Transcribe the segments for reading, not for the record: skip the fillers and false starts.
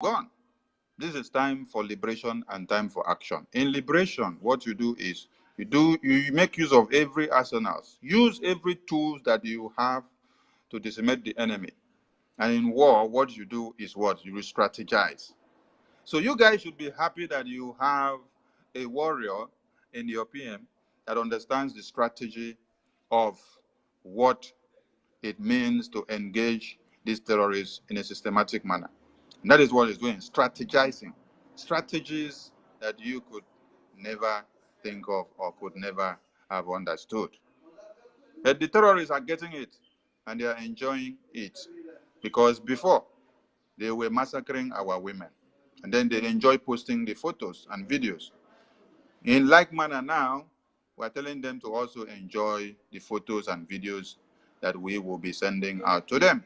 gone. This is time for liberation and time for action. In liberation, what you do is you make use of every arsenals. Use every tools that you have to decimate the enemy. And in war, what you do is what? You strategize. So you guys should be happy that you have a warrior in your PM that understands the strategy of what it means to engage these terrorists in a systematic manner. And that is what he's doing, strategizing. Strategies that you could never think of or could never have understood. But the terrorists are getting it and they are enjoying it because before they were massacring our women and then they enjoy posting the photos and videos. In like manner now, we're telling them to also enjoy the photos and videos that we will be sending out to them.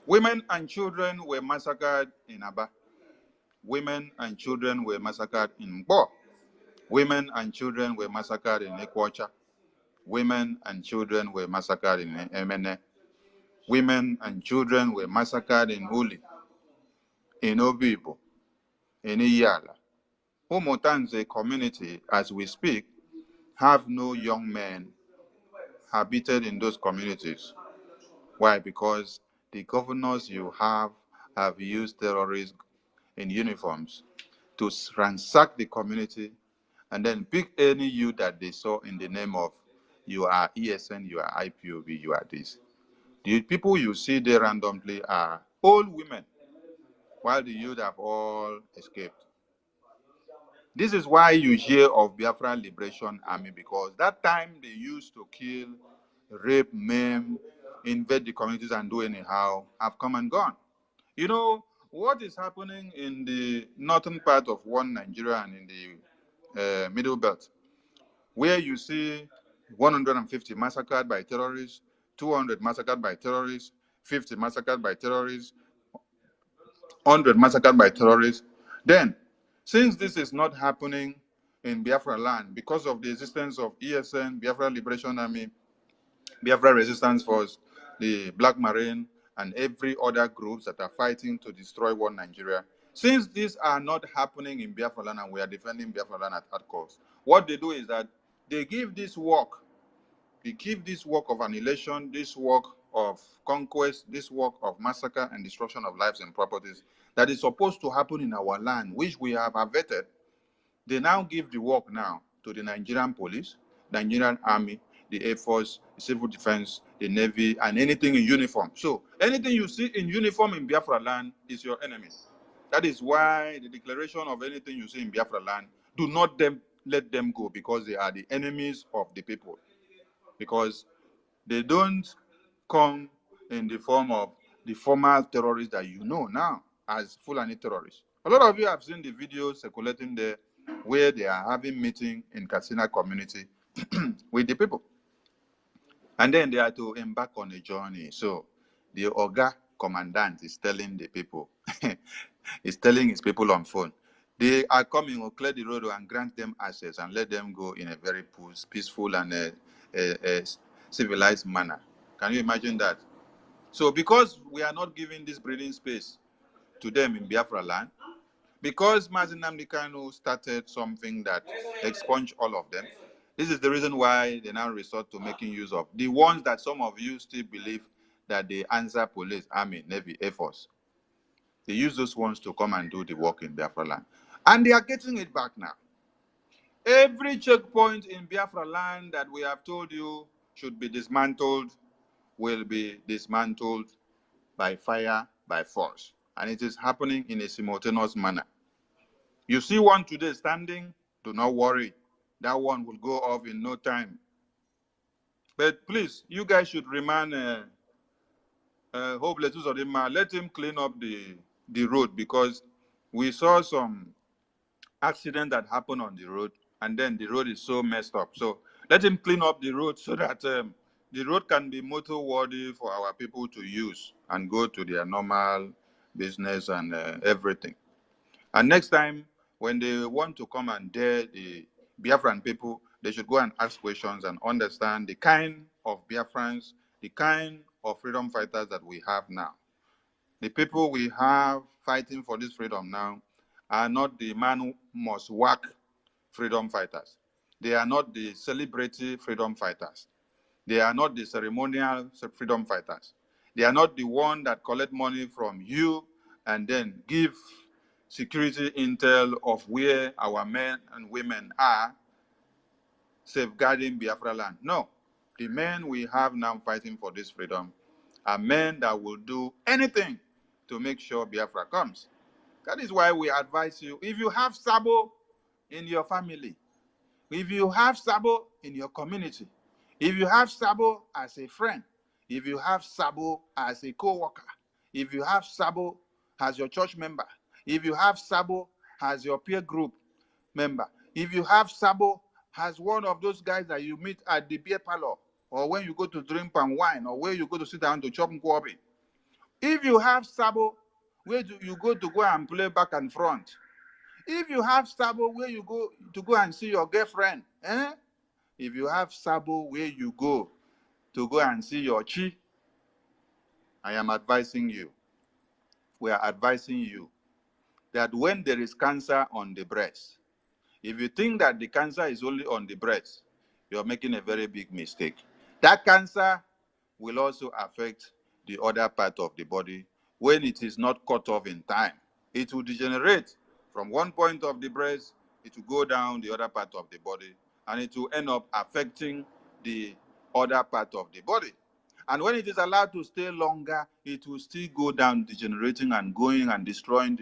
Women and children were massacred in Aba. Women and children were massacred in Mbo. Women and children were massacred in Ekwacha. Women and children were massacred in Emene. Women and children were massacred in Uli, in Obibo, in Iyala. Umotanze community, as we speak, have no young men habited in those communities. Why? Because the governors you have used terrorists in uniforms to ransack the community and then pick any youth that they saw in the name of you are ESN, you are IPOB, you are this. The people you see there randomly are old women, while the youth have all escaped. This is why you hear of Biafra Liberation Army, because that time they used to kill, rape, maim, invade the communities and do anyhow, have come and gone. You know, what is happening in the northern part of one Nigeria and in the middle belt, where you see 150 massacred by terrorists, 200 massacred by terrorists, 50 massacred by terrorists, 100 massacred by terrorists. Then, since this is not happening in Biafra land because of the existence of ESN, Biafra Liberation Army, Biafra Resistance Force, the Black Marine, and every other groups that are fighting to destroy one Nigeria, since these are not happening in Biafra land and we are defending Biafra land at cost, what they do is that they give this work of annihilation, this work of conquest, this work of massacre and destruction of lives and properties that is supposed to happen in our land, which we have averted. They now give the work now to the Nigerian police, Nigerian army, the Air Force, the civil defense, the Navy, and anything in uniform. So anything you see in uniform in Biafra land is your enemy. That is why the declaration of anything you see in Biafra land, do not let them go, because they are the enemies of the people. Because they don't come in the form of the former terrorists that you know now as Fulani terrorists. A lot of you have seen the videos circulating there where they are having meeting in Katsina community with the people. And then they are to embark on a journey. So the Oga commandant is telling the people, is telling his people on phone, they are coming, will clear the road and grant them access and let them go in a very peaceful and civilized manner. Can you imagine that? So because we are not giving this breathing space to them in Biafra land, because Mazin Nnamdi Kanu started something that expunged all of them, this is the reason why they now resort to making use of the ones that some of you still believe that they answer police, army, navy, air force. They use those ones to come and do the work in Biafra land. And they are getting it back now. Every checkpoint in Biafra land that we have told you should be dismantled will be dismantled by fire, by force. And it is happening in a simultaneous manner. You see one today standing, do not worry. That one will go off in no time. But please, you guys should remain hopeless. Let him clean up the road, because we saw some accident that happened on the road, and then the road is so messed up. So let him clean up the road so that the road can be motor worthy for our people to use and go to their normal business and everything. And next time, when they want to come and dare the Biafran people, they should go and ask questions and understand the kind of Biafrans, the kind of freedom fighters that we have now. The people we have fighting for this freedom now are not the man who must work freedom fighters. They are not the celebrity freedom fighters. They are not the ceremonial freedom fighters. They are not the one that collect money from you and then give security intel of where our men and women are safeguarding Biafra land. No, the men we have now fighting for this freedom are men that will do anything to make sure Biafra comes. That is why we advise you, if you have Sabo in your family, if you have Sabo in your community, if you have Sabo as a friend, if you have Sabo as a co-worker, if you have Sabo as your church member, if you have Sabo as your peer group member, if you have Sabo as one of those guys that you meet at the beer parlor, or when you go to drink palm wine, or where you go to sit down to chop nkwobi, if you have Sabo where you go to go and play back and front, if you have Sabo where you go to go and see your girlfriend, if you have Sabo where you go to go and see your chi, I am advising you, we are advising you that when there is cancer on the breast, if you think that the cancer is only on the breast, you're making a very big mistake. That cancer will also affect the other part of the body when it is not cut off in time. It will degenerate from one point of the breast, it will go down the other part of the body, and it will end up affecting the other part of the body. And when it is allowed to stay longer, it will still go down, degenerating and going and destroying.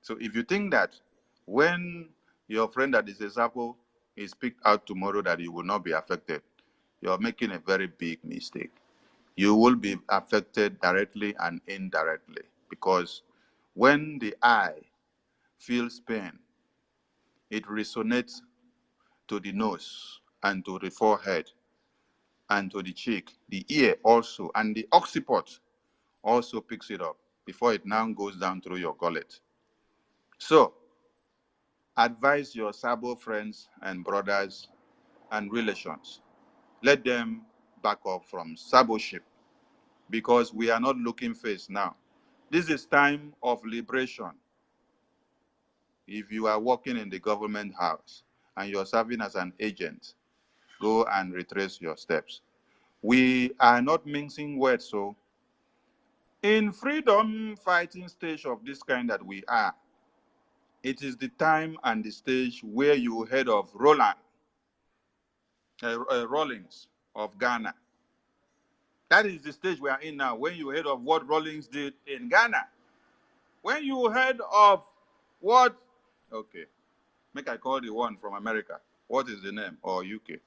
So if you think that when your friend that is a Sapo is picked out tomorrow that he will not be affected, you're making a very big mistake. You will be affected directly and indirectly, because when the eye feels pain, it resonates to the nose and to the forehead and to the cheek, the ear also, and the occiput also picks it up before it now goes down through your gullet. So advise your Sabo friends and brothers and relations. Let them back up from Saboship, because we are not looking face now. This is time of liberation. If you are working in the government house and you're serving as an agent, go and retrace your steps. We are not mincing words, so in freedom fighting stage of this kind that we are, it is the time and the stage where you heard of Rawlings of Ghana. That is the stage we are in now, when you heard of what Rawlings did in Ghana. When you heard of what, okay, make I call the one from America. What is the name? Or UK?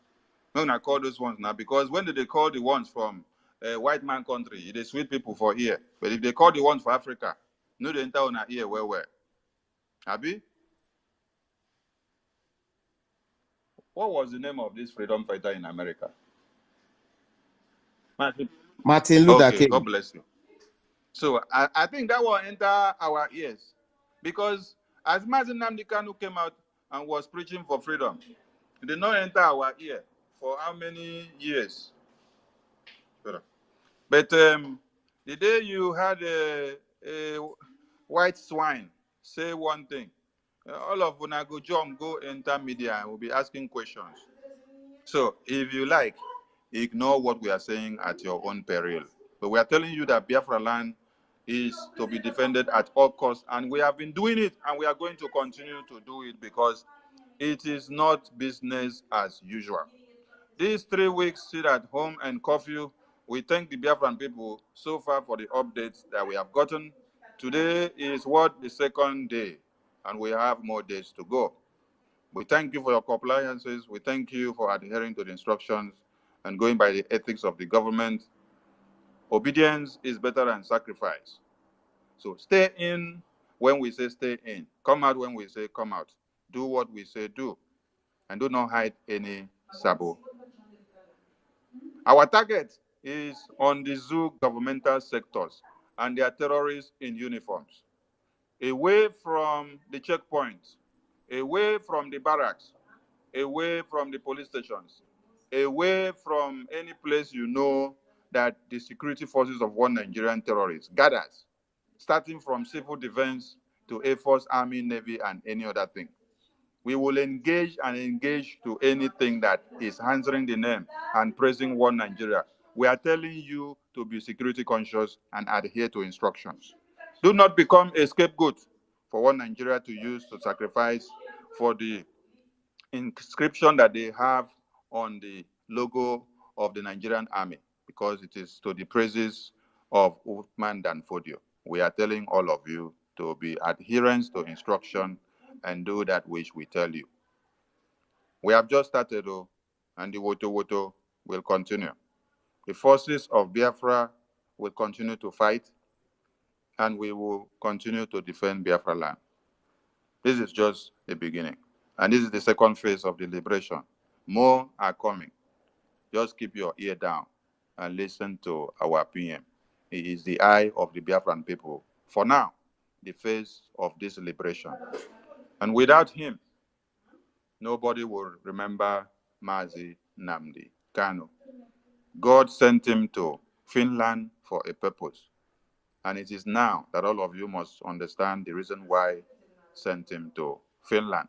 When I call those ones now, because when they call the ones from white man country, they sweet people for here. But if they call the ones for Africa, no, they enter on here where. Abi? What was the name of this freedom fighter in America? Martin Luther Okay, King. God bless you. So I think that will enter our ears, because as Mazi Nnamdi Kanu came out and was preaching for freedom, it did not enter our ear for how many years? But the day you had a white swine say one thing, all of una go jump, go enter media and will be asking questions. So if you like, ignore what we are saying at your own peril. But we are telling you that Biafra land is to be defended at all costs, and we have been doing it, and we are going to continue to do it, because it is not business as usual. These 3 weeks, sit at home and curfew, we thank the Biafran people so far for the updates that we have gotten. Today is what, the second day, and we have more days to go. We thank you for your compliances. We thank you for adhering to the instructions and going by the ethics of the government. Obedience is better than sacrifice. So stay in when we say stay in. Come out when we say come out. Do what we say do. And do not hide any sabo. Our target is on the zoo governmental sectors and their terrorists in uniforms. Away from the checkpoints, away from the barracks, away from the police stations, away from any place you know that the security forces of one Nigerian terrorist gathers, starting from civil defense to Air Force, Army, Navy, and any other thing. We will engage and engage to anything that is answering the name and praising one Nigeria. We are telling you to be security conscious and adhere to instructions. Do not become a scapegoat for one Nigeria to use to sacrifice for the inscription that they have on the logo of the Nigerian army, because it is to the praises of Uthman Danfodio. We are telling all of you to be adherents to instruction and do that which we tell you. We have just started, and the Woto will continue. The forces of Biafra will continue to fight, and we will continue to defend Biafra land. This is just the beginning, and this is the second phase of the liberation. More are coming. Just keep your ear down and listen to our PM. He is the eye of the Biafran people. For now, the face of this liberation. And without him, nobody will remember Mazi Nnamdi Kanu. God sent him to Finland for a purpose. And it is now that all of you must understand the reason why he sent him to Finland.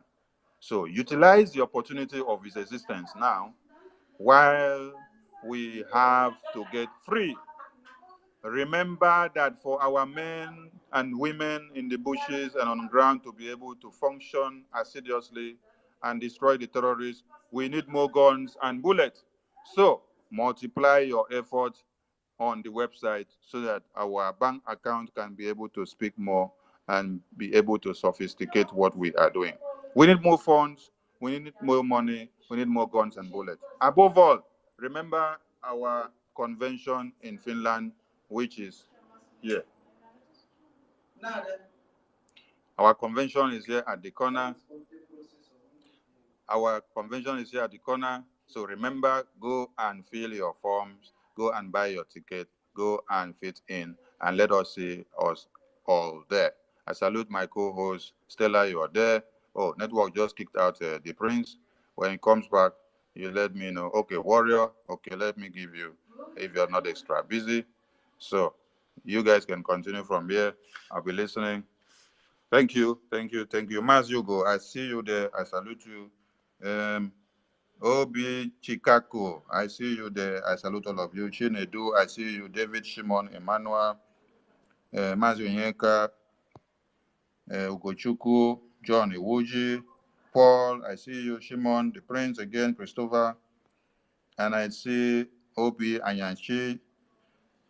So utilize the opportunity of his existence now while we have to get free. Remember that for our men and women in the bushes and on the ground to be able to function assiduously and destroy the terrorists, we need more guns and bullets. So multiply your efforts on the website so that our bank account can be able to speak more and be able to sophisticate what we are doing. We need more funds, we need more money, we need more guns and bullets. Above all, remember our convention in Finland, which is here. Our convention is here at the corner. Our convention is here at the corner. So remember, go and fill your forms, go and buy your ticket, go and fit in, and let us see us all there. I salute my co-host, Stella, you are there. Oh, network just kicked out the prince. When he comes back, you let me know. Okay, warrior, okay, let me give you, if you're not extra busy. So you guys can continue from here. I'll be listening. Thank you, thank you, thank you. Mas Hugo, I see you there. I salute you. Obi Chikako, I see you there. I salute all of you. Chinedu, I see you. David Shimon, Emmanuel, Mazu Nyeka, Ugochukwu, John Iwuji, Paul, I see you. Shimon, the Prince again, Christopher, and I see Obi Anyanchi,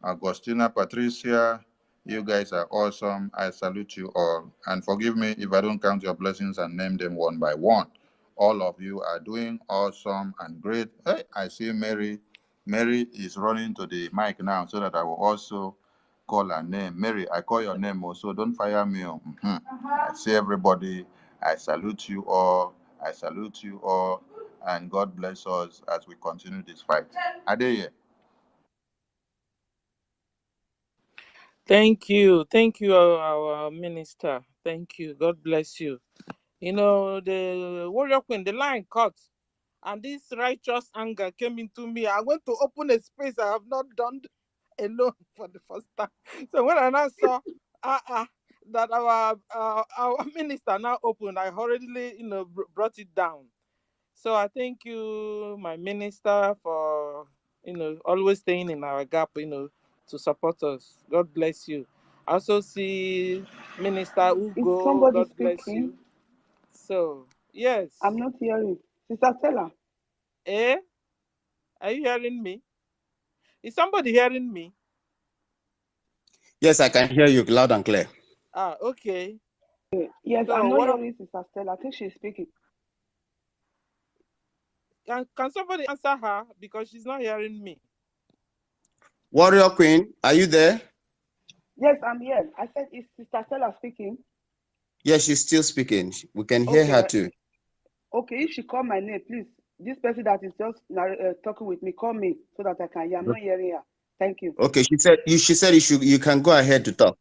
Agostina, Patricia. You guys are awesome. I salute you all. And forgive me if I don't count your blessings and name them one by one. All of you are doing awesome and great. Hey, I see Mary. Mary is running to the mic now so that I will also call her name. Mary, I call your name also. Don't fire me. I see everybody. I salute you all. I salute you all. And God bless us as we continue this fight. Adeye. Thank you, our minister. Thank you. God bless you. You know, the warrior queen, the line cut, and this righteous anger came into me. I went to open a space I have not done alone for the first time. So when I now saw that our minister now opened, I hurriedly, brought it down. So I thank you, my minister, for always staying in our gap, to support us. God bless you. I also see Minister Is Ugo. somebody God bless speaking? you. So yes. I'm not hearing. Sister Stella. Eh? Are you hearing me? Is somebody hearing me? Yes, I can hear you loud and clear. Okay. Yes, So I'm not what hearing Sister Stella. I think she's speaking. can somebody answer her, because she's not hearing me? Warrior Queen, are you there? Yes, I'm here. I said, is Sister Stella speaking? Yes, she's still speaking. We can hear Okay, her too. Okay, if she call my name, please. This person that is just talking with me, call me so that I can hear. I'm not hearing her. Thank you. Okay, she said you can go ahead to talk.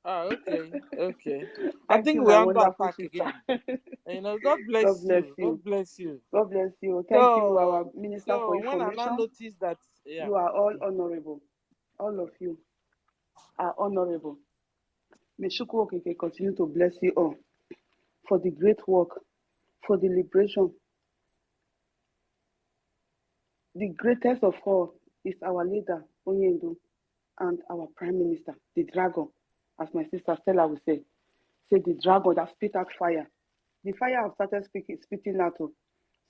Okay, okay. I Thank think you, we my under wonderful attack sister. again. God God bless bless you. God you. bless you. God bless you. Thank you, our So, Minister for so when I now Information. notice that, yeah, You are all okay. honorable. All of you are honorable. May Shukwu Okike continue to bless you all for the great work, for the liberation. The greatest of all is our leader, Onyendu, and our Prime Minister, the dragon, as my sister Stella will say. Say the dragon that spit out fire. The fire have started spitting out.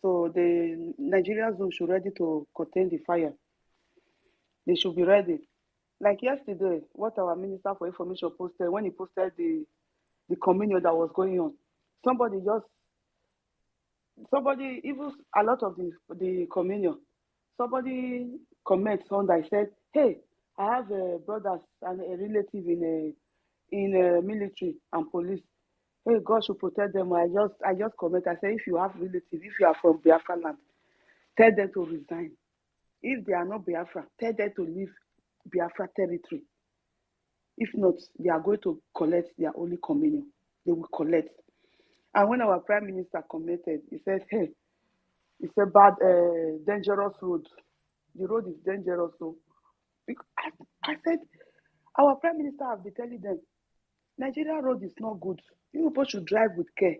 So the Nigerian zoo should ready to contain the fire. They should be ready. Like yesterday, what our Minister for Information posted, when he posted the communion that was going on, somebody just, somebody, even a lot of the communion, somebody comments on that said, hey, I have brothers and a relative in military and police. Hey, God should protect them. I just comment. I say, if you have relatives, if you are from Biafra land, tell them to resign. If they are not Biafra, tell them to leave Biafra territory. If not, they are going to collect their only communion. They will collect. And when our prime minister commented, he said, hey, it's a bad, dangerous road. The road is dangerous. So I said, our prime minister has been telling them, Nigeria road is not good. You people should drive with care.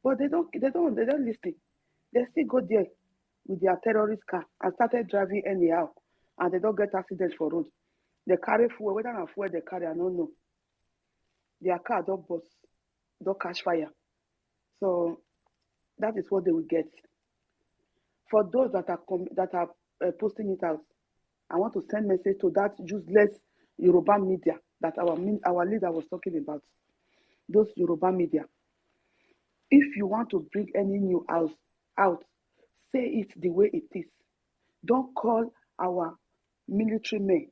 But they don't listen. They still go there with their terrorist car and started driving anyhow. And they don't get accidents for road. They carry fuel, whether or fuel they carry, I don't know. Their car don't bust, don't catch fire. So that is what they will get. For those that are posting it out, I want to send message to that useless Yoruba media that our leader was talking about. Those Yoruba media. If you want to bring any new house out, say it the way it is. Don't call our military men,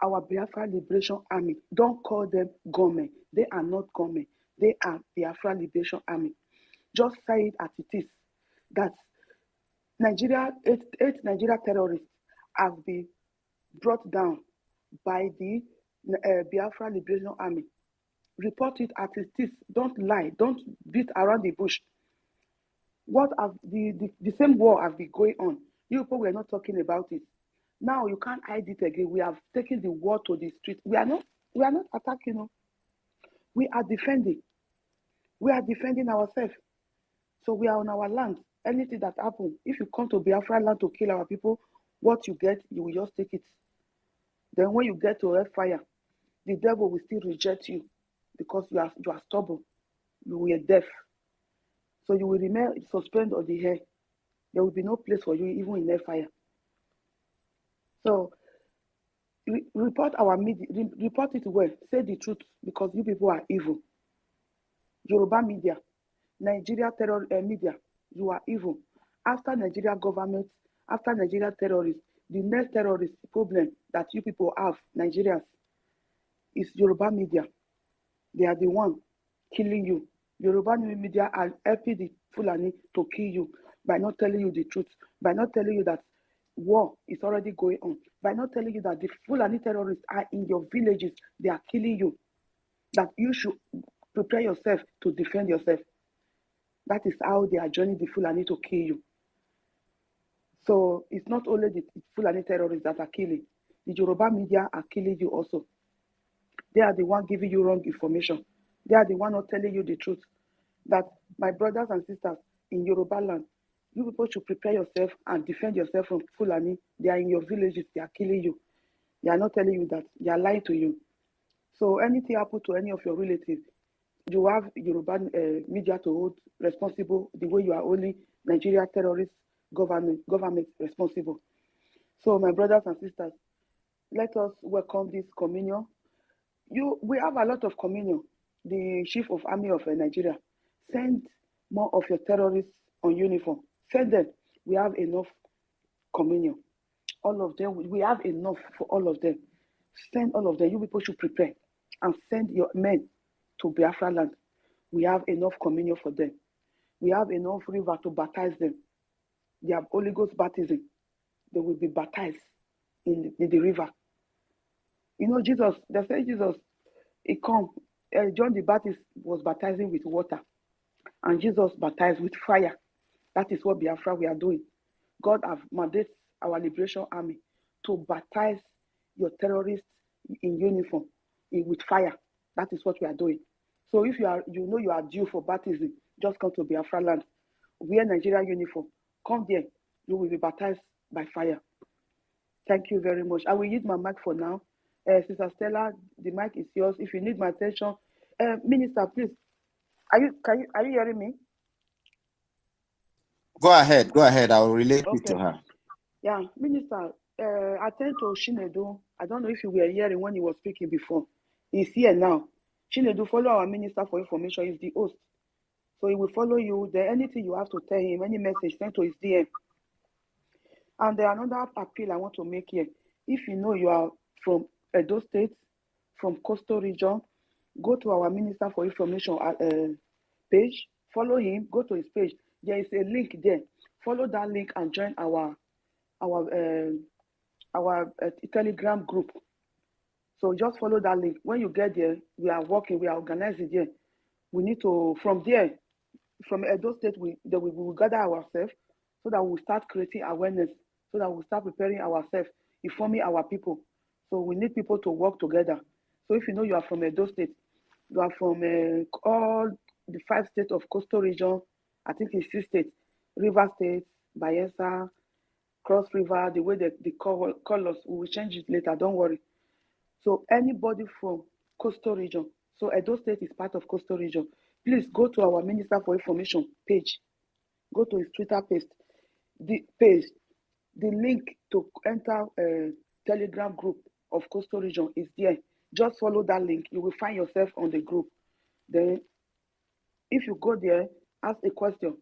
our Biafra Liberation Army, don't call them government. They are not government. They are Biafra Liberation Army. Just say it as it is. That eight Nigeria terrorists have been brought down by the Biafra Liberation Army. Report it as it is. Don't lie. Don't beat around the bush. What have the same war has been going on? You people were not talking about it. Now you can't hide it again. We have taken the war to the street. We are not attacking. No. We are defending. We are defending ourselves. So we are on our land. Anything that happens, if you come to Biafra land to kill our people, what you get, you will just take it. Then when you get to hellfire, the devil will still reject you because you are stubborn. You were deaf. So you will remain suspended on the air. There will be no place for you even in hellfire. So report our media, report it well. Say the truth because you people are evil. Yoruba media, Nigeria terror media, you are evil. After Nigeria government, after Nigeria terrorists, the next terrorist problem that you people have, Nigerians, is Yoruba media. They are the one killing you. Yoruba media are helping the Fulani to kill you by not telling you the truth, by not telling you that war is already going on, by not telling you that the Fulani terrorists are in your villages, they are killing you, that you should prepare yourself to defend yourself. That is how they are joining the Fulani to kill you. So it's not only the Fulani terrorists that are killing, the Yoruba media are killing you also. They are the one giving you wrong information. They are the one not telling you the truth. That my brothers and sisters in Yoruba land, you people should prepare yourself and defend yourself from Fulani. They are in your villages, they are killing you. They are not telling you that, they are lying to you. So anything happen to any of your relatives, you have Yoruba media to hold responsible the way you are only Nigeria terrorist government responsible. So my brothers and sisters, let us welcome this communion. We have a lot of communion. The chief of army of Nigeria, send more of your terrorists on uniform. Send them. We have enough communion. All of them, we have enough for all of them. Send all of them. You people should prepare and send your men to Biafra land. We have enough communion for them. We have enough river to baptize them. They have Holy Ghost baptism. They will be baptized in the river. You know, Jesus, they say Jesus, he come John the Baptist was baptizing with water, and Jesus baptized with fire. That is what Biafra we are doing. God have mandated our liberation army to baptize your terrorists in uniform with fire. That is what we are doing. So if you are due for baptism, just come to Biafra land, wear Nigerian uniform, come there, you will be baptized by fire. Thank you very much. I will use my mic for now. Sister Stella, the mic is yours. If you need my attention, Minister, please. Are you hearing me? Go ahead. I will relate it to her. Yeah, Minister, attend to Shinedu. I don't know if you were hearing when he was speaking before. He's here now. Shinedu, follow our Minister for Information. He's the host. So he will follow you. There, anything you have to tell him, any message, send to his DM. And there another appeal I want to make here. If you know you are from Edo State, from Coastal Region, go to our Minister for Information page, follow him, go to his page. There is a link there. Follow that link and join our Telegram group. So just follow that link. When you get there, we are working, we are organizing there. We need to, from Edo State, we will gather ourselves so that we'll start creating awareness, so that we'll start preparing ourselves, informing our people. So we need people to work together. So if you know you are from Edo State, you are from all the 5 states of Coastal Region, I think it's 6 states, River State, Bayelsa, Cross River, the way they call us, we will change it later, don't worry. So anybody from Coastal Region, so Edo State is part of Coastal Region, please go to our Minister for Information page. Go to his Twitter page. The link to enter a Telegram group of Coastal Region is there. Just follow that link. You will find yourself on the group. Then, if you go there, ask a question.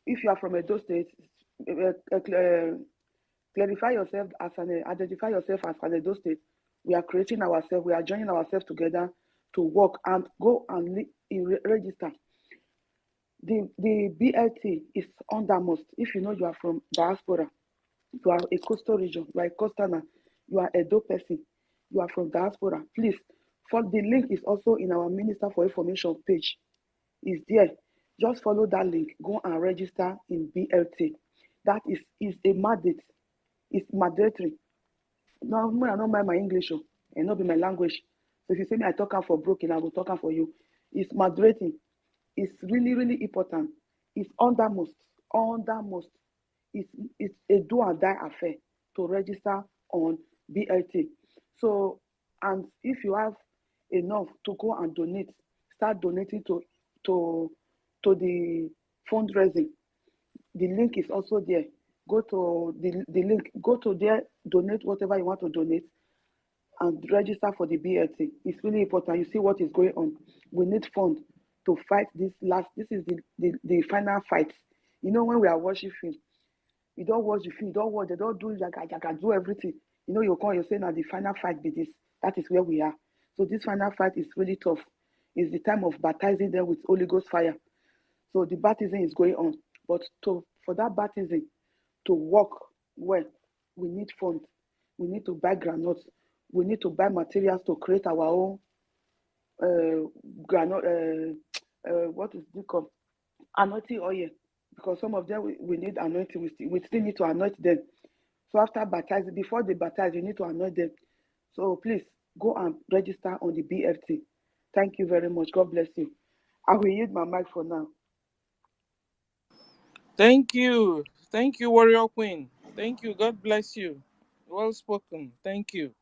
If you are from Edo State, identify yourself as an Edo State. We are creating ourselves. We are joining ourselves together to work and go and register. The BLT is undermost. If you know you are from diaspora, you are a Coastal Region, you are a coasterner, you are a Edo person, you are from diaspora, please, the link is also in our Minister for Information page. It's there. Just follow that link. Go and register in BLT. That is a mandate. It's mandatory. Now, I don't mind my English, and not be my language. So if you say me, I talk for broken, I will talk for you. It's moderating. It's really, really important. It's undermost. It's a do or die affair to register on BLT. So, and if you have enough to go and donate, start donating to the fundraising. The link is also there. Go to the link. Go to there. Donate whatever you want to donate, and register for the BLT. It's really important. You see what is going on. We need funds to fight this last. This is the final fight. You know, when we are watching film, you don't watch the film, you don't watch, they don't do do everything. You know, you say now the final fight be this. That is where we are. So this final fight is really tough. It's the time of baptizing them with Holy Ghost fire. So the baptism is going on. But for that baptism to work well, we need funds. We need to buy granules. We need to buy materials to create our own what is it called? Anointing oil. Because some of them we need anointing. We still need to anoint them. So after baptizing, before they baptize, you need to anoint them. So please go and register on the BFT. Thank you very much. God bless you. I will use my mic for now. Thank you, Warrior Queen. Thank you. God bless you. Well spoken. Thank you.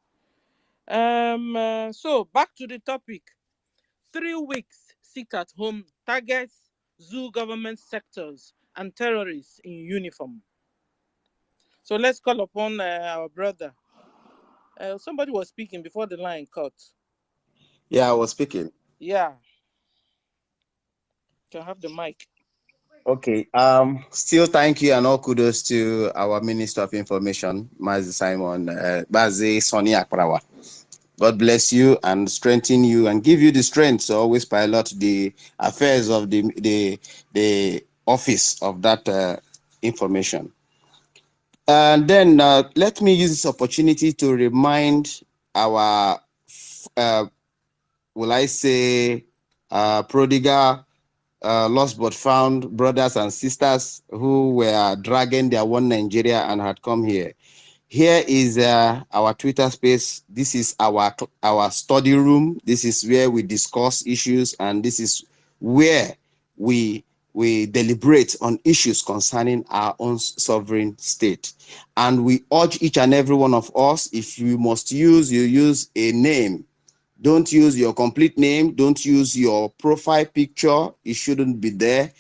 So back to the topic. 3 weeks sit at home targets zoo government sectors and terrorists in uniform. So let's call upon our brother. Somebody was speaking before the line cut. Yeah, I was speaking. Yeah. Can I have the mic? Okay. Still thank you and all kudos to our Minister of Information, Mazi Simon, Bazi Soni Akprawa. God bless you and strengthen you and give you the strength to always pilot the affairs of the office of that information. And then let me use this opportunity to remind our will I say, prodigal, lost but found brothers and sisters who were dragging their one Nigeria and had come here. Here is our Twitter space. This is our study room. This is where we discuss issues, and this is where we deliberate on issues concerning our own sovereign state. And we urge each and every one of us, if you must use, you use a name. Don't use your complete name. Don't use your profile picture. It shouldn't be there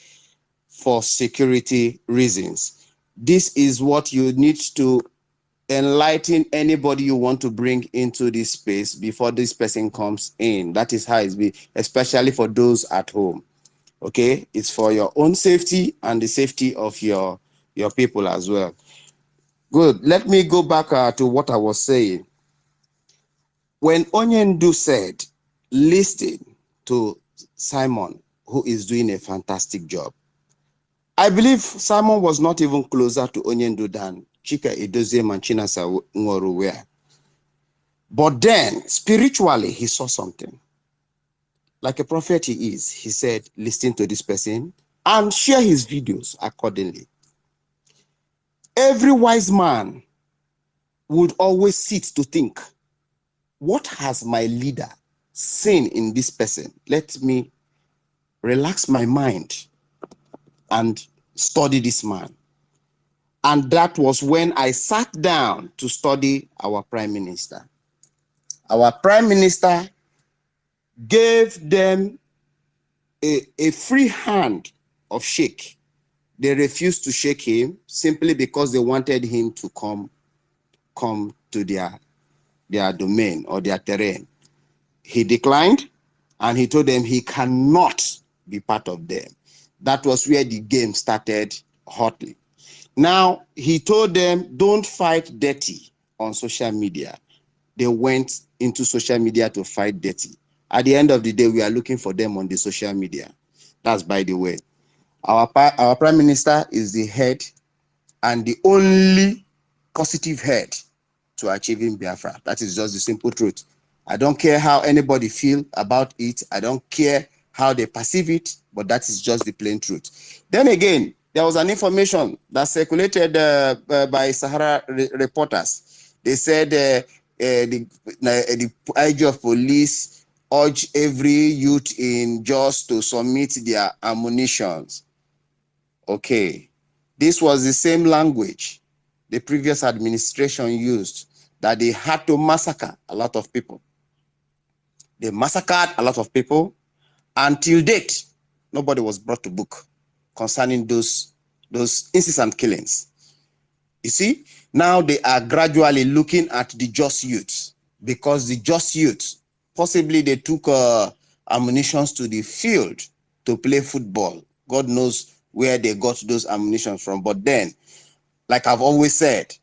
for security reasons. This is what you need to enlighten anybody you want to bring into this space before this person comes in. That is how it's be, especially for those at home. Okay, it's for your own safety and the safety of your people as well. Good. Let me go back to what I was saying. When Onyendu said, listen to Simon, who is doing a fantastic job, I believe Simon was not even closer to Onyendu than Chika Edozie and Chinasa Nworu were. But then, spiritually, he saw something. Like a prophet he is, he said, listen to this person and share his videos accordingly. Every wise man would always sit to think, what has my leader seen in this person? Let me relax my mind and study this man. And that was when I sat down to study our prime minister. Our prime minister gave them a free hand of shake. They refused to shake him simply because they wanted him to come to their domain or their terrain. He declined, and he told them he cannot be part of them. That was where the game started hotly. Now, he told them, don't fight dirty on social media. They went into social media to fight dirty. At the end of the day, we are looking for them on the social media. That's by the way. Our prime minister is the head and the only positive head to achieving Biafra. That is just the simple truth. I don't care how anybody feel about it. I don't care how they perceive it, but that is just the plain truth. Then again, there was an information that circulated by Sahara reporters. They said the IG of police urge every youth in Jos to submit their ammunitions. Okay, this was the same language the previous administration used, that they had to massacre a lot of people. They massacred a lot of people. Until date, nobody was brought to book concerning those incessant killings. You see, now they are gradually looking at the Jos youth, because the Jos youth, possibly they took ammunitions to the field to play football. God knows where they got those ammunitions from. But then, like I've always said,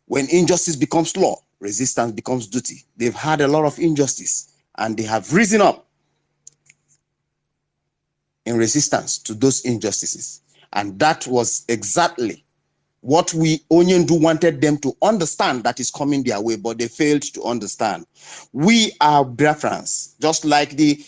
when injustice becomes law, resistance becomes duty. They've had a lot of injustice, and they have risen up in resistance to those injustices. And that was exactly what we Onyendu wanted them to understand, that is coming their way, but they failed to understand. We are Biafrans, just like the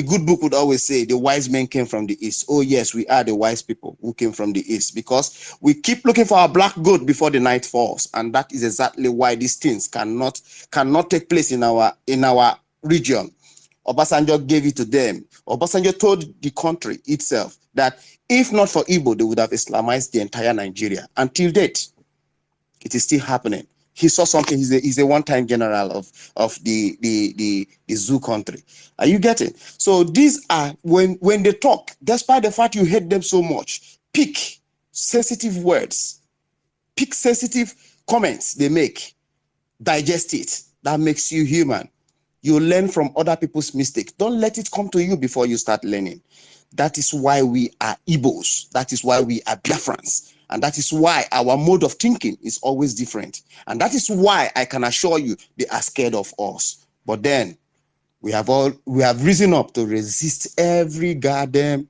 good book would always say, the wise men came from the east. Oh yes, we are the wise people who came from the east, because we keep looking for our black goat before the night falls. And that is exactly why these things cannot take place in our region. Obasanjo gave it to them. Obasanjo told the country itself that if not for Igbo, they would have Islamized the entire Nigeria. Until date, it is still happening. He saw something. He's a one-time general of the zoo country. Are you getting? So these are, when they talk, despite the fact you hate them so much, pick sensitive words, pick sensitive comments they make, digest it. That makes you human. You learn from other people's mistakes. Don't let it come to you before you start learning. That is why we are Igbos. That is why we are Biafrans. And that is why our mode of thinking is always different. And that is why I can assure you they are scared of us. But then we have risen up to resist every goddamn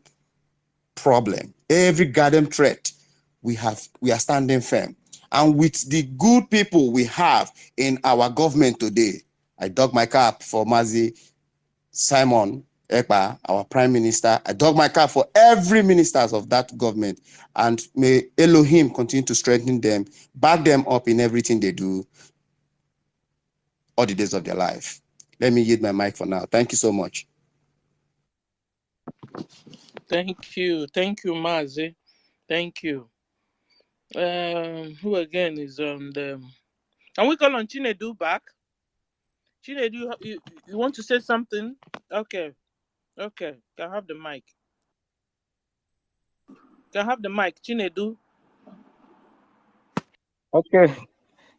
problem, every goddamn threat. We are standing firm. And with the good people we have in our government today, I dug my cap for Mazi Simon Ekpa, our Prime Minister. I dug my car for every ministers of that government, and may Elohim continue to strengthen them, back them up in everything they do all the days of their life. Let me yield my mic for now. Thank you so much. Thank you, Mazi. Thank you. Who again is on the? Can we call on Chinedu back? Chinedu, you want to say something? Okay, can I have the mic? Can I have the mic, Chinedu? Okay.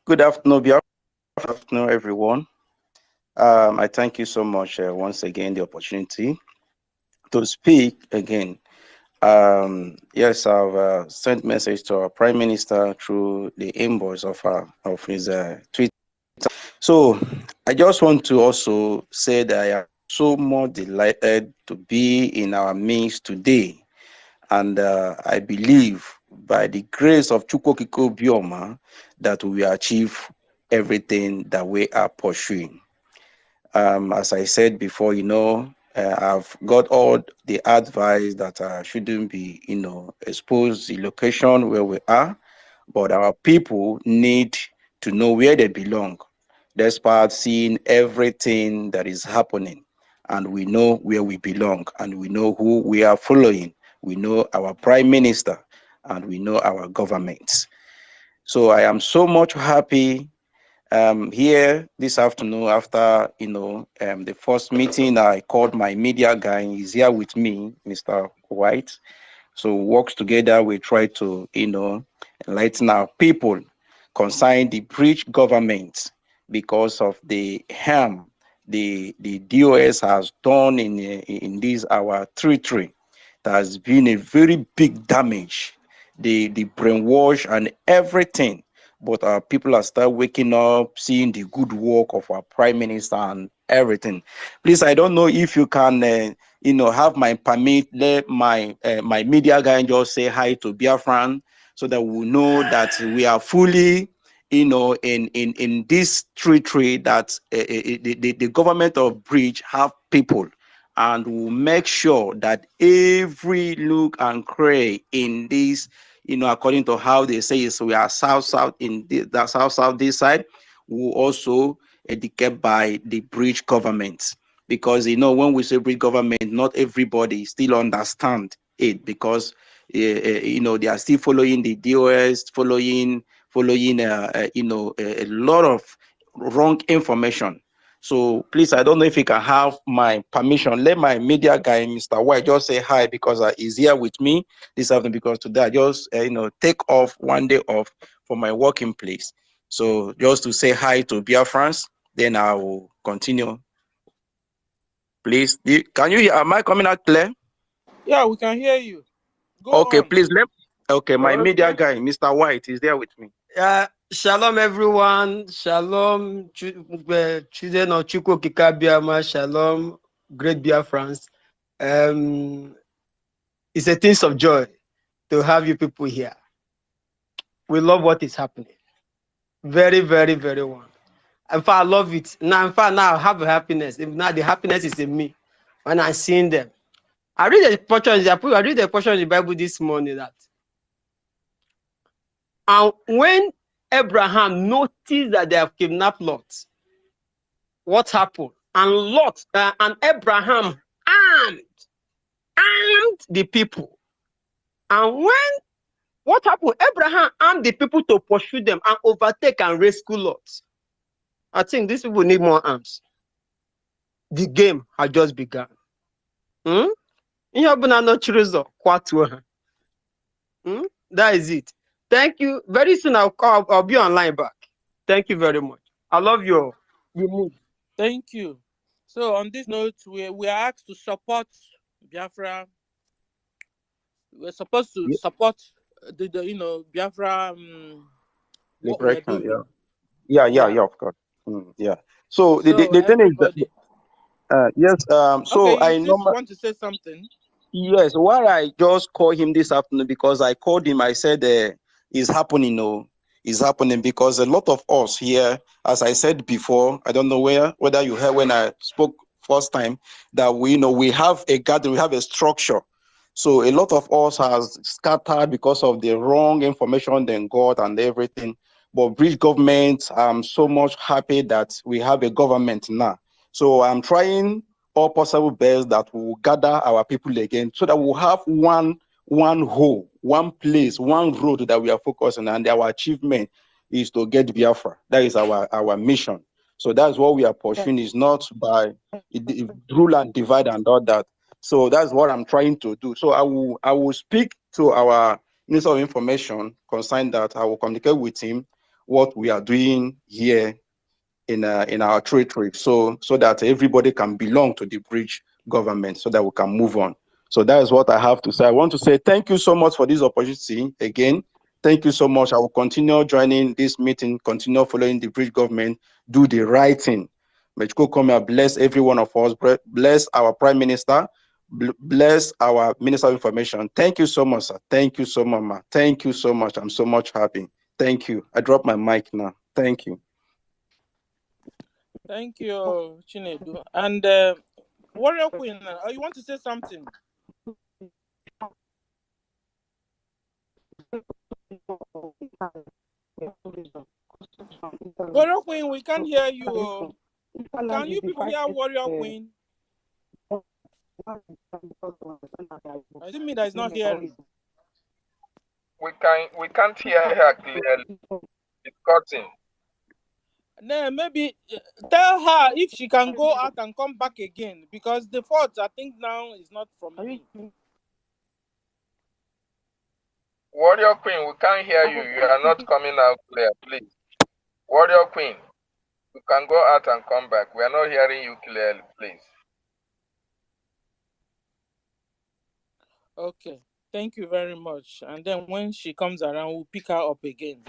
Good afternoon, good afternoon, everyone. I thank you so much once again the opportunity to speak again. Yes, I've sent message to our Prime Minister through the inbox of his tweet. So I just want to also say that I am so more delighted to be in our midst today. And I believe by the grace of Chukwokiko Bioma that we achieve everything that we are pursuing. As I said before, I've got all the advice that I shouldn't be, exposed the location where we are, but our people need to know where they belong, despite seeing everything that is happening. And we know where we belong, and we know who we are following. We know our Prime Minister, and we know our government. So I am so much happy here this afternoon after, the first meeting. I called my media guy. He's here with me, Mr. White. So works together, we try to, enlighten our people concerning the breach government because of the harm the DOS has done in this our territory. There has been a very big damage, the brainwash and everything. But our people are still waking up, seeing the good work of our Prime Minister and everything. Please, I don't know if you can, have my permit. Let my my media guy just say hi to Biafran so that we know that we are fully, in this territory that the government of Bridge have people, and we'll make sure that every look and cray in this, according to how they say is we are south in the south this side, will also educate by the Bridge government. Because when we say Bridge government, not everybody still understand it, because they are still following the DOS, following a lot of wrong information. So please, I don't know if you can have my permission. Let my media guy, Mr. White, just say hi, because he's here with me this afternoon, because today I just take off one day off from my working place. So just to say hi to Biafrans, then I will continue. Please, can you hear? Am I coming out clear? Yeah, we can hear you. Go Okay, on. please okay, my media Okay. guy, Mr. White, is there with me. Shalom, everyone. Shalom, children of Chukwu Kikabiama. Shalom, great Biafrans. It's a thing of joy to have you people here. We love what is happening. Very, very, very well. In fact, I love it. Now, in fact, now I have a happiness. If now the happiness is in me when I'm seeing them. I read a portion in the Bible this morning that, and when Abraham noticed that they have kidnapped Lot, what happened? And Lot and Abraham armed the people. And what happened? Abraham armed the people to pursue them and overtake and rescue Lot. I think these people need more arms. The game has just begun. That is it. Thank you. Very soon I'll be online back. Thank you very much. I love your mood. Thank you. So on this note, we are asked to support Biafra. We're supposed to support the Biafra what we are Liberation, doing. yeah, of course. Yeah. So the thing is that everybody. yes, so Okay, you I still know. want to say something? Yes, why I just called him this afternoon, because I called him, I said it's happening, it's happening, because a lot of us here, as I said before, I don't know whether you heard when I spoke first time that we have a gathering, we have a structure. So a lot of us has scattered because of the wrong information they got and everything. But bridge government, I'm so much happy that we have a government now. So I'm trying all possible best that we will gather our people again so that we'll have one whole, one place, one road that we are focusing on, and our achievement is to get Biafra. That is our mission. So that's what we are pursuing, is not by rule and divide and all that. So that's what I'm trying to do. So I will speak to our Minister of Information concerning that. I will communicate with him what we are doing here in our territory, so that everybody can belong to the bridge government, so that we can move on. So that is what I have to say. I want to say thank you so much for this opportunity again. Thank you so much. I will continue joining this meeting, continue following the bridge government, do the right thing. May God come and bless every one of us, bless our Prime Minister, bless our Minister of Information. Thank you so much, sir. Thank you so much, ma. Thank you so much. I'm so much happy. Thank you. I drop my mic now. Thank you. Thank you, Chinedu. And Warrior Queen, you want to say something? Warrior Queen, we can't hear you. Can you people hear Warrior Queen? I think me that is not hearing. We can't hear her clearly. It's cutting. Then maybe tell her if she can go out and come back again, because the fault I think now is not from me. Warrior Queen, we can't hear you. You are not coming out clear, please. Warrior Queen, you can go out and come back. We are not hearing you clearly, please. Okay, thank you very much. And then when she comes around, we'll pick her up again.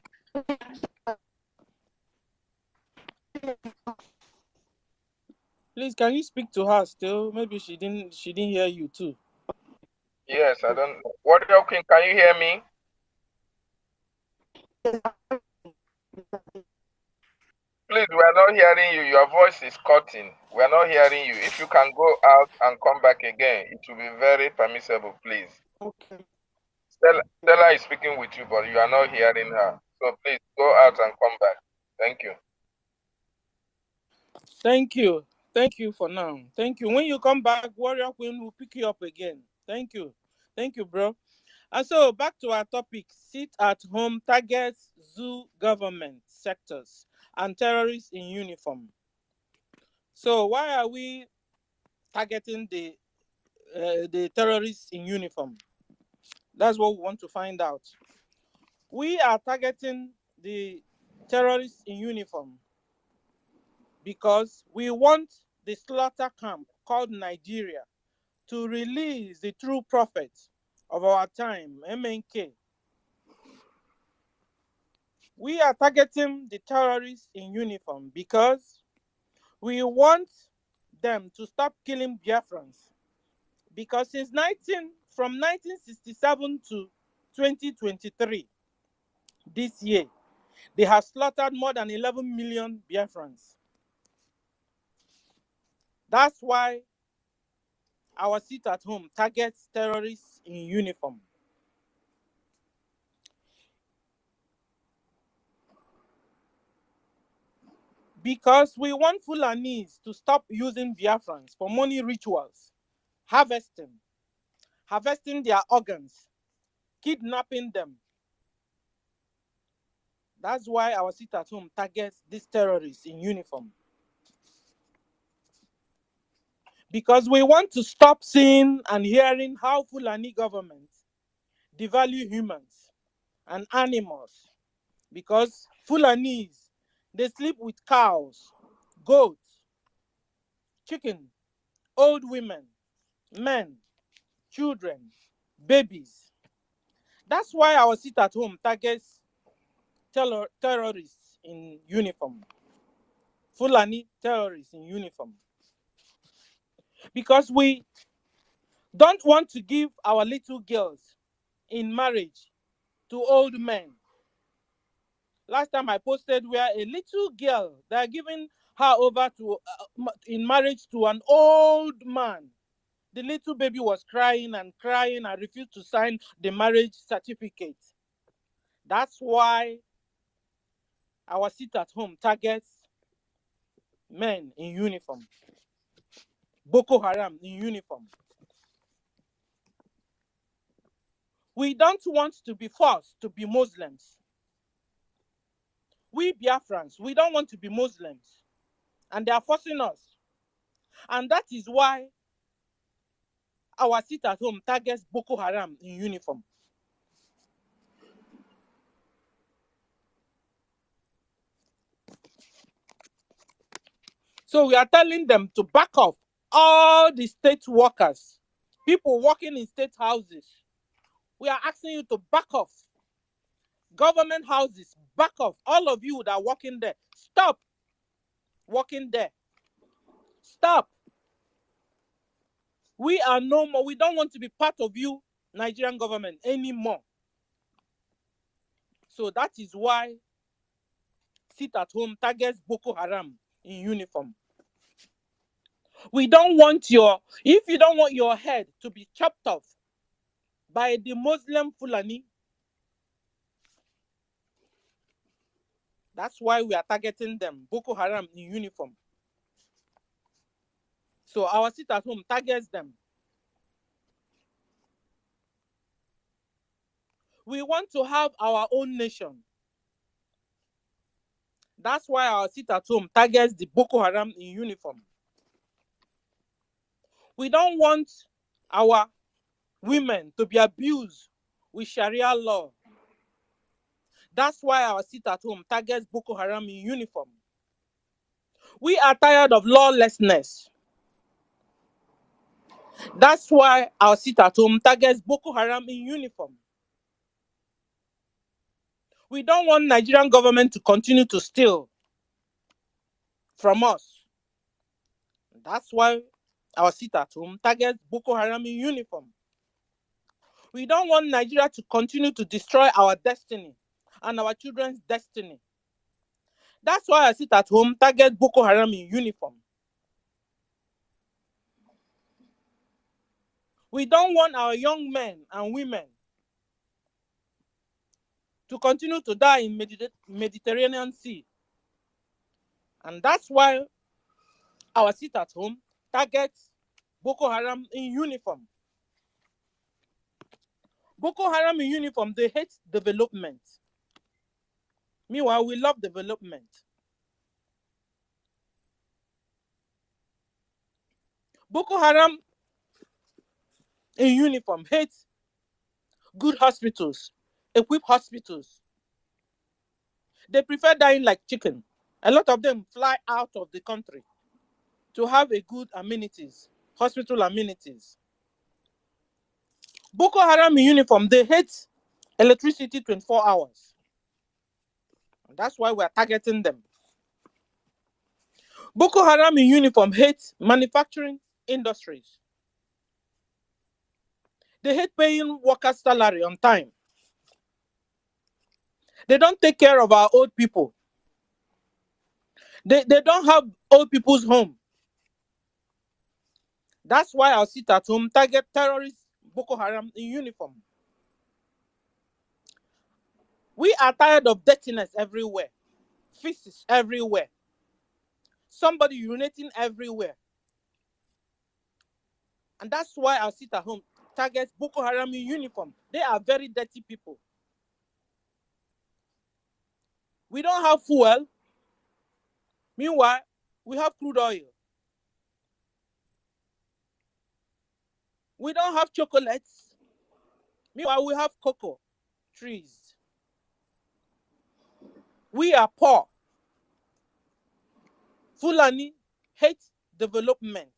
Please, can you speak to her still? Maybe she didn't hear you too. Yes, I don't. Warrior Queen, can you hear me? Please, we are not hearing you. Your voice is cutting. We are not hearing you. If you can go out and come back again, it will be very permissible, please. Okay. Stella is speaking with you, but you are not hearing her. So please go out and come back. Thank you. Thank you. Thank you for now. Thank you. When you come back, Warrior Queen will pick you up again. Thank you. Thank you, bro. And so back to our topic: sit at home targets zoo government sectors and terrorists in uniform. So why are we targeting the terrorists in uniform? That's what we want to find out. We are targeting the terrorists in uniform because we want the slaughter camp called Nigeria to release the true prophet of our time, MNK. We are targeting the terrorists in uniform because we want them to stop killing Biafrans. Because from 1967 to 2023, this year, they have slaughtered more than 11 million Biafrans. That's why our sit at home targets terrorists in uniform. Because we want Fulanis to stop using Biafrans for money rituals, harvesting their organs, kidnapping them. That's why our sit at home targets these terrorists in uniform. Because we want to stop seeing and hearing how Fulani governments devalue humans and animals. Because Fulanis, they sleep with cows, goats, chicken, old women, men, children, babies. That's why our sit at home targets terrorists in uniform. Fulani terrorists in uniform. Because we don't want to give our little girls in marriage to old men. Last time I posted where a little girl, they're giving her over to in marriage to an old man. The little baby was crying and crying and refused to sign the marriage certificate. That's why our sit at home targets men in uniform. Boko Haram in uniform. We don't want to be forced to be Muslims. We Biafrans, we don't want to be Muslims. And they are forcing us. And that is why our sit at home targets Boko Haram in uniform. So we are telling them to back off. All the state workers, people working in state houses, we are asking you to back off. Government houses, back off. All of you that are working there, stop working there. Stop. We are no more. We don't want to be part of you, Nigerian government, anymore. So that is why sit at home targets Boko Haram in uniform. We don't want if you don't want your head to be chopped off by the Muslim Fulani, that's why we are targeting them, Boko Haram in uniform. So our sit at home targets them. We want to have our own nation. That's why our sit at home targets the Boko Haram in uniform. We don't want our women to be abused with Sharia law. That's why our sit at home targets Boko Haram in uniform. We are tired of lawlessness. That's why our sit at home targets Boko Haram in uniform. We don't want Nigerian government to continue to steal from us. That's why our sit at home targets Boko Haram in uniform. We don't want Nigeria to continue to destroy our destiny and our children's destiny. That's why I sit at home targets Boko Haram in uniform. We don't want our young men and women to continue to die in Mediterranean Sea. And that's why our sit at home targets Boko Haram in uniform. Boko Haram in uniform, they hate development. Meanwhile, we love development. Boko Haram in uniform hates good hospitals, equipped hospitals. They prefer dying like chicken. A lot of them fly out of the country to have a good amenities, hospital amenities. Boko Haram in uniform, they hate electricity 24 hours. And that's why we are targeting them. Boko Haram in uniform hates manufacturing industries. They hate paying workers' salary on time. They don't take care of our old people. They don't have old people's home. That's why our sit at home target terrorists, Boko Haram in uniform. We are tired of dirtiness everywhere. Feces everywhere. Somebody urinating everywhere. And that's why our sit at home targets Boko Haram in uniform. They are very dirty people. We don't have fuel. Meanwhile, we have crude oil. We don't have chocolates. Meanwhile, we have cocoa trees. We are poor. Fulani hates development.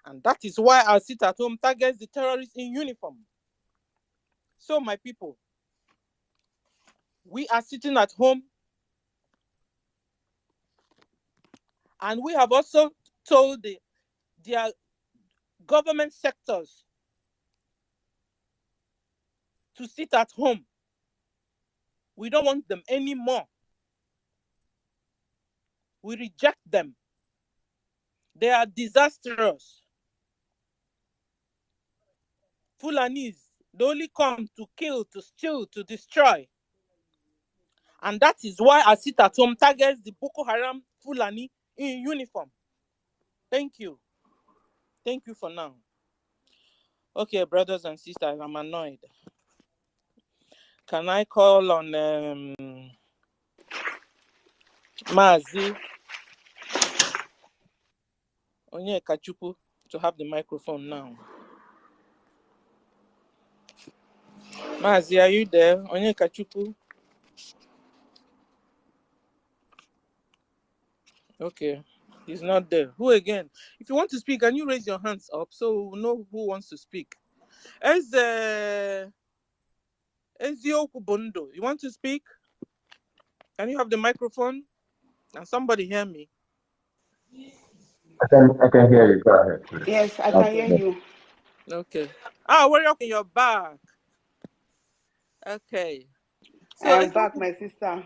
And that is why our sit at home targets the terrorists in uniform. So, my people, we are sitting at home, and we have also told their government sectors to sit at home. We don't want them anymore. We reject them. They are disastrous. Fulanis, they only come to kill, to steal, to destroy. And that is why I sit at home targets the Boko Haram Fulani in uniform. Thank you. Thank you for now. Okay, brothers and sisters, I'm annoyed. Can I call on Mazi Onyekachupu to have the microphone now? Mazi, are you there? Onyekachupu? Okay, he's not there. Who again? If you want to speak, can you raise your hands up so we'll know who wants to speak? Ezioku Bondo, you want to speak? Can you have the microphone? Can somebody hear me? I can hear you. Go ahead, please. Yes, I can hear you. Okay. Ah, we're up in your back. Okay. So I am back, my sister.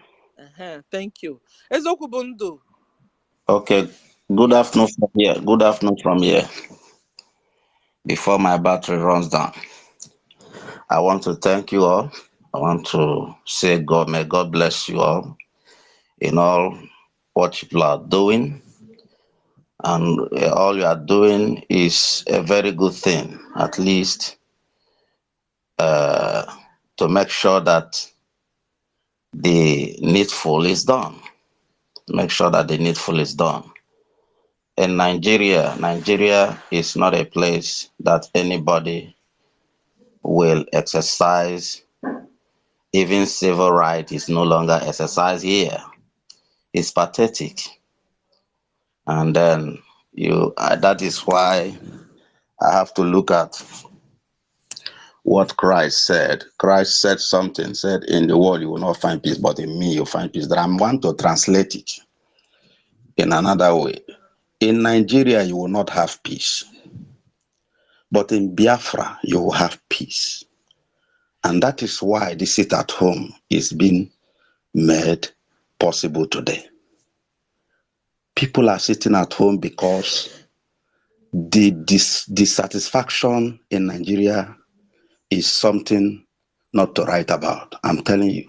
Thank you. Ezioku Bondo. Okay. Good afternoon from here. Good afternoon from here. Before my battery runs down, I want to thank you all. I want to say may God bless you all in all what you are doing. And all you are doing is a very good thing, at least to make sure that the needful is done. Make sure that the needful is done. In Nigeria is not a place that anybody will exercise. Even civil right is no longer exercised here. It's pathetic. And then that is why I have to look at what Christ said. Christ said something, said, in the world you will not find peace, but in me you'll find peace. That I want to translate it in another way. In Nigeria, you will not have peace. But in Biafra, you will have peace. And that is why the sit at home is being made possible today. People are sitting at home because the dissatisfaction in Nigeria is something not to write about. I'm telling you.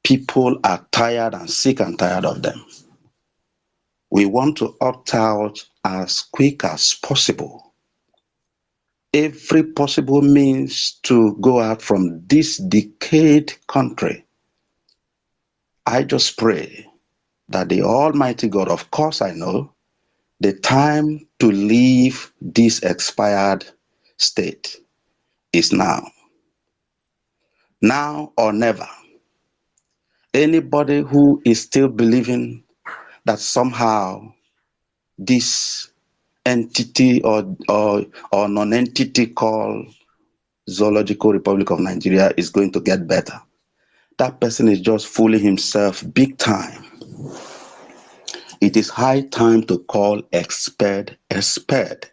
People are tired and sick and tired of them. We want to opt out as quick as possible. Every possible means to go out from this decayed country. I just pray that the Almighty God, of course I know, the time to leave this expired state is now. Now or never. Anybody who is still believing that somehow this entity or non-entity called Zoological Republic of Nigeria is going to get better, that person is just fooling himself big time. It is high time to call a spade a spade.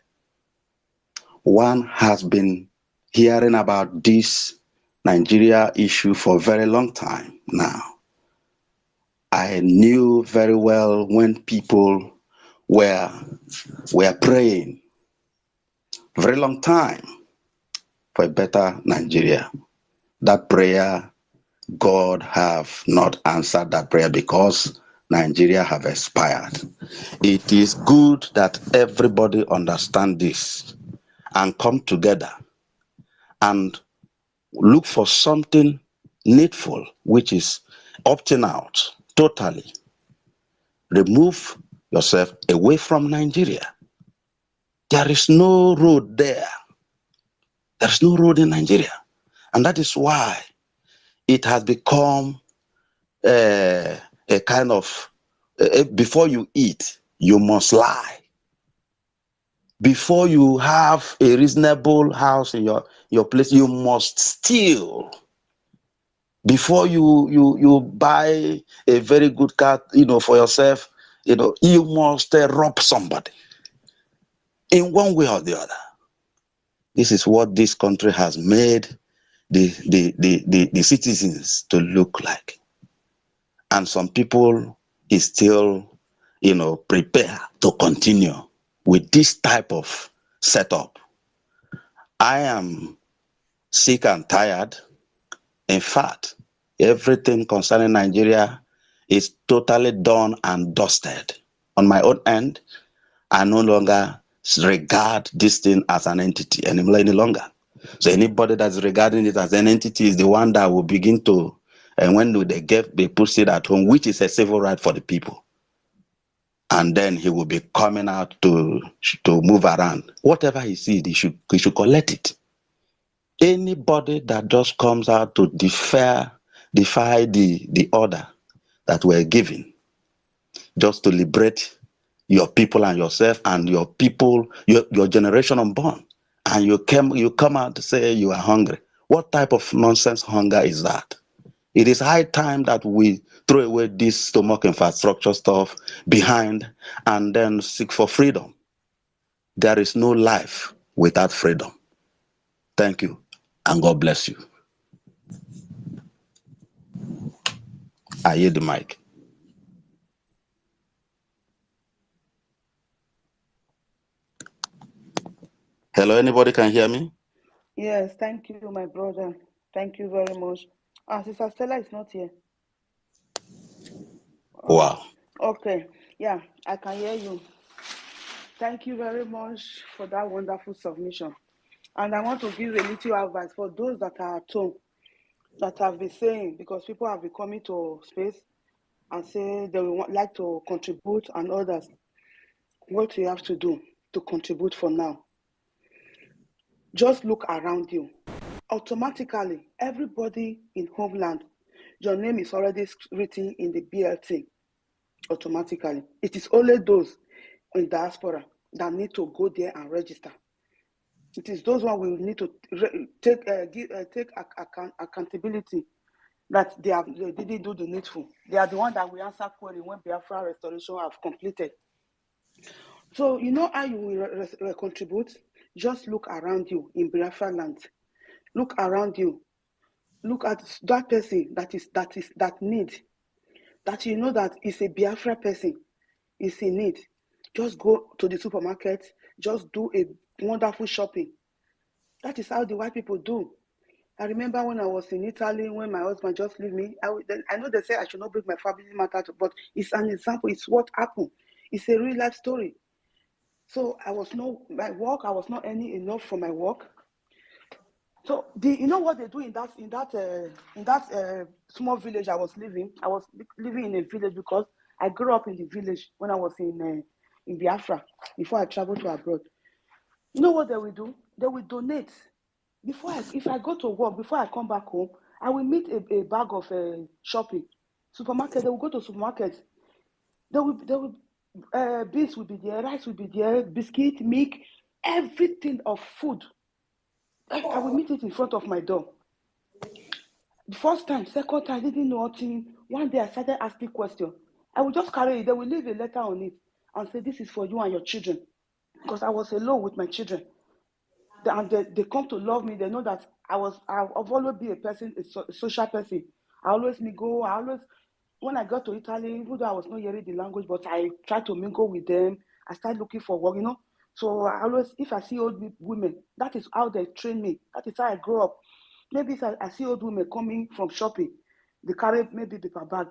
One has been hearing about this Nigeria issue for a very long time now. I knew very well when people were praying very long time for a better Nigeria. That prayer, God have not answered that prayer because Nigeria have expired. It is good that everybody understand this and come together and look for something needful, which is opting out totally. Remove yourself away from Nigeria. There is no road there. There's no road in Nigeria. And that is why it has become a kind of, before you eat, you must lie. Before you have a reasonable house in your place, you must steal. Before you buy a very good car, for yourself, you must rob somebody in one way or the other. This is what this country has made the citizens to look like. And some people is still prepare to continue with this type of setup. I am sick and tired. In fact, everything concerning Nigeria is totally done and dusted. On my own end, I no longer regard this thing as an entity any longer. So anybody that's regarding it as an entity is the one that will begin to, and when they push it at home, which is a civil right for the people. And then he will be coming out to move around. Whatever he sees, he should collect it. Anybody that just comes out to defy the order that we're given, just to liberate your people and yourself and your people, your generation unborn, and you come out to say you are hungry. What type of nonsense hunger is that? It is high time that we throw away this stomach infrastructure stuff behind and then seek for freedom. There is no life without freedom. Thank you, and God bless you. I yield the mic. Hello, anybody can hear me? Yes, thank you, my brother. Thank you very much. Sister Stella is not here. Wow. Okay, yeah, I can hear you. Thank you very much for that wonderful submission. And I want to give a little advice for those that are at home, that have been saying, because people have been coming to space and say they would like to contribute and others. What you have to do to contribute for now, just look around you. Automatically, everybody in homeland, your name is already written in the BLT. Automatically, it is only those in diaspora that need to go there and register. It is those one we need to take accountability that they didn't do the needful. They are the one that will answer query when BIAFRA restoration have completed. So you know how you will contribute? Just look around you in Biafra land. Look around you. Look at that person that need. That you know that is a Biafra person is in need. Just go to the supermarket. Just do a wonderful shopping. That is how the white people do. I remember when I was in Italy, when my husband just left me. I know they say I should not bring my family matter to, but it's an example. It's what happened. It's a real life story. So I was not earning enough for my work. So you know what they do in that small village I was living. I was living in a village because I grew up in the village when I was in Biafra before I traveled to abroad. You know what they will do? They will donate. If I go to work, before I come back home, I will meet a bag of shopping. Supermarket, they will go to supermarket. Beans will be there, rice will be there, biscuit, milk, everything of food. I will meet it in front of my door. The first time, second time, I didn't know nothing. One day I started asking questions. I will just carry it. They will leave a letter on it and say, this is for you and your children. Because I was alone with my children. And they come to love me. They know that I've always been a social person. When I got to Italy, even though I was not hearing the language, but I tried to mingle with them. I started looking for work, So if I see old women, that is how they train me. That is how I grew up. Maybe if I see old women coming from shopping, they carry maybe paper bag.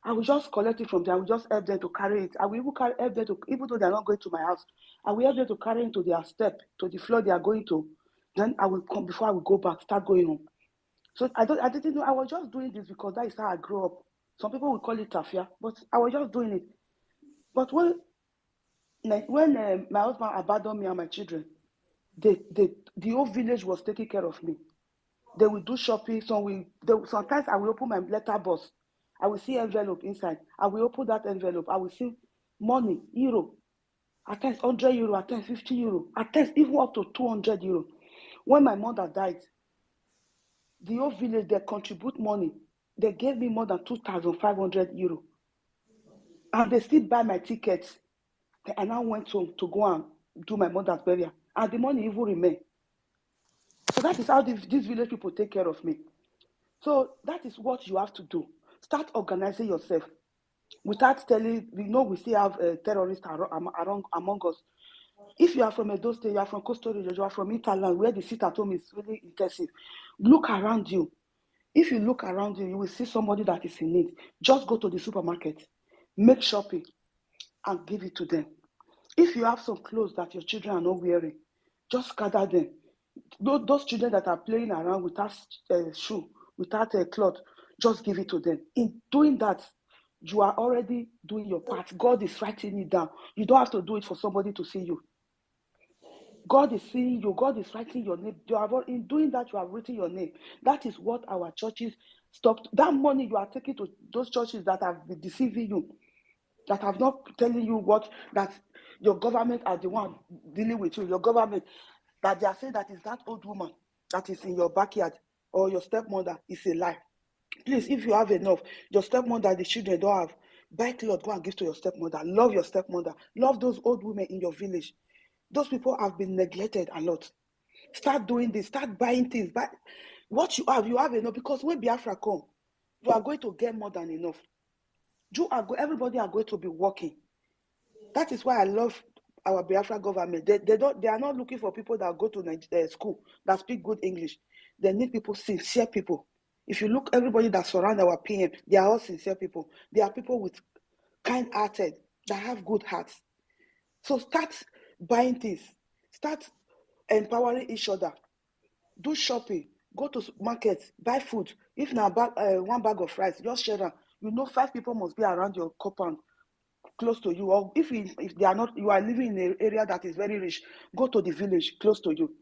I will just collect it from them. I will just help them to carry it. I will even help them to, even though they are not going to my house, I will help them to carry into their step, to the floor they are going to. Then I will come before I will go back, start going home. So I didn't know. I was just doing this because that is how I grew up. Some people will call it tafia, but I was just doing it. But when my husband abandoned me and my children, the whole village was taking care of me. They will do shopping. Sometimes I will open my letter box. I will see envelope inside. I will open that envelope. I will see money, euro. At times 100 euro, at times 50 euro, at times even up to 200 euro. When my mother died, the whole village, they contribute money. They gave me more than 2,500 euro. And they still buy my tickets. I now went home to go and do my mother's burial. And the money even remained. So that is how these village people take care of me. So that is what you have to do. Start organizing yourself. without telling, we still have terrorists among us. If you are from Edo State, you are from Coastal Region, you are from Interland, where the sit at home is really intensive, look around you. If you look around you, you will see somebody that is in need. Just go to the supermarket, make shopping, and give it to them. If you have some clothes that your children are not wearing, just gather them. Those children that are playing around without shoe, without a cloth, just give it to them. In doing that, you are already doing your part. God is writing it down. You don't have to do it for somebody to see you. God is seeing you. God is writing your name. In doing that, you have written your name. That is what our churches stopped. That money you are taking to those churches that have been deceiving you, that have not telling you that your government are the one dealing with you. Your government, that they are saying that is that old woman that is in your backyard or your stepmother, is a lie. Please, if you have enough, your stepmother, the children don't have, buy clothes, go and give to your stepmother. Love your stepmother. Love those old women in your village. Those people have been neglected a lot. Start doing this. Start buying things. Buy what you have enough, because when Biafra come, you are going to get more than enough. Everybody are going to be working. That is why I love our Biafra government. They are not looking for people that go to school that speak good English. They need people, sincere people. If you look, everybody that surround our PM, they are all sincere people. They are people with kind-hearted, that have good hearts. So start buying things. Start empowering each other. Do shopping. Go to markets. Buy food. If now one bag of rice, just share them. 5 people must be around your compound, close to you. Or if they are not, you are living in an area that is very rich, go to the village close to you.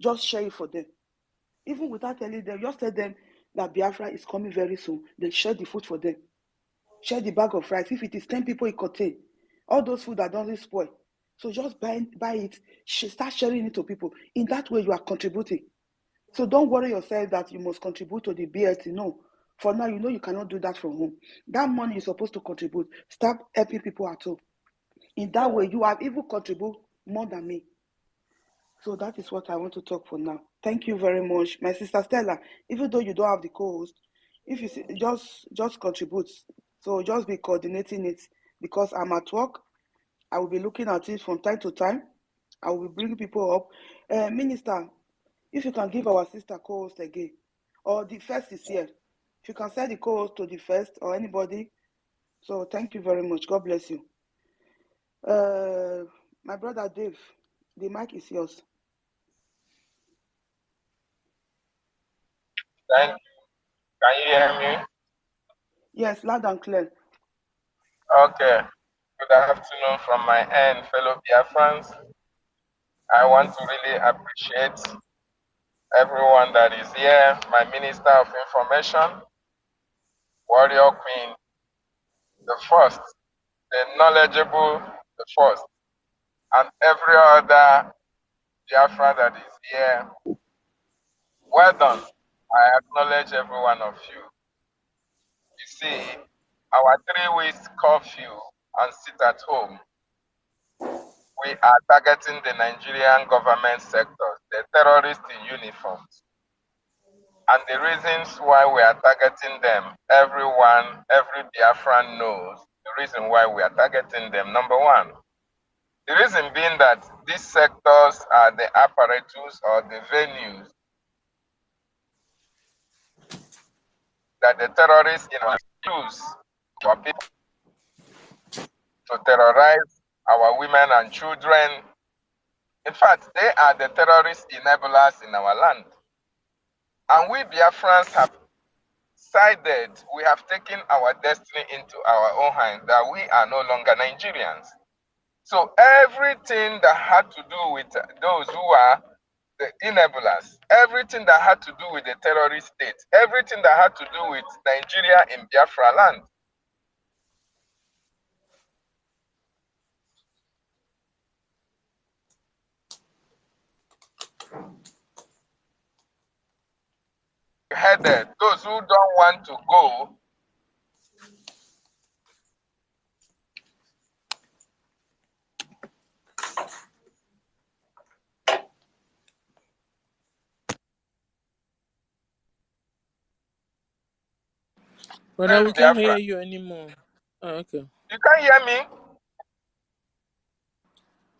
Just share it for them. Even without telling them, just tell them that Biafra is coming very soon. Then share the food for them. Share the bag of rice. If it is 10 people, it contain all those food that doesn't spoil. So just buy it, start sharing it to people. In that way, you are contributing. So don't worry yourself that you must contribute to the BLT. No. For now, you cannot do that from home. That money you're supposed to contribute. Start helping people at home. In that way, you have even contribute more than me. So that is what I want to talk for now. Thank you very much. My sister Stella, even though you don't have the co-host, if you see, just contribute. So just be coordinating it, because I'm at work. I will be looking at it from time to time. I will be bringing people up. Minister, if you can give our sister co-host again, or the first is here. If you can send the co-host to the first or anybody. So thank you very much. God bless you. My brother Dave, the mic is yours. Thank you. Can you hear me? Yes, loud and clear. Okay. Good afternoon from my end, fellow Biafrans. I want to really appreciate everyone that is here. My Minister of Information, Warrior Queen, the first, the knowledgeable, the first, and every other Biafra that is here. Well done. I acknowledge every one of you. You see, our 3 weeks curfew and sit at home, we are targeting the Nigerian government sectors, the terrorists in uniforms. And the reasons why we are targeting them, every Biafran knows the reason why we are targeting them. Number one, the reason being that these sectors are the apparatus or the venues that the terrorists use for people to terrorize our women and children. In fact, they are the terrorist enablers in our land. And we Biafrans have decided, we have taken our destiny into our own hands, that we are no longer Nigerians. So everything that had to do with those who are the enablers, everything that had to do with the terrorist state, everything that had to do with Nigeria in Biafra land, headed those who don't want to go. But now we can't hear you anymore. Okay. You can't hear me?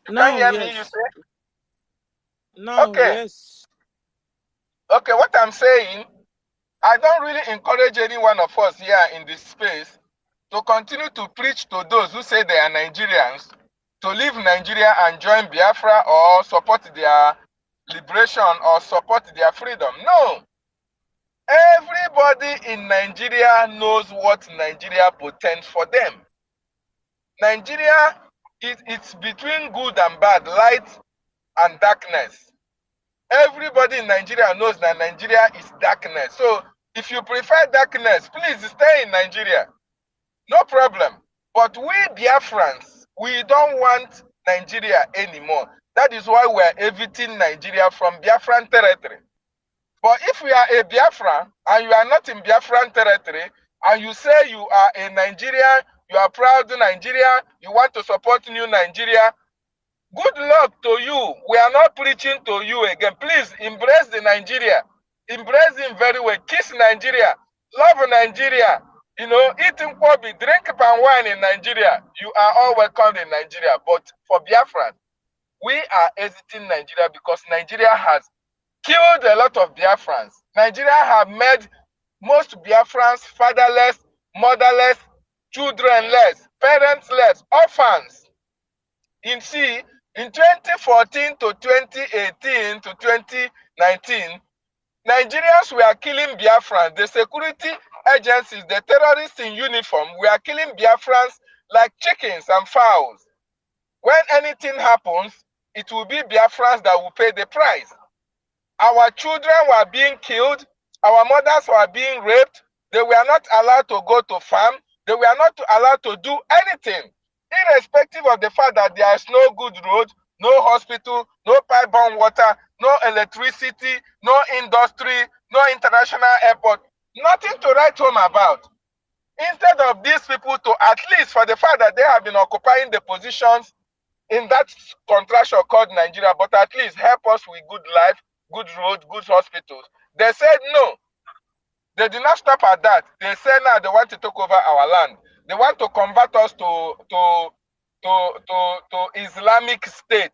You can't Now, hear me, you yes. say? Now, Okay. yes. Okay, what I'm saying, I don't really encourage any one of us here in this space to continue to preach to those who say they are Nigerians to leave Nigeria and join Biafra or support their liberation or support their freedom. No. Everybody in Nigeria knows what Nigeria portends for them. Nigeria, it's between good and bad, light and darkness. Everybody in Nigeria knows that Nigeria is darkness. So if you prefer darkness, please stay in Nigeria. No problem. But we Biafrans, we don't want Nigeria anymore. That is why we are eviting Nigeria from Biafran territory. But if you are a Biafran and you are not in Biafran territory, and you say you are a Nigerian, you are proud Nigeria, you want to support new Nigeria, good luck to you. We are not preaching to you again. Please embrace the Nigeria. Embrace him very well. Kiss Nigeria. Love Nigeria. You know, eat nkwobi, drink palm wine in Nigeria. You are all welcome in Nigeria. But for Biafran, we are exiting Nigeria because Nigeria has killed a lot of Biafrans. Nigeria have made most Biafrans fatherless, motherless, childrenless, parentless, orphans. In 2014 to 2018 to 2019, Nigerians were killing Biafrans. The security agencies, the terrorists in uniform, were killing Biafrans like chickens and fowls. When anything happens, it will be Biafrans that will pay the price. Our children were being killed. Our mothers were being raped. They were not allowed to go to farm. They were not allowed to do anything, irrespective of the fact that there is no good road, no hospital, no pipe-borne water, no electricity, no industry, no international airport, nothing to write home about. Instead of these people to, at least for the fact that they have been occupying the positions in that contraction called Nigeria, but at least help us with good life, good road, good hospitals. They said no. They did not stop at that. They said now they want to take over our land. They want to convert us to Islamic State.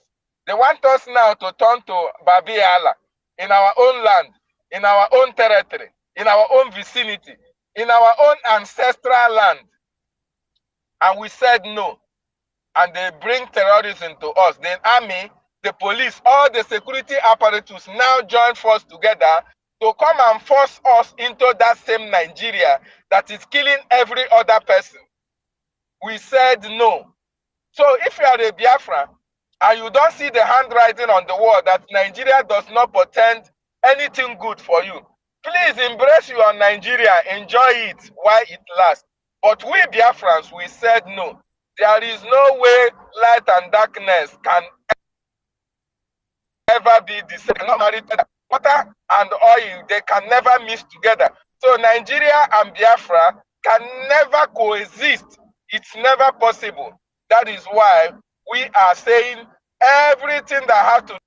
They want us now to turn to Babi Allah in our own land, in our own territory, in our own vicinity, in our own ancestral land. And we said no. And they bring terrorism to us. The army, the police, all the security apparatus now join force together to come and force us into that same Nigeria that is killing every other person. We said no. So if you are a Biafra and you don't see the handwriting on the wall that Nigeria does not portend anything good for you, please embrace your Nigeria, enjoy it while it lasts. But we Biafrans, we said no. There is no way light and darkness can ever be the same. Not married together. Water and oil, they can never mix together. So Nigeria and Biafra can never coexist. It's never possible. That is why we are saying everything that has to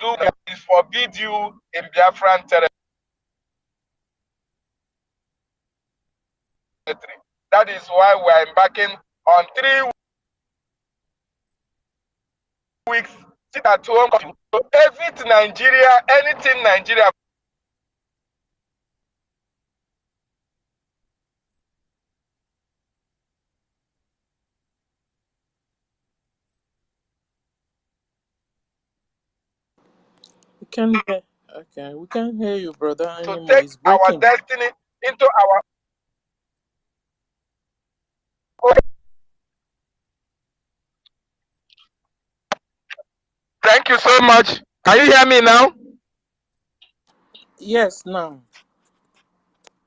do is forbid you in Biafran territory. That is why we are embarking on 3 weeks. Sit at home to evict Nigeria, anything Nigeria. We can hear. Okay, we can't hear you, brother, To anymore. take It's our breaking. destiny into our own. Thank you so much. Can you hear me now? Yes, now.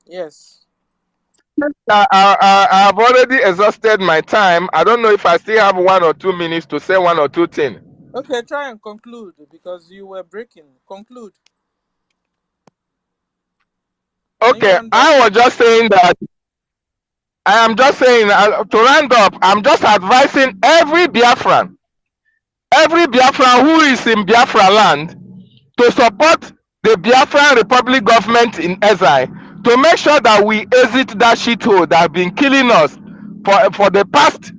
Yes. I've already exhausted my time. I don't know if I still have 1 or 2 minutes to say 1 or 2 things. Okay, try and conclude because you were breaking. Conclude. Okay, I was just saying that I am just saying to round up, I'm just advising every Biafran who is in Biafra land to support the Biafran Republic government in exile, to make sure that we exit that shithole that have been killing us for the past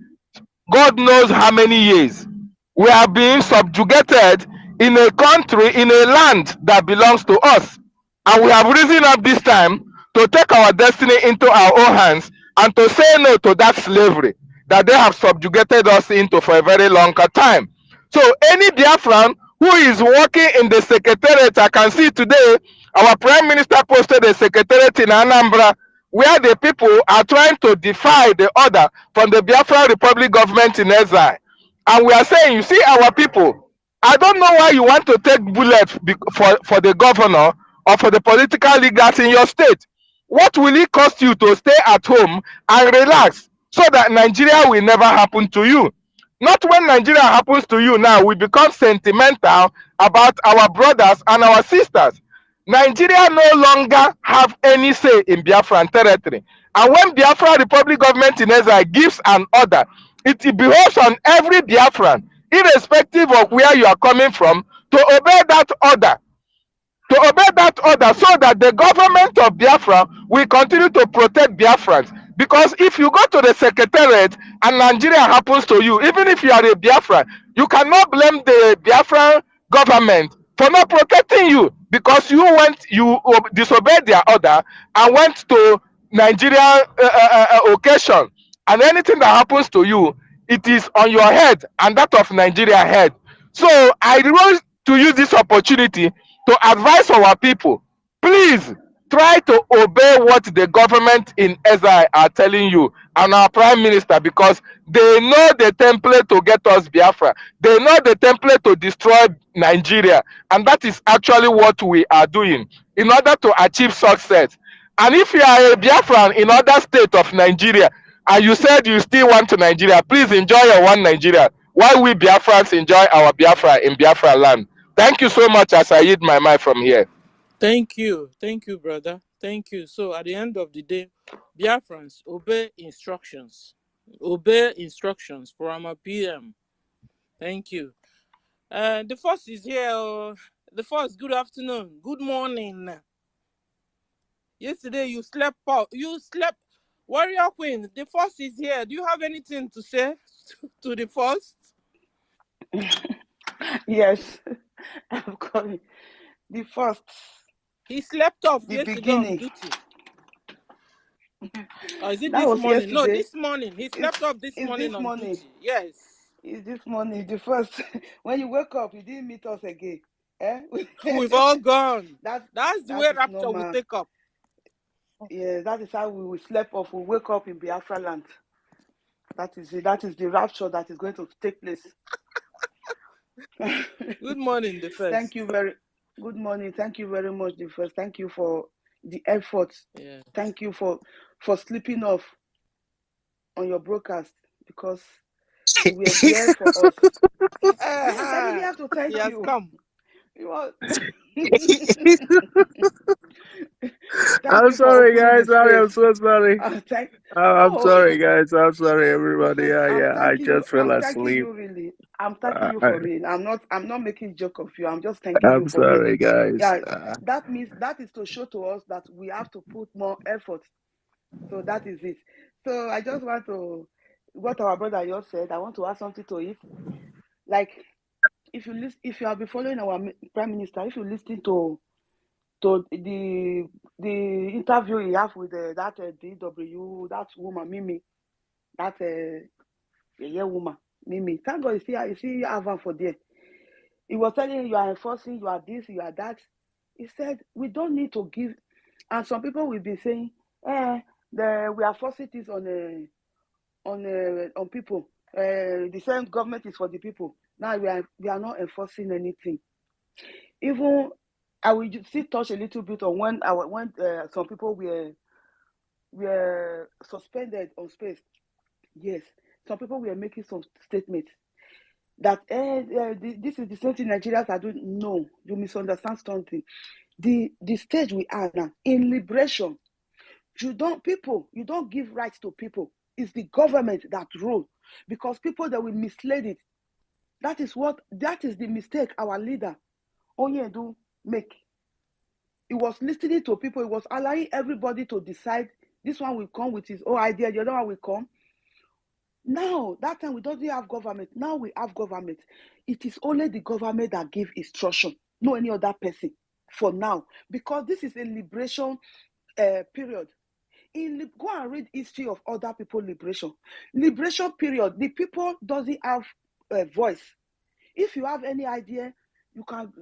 God knows how many years. We are being subjugated in a country, in a land that belongs to us. And we have risen up this time to take our destiny into our own hands and to say no to that slavery that they have subjugated us into for a very long time. So any Biafran who is working in the secretariat, I can see today our Prime Minister posted a secretariat in Anambra where the people are trying to defy the order from the Biafran Republic government in exile. And we are saying, you see, our people, I don't know why you want to take bullets for the governor or for the political leaders in your state. What will it cost you to stay at home and relax so that Nigeria will never happen to you? Not when Nigeria happens to you now, we become sentimental about our brothers and our sisters. Nigeria no longer have any say in Biafran territory. And when Biafra Republic government in exile gives an order, it behoves on every Biafran, irrespective of where you are coming from, to obey that order. So that the government of Biafra will continue to protect Biafrans. Because if you go to the secretariat and Nigeria happens to you, even if you are a Biafran, you cannot blame the Biafran government for not protecting you, because you disobeyed their order and went to Nigerian occasion, and anything that happens to you, it is on your head and that of Nigeria head. So I want to use this opportunity to advise our people, please try to obey what the government in exile are telling you and our prime minister, because they know the template to get us Biafra. They know the template to destroy Nigeria, and that is actually what we are doing in order to achieve success. And if you are a Biafran in other state of Nigeria and you said you still want to Nigeria, please enjoy your one Nigeria while we Biafrans enjoy our Biafra in Biafra land. Thank you so much as I yield my mic from here. Thank you, brother. Thank you. So at the end of the day, Biafrans, obey instructions. Obey instructions from our PM. Thank you. The first is here. The first, good afternoon. Good morning. Yesterday you slept out. You slept. Warrior Queen, the first is here. Do you have anything to say to the first? Yes, I'm coming. The first. He slept off The yesterday beginning. on duty. Or is it That this was morning? No, yesterday. this morning. He slept off this morning on duty. Yes. It's this morning. The first. When you wake up, you didn't meet us again. Eh? We've all gone. That's the way rapture normal. will take up. Yeah, that is how we will sleep off. We wake up in Biafra land. That is it. That is the rapture that is going to take place. Good morning, the first. Good morning. Thank you very much, the first. Thank you for the effort. Yeah. Thank you for sleeping off on your broadcast, because you were there for us. Yes, I really have to thank you. He has come. I'm sorry, guys. I'm so sorry. I'm sorry, guys. I'm sorry, everybody. I just fell asleep. I'm thanking you for real. I'm not making a joke of you. I'm just thanking you for sorry, real. guys. Yeah, that means that is to show to us that we have to put more effort. So that is it. So I just want to, what our brother just said, I want to add something to it. Like, if you have been following our prime minister, if you listen to the interview he have with that DW, that woman Mimi, that woman Mimi. Thank God you see Avan for there. He was telling you are enforcing, you are this, you are that. He said we don't need to give, and some people will be saying, we are forcing this on people. The same government is for the people. Now we are not enforcing anything. Even I will still touch a little bit on when some people were suspended on space. Yes, some people were making some statements that this is the same thing Nigerians are doing. No, you misunderstand something. The stage we are now in liberation, you don't give rights to people. It's the government that rule, because people that will mislead it. That is the mistake our leader Onyedu make. He was listening to people. He was allowing everybody to decide. This one will come with his own idea. The other one will come. Now, that time we don't have government. Now we have government. It is only the government that give instruction, no any other person for now, because this is a liberation period. Go and read history of other people liberation. Liberation period, the people doesn't have a voice. If you have any idea, you can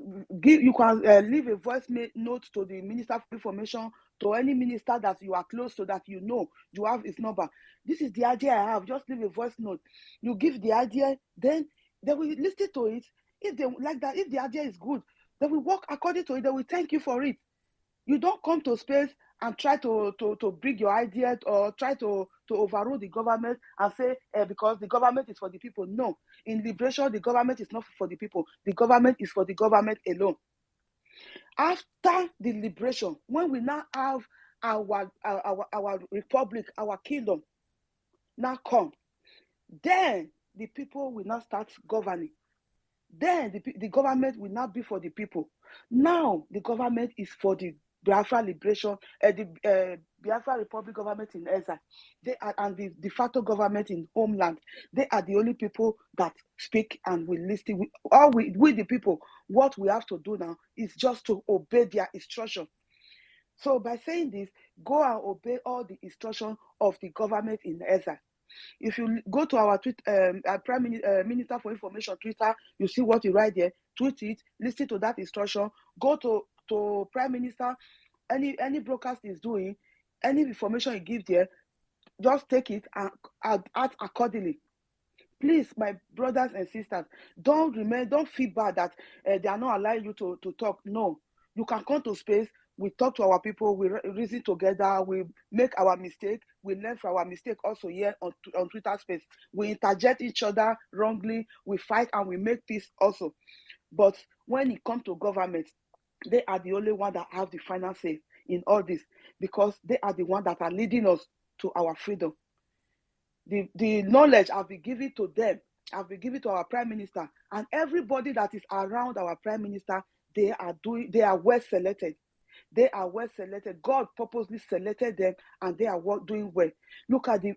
leave a voice note to the Minister of Information, to any minister that you are close to, that you know you have his number. This is the idea I have. Just leave a voice note. You give the idea, then they will listen to it. If they like that, if the idea is good, they will work according to it. They will thank you for it. You don't come to space and try to bring your idea, or try to overrule the government and say because the government is for the people. No, in liberation, the government is not for the people. The government is for the government alone. After the liberation, when we now have our republic, our kingdom now come, then the people will now start governing. Then the government will not be for the people. Now the government is for the Biafra liberation, the Biafra Republic government in exile. They are, and the de facto government in homeland. They are the only people that speak and will listen. We the people, what we have to do now is just to obey their instruction. So by saying this, go and obey all the instruction of the government in exile. If you go to our Minister for Information Twitter, you see what you write there. Tweet it, listen to that instruction. Go to Prime Minister, any broadcast is doing, any information you give there, just take it and act accordingly. Please, my brothers and sisters, don't feel bad that they are not allowing you to talk. No, you can come to space. We talk to our people, we reason together, we make our mistake, we learn from our mistake also here on Twitter space. We interject each other wrongly, we fight and we make peace also. But when it comes to government, they are the only one that have the final say in all this, because they are the one that are leading us to our freedom. The knowledge have been given to them, have been given to our Prime Minister, and everybody that is around our Prime Minister, they are well selected. They are well selected. God purposely selected them, and they are doing well. Look at the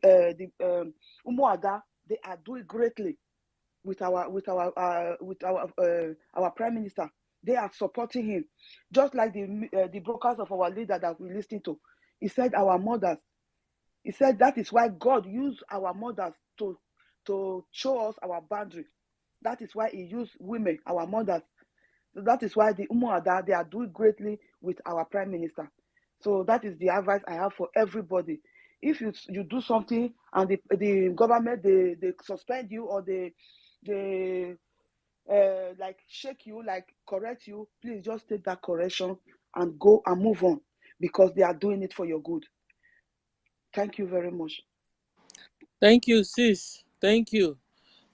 Umuada. They are doing greatly with our Prime Minister. They are supporting him, just like the brokers of our leader that we listened to. He said our mothers. He said that is why God used our mothers to show us our boundary. That is why He used women, our mothers. So that is why the Umuada, they are doing greatly with our Prime Minister. So that is the advice I have for everybody. If you do something and the government they suspend you, or they like shake you, like correct you, please just take that correction and go and move on, because they are doing it for your good. Thank you very much. Thank you, sis. Thank you.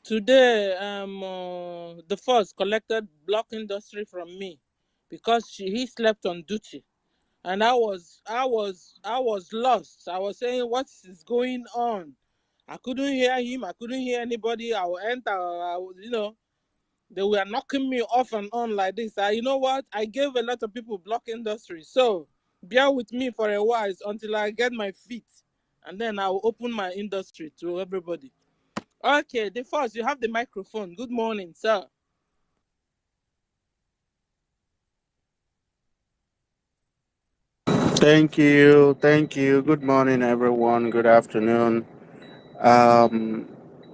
Today, the first collected block industry from me because he slept on duty, and I was lost. I was saying, what is going on? I couldn't hear him. I couldn't hear anybody. I will enter. They were knocking me off and on like this. You know what? I gave a lot of people block industry. So bear with me for a while until I get my feet, and then I will open my industry to everybody. Okay, the first, you have the microphone. Good morning, sir. Thank you. Thank you. Good morning, everyone. Good afternoon. Um,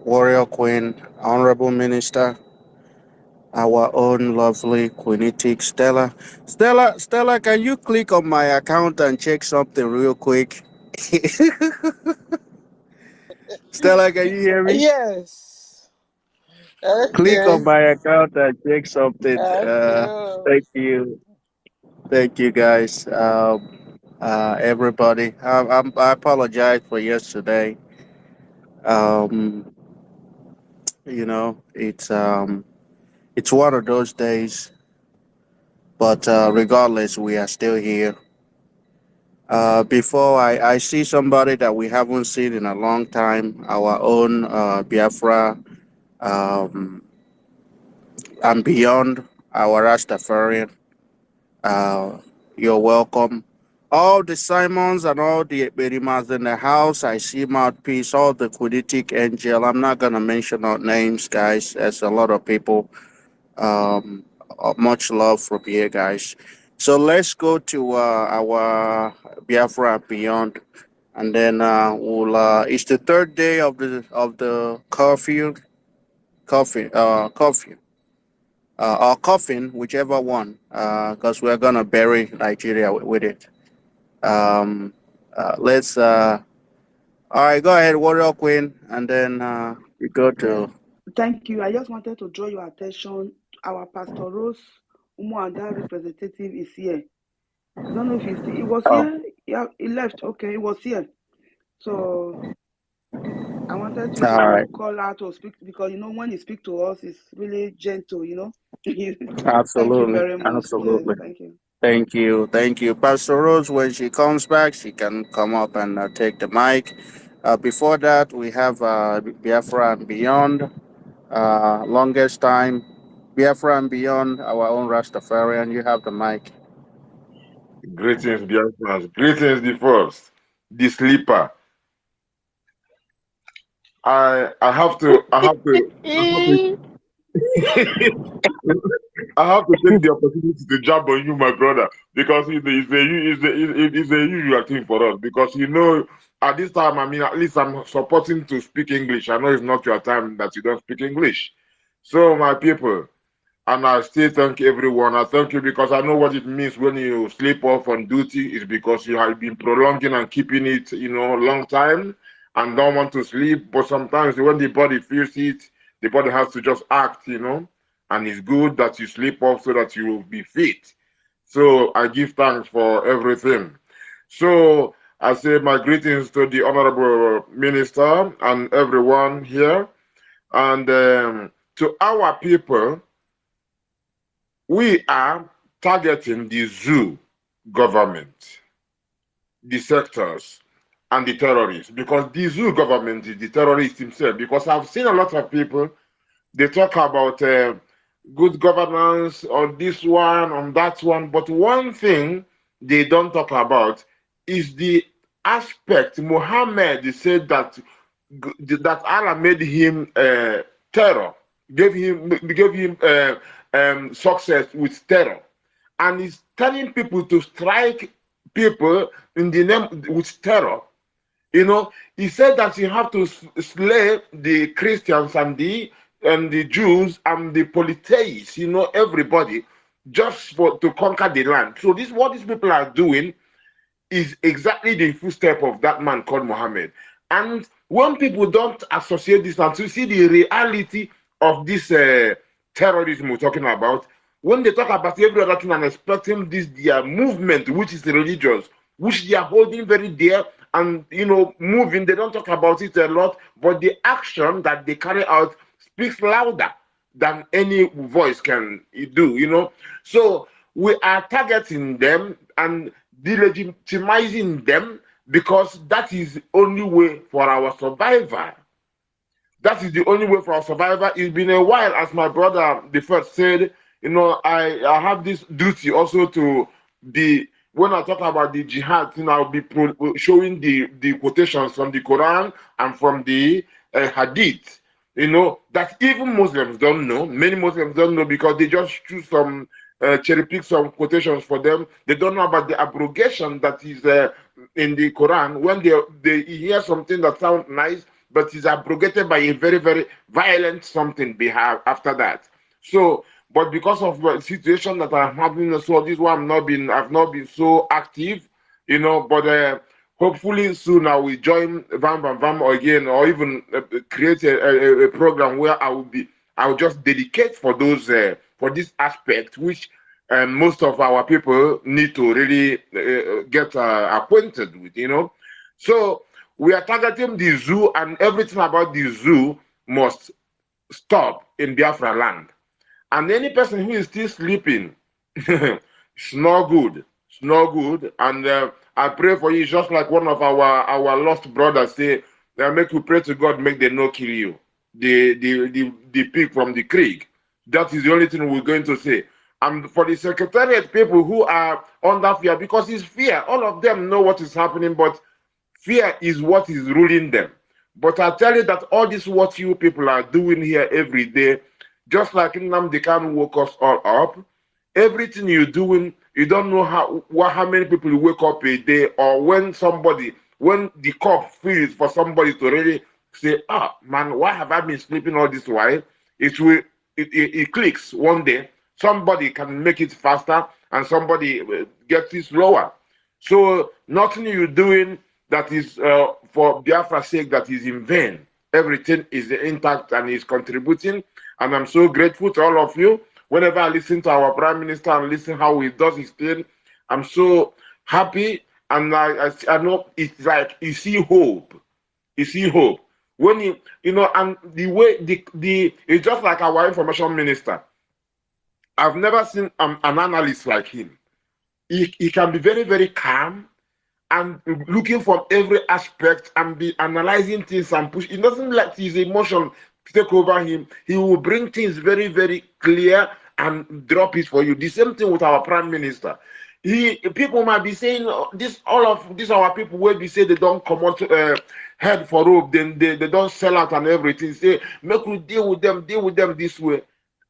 Warrior Queen, Honorable Minister, our own lovely Queenitic Stella. Stella, can you click on my account and check something real quick? Stella, can you hear me? Yes. Click Okay. on my account and check something. Okay. Thank you. Thank you, guys. Everybody. I apologize for yesterday. Um, it's one of those days, but regardless, we are still here. Before I see somebody that we haven't seen in a long time, our own Biafra, um, and beyond, our Rastafarian. Uh, you're welcome. All the Simons and all the Berimas in the house, I see Mouthpiece, all the Quidditic Angel. I'm not going to mention our names, guys. There's a lot of people. Much love from here, guys. So let's go to our Biafra and beyond, and then we'll. It's the third day of the curfew, or coffin, whichever one, because we're gonna bury Nigeria with it. Let's. All right, go ahead, Warrior Queen, and then we go Yes, to. thank you. I just wanted to draw your attention. Our Pastor Rose Umuada representative is here. I don't know if he was Oh, here. Yeah, he left. Okay, he was here. So I wanted you all to right, call out to speak because when you speak to us, it's really gentle. Thank you absolutely, very much. Yes, absolutely. thank you. Thank you. Thank you. Pastor Rose, when she comes back, she can come up and take the mic. Before that, we have Biafra and Beyond, longest time. Biafra and Beyond, our own Rastafarian. You have the mic. Greetings, dear friends. Greetings, the first, the sleeper. I have to I have to take the opportunity to jump on you, my brother, because it's a usual thing for us. Because at this time, I mean, at least I'm supporting to speak English. I know it's not your time that you don't speak English. So, my people, and I still thank everyone. I thank you because I know what it means when you sleep off on duty. Is because you have been prolonging and keeping it, long time, and don't want to sleep. But sometimes when the body feels it, the body has to just act. And it's good that you sleep off so that you will be fit. So I give thanks for everything. So I say my greetings to the honorable minister and everyone here, and to our people. We are targeting the zoo government, the sectors, and the terrorists, because the zoo government is the terrorist himself. Because I've seen a lot of people, they talk about good governance on this one, on that one, but one thing they don't talk about is the aspect Muhammad said that Allah made him terror, gave him success with terror, and he's telling people to strike people in the name with terror. He said that you have to slay the Christians and the Jews and the polytheists, everybody, just to conquer the land. So what these people are doing is exactly the footstep of that man called Muhammad. And when people don't associate this and to see the reality of this terrorism we're talking about, when they talk about every other thing and expecting this their movement, which is religious, which they are holding very dear and moving, they don't talk about it a lot, but the action that they carry out speaks louder than any voice can do. So we are targeting them and delegitimizing them because that is the only way for our survival. That is the only way for our survival. It's been a while, as my brother the first said, I have this duty also to be, when I talk about the jihad, I'll be showing the quotations from the Quran and from the Hadith. That even Muslims don't know. Many Muslims don't know because they just choose some cherry pick some quotations for them. They don't know about the abrogation that is in the Quran. When they hear something that sounds nice, but is abrogated by a very, very violent something after that. So, but because of the situation that I'm having, so this one I've not been so active, but hopefully soon I will join Vam Vam Vam again, or even create a program where I will just dedicate for those for this aspect, which most of our people need to really get acquainted with. So we are targeting the zoo, and everything about the zoo must stop in Biafra land. And any person who is still sleeping, it's not good. It's not good. And I pray for you, just like one of our lost brothers say, make you pray to God, make them not kill you. The pig from the creek. That is the only thing we're going to say. And for the secretariat people who are under fear, because it's fear, all of them know what is happening, but fear is what is ruling them. But I tell you that all this what you people are doing here every day, just like Nnamdi Kanu woke us all up, everything you're doing, you don't know how many people wake up a day, or when the cup feels for somebody to really say, ah, man, why have I been sleeping all this while? It clicks one day. Somebody can make it faster, and somebody gets it slower. So nothing you're doing that is for Biafra's sake that is in vain. Everything is intact and is contributing. And I'm so grateful to all of you. Whenever I listen to our Prime Minister and listen how he does his thing, I'm so happy. And I know it's like you see hope. You see hope. When and the way it's just like our information minister. I've never seen an analyst like him. He can be very, very calm and looking from every aspect and be analyzing things and push. It doesn't let his emotion take over him. He will bring things very, very clear and drop it for you. The same thing with our prime minister. People might be saying all of these our people will be say they don't come out head for rope, then they don't sell out and everything. Say make we deal with them this way.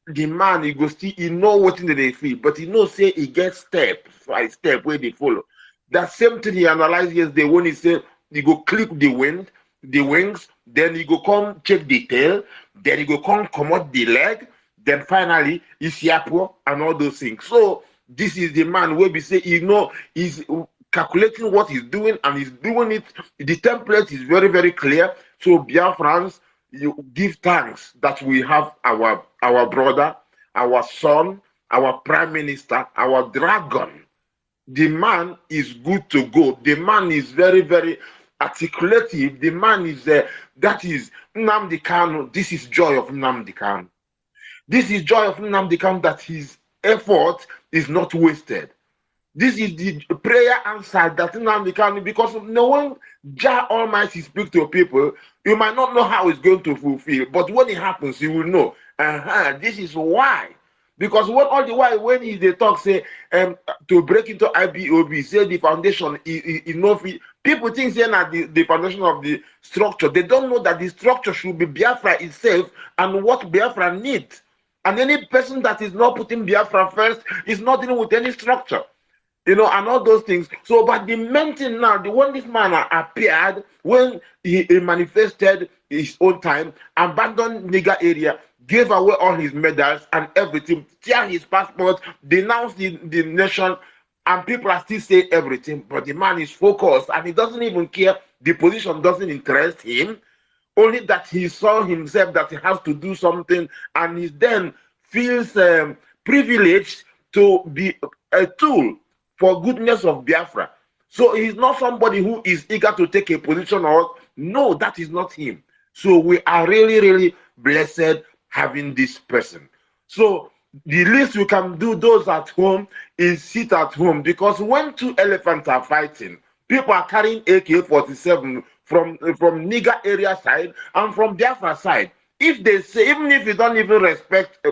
The man he goes still he know what they feel, but he knows say he gets step by step where they follow. That same thing he analyzed yesterday when he said he go click the wings, then he go come check the tail, then he go come out the leg, then finally he's yapo and all those things. So this is the man where we say he's calculating what he's doing and he's doing it. The template is very, very clear. So Biafrans, you give thanks that we have our brother, our son, our prime minister, our dragon. The man is good to go. The man is very, very articulative. The man is that is Nnamdi Kanu. This is joy of Nnamdi Kanu. This is joy of Nnamdi Kanu, that his effort is not wasted. This is the prayer answer that Nnamdi Kanu, because no one Jah Almighty speak to people, you might not know how it's going to fulfill, but when it happens, you will know. This is why. Because all the while when they talk, say to break into IBOB, say the foundation is not fit. People think saying that the foundation of the structure, they don't know that the structure should be Biafra itself and what Biafra needs. And any person that is not putting Biafra first is not dealing with any structure. And all those things. So, but the main thing now, when this man appeared, when he manifested his own time, abandoned Niger area, gave away all his medals and everything, tear his passport, denounced the nation, and people are still saying everything, but the man is focused and he doesn't even care. The position doesn't interest him, only that he saw himself that he has to do something, and he then feels privileged to be a tool for goodness of Biafra. So he's not somebody who is eager to take a position, or no, that is not him. So we are really, really blessed having this person. So the least we can do, those at home, is sit at home, because when two elephants are fighting, people are carrying AK-47 from Niger area side and from Biafra side. If they say, even if you don't even respect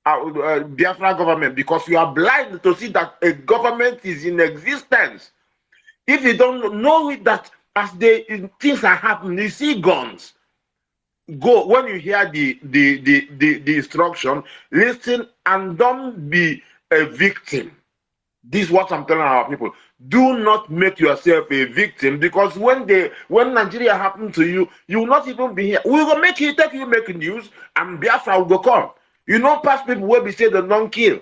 Biafra government, because you are blind to see that a government is in existence, if you don't know it, that as things are happening, you see guns. Go when you hear the instruction, listen and don't be a victim. This is what I'm telling our people. Do not make yourself a victim, because when Nigeria happens to you, you will not even be here. We will make you make news, and Biafra will go come. Past people will be saying they don't kill.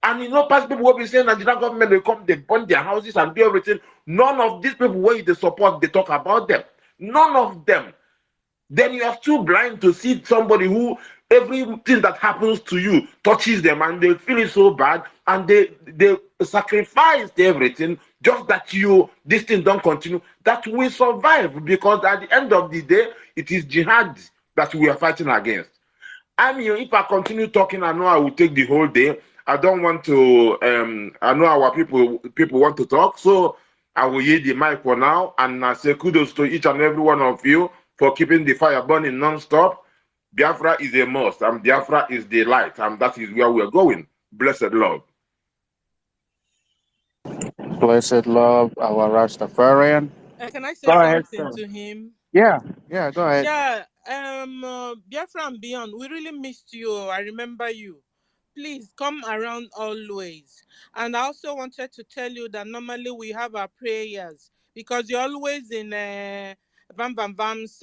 And past people will be saying Nigerian government will come, they burn their houses and do everything. None of these people where they support, they talk about them. None of them. Then you are too blind to see somebody who everything that happens to you touches them and they feel it so bad, and they sacrifice everything just that this thing don't continue, that we survive, because at the end of the day, it is jihad that we are fighting against. If I continue talking, I know I will take the whole day. I don't want to, I know our people want to talk, so I will yield the mic for now, and I say kudos to each and every one of you for keeping the fire burning non-stop. Biafra is a must, and Biafra is the light, and that is where we are going. Blessed Lord. Blessed Love, our Rastafarian. Can I say Go ahead, something sir. to him? Yeah, yeah, go ahead. Yeah, Biafra and beyond, we really missed you. I remember you. Please come around always. And I also wanted to tell you that normally we have our prayers because you're always in Vam Vam Vam's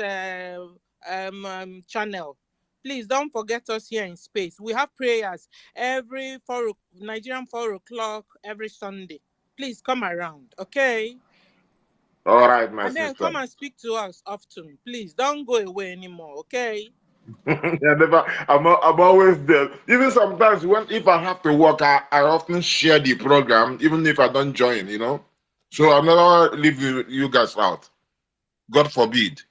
channel. Please don't forget us here in space. We have prayers every Nigerian 4 o'clock every Sunday. Please come around, okay? All right, my And then sister. come and speak to us often. Please don't go away anymore, okay? I'm always there. Even sometimes if I have to work, I often share the program, even if I don't join, So I'm not leave you guys out. God forbid.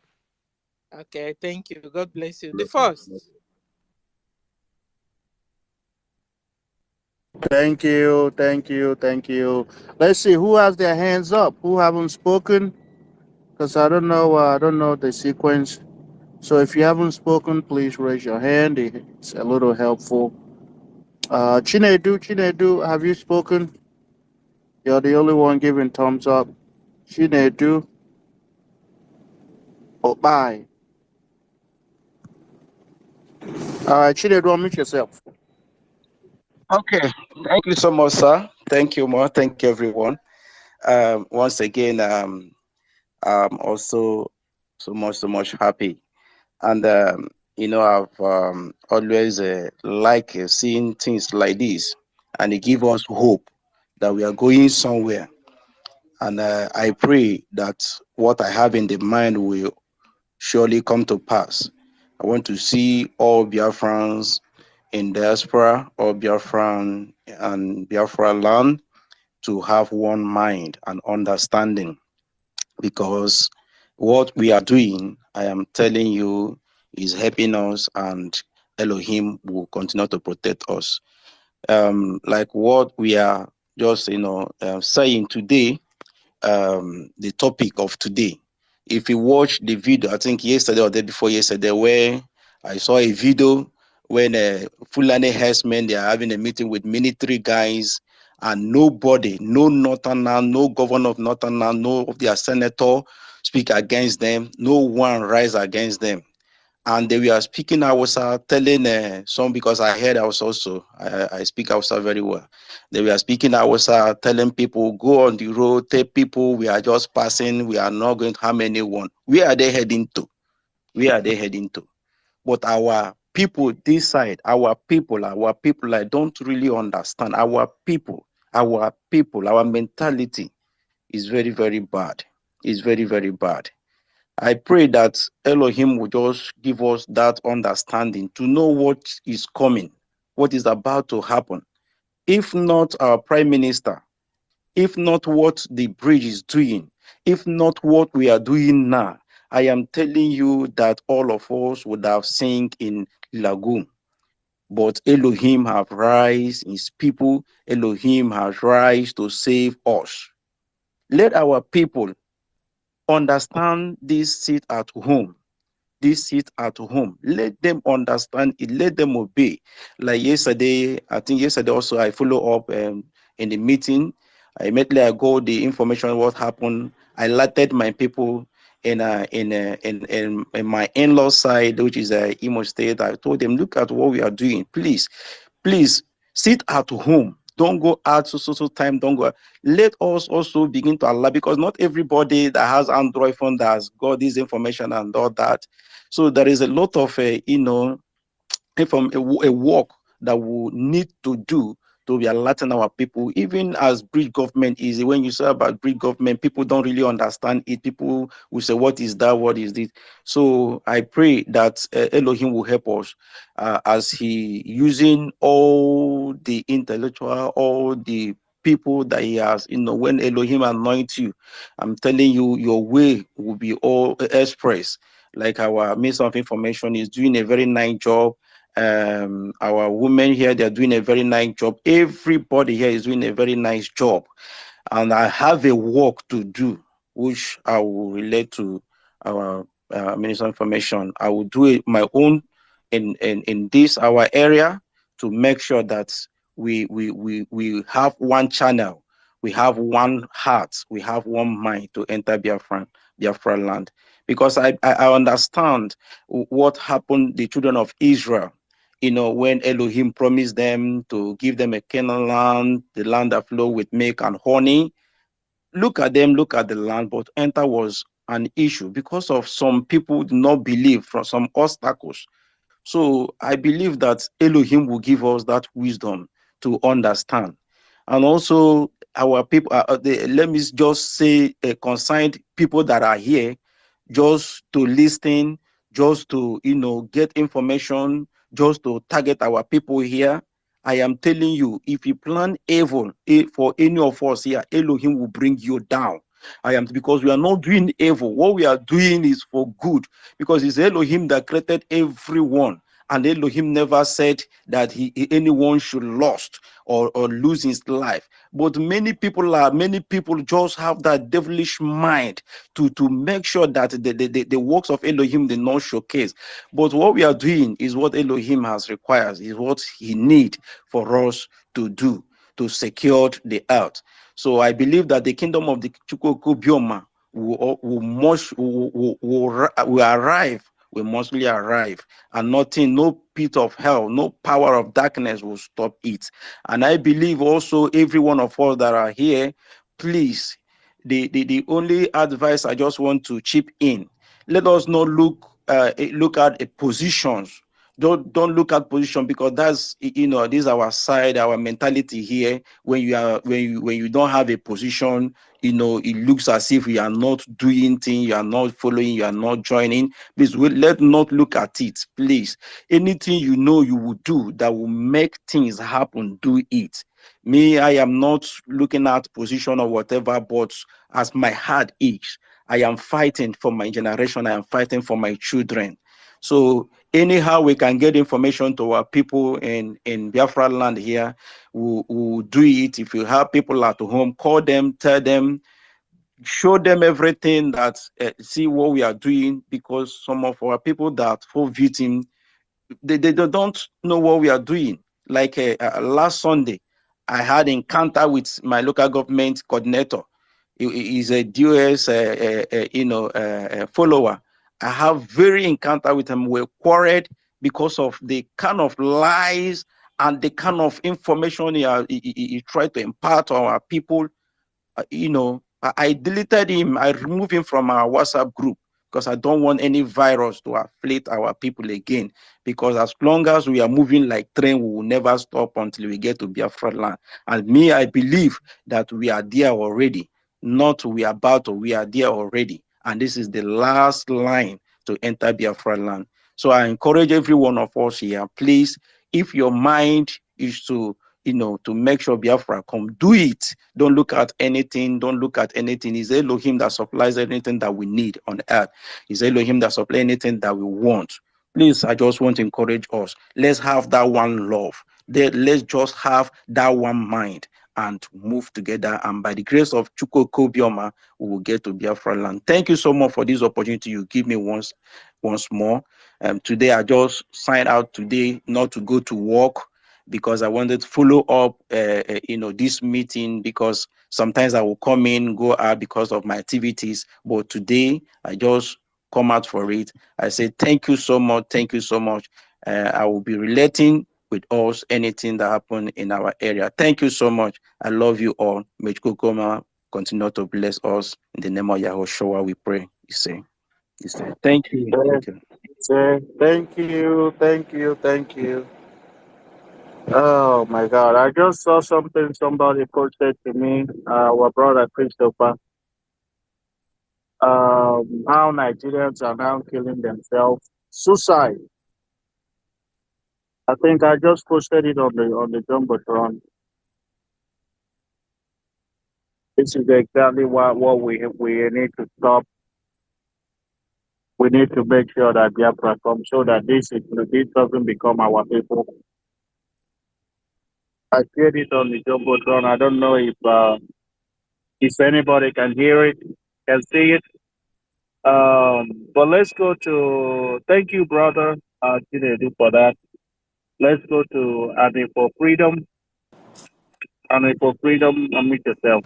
Okay, thank you. God bless you. The first. Thank you, thank you, thank you. Let's see who has their hands up. Who haven't spoken? Because I don't know the sequence. So if you haven't spoken, please raise your hand. It's a little helpful. Chinedu, have you spoken? You're the only one giving thumbs up. Chinedu, oh bye. All right, Chinedu, unmute yourself. Okay, thank you so much, sir. Thank you, more. Thank you, everyone. Once again, I'm also so much happy, and I've always like seeing things like this, and it gives us hope that we are going somewhere. And I pray that what I have in the mind will surely come to pass. I want to see all Biafrans in diaspora, all Biafran and Biafra land to have one mind and understanding, because what we are doing, I am telling you, is helping us, and Elohim will continue to protect us. Like what we are just saying today, the topic of today. If you watch the video, I think yesterday or the day before yesterday, where I saw a video when Fulani herdsmen, they are having a meeting with military guys, and nobody, no Northerner, no governor of Northerner, no of their senator speak against them, no one rise against them. And they were speaking Hausa, telling some, because I heard Hausa also. I speak Hausa very well. They were speaking Hausa, telling people, go on the road, tell people we are just passing, we are not going to harm anyone. Where are they heading to? Where are they heading to? But our people this side, our people, I don't really understand. Our people, our mentality is very, very bad. It's very, very bad. I pray that Elohim will just give us that understanding to know what is coming, what is about to happen. If not our prime minister, if not what the bridge is doing, if not what we are doing now, I am telling you that all of us would have sink in lagoon. But Elohim have rise his people. Elohim has rise to save us. Let our people understand this seat at home. This seat at home. Let them understand it. Let them obey. Like yesterday, I think yesterday also I follow up in the meeting. Immediately I got the information what happened. I alerted my people in my in-law side, which is Imo State. I told them, look at what we are doing. Please sit at home. Don't go out so time. Don't go. Let us also begin to allow, because not everybody that has Android phone that has got this information and all that. So there is a lot of from a work that we need to do to be alerting our people. Even as bridge government is, when you say about bridge government, people don't really understand it. People will say, what is that? What is this? So I pray that Elohim will help us as he using all the intellectual, all the people that he has, when Elohim anoints you, I'm telling you, your way will be all express. Like our Minister of Information is doing a very nice job. Our women here, they're doing a very nice job. Everybody here is doing a very nice job. And I have a work to do, which I will relate to our Minister of Information. I will do it my own in this our area to make sure that we have one channel we have one heart, we have one mind to enter Biafra land. Because I understand what happened the children of Israel, when Elohim promised them to give them a Canaan land, the land that flow with milk and honey. Look at them, look at the land, but enter was an issue because of some people did not believe, from some obstacles. So I believe that Elohim will give us that wisdom to understand. And also our people, let me just say, consigned people that are here, just to listen, just to get information, just to target our people here. I am telling you, if you plan evil for any of us here, Elohim will bring you down. Because we are not doing evil. What we are doing is for good, because it's Elohim that created everyone. And Elohim never said that anyone should lost or lose his life. But many people just have that devilish mind to make sure that the works of Elohim do not showcase. But what we are doing is what Elohim has required, is what he need for us to do to secure the earth. So I believe that the kingdom of the Chukwuku Bioma will arrive. We mostly arrive, and nothing, no pit of hell, no power of darkness will stop it. And I believe also every one of us that are here, please, the only advice I just want to chip in, let us not look at positions. Don't look at position, because that's this is our side, our mentality here. When you don't have a position, it looks as if you are not doing things, you are not following, you are not joining. Please, let's not look at it, please. Anything you will do that will make things happen, do it. Me, I am not looking at position or whatever, but as my heart is, I am fighting for my generation, I am fighting for my children. So anyhow we can get information to our people in Biafra land here, we'll do it. If you have people at home, call them, tell them, show them everything, that see what we are doing, because some of our people that fall victim, they don't know what we are doing. Like last Sunday, I had encounter with my local government coordinator. He is a DOS follower. I have very encounter with him. We're quarreled because of the kind of lies and the kind of information he tried to impart on our people. I deleted him. I removed him from our WhatsApp group, because I don't want any virus to afflict our people again. Because as long as we are moving like train, we will never stop until we get to Biafra land. And me, I believe that we are there already. Not we are about to, we are there already. And this is the last line to enter Biafra land. So I encourage every one of us here, please, if your mind is to make sure Biafra come, do it. Don't look at anything. Don't look at anything. It's Elohim that supplies anything that we need on earth. It's Elohim that supplies anything that we want. Please, I just want to encourage us. Let's have that one love. Let's just have that one mind and move together. And by the grace of Chukwuka Bioma, we will get to Biafra land. Thank you so much for this opportunity you give me once more. Today, I just signed out today not to go to work, because I wanted to follow up, this meeting, because sometimes I will come in, go out because of my activities. But today, I just come out for it. I say, thank you so much. Thank you so much. I will be relating with us anything that happened in our area. Thank you so much. I love you all. May Chukwukoma continue to bless us. In the name of Yahushua, we pray. You say, thank you. Thank you. Thank you, thank you, thank you. Oh my God! I just saw something somebody posted to me. Our brother Christopher. How Nigerians are now killing themselves. Suicide. I think I just posted it on the jumbotron. This is exactly what we need to stop. We need to make sure that Biafra comes, so that this doesn't become our people. I shared it on the jumbotron. I don't know if anybody can hear it, can see it. But let's go to, thank you, brother, Chinedu, for that. Let's go to Army for Freedom. and for freedom, unmute yourself.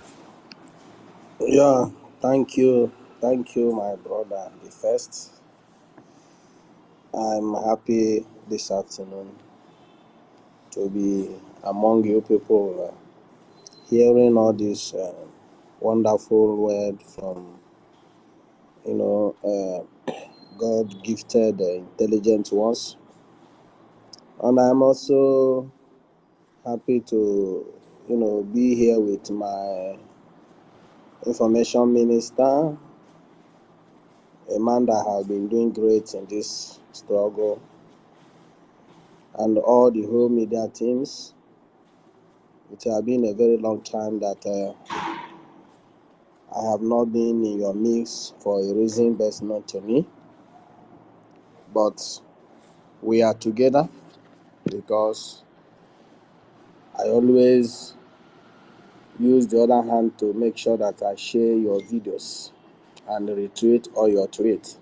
Yeah, thank you, my brother. The first, I'm happy this afternoon to be among you people, hearing all this wonderful word from God gifted intelligent ones, and I'm also happy to be here with my information minister, a man that has been doing great in this struggle, and all the whole media teams. It has been a very long time that I have not been in your mix for a reason best known to me. But we are together because I always use the other hand to make sure that I share your videos and retweet all your tweets.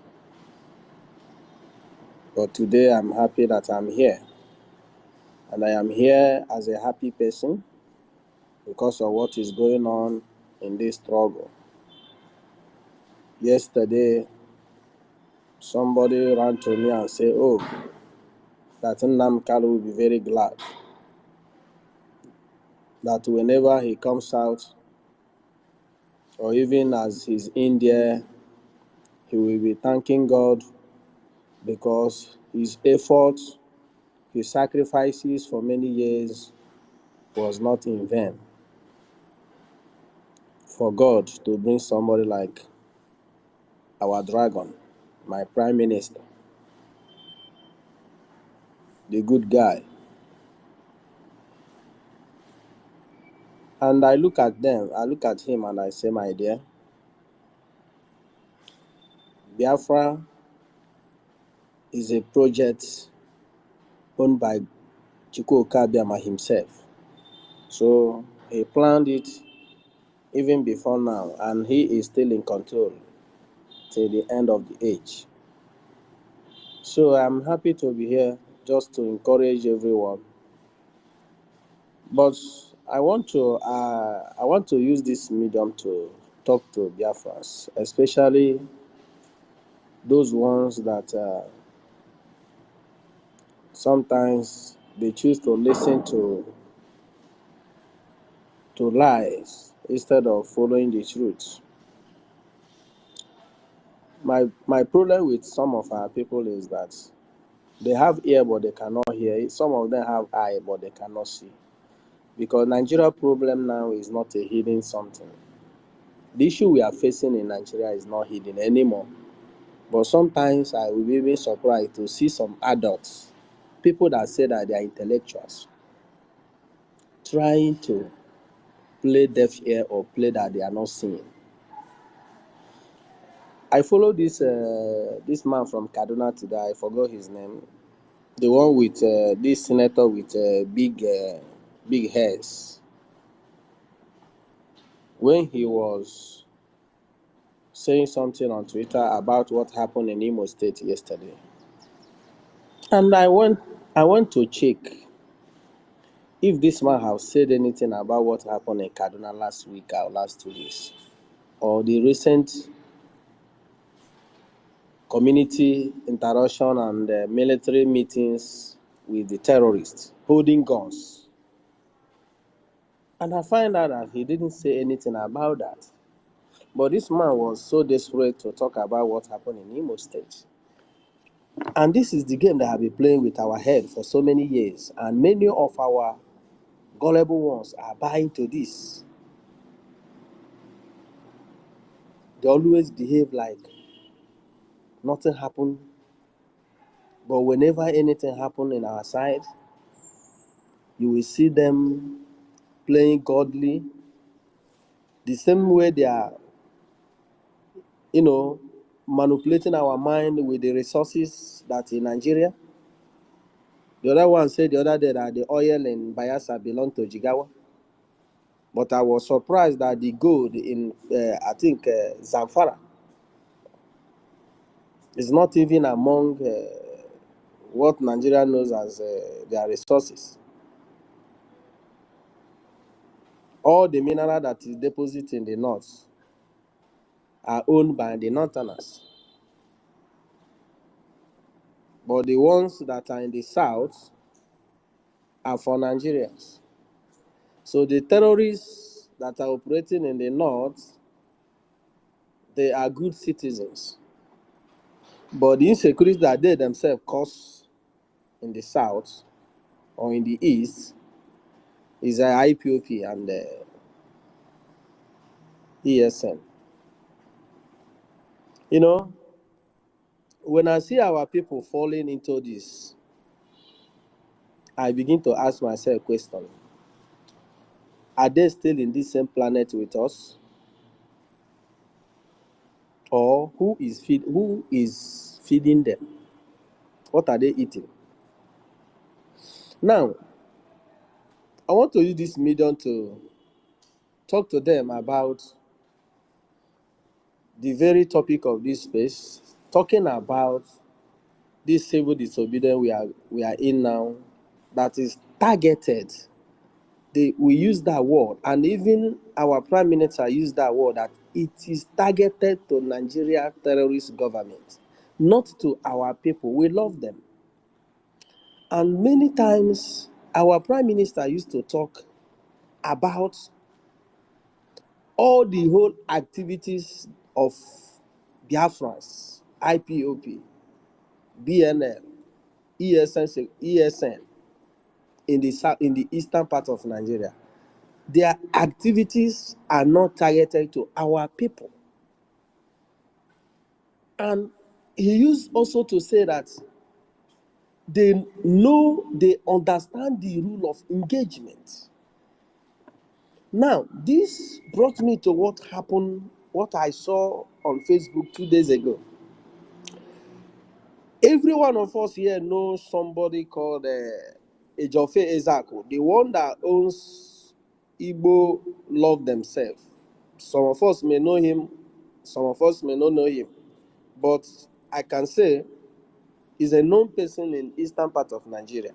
But today I'm happy that I'm here. And I am here as a happy person because of what is going on in this struggle. Yesterday, somebody ran to me and said, "Oh, that Nnamdi Kanu will be very glad that whenever he comes out, or even as he's in there, he will be thanking God because his efforts, his sacrifices for many years was not in vain for God to bring somebody like our dragon, my prime minister, the good guy." And I look at him and I say, "My dear, Biafra is a project owned by Chukwuka Biama himself. So he planned it even before now, and he is still in control till the end of the age. So I'm happy to be here just to encourage everyone. But I want to use this medium to talk to Biafrans, especially those ones that sometimes they choose to listen to lies instead of following the truth. My problem with some of our people is that they have ear but they cannot hear. Some of them have eye but they cannot see. Because Nigeria problem now is not a hidden something. The issue we are facing in Nigeria is not hidden anymore. But sometimes I will be even surprised to see some adults, people that say that they are intellectuals, trying to play deaf ear or play that they are not seeing. I follow this man from Kaduna today. I forgot his name. The one with this senator with big hairs. When he was saying something on Twitter about what happened in Imo State yesterday, and I went to check if this man has said anything about what happened in Kaduna last week or last 2 weeks, or the recent community interaction and military meetings with the terrorists holding guns. And I find out that he didn't say anything about that. But this man was so desperate to talk about what happened in Imo State. And this is the game that have been playing with our head for so many years. And many of our gullible ones are buying to this. They always behave like nothing happened. But whenever anything happens in our side, you will see them playing godly. The same way they are, manipulating our mind with the resources that in Nigeria. The other one said the other day that the oil in Bayelsa belonged to Jigawa. But I was surprised that the gold in, Zamfara is not even among what Nigeria knows as their resources. all the mineral that is deposited in the north are owned by the northerners. But the ones that are in the south are for Nigerians. So the terrorists that are operating in the north, they are good citizens. But the insecurity that they themselves cause in the south or in the east is IPOP and ESN. You know, when I see our people falling into this, I begin to ask myself a question. Are they still in this same planet with us? Or who is feeding them? What are they eating? Now, I want to use this medium to talk to them about the very topic of this space, talking about this civil disobedience we are in now, that is targeted. We use that word, and even our prime minister used that word, that it is targeted to Nigeria terrorist government, not to our people. We love them. And many times our prime minister used to talk about all the whole activities of Biafrans, IPOP, BNL, ESN in the eastern part of Nigeria. Their activities are not targeted to our people. And he used also to say that they understand the rule of engagement. Now, this brought me to what I saw on Facebook 2 days ago. Every one of us here knows somebody called Ejofe Ezako, the one that owns Igbo Love Themselves. Some of us may know him, some of us may not know him, but I can say he's a known person in eastern part of Nigeria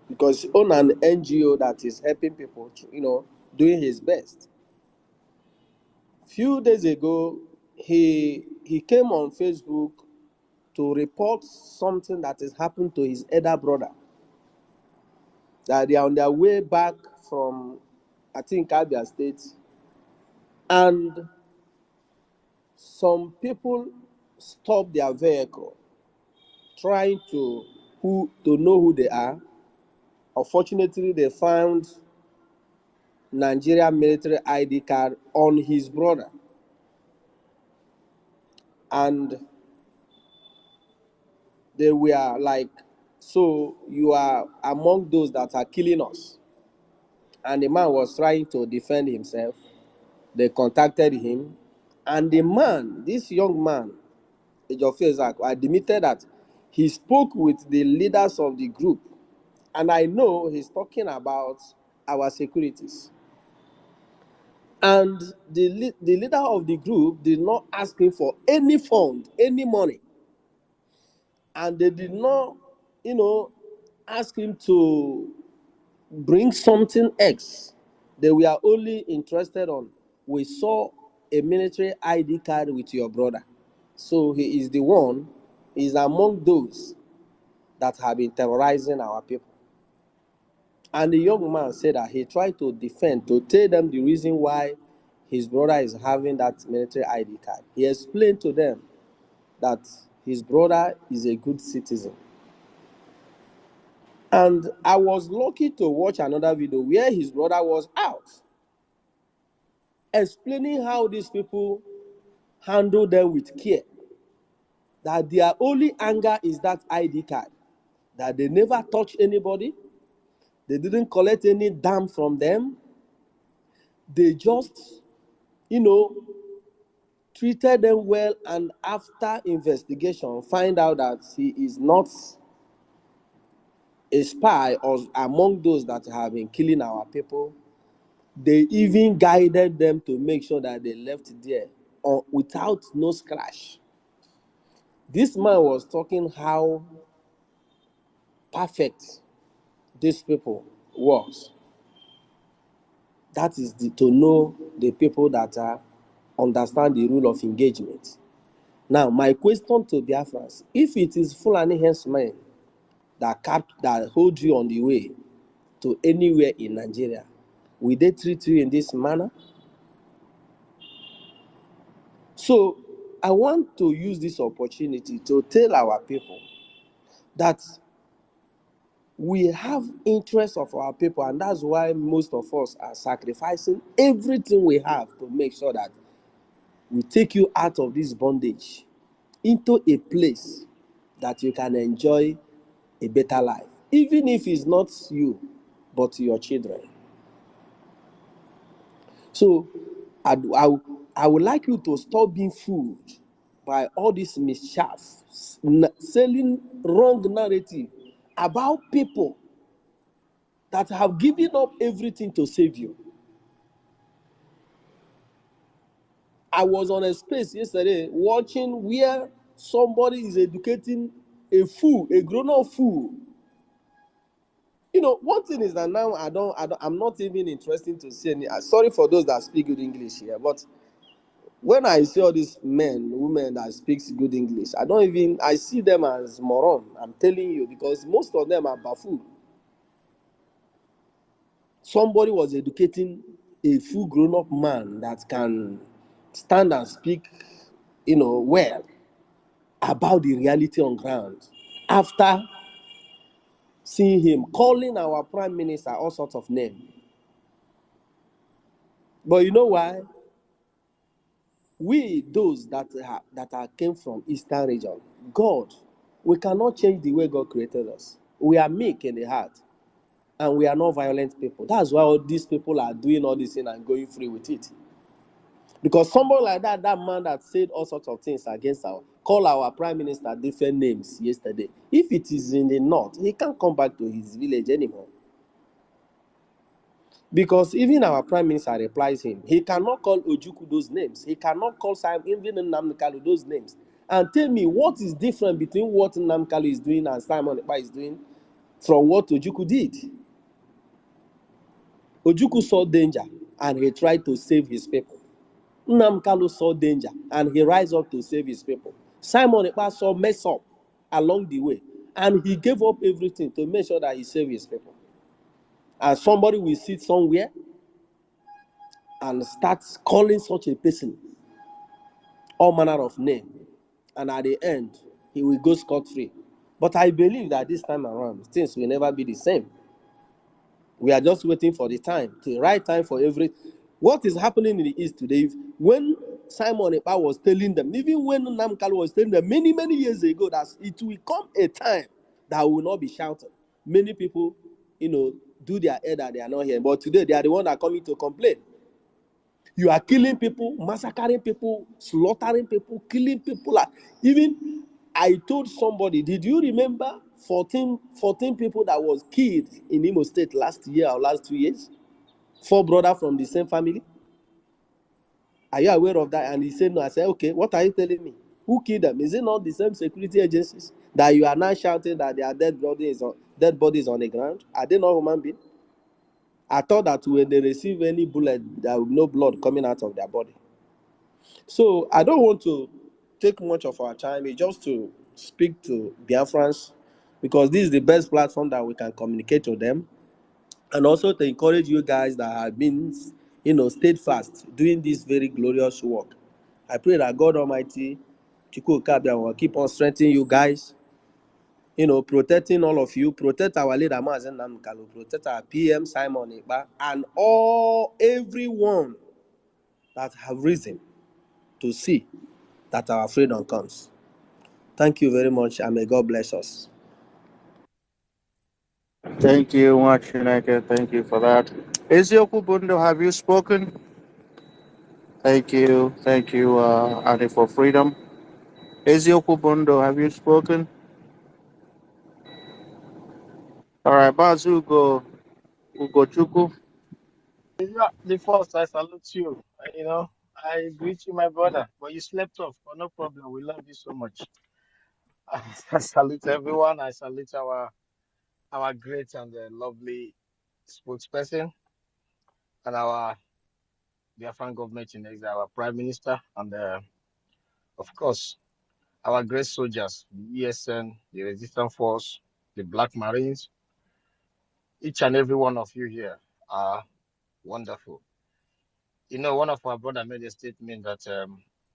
because he owns an NGO that is helping people, doing his best. Few days ago, he came on Facebook to report something that has happened to his elder brother. That they are on their way back from, I think, Abia State, and some people stopped their vehicle, trying to know who they are. Unfortunately, they found Nigeria military ID card on his brother, and they were like, "So you are among those that are killing us." And the man was trying to defend himself. They contacted him, and this young man, Ejofe Ezako, admitted that he spoke with the leaders of the group, and I know he's talking about our securities. And the leader of the group did not ask him for any fund, any money, and they did not, ask him to bring something else. They were only interested on, we saw a military ID card with your brother. So he is is among those that have been terrorizing our people. And the young man said that he tried to defend, to tell them the reason why his brother is having that military ID card. He explained to them that his brother is a good citizen. And I was lucky to watch another video where his brother was out, explaining how these people handle them with care. That their only anger is that ID card. That they never touch anybody. They didn't collect any dam from them. They just, treated them well, and after investigation, find out that he is not a spy or among those that have been killing our people. They even guided them to make sure that they left there without no scratch. This man was talking how perfect these people was. That is to know the people that understand the rule of engagement. Now, my question to Biafrans, if it is Fulani herdsmen that hold you on the way to anywhere in Nigeria, will they treat you in this manner? So I want to use this opportunity to tell our people that we have interest of our people, and that's why most of us are sacrificing everything we have to make sure that we take you out of this bondage into a place that you can enjoy a better life, even if it's not you, but your children. So I would like you to stop being fooled by all this mischief, selling wrong narrative about people that have given up everything to save you. I was on a space yesterday watching where somebody is educating a fool, a grown-up fool. You know, one thing is that now I'm not even interested to see any. Sorry for those that speak good English here, but when I see all these women that speaks good English, I see them as moron. I'm telling you, because most of them are buffoon. Somebody was educating a full grown-up man that can stand and speak, well about the reality on ground. After seeing him calling our prime minister all sorts of names. But you know why? We, those that came from Eastern region, God, we cannot change the way God created us. We are meek in the heart, and we are not violent people. That's why all these people are doing all this thing and going free with it. Because somebody like that man that said all sorts of things against call our prime minister different names yesterday. If it is in the north, he can't come back to his village anymore. Because even our prime minister replies him, he cannot call Ojukwu those names. He cannot call even Nnamdi Kanu those names. And tell me what is different between what Nnamdi Kanu is doing and Simon Ekpa is doing from what Ojukwu did. Ojukwu saw danger and he tried to save his people. Nnamdi Kanu saw danger and he rise up to save his people. Simon Ekpa saw mess up along the way and he gave up everything to make sure that he saved his people. And somebody will sit somewhere and start calling such a person all manner of name, and at the end he will go scot-free. But I believe that this time around things will never be the same. We are just waiting for the right time for what is happening in the east today. When Simon Ekpa was telling them, even when Nnamdi Kanu was telling them many years ago, that it will come a time that will not be shouted. Many people, do their head that they are not here, but today they are the ones that are coming to complain. You are killing people, massacring people, slaughtering people, killing people. Even I told somebody, did you remember 14 people that was killed in Imo State last year or last 2 years? 4 brothers from the same family. Are you aware of that? And he said no. I said, okay, what are you telling me? Who killed them? Is it not the same security agencies that you are now shouting that their dead bodies on the ground? Are they not human beings? I thought that when they receive any bullet, there will be no blood coming out of their body. So I don't want to take much of our time. It's just to speak to Biafrans, because this is the best platform that we can communicate to them, and also to encourage you guys that have been, steadfast doing this very glorious work. I pray that God Almighty, Chukwu Kabia, will keep on strengthening you guys, protecting all of you, protect our leader Mazen Namkalu, protect our PM Simon Ekpa, and everyone that have risen to see that our freedom comes. Thank you very much, and may God bless us. Thank you, Wachineke. Thank you for that. Ezioku Bundo, have you spoken? Thank you, Annie, for freedom. Ezioku Bundo, have you spoken? All right, Bazu Ugochukwu. Yeah, the first, I salute you. I greet you, my brother. But you slept off, but no problem. We love you so much. I salute everyone. I salute our great and lovely spokesperson. and our Biafran government in exile, our Prime Minister, and of course, our great soldiers, the ESN, the Resistance Force, the Black Marines. Each and every one of you here are wonderful. You know, one of our brother made a statement that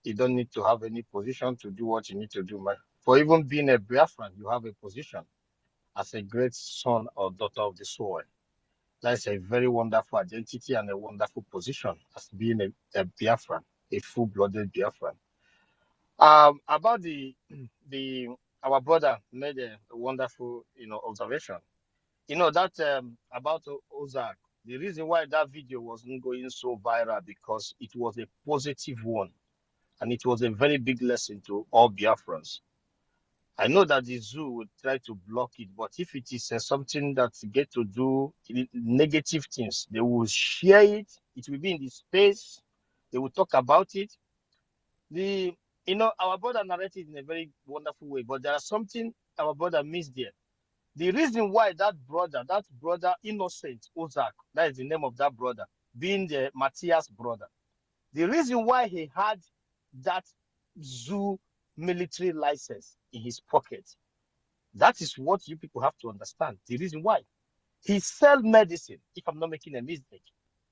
you don't need to have any position to do what you need to do. For even being a Biafran, you have a position as a great son or daughter of the soil. That's a very wonderful identity and a wonderful position as being a Biafran, a full-blooded Biafran. About our brother made a wonderful, observation. You know that about Ozark. The reason why that video wasn't going so viral because it was a positive one, and it was a very big lesson to all Biafrans. I know that the zoo would try to block it, but if it is something that get to do negative things, they will share it. It will be in the space. They will talk about it. Our brother narrated in a very wonderful way, but there are something our brother missed there. The reason why that brother Innocent Ozak, that is the name of that brother, being the Matthias brother, the reason why he had that zoo military license in his pocket, that is what you people have to understand. The reason why he sell medicine, if I'm not making a mistake,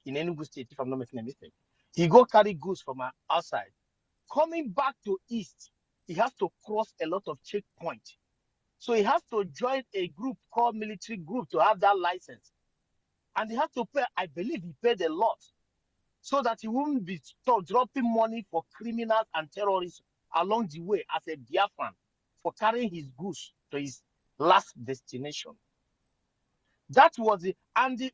in Enugu State, if I'm not making a mistake, he go carry goods from outside. Coming back to East, he has to cross a lot of checkpoints. So he has to join a group called military group to have that license. And he has to pay, I believe he paid a lot, so that he wouldn't be dropping money for criminals and terrorists along the way as a Biafran for carrying his goods to his last destination. That was it. And the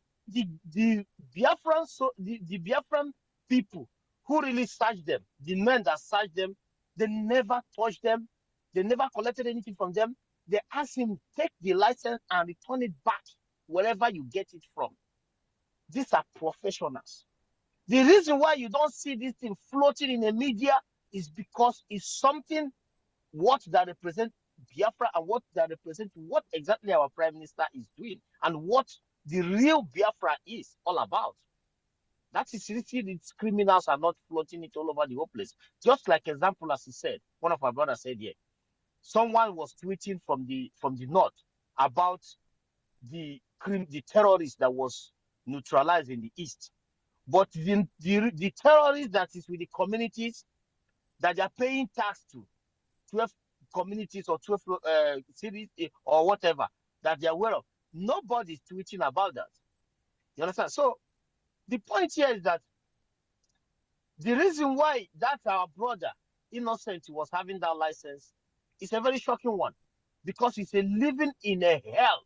Biafran, the Biafran people who really searched them, the men that searched them, they never touched them, they never collected anything from them. They asked him, take the license and return it back wherever you get it from. These are professionals. The reason why you don't see this thing floating in the media is because it's something what that represents Biafra and what that represents what exactly our Prime Minister is doing and what the real Biafra is all about. That is really these criminals are not floating it all over the whole place. Just like example, as he said, one of our brothers said here, someone was tweeting from the north about the terrorists that was neutralized in the east. But the terrorists that is with the communities that they are paying tax to, 12 communities or 12 cities or whatever that they are aware of, nobody is tweeting about that. You understand? So the point here is that the reason why that our brother Innocent was having that license is a very shocking one, because he's living in a hell.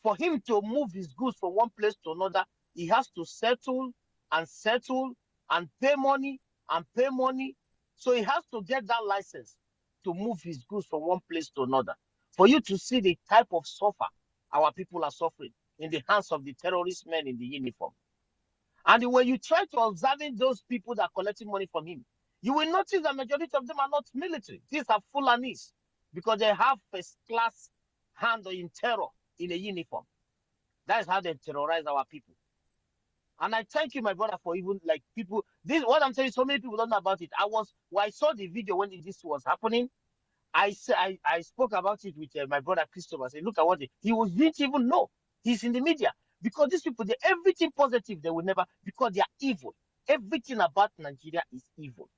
For him to move his goods from one place to another, he has to settle and pay money and pay money. So he has to get that license to move his goods from one place to another. For you to see the type of suffer our people are suffering in the hands of the terrorist men in the uniform. And when you try to observe those people that are collecting money from him, you will notice the majority of them are not military. These are Fulanis, because they have first-class hand in terror in a uniform. That is how they terrorize our people. And I thank you, my brother, for even like people. This what I'm saying. So many people don't know about it. I saw the video when this was happening. I spoke about it with my brother Christopher. I said, look at what he didn't even know. He's in the media, because these people, everything positive they will never, because they are evil. Everything about Nigeria is evil,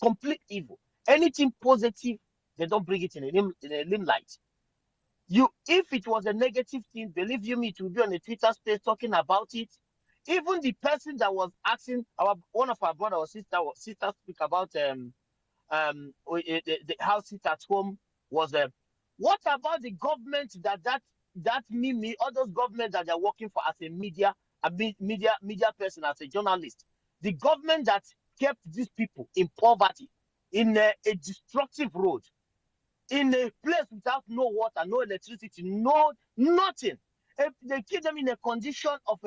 complete evil. Anything positive, they don't bring it in a limelight. If it was a negative thing, believe you me, it will be on a Twitter space talking about it. Even the person that was asking one of our brother or sister speak about the house sit at home was what about the government that me all those government that they're working for as a media person, as a journalist, the government that kept these people in poverty, in a destructive road, in a place without no water, no electricity, no nothing. If they keep them in a condition of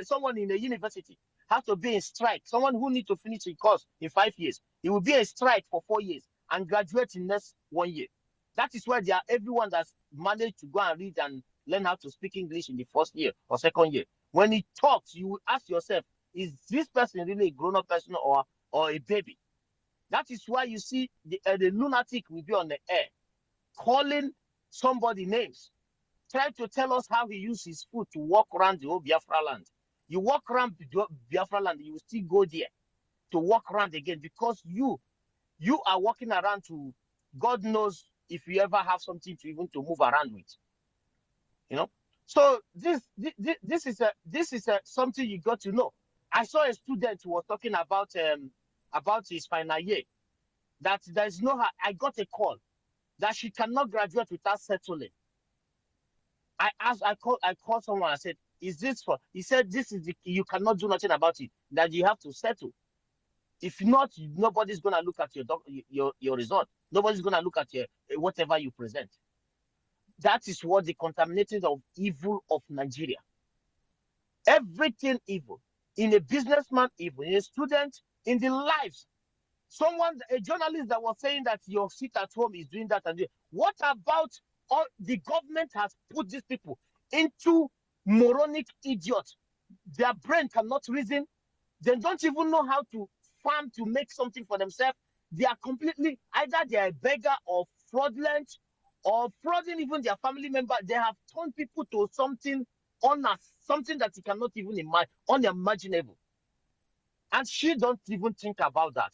someone in a university has to be in strike, someone who needs to finish a course in 5 years, he will be in strike for 4 years and graduate in next 1 year. That is why everyone that's managed to go and read and learn how to speak English in the first year or second year When he talks, you will ask yourself, is this person really a grown-up person or a baby? That is why you see the lunatic will be on the air, calling somebody names, trying to tell us how he used his foot to walk around the whole Biafra land. You walk around Biafra land, you will still go there to walk around again because you are walking around to God knows if you ever have something to even to move around with. You know, so this is something you got to know. I saw a student who was talking about his final year, that there's no, I got a call that she cannot graduate without settling. I called someone. I said, "Is this for?" He said, "This is you cannot do nothing about it. That you have to settle. If not, nobody's gonna look at your result. Nobody's gonna look at your whatever you present." That is what the contaminated of evil of Nigeria. Everything evil. In a businessman evil, in a student, in the lives. A journalist that was saying that your seat at home is doing that and doing. What about all the government has put these people into moronic idiots? Their brain cannot reason. They don't even know how to farm to make something for themselves. They are completely, either they are a beggar or fraudulent or frauding even their family member. They have turned people to something something that you cannot even imagine, unimaginable. And she don't even think about that.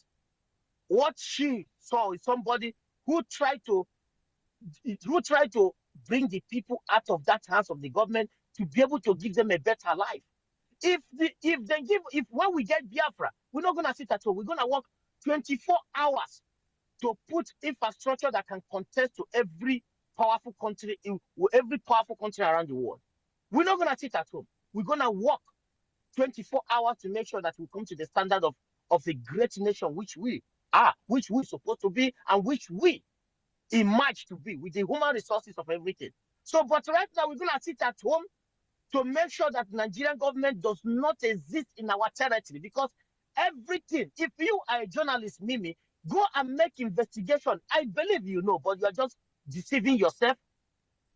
What she saw is somebody who tried to bring the people out of that hands of the government to be able to give them a better life. When we get Biafra, we're not gonna sit at home. We're gonna work 24 hours to put infrastructure that can contest to every powerful country around the world. We're not gonna sit at home. We're gonna work 24 hours to make sure that we come to the standard of the great nation which we are, which we're supposed to be, and which we emerge to be with the human resources of everything. So, but right now we're gonna sit at home to make sure that the Nigerian government does not exist in our territory, because everything, if you are a journalist, Mimi, go and make investigation. I believe you know, but you are just deceiving yourself.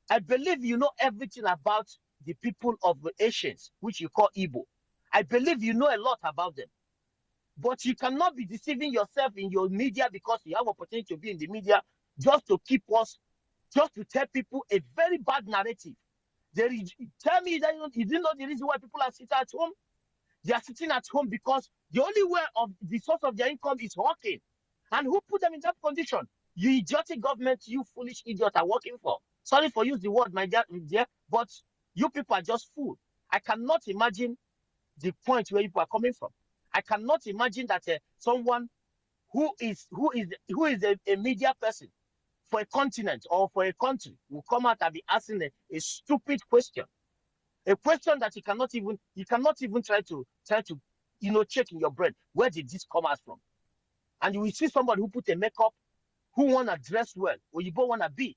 I believe you know everything about the people of the Asians, which you call Igbo. I believe you know a lot about them. But you cannot be deceiving yourself in your media because you have opportunity to be in the media just to keep us, just to tell people a very bad narrative. Tell me that you didn't know the reason why people are sitting at home. They are sitting at home because the only way of the source of their income is working. And who put them in that condition? You idiotic government, you foolish idiot are working for. Sorry for using the word, my dear, but you people are just fools. I cannot imagine the point where people are coming from. I cannot imagine that someone who is a media person for a continent or for a country will come out and be asking a stupid question, a question that you cannot even try to check in your brain. Where did this come out from? And you will see somebody who put a makeup, who wanna dress well, or you both wanna be.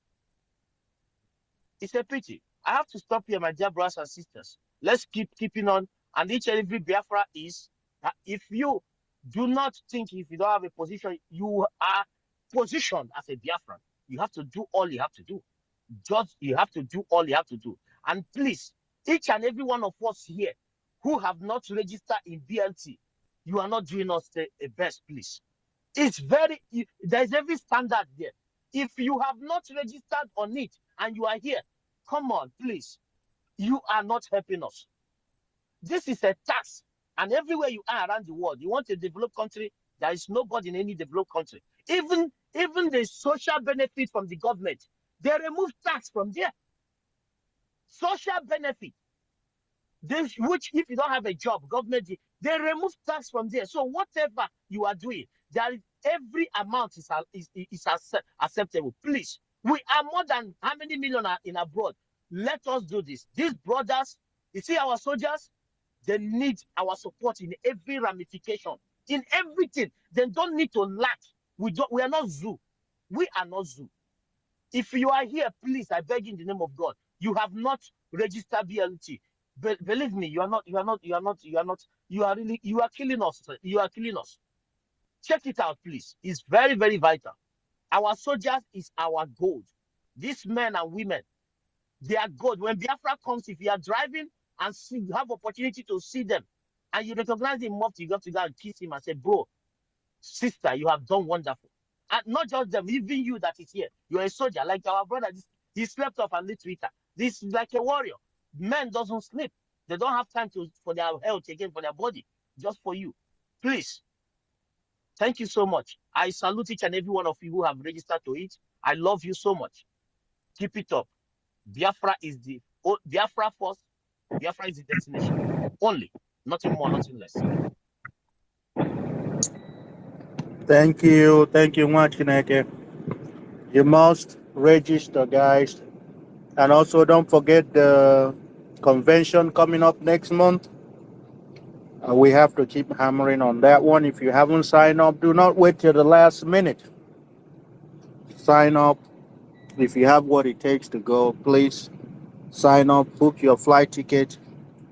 It's a pity. I have to stop here, my dear brothers and sisters. Let's keeping on. And each and every Biafra is, if you do not think, if you don't have a position, you are positioned as a Biafran. You have to do all you have to do. You have to do all you have to do. And please, each and every one of us here who have not registered in BLT, you are not doing us the best, please. There's every standard there. If you have not registered on it and you are here, come on, please. You are not helping us. This is a tax. And everywhere you are around the world, you want a developed country, there is nobody in any developed country. Even the social benefit from the government, they remove tax from there. Social benefit. Which if you don't have a job, government, they remove tax from there. So whatever you are doing, every amount is acceptable. Please, we are more than how many million are in abroad? Let us do this. These brothers, you see our soldiers, they need our support in every ramification, in everything. They don't need to lack. We are not zoo. We are not zoo. If you are here, please, I beg in the name of God, you have not registered BLT. Believe me, you are killing us. You are killing us. Check it out, please. It's very, very vital. Our soldiers is our gold. These men and women, they are gold. When Biafra comes, if you are driving and see, you have opportunity to see them, and you recognize him enough, you got to go and kiss him and say, bro, sister, you have done wonderful. And not just them, even you that is here. You're a soldier, like our brother. He slept off and lit Twitter. This is like a warrior. Men doesn't sleep. They don't have time for their health again, for their body, just for you. Please, thank you so much. I salute each and every one of you who have registered to it. I love you so much. Keep it up. Biafra is Biafra first. Biafra is the destination. Only. Nothing more, nothing less. Thank you, Mwachineke. You must register, guys. And also, don't forget the convention coming up next month. We have to keep hammering on that one. If you haven't signed up, do not wait till the last minute. Sign up. If you have what it takes to go, please sign up, book your flight ticket,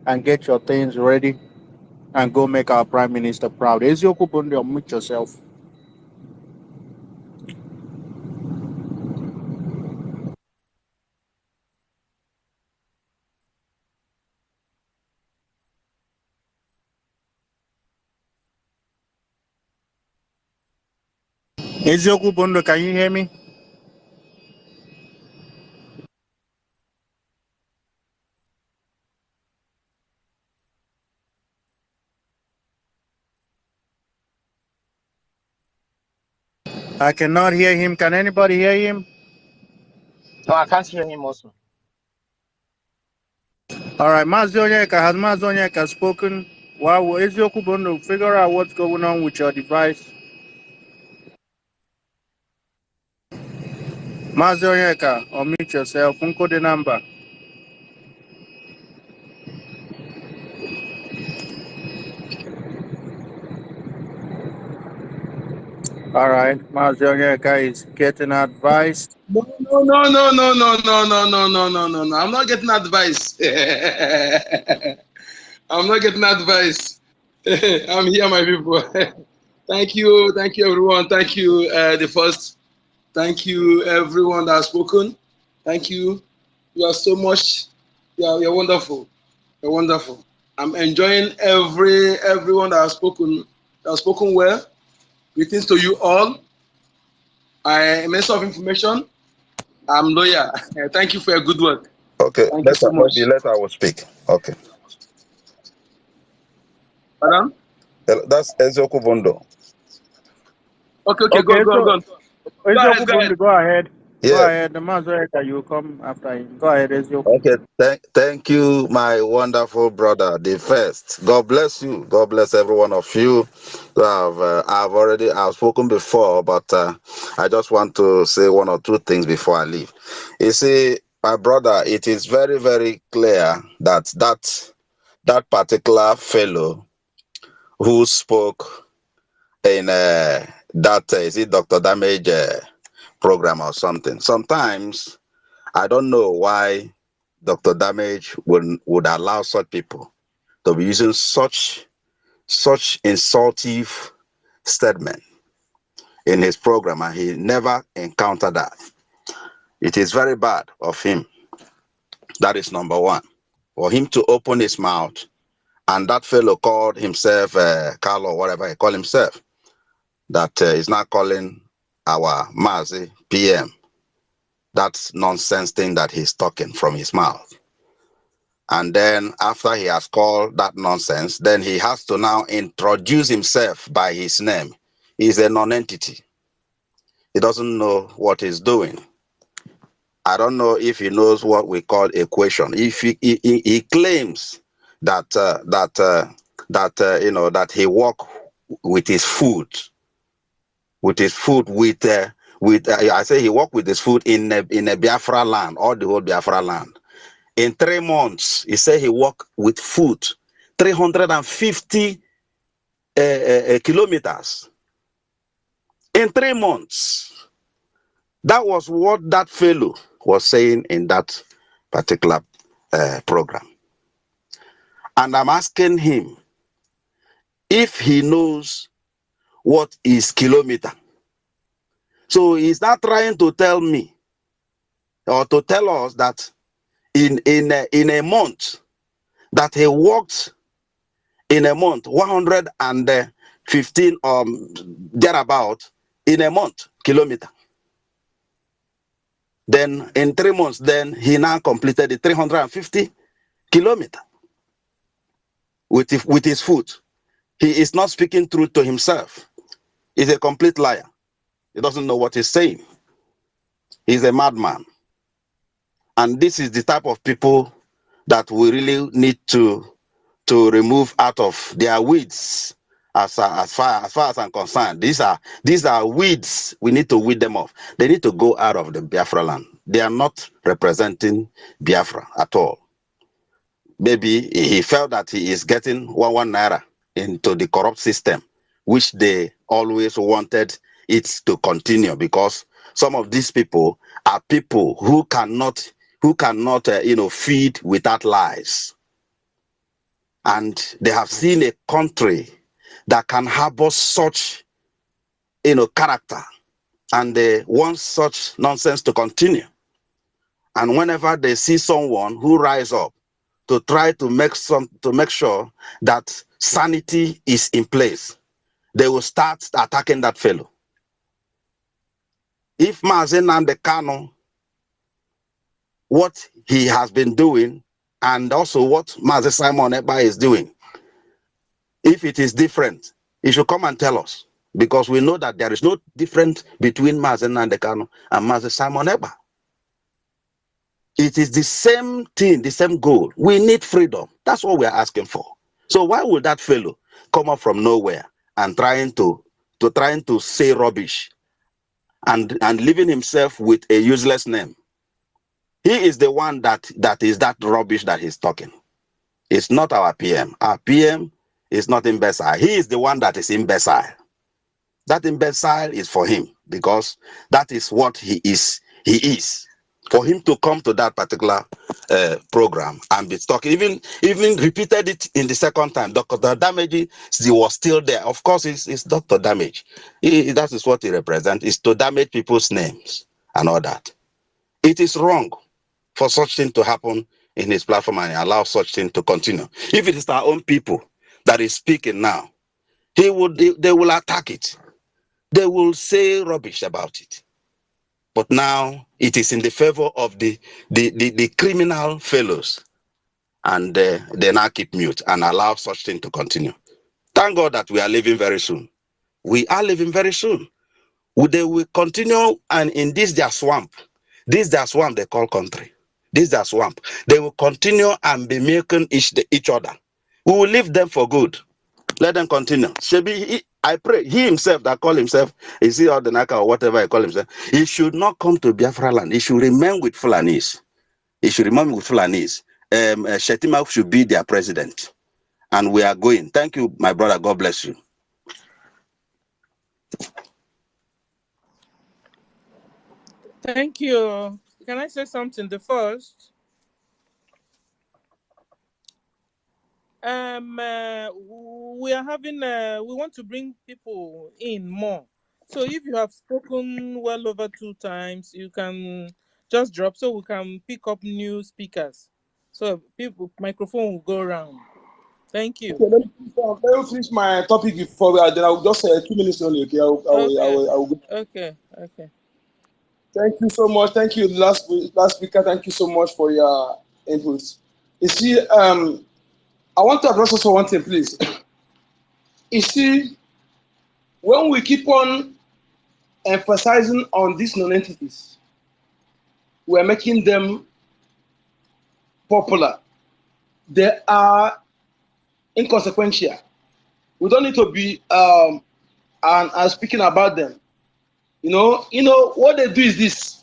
and get your things ready and go make our Prime Minister proud. Ezioku Bunde, unmute yourself. Ezioku Bunde, can you hear me? I cannot hear him. Can anybody hear him? No, I can't hear him also. All right, Mazonyeka, has Mazonyeka spoken? Well, Ezioku Bunde, figure out what's going on with your device. Mazonyeka, unmute yourself. Unko the number. All right, Mazonyeka is getting advice. No. I'm not getting advice. I'm not getting advice. I'm here, my people. Thank you, everyone. Thank you, the first. Thank you, everyone that has spoken. Thank you. You are so much. You're wonderful. You're wonderful. I'm enjoying everyone that has spoken. That has spoken well. Greetings to you all. I am a source of information. I'm lawyer. Thank you for your good work. Okay, Thank you so much. later I will speak. Okay. Madam? That's Ezioku Bundo. Okay, Okay, go so on. Ezioku Bunde, go ahead. Go Yes. ahead. The Mazonyeka, you come after him. Go ahead, Ezioku. Okay. Thank you, my wonderful brother, the first. God bless you. God bless every one of you. I've spoken before, but I just want to say one or two things before I leave. You see, my brother, it is very, very clear that particular fellow who spoke in is it Dr. Damage program or something. Sometimes I don't know why Dr. Damage would allow such people to be using such insultive statement in his program, and he never encountered that. It is very bad of him. That is number one. For him to open his mouth, and that fellow called himself Carl or whatever he called himself, that is not calling our Mazi PM. That's nonsense thing that he's talking from his mouth. And then after he has called that nonsense, then he has to now introduce himself by his name. He's a non-entity. He doesn't know what he's doing. I don't know if he knows what we call equation. If he claims that he work with his food, I say he work with his food in a Biafra land, or the whole Biafra land. In 3 months, he said he worked with food 350 kilometers. In 3 months. That was what that fellow was saying in that particular program. And I'm asking him if he knows what is kilometer. So he's not trying to tell me or to tell us that in a month, that he walked in a month 115 thereabout in a month kilometer. Then in 3 months, then he now completed the 350 kilometer with his foot. He is not speaking truth to himself. He's a complete liar. He doesn't know what he's saying. He's a madman. And this is the type of people that we really need to remove out of their weeds. As far as I'm concerned, these are weeds. We need to weed them off. They need to go out of the Biafra land. They are not representing Biafra at all. Maybe he felt that he is getting one naira into the corrupt system, which they always wanted it to continue, because some of these people are people who cannot feed without lies. And they have seen a country that can harbor such character, and they want such nonsense to continue. And whenever they see someone who rise up to try to make sure that sanity is in place, they will start attacking that fellow. If Mazen Nnamdi Kanu, what he has been doing, and also what Mazen Simon Ekpa is doing, if it is different, he should come and tell us, because we know that there is no difference between Mazen Nnamdi Kanu and Mazen Simon Ekpa. It is the same thing, the same goal. We need freedom. That's what we are asking for. So why would that fellow come up from nowhere and trying to say rubbish and leaving himself with a useless name? He is the one that is that rubbish that he's talking. It's not our PM. Our PM is not imbecile. He is the one that is imbecile. That imbecile is for him, because that is what he is. He is. For him to come to that particular program and be talking, even repeated it in the second time. Dr. Damage was still there. Of course, it's Dr. Damage. That is what he represents, is to damage people's names and all that. It is wrong for such thing to happen in his platform and allow such thing to continue. If it is our own people that is speaking now, they will attack it. They will say rubbish about it. But now it is in the favor of the criminal fellows, and they now keep mute and allow such thing to continue. Thank God that we are living very soon. We are living very soon. They will continue, and in this their swamp they call country. This their swamp. They will continue and be milking each other. We will leave them for good. Let them continue. Shebi, I pray, he himself that call himself, is he or the Naka or whatever he call himself, he should not come to Biafra land. He should remain with Fulanis. He should remain with Fulanis. Shetima should be their president. And we are going. Thank you, my brother. God bless you. Thank you. Can I say something? The first, we are having, we want to bring people in more. So if you have spoken well over 2 times, you can just drop so we can pick up new speakers. So microphone will go around. Thank you. Okay, let me finish my topic before then I'll just 2 minutes only. Okay, I will go. Okay. Thank you so much. Thank you, last speaker. Thank you so much for your input. You see, I want to address also one thing, please. You see, when we keep on emphasizing on these non-entities, we're making them popular. They are inconsequential. We don't need to be and speaking about them. You know what they do is this.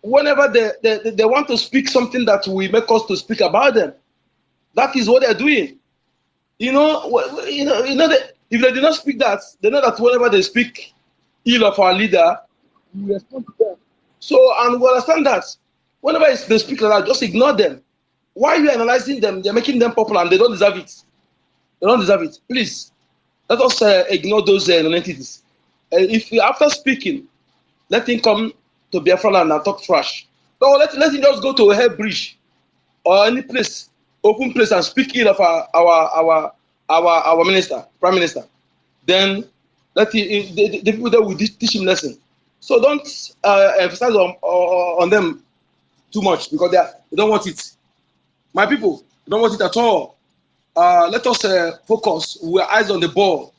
Whenever they want to speak something that will make us to speak about them, that is what they're doing. You know that if they do not speak that, they know that whenever they speak ill of our leader, we respond to them. So, and we understand that whenever they speak like that, just ignore them. Why are you analyzing them? They're making them popular and they don't deserve it. They don't deserve it. Please, let us ignore those non-entities. If after speaking, let him come to Biafra land and talk trash. No, let him just go to a hair bridge or any place open place and speak ill of our minister, prime minister, then the people there will teach him lesson. So don't emphasize on them too much because they don't want it. My people, they don't want it at all. Let us focus. We are eyes on the ball.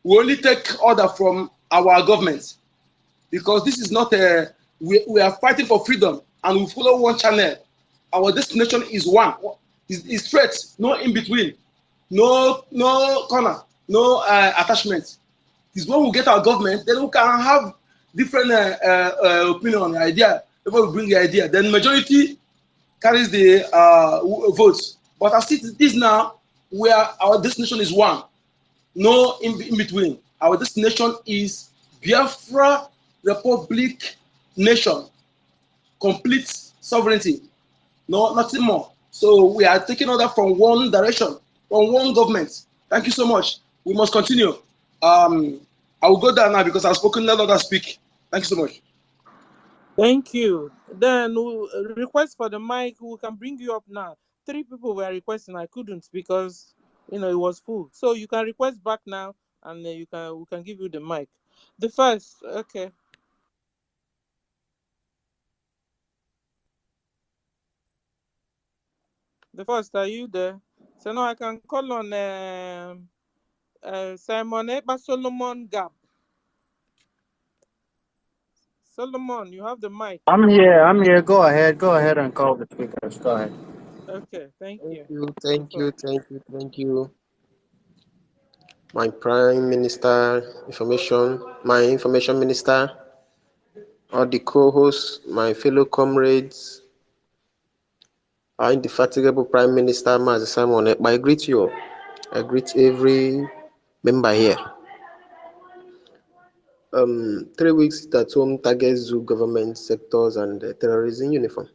We only take order from our government because this is not a. We are fighting for freedom and we follow one channel. Our destination is one. Is straight, no in between, no corner, no attachment. It's when we get our government, then we can have different opinion, idea. Everyone will bring the idea. Then majority carries the votes. But as it is now, where our destination is one, no in between. Our destination is Biafra Republic Nation, complete sovereignty, no nothing more. So we are taking order from one direction, from one government. Thank you so much. We must continue. I will go down now because I've spoken. Let others speak. Thank you so much. Thank you. Then request for the mic. We can bring you up now. 3 people were requesting. I couldn't because it was full. So you can request back now, and we can give you the mic. The first, okay. The first, are you there? So now I can call on Simon Eba Solomon Gap. Solomon, you have the mic. I'm here. Go ahead and call the speakers. Go ahead. Okay, thank you. Thank you. My Prime Minister Information, my Information Minister, all the co-hosts, my fellow comrades, our indefatigable Prime Minister, Mazi Simon, I greet you all. I greet every member here. 3 weeks at home targets zoo government sectors and terrorism uniform.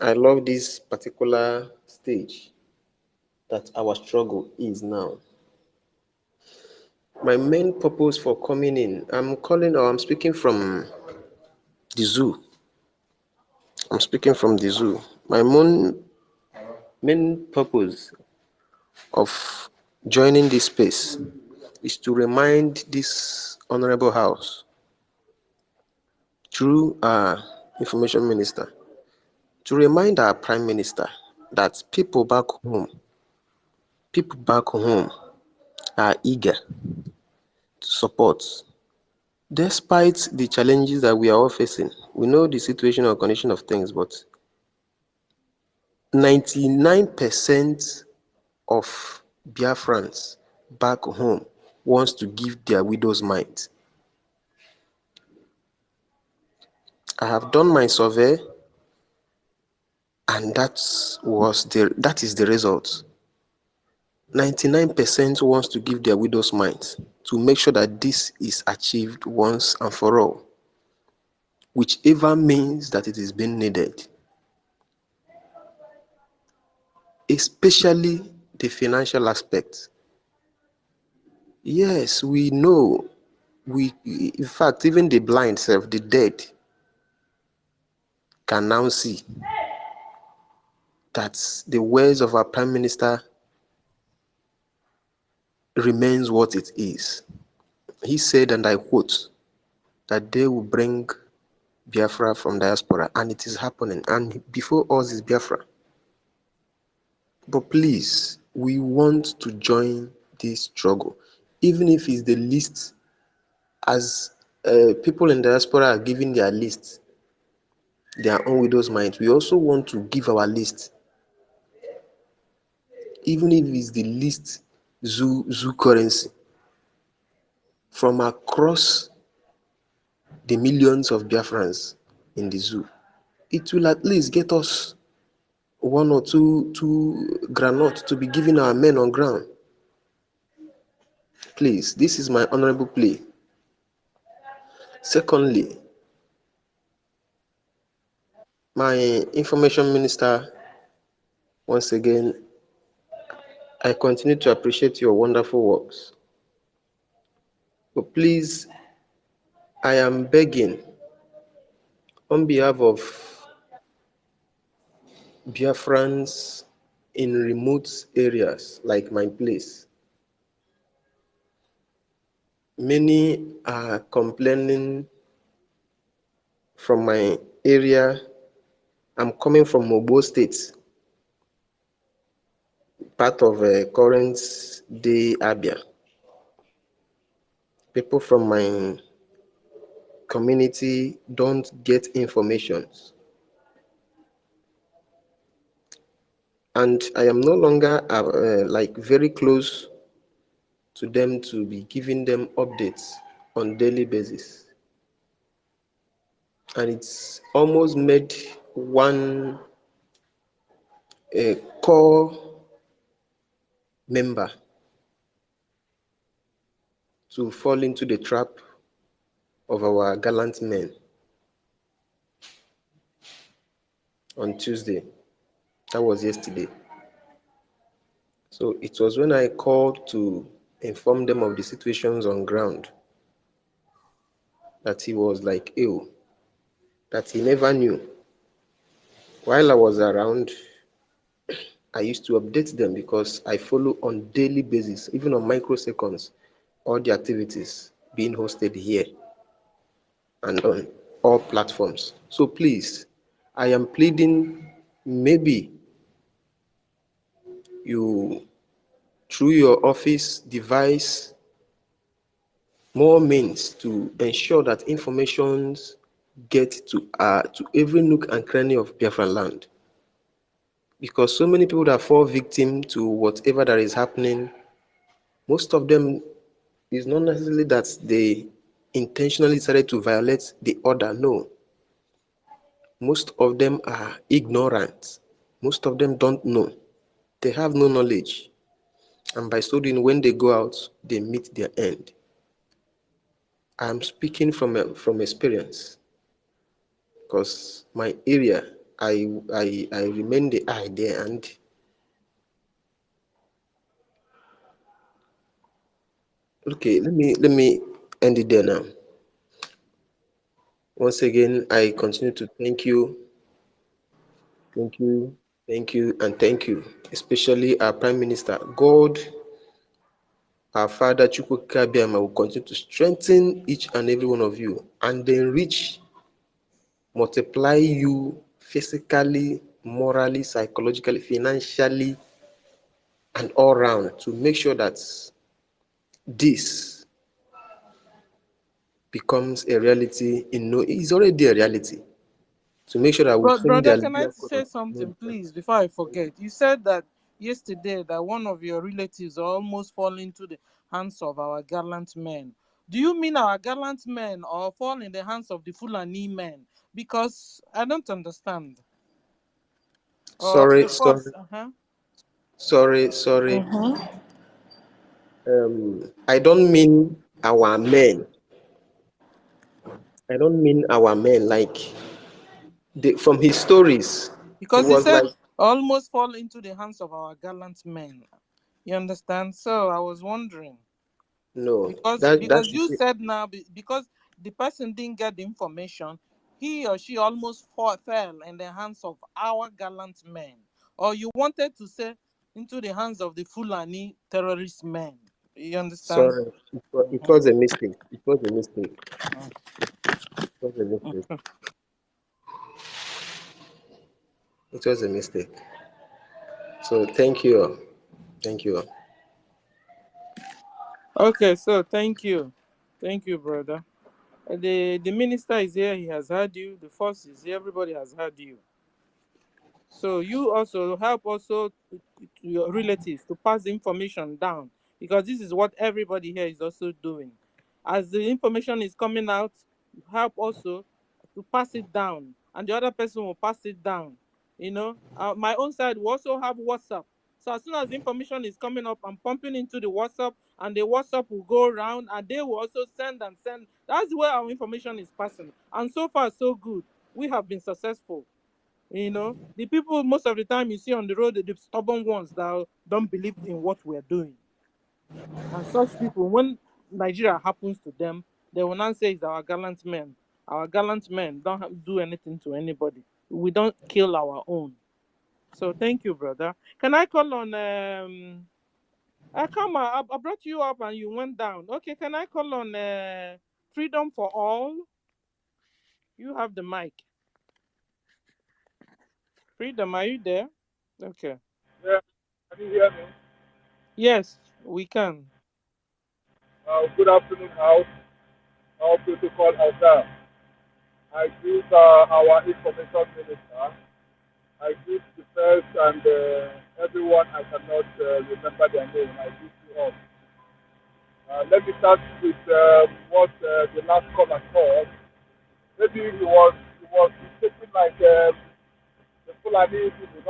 I love this particular stage that our struggle is now. My main purpose for coming in, I'm speaking from the zoo. I'm speaking from the zoo. My main purpose of joining this space is to remind this honorable house through our information minister, to remind our prime minister that people back home are eager to support. Despite the challenges that we are all facing, we know the situation or condition of things, but 99% of Biafrans back home wants to give their widows mind. I have done my survey, and that is the result. 99% wants to give their widows mind to make sure that this is achieved once and for all, whichever means that it is being needed, especially the financial aspect. Yes, we know. In fact, even the blind self, the dead, can now see that the words of our Prime Minister remains what it is. He said, and I quote, that they will bring Biafra from diaspora, and it is happening. And before us is Biafra. But please, we want to join this struggle, even if it's the least, as people in diaspora are giving their list, their own widow's mind. We also want to give our list, even if it's the least zoo currency, from across the millions of Biafrans in the zoo. It will at least get us 1 or 2 granite to be given our men on ground. Please, this is my honorable plea. Secondly, my information minister, once again, I continue to appreciate your wonderful works. But please, I am begging on behalf of Biafrans in remote areas like my place. Many are complaining from my area. I'm coming from Mobo State, part of current day Abia. People from my community don't get information. And I am no longer like very close to them to be giving them updates on daily basis. And it's almost made one core member to fall into the trap of our gallant men on Tuesday. That was yesterday. So it was when I called to inform them of the situations on ground that he was like ill, that he never knew. While I was around, I used to update them because I follow on daily basis, even on microseconds, all the activities being hosted here and on all platforms. So please, I am pleading, maybe you, through your office, devise more means to ensure that informations get to every nook and cranny of Biafran land. Because so many people that fall victim to whatever that is happening, most of them is not necessarily that they intentionally decided to violate the order. No. Most of them are ignorant. Most of them don't know. They have no knowledge. And by so doing, when they go out, they meet their end. I'm speaking from experience because my area, I remain the eye there. And okay, let me end it there now. Once again, I continue to thank you, thank you, thank you, and thank you, especially our Prime Minister. God, our Father Chukwukabiama, will continue to strengthen each and every one of you and enrich, multiply you physically, morally, psychologically, financially, and all round to make sure that this becomes a reality. It's already a reality. To make sure that we But swing the brother, can I Libyan code say something, please, before I forget? You said that yesterday that one of your relatives almost fall into the hands of our gallant men. Do you mean our gallant men or fall in the hands of the Fulani men? Because I don't understand. Or Sorry, the sorry, force. sorry. I don't mean our men. I don't mean our men. Like from his stories, he Because he was said like, almost fall into the hands of our gallant men. You understand? So I was wondering. no, Because should you be said now because the person didn't get the information, he or she almost fell in the hands of our gallant men, or you wanted to say into the hands of the Fulani terrorist men. You understand? sorry. It was a mistake. It was a mistake. It was a mistake. It was a mistake. So thank you all. Thank you all. Okay, so thank you, brother. The minister is here. He has heard you. The force is here. Everybody has heard you. So you also help to your relatives to pass the information down, because this is what everybody here is also doing. As the information is coming out, help also to pass it down, and the other person will pass it down. My own side we also have WhatsApp. So as soon as the information is coming up, I'm pumping into the WhatsApp, and the WhatsApp will go around, and they will also send and send. That's the way our information is passing, and so far so good. We have been successful. The people most of the time you see on the road, the stubborn ones that don't believe in what we're doing. And such people, when Nigeria happens to them, they will not say it's our gallant men. Our gallant men don't do anything to anybody. We don't kill our own. So thank you, brother. Can I call on I come I brought you up and you went down. Okay, can I call on Freedom for All? You have the mic. Freedom, are you there? Okay. Yeah, can you hear me? Yes, we can. Good afternoon, House. Our protocol outside. I greet our information minister. I greet the first and everyone I cannot remember their name. I greet you all. Let me start with what the last caller called. Maybe he was taking like the Fulani people,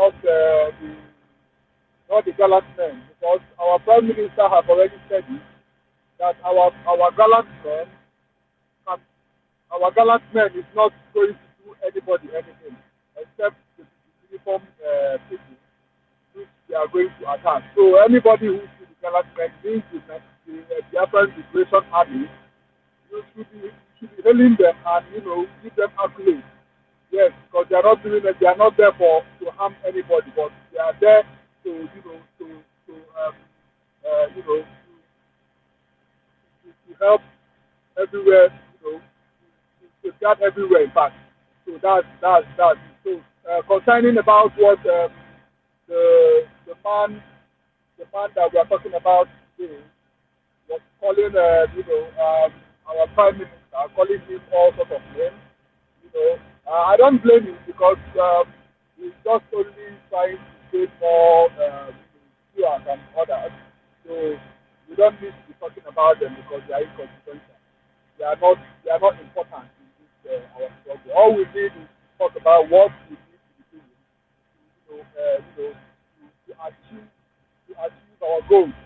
not the gallant men, because our prime minister have already said it, that our gallant men can, our gallant men is not going to do anybody anything except the uniform people which they are going to attack. So anybody who sees the gallant men means the Biafran Liberation Army. You should be hailing them and give them accolades. Yes, because they are not doing it. They are not there to harm anybody, but they are there to help everywhere. To safeguard everywhere. In fact, so that's it. So concerning about what the man that we are talking about today was calling, our prime minister, calling him all sorts of names. I don't blame him because he's just only trying to get more viewers than others. So we don't need to be talking about them because they are inconsequential. They are not important in this our struggle. All we need is to talk about what we need to be doing to achieve our goals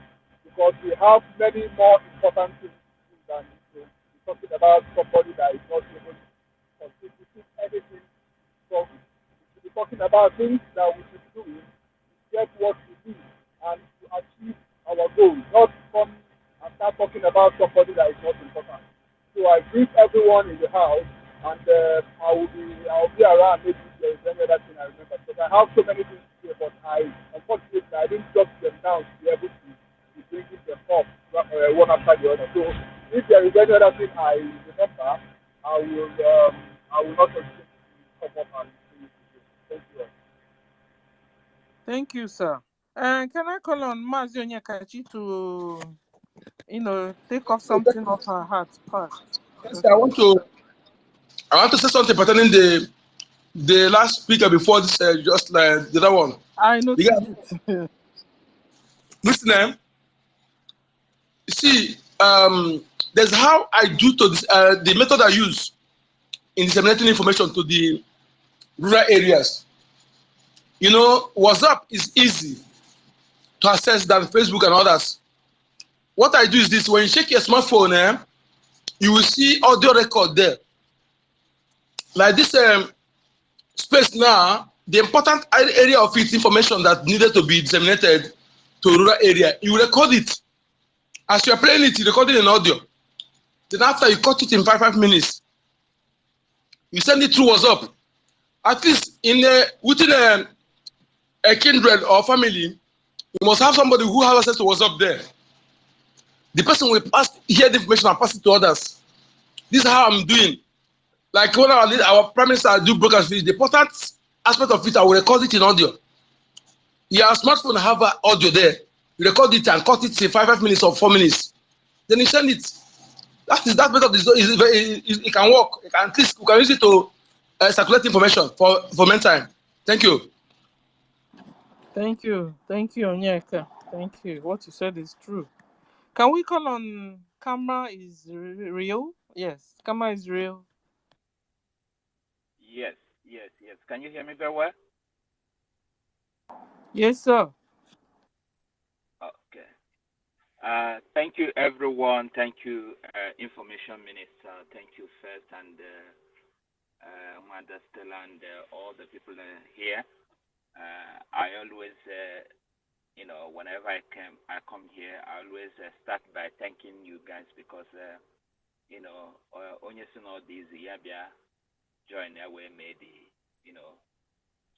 because we have many more important things to do than talking about somebody that is not able to contribute anything from. We should be talking about things that we should be doing to get what we need and to achieve our goals, not come and start talking about somebody that is not important. So I greet everyone in the house, and I will be around maybe if there is any other thing I remember because I have so many things to say, but unfortunately I didn't jot them down to be able to bring them up one after the other. So if there is any other thing I remember, I will not hesitate to come up and say it again. Thank you all. Thank you, sir. Can I call on Mazi Onyekachi to, take off something off her heart first? Yes, Okay. I want to say something pertaining the last speaker before this, just like the other one. I The noticed guy, it. listen, you see, there's how I do to this, the method I use in disseminating information to the rural areas. WhatsApp is easy to access than Facebook and others. What I do is this: when you check your smartphone, you will see audio record there. Like this space now, the important area of its information that needed to be disseminated to rural area, you record it. As you are playing it, you record it in audio. Then after you cut it in 5 minutes, you send it through WhatsApp. At least within a kindred or family, you must have somebody who has access to WhatsApp there. The person will hear the information and pass it to others. This is how I'm doing. Like when our prime minister do broadcast, the important aspect of it, I will record it in audio. Your smartphone have audio there. You record it and cut it in 5 minutes or 4 minutes. Then you send it. That method it can work. At least you can use it to circulate information for meantime. Thank you. Thank you. Thank you, Onyeka. Thank you. What you said is true. Can we call on camera is real? Yes, camera is real. Yes, yes, yes. Can you hear me very well? Yes, sir. Okay. Thank you, everyone. Thank you, Information Minister. Thank you, First and Mother Stella and all the people here. I always, whenever I come here, I always start by thanking you guys because, only soon all these Yabia join away made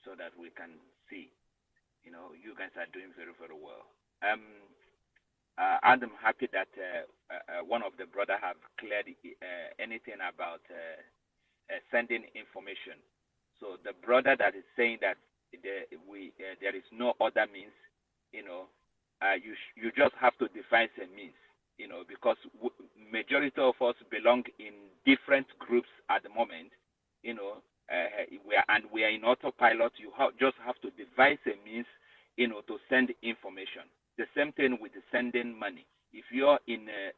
so that we can see. You guys are doing very, very well. And I'm happy that one of the brother have cleared anything about sending information. So the brother that is saying that there is no other means, you just have to devise a means, because majority of us belong in different groups at the moment, we are in autopilot. You just have to devise a means, to send information. The same thing with sending money. If you're in a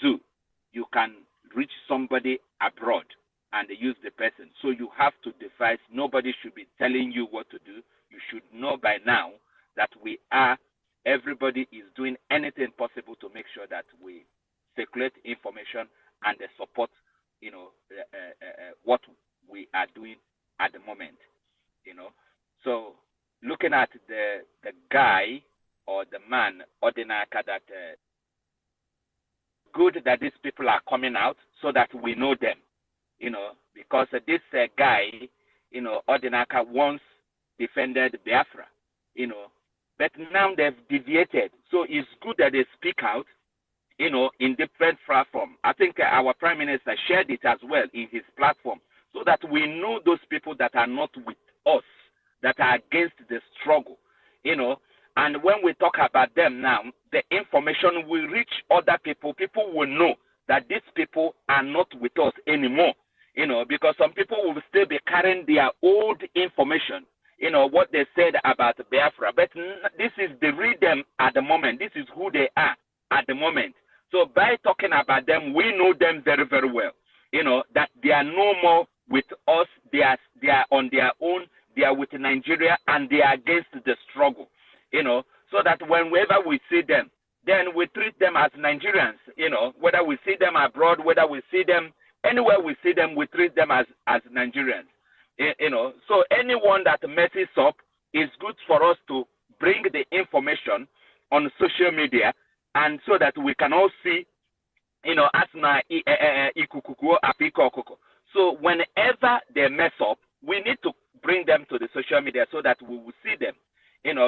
zoo, you can reach somebody abroad and use the person. So you have to devise. Nobody should be telling you what to do. You should know by now that everybody is doing anything possible to make sure that we circulate information and support, what we are doing at the moment, So looking at the guy or the man, Odinaka, that good that these people are coming out so that we know them, because this guy, Odinaka once defended Biafra, but now they've deviated. So it's good that they speak out, in different platforms. I think our Prime Minister shared it as well in his platform, so that we know those people that are not with us, that are against the struggle, And when we talk about them now, the information will reach other people. People will know that these people are not with us anymore, because some people will still be carrying their old information, what they said about Biafra. But this is the real them at the moment. This is who they are at the moment. So by talking about them, we know them very, very well, that they are no more with us. They are on their own. They are with Nigeria, and they are against the struggle, so that whenever we see them, then we treat them as Nigerians, whether we see them abroad, whether we see them anywhere we see them, we treat them as Nigerians, So anyone that messes up, is good for us to bring the information on social media, and so that we can all see, asna ikukuku apiko. So whenever they mess up, we need to bring them to the social media so that we will see them,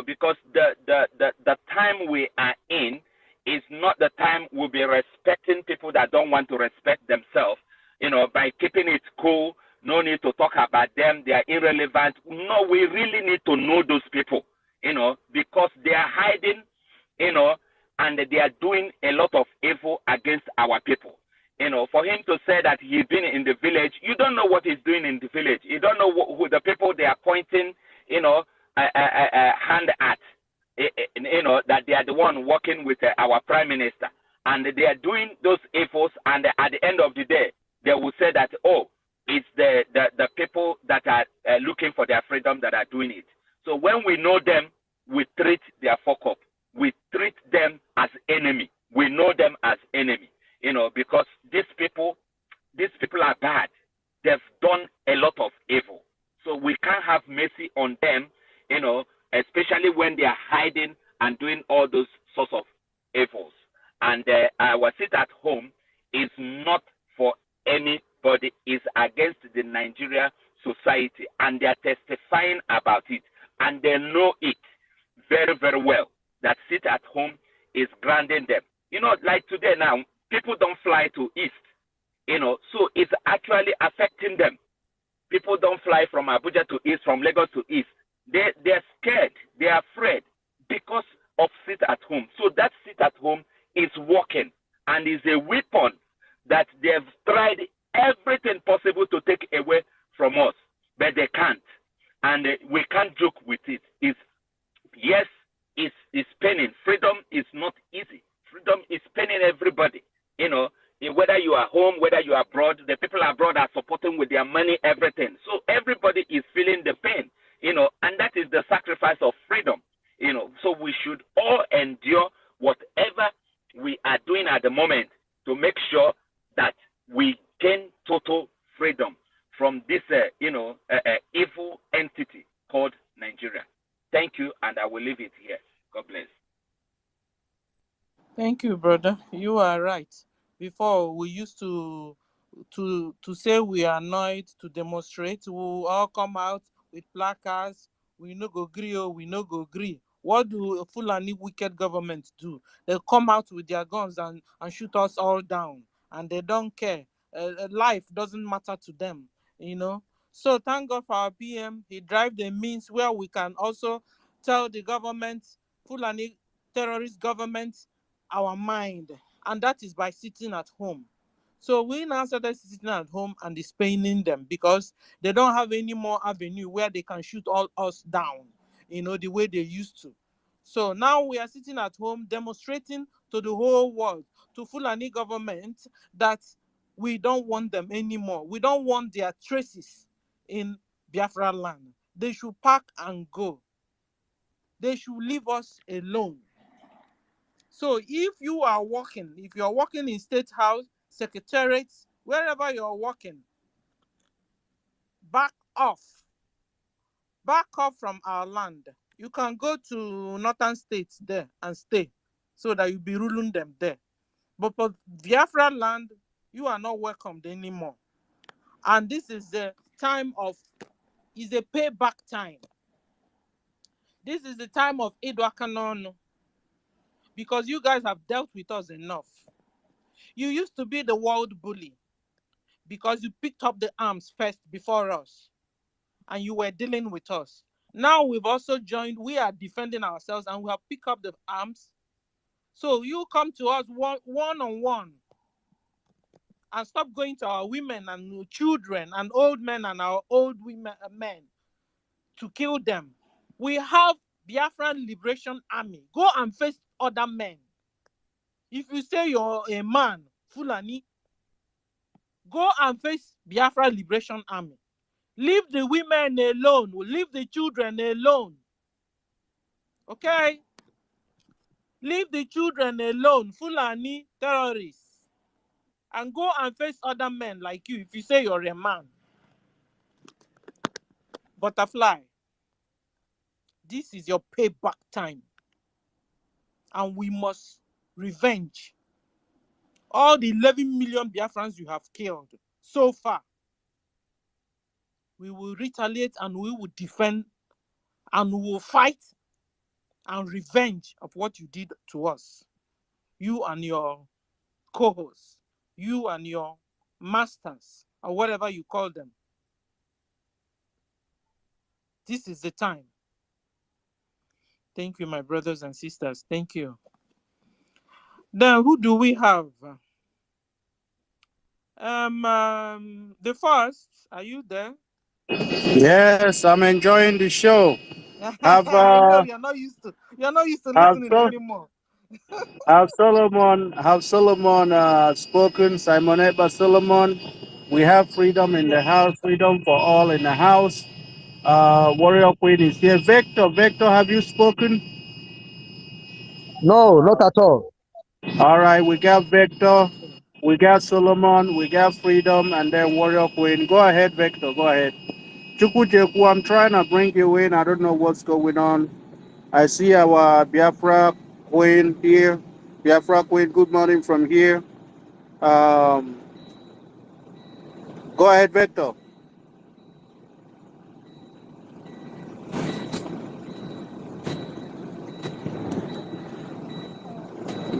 because the time we are in is not the time we'll be respecting people that don't want to respect themselves, by keeping it cool. No need to talk about them. They are irrelevant. No, we really need to know those people, because they are hiding, and they are doing a lot of evil against our people. For him to say that he's been in the village, you don't know what he's doing in the village. You don't know who the people they are pointing, hand at, that they are the one working with our Prime Minister. And they are doing those evils, and at the end of the day, they will say that, oh, it's the people that are looking for their freedom that are doing it. So when we know them, we treat their fuck up. We treat them as enemy. We know them as enemy, because these people are bad. They've done a lot of evil. So we can't have mercy on them, especially when they are hiding and doing all those sorts of evils. And our sit at home is not for anybody, is against the Nigeria society, and they are testifying about it, and they know it very, very well, that sit at home is grounding them. Like today now, people don't fly to East, so it's actually affecting them. People don't fly from Abuja to East, from Lagos to East. They're scared, they're afraid because of sit at home. So that sit at home is working, and is a weapon that they've tried everything possible to take away from us, but they can't. And we can't joke with it. Yes, it's paining. Freedom is not easy. Freedom is paining everybody. Whether you are home, whether you are abroad, the people abroad are supporting with their money, everything. So everybody is feeling the pain, and that is the sacrifice of freedom. So we should all endure whatever we are doing at the moment to make sure that we gain total freedom from this, evil entity called Nigeria. Thank you, and I will leave it here. God bless. Thank you, brother. You are right. Before, we used to say we are annoyed to demonstrate. We will all come out with placards, we no go agree, oh, we no go agree. What do a Fulani wicked government do? They come out with their guns and shoot us all down, and they don't care. Life doesn't matter to them, you know. So thank God for our PM. He drive the means where we can also tell the government, Fulani terrorist government, our mind, and that is by sitting at home. So we now started sitting at home and dispaining them because they don't have any more avenue where they can shoot all us down, you know, the way they used to. So now we are sitting at home demonstrating to the whole world, to Fulani government, that we don't want them anymore. We don't want their traces in Biafra land. They should pack and go. They should leave us alone. So if you are working, if you're working in State House, secretariats, wherever you're working, back off. Back off from our land. You can go to northern states there and stay so that you'll be ruling them there. But for Biafra land, you are not welcomed anymore. And this is the time of, is a payback time. This is the time of Edwakanon, because you guys have dealt with us enough. You used to be the world bully because you picked up the arms first before us and you were dealing with us. Now we've also joined, we are defending ourselves and we have picked up the arms. So you come to us one-on-one and stop going to our women and children and old men and our old women, men to kill them. We have Biafran Liberation Army. Go and face other men. If you say you're a man, Fulani, go and face Biafra Liberation Army. Leave the women alone. Leave the children alone. Okay? Leave the children alone, Fulani terrorists. And go and face other men like you if you say you're a man. Butterfly, this is your payback time. And we must revenge all the 11 million Biafrans you have killed so far. We will retaliate and we will defend and we will fight and revenge of what you did to us. You and your co-hosts, you and your masters, or whatever you call them. This is the time. Thank you, my brothers and sisters. Thank you. Then who do we have? The first, are you there? Yes, I'm enjoying the show. Have I know you're not used to listening anymore. have Solomon spoken? Simon Eba Solomon. We have freedom in the house, freedom for all in the house. Warrior Queen is here. Vector, have you spoken? No, not at all. All right, we got Vector, we got Solomon, we got freedom, and then Warrior Queen. Go ahead, Vector. Go ahead. Chukwujeku, I'm trying to bring you in. I don't know what's going on. I see our Biafra Queen here. Biafra Queen, good morning from here. Go ahead, Vector.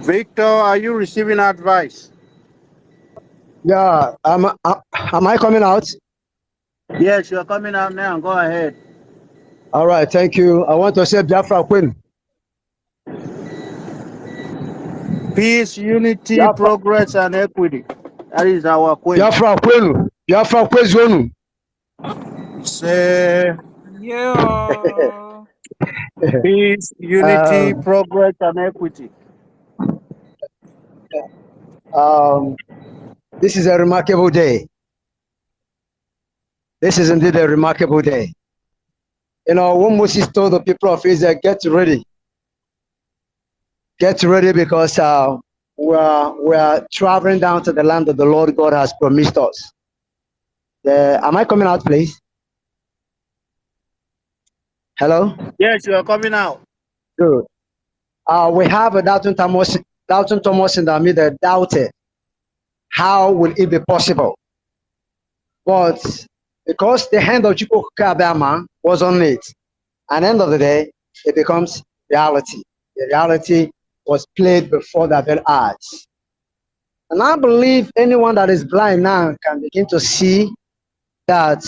Victor, are you receiving advice? Yeah, am I coming out? Yes, you're coming out now. Go ahead. All right, thank you. I want to say Biafra Queen. Peace, unity, Biafra, progress, and equity. That is our queen. Biafra Queen. Biafra Queen Zonu. Say Yeah. peace, unity, um, progress, and equity. um, this is a remarkable day. This is indeed a remarkable day. You know, when Moses told the people of Israel, get ready because we are traveling down to the land that the Lord God has promised us. Am I coming out, please? Hello? Yes, you are coming out. Good. We have a Doubting Thomas in the middle, doubted. How will it be possible? But because the hand of Chukwukabama was on it, At the end of the day, it becomes reality. The reality was played before their very eyes. And I believe anyone that is blind now can begin to see that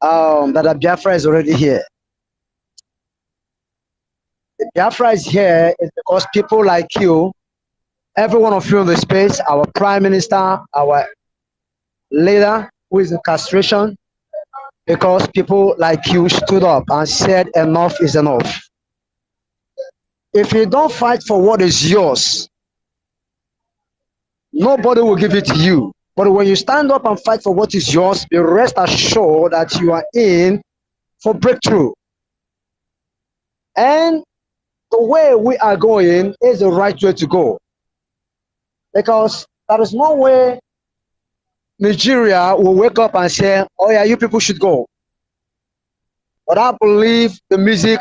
that the Biafra is already here. The Biafra is here is because people like you, every one of you in the space, our prime minister, our leader who is in castration, because people like you stood up and said enough is enough. If you don't fight for what is yours, nobody will give it to you. But when you stand up and fight for what is yours, be rest assured that you are in for breakthrough. And the way we are going is the right way to go. Because there is no way Nigeria will wake up and say, oh yeah, you people should go. But I believe the music,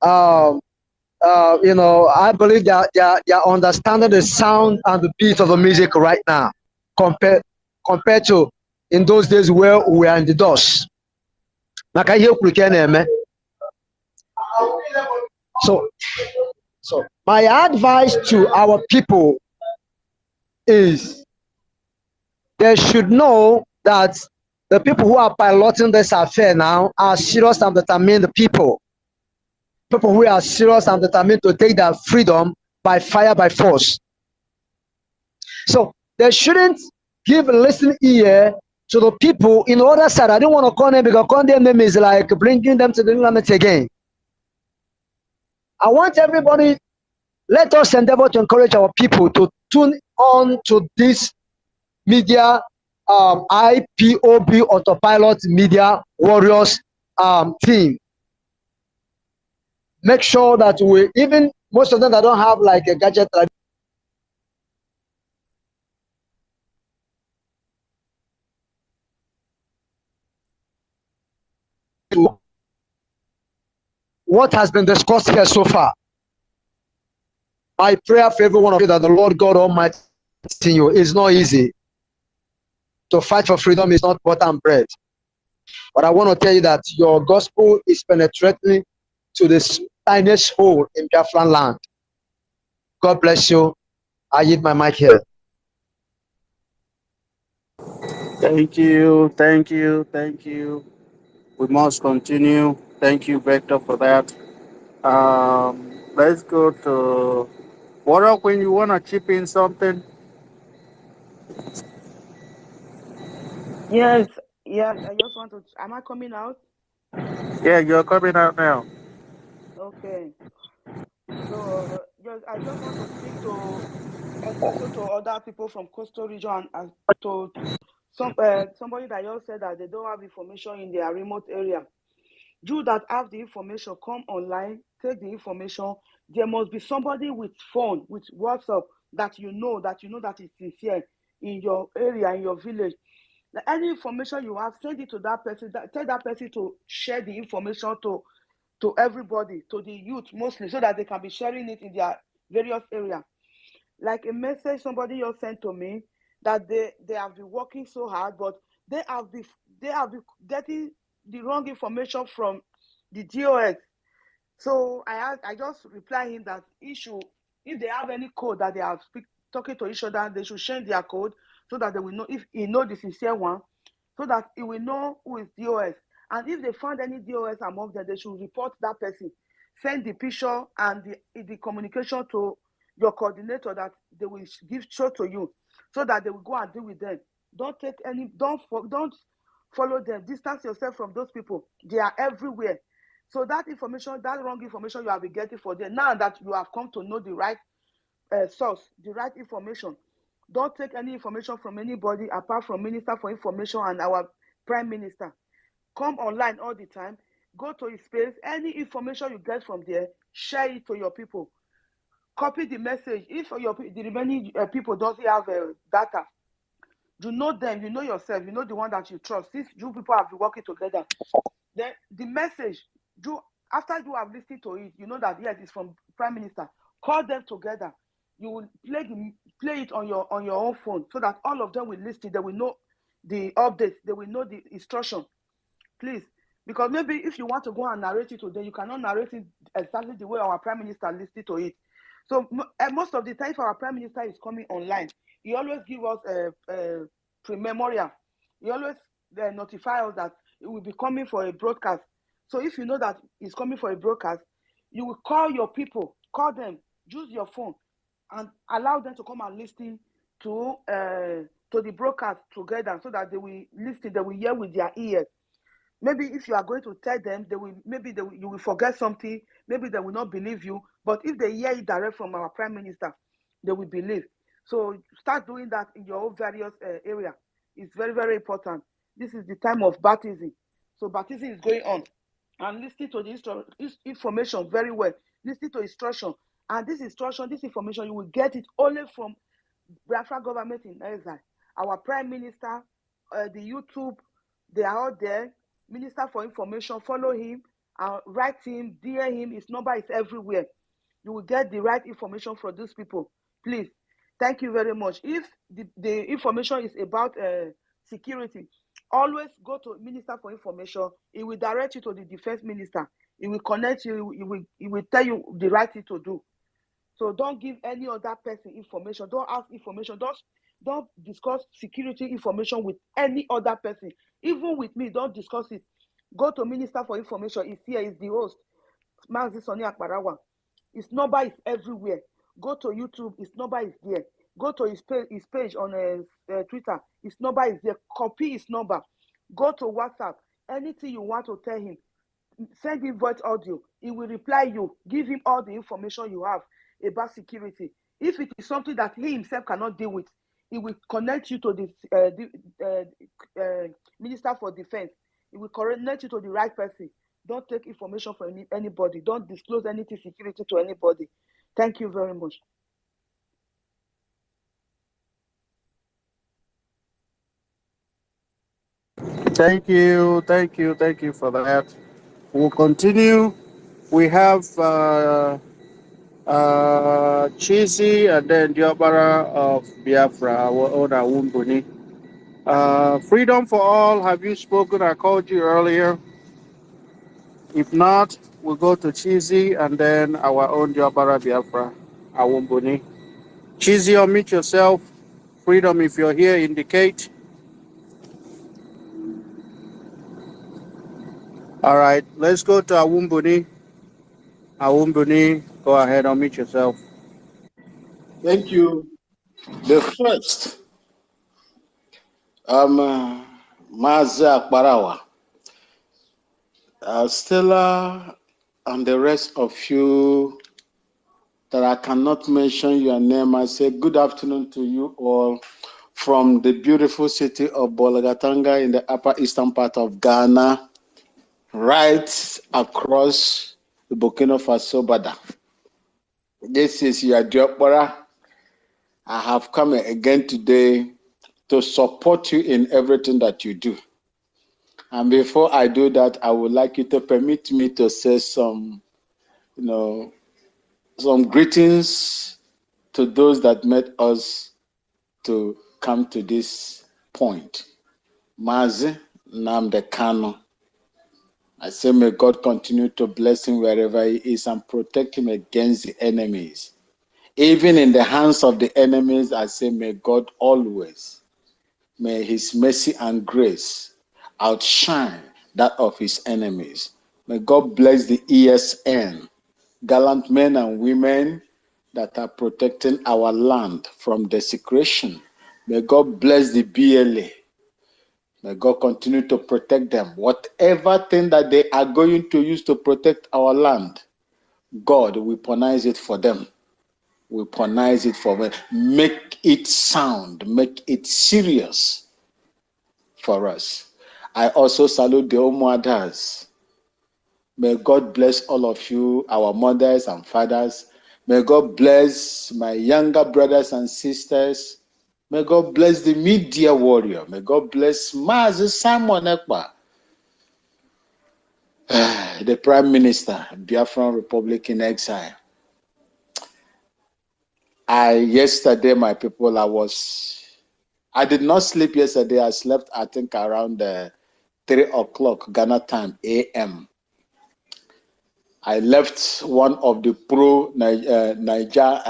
I believe that they are understanding the sound and the beat of the music right now, compared to in those days where we are in the dust. So my advice to our people is they should know that the people who are piloting this affair now are serious and determined people. People who are serious and determined to take their freedom by fire, by force. So they shouldn't give a listening ear to the people in the other side. I don't want to call them because calling them is like bringing them to the limit again. I want everybody, let us endeavor to encourage our people to tune on to this media, IPOB autopilot media warriors team. Make sure that we, even most of them that don't have like a gadget, what has been discussed here so far. My prayer for every one of you that the Lord God Almighty in you is not easy. To fight for freedom is not butter and bread. But I want to tell you that your gospel is penetrating to this tiniest hole in Biafran land. God bless you. I yield my mic here. Thank you, thank you, thank you. We must continue. Thank you, Vector, for that. Let's go to what up when you want to chip in something? Yes, yes. I just want to. Am I coming out? Yeah, you're coming out now. Okay. So I just want to speak to, especially to other people from coastal region, and to somebody that just said that they don't have information in their remote area. You that have the information, come online, take the information. There must be somebody with phone, with WhatsApp, that you know that is sincere in your area, in your village. Any information you have, send it to that person. Tell that person to share the information to everybody, to the youth mostly, so that they can be sharing it in their various areas. Like a message somebody just sent to me that they have been working so hard, but they have been getting the wrong information from the DOS. So I just reply him that issue, if they have any code that they are talking to each other, they should change their code so that they will know, if he know the sincere one, so that he will know who is DOS. And if they find any DOS among them, they should report that person, send the picture and the communication to your coordinator that they will show to you, so that they will go and deal with them. Don't follow them. Distance yourself from those people. They are everywhere. So that information, that wrong information you have been getting for them, now that you have come to know the right source, the right information, don't take any information from anybody apart from Minister for Information and our Prime Minister. Come online all the time. Go to his space. Any information you get from there, share it to your people. Copy the message. If the remaining people doesn't have data, you know them, you know yourself, you know the one that you trust. Since you people have been working together, then the message, after you have listened to it, you know that yes, it's from Prime Minister. Call them together. You will play it on your own phone, so that all of them will listen. They will know the updates. They will know the instruction. Please Because maybe if you want to go and narrate it today, you cannot narrate it exactly the way our Prime Minister listened to it. So most of the time, if our Prime Minister is coming online, he always give us a pre-memorial. He always notify us that he will be coming for a broadcast. So if you know that he's coming for a broadcast, you will call your people, call them, use your phone, and allow them to come and listen to the broadcast together, so that they will listen, they will hear with their ears. Maybe if you are going to tell them, you will forget something, maybe they will not believe you. But if they hear it direct from our Prime Minister, they will believe. So start doing that in your own various area. It's very, very important. This is the time of baptism. So baptism is going on. And listen to the information very well. Listen to instruction. And this instruction, this information, you will get it only from Biafra government in exile. Our Prime Minister, the YouTube, they are all there. Minister for Information, follow him, write him, DM him. His number is everywhere. You will get the right information from these people. Please, thank you very much. If the information is about security, always go to Minister for Information. He will direct you to the Defense Minister. He will connect you. He will tell you the right thing to do. So don't give any other person information. Don't ask information. Don't discuss security information with any other person. Even with me, don't discuss it. Go to Minister for Information. He's here. He's the host. Mazi Soni Akbarawa. His number is everywhere. Go to YouTube. His number is there. Go to his page on Twitter. His number is there. Copy his number. Go to WhatsApp. Anything you want to tell him, send him voice audio. He will reply you. Give him all the information you have about security. If it is something that he himself cannot deal with, he will connect you to the Minister for Defense. He will connect you to the right person. Don't take information from anybody. Don't disclose anything security to anybody. Thank you very much. Thank you for that. We'll continue. We have Chisi and then Diobara of Biafra, our own Awumbuni. Freedom for all, have you spoken? I called you earlier. If not, we'll go to Chisi and then our own Diobara Biafra, Awumbuni. Chisi, unmute yourself. Freedom, if you're here, indicate. All right, let's go to Awumbuni. Awumbuni, go ahead, unmute yourself. Thank you. The first, Maza Akbarawa, Stella, and the rest of you that I cannot mention your name. I say good afternoon to you all from the beautiful city of Bolagatanga in the upper eastern part of Ghana, right across the Burkina Faso border. This is your Diokbara. I have come again today to support you in everything that you do. And before I do that, I would like you to permit me to say some greetings to those that made us to come to this point. Mazi Nnamdi Kanu. I say may God continue to bless him wherever he is and protect him against the enemies. Even in the hands of the enemies, I say may God always, may his mercy and grace outshine that of his enemies. May God bless the ESN, gallant men and women that are protecting our land from desecration. May God bless the BLA. May God continue to protect them. Whatever thing that they are going to use to protect our land, God weaponize it for them. Weaponize it for them. Make it sound. Make it serious for us. I also salute the Omoadas. May God bless all of you, our mothers and fathers. May God bless my younger brothers and sisters. May God bless the media warrior. May God bless Mazi Simon Ekpa, the Prime Minister, Biafran Republic in exile. Yesterday, my people, I did not sleep yesterday. I slept, I think, around 3 o'clock Ghana time AM. I left one of the pro Niger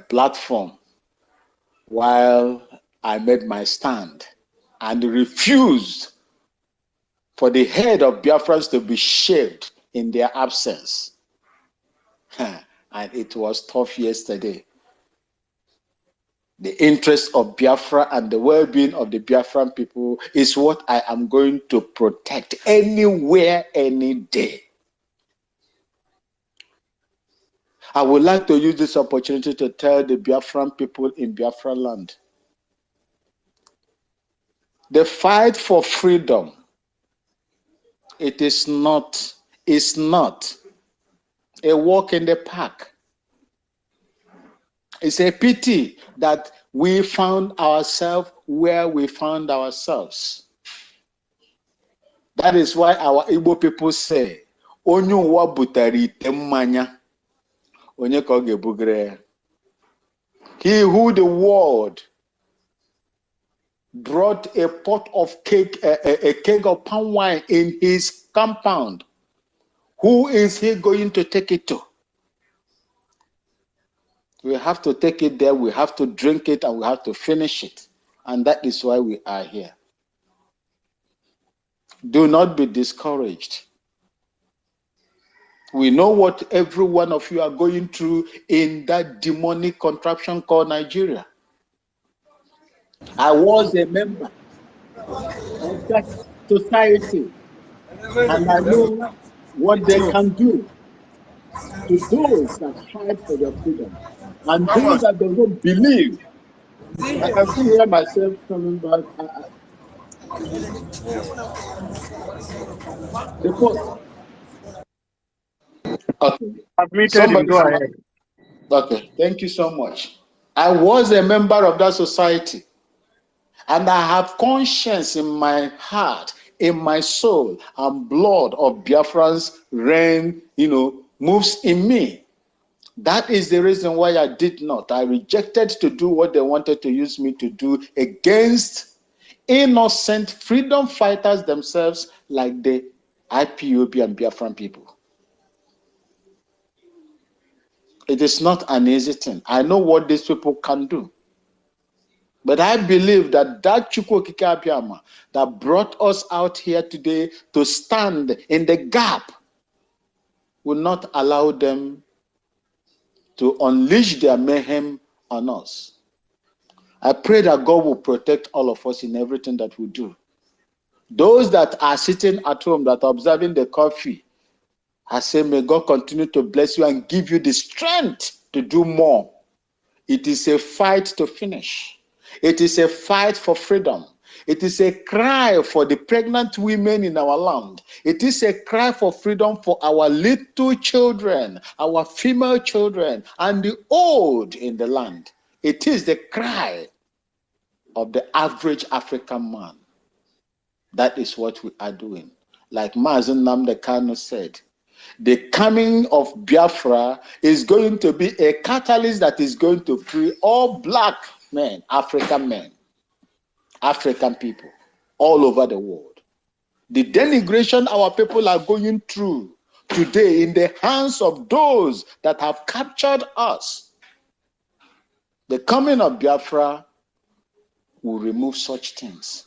platform while I made my stand and refused for the head of Biafrans to be shaved in their absence. And it was tough yesterday. The interest of Biafra and the well-being of the Biafran people is what I am going to protect anywhere, any day. I would like to use this opportunity to tell the Biafran people in Biafra land, the fight for freedom, it's not a walk in the park. It's a pity that we found ourselves where we found ourselves. That is why our Igbo people say, Onye ụwa butere ite mmanya, onye ka ọ ga-ebugere ya. He who the world brought a pot of cake, a keg of palm wine in his compound, who is he going to take it to? We have to take it there, we have to drink it, and we have to finish it. And that is why we are here. Do not be discouraged. We know what every one of you are going through in that demonic contraption called Nigeria. I was a member of that society, and I know what they can do to those that fight for their freedom and those that do not believe. I can still hear myself coming back. The post. Okay. Admitted him, go ahead. Okay, thank you so much. I was a member of that society, and I have conscience in my heart, in my soul, and blood of Biafrans reign, moves in me. That is the reason why I did not. I rejected to do what they wanted to use me to do against innocent freedom fighters themselves, like the IPOB and Biafran people. It is not an easy thing. I know what these people can do. But I believe that Chukwu Okike Abiama that brought us out here today to stand in the gap will not allow them to unleash their mayhem on us. I pray that God will protect all of us in everything that we do. Those that are sitting at home, that are observing the curfew, I say, may God continue to bless you and give you the strength to do more. It is a fight to finish. It is a fight for freedom. It is a cry for the pregnant women in our land. It is a cry for freedom for our little children, our female children, and the old in the land. It is the cry of the average African man. That is what we are doing. Like Mazen Nnamdi Kanu said, the coming of Biafra is going to be a catalyst that is going to free all black men, African people, all over the world. The denigration our people are going through today in the hands of those that have captured us, the coming of Biafra will remove such things.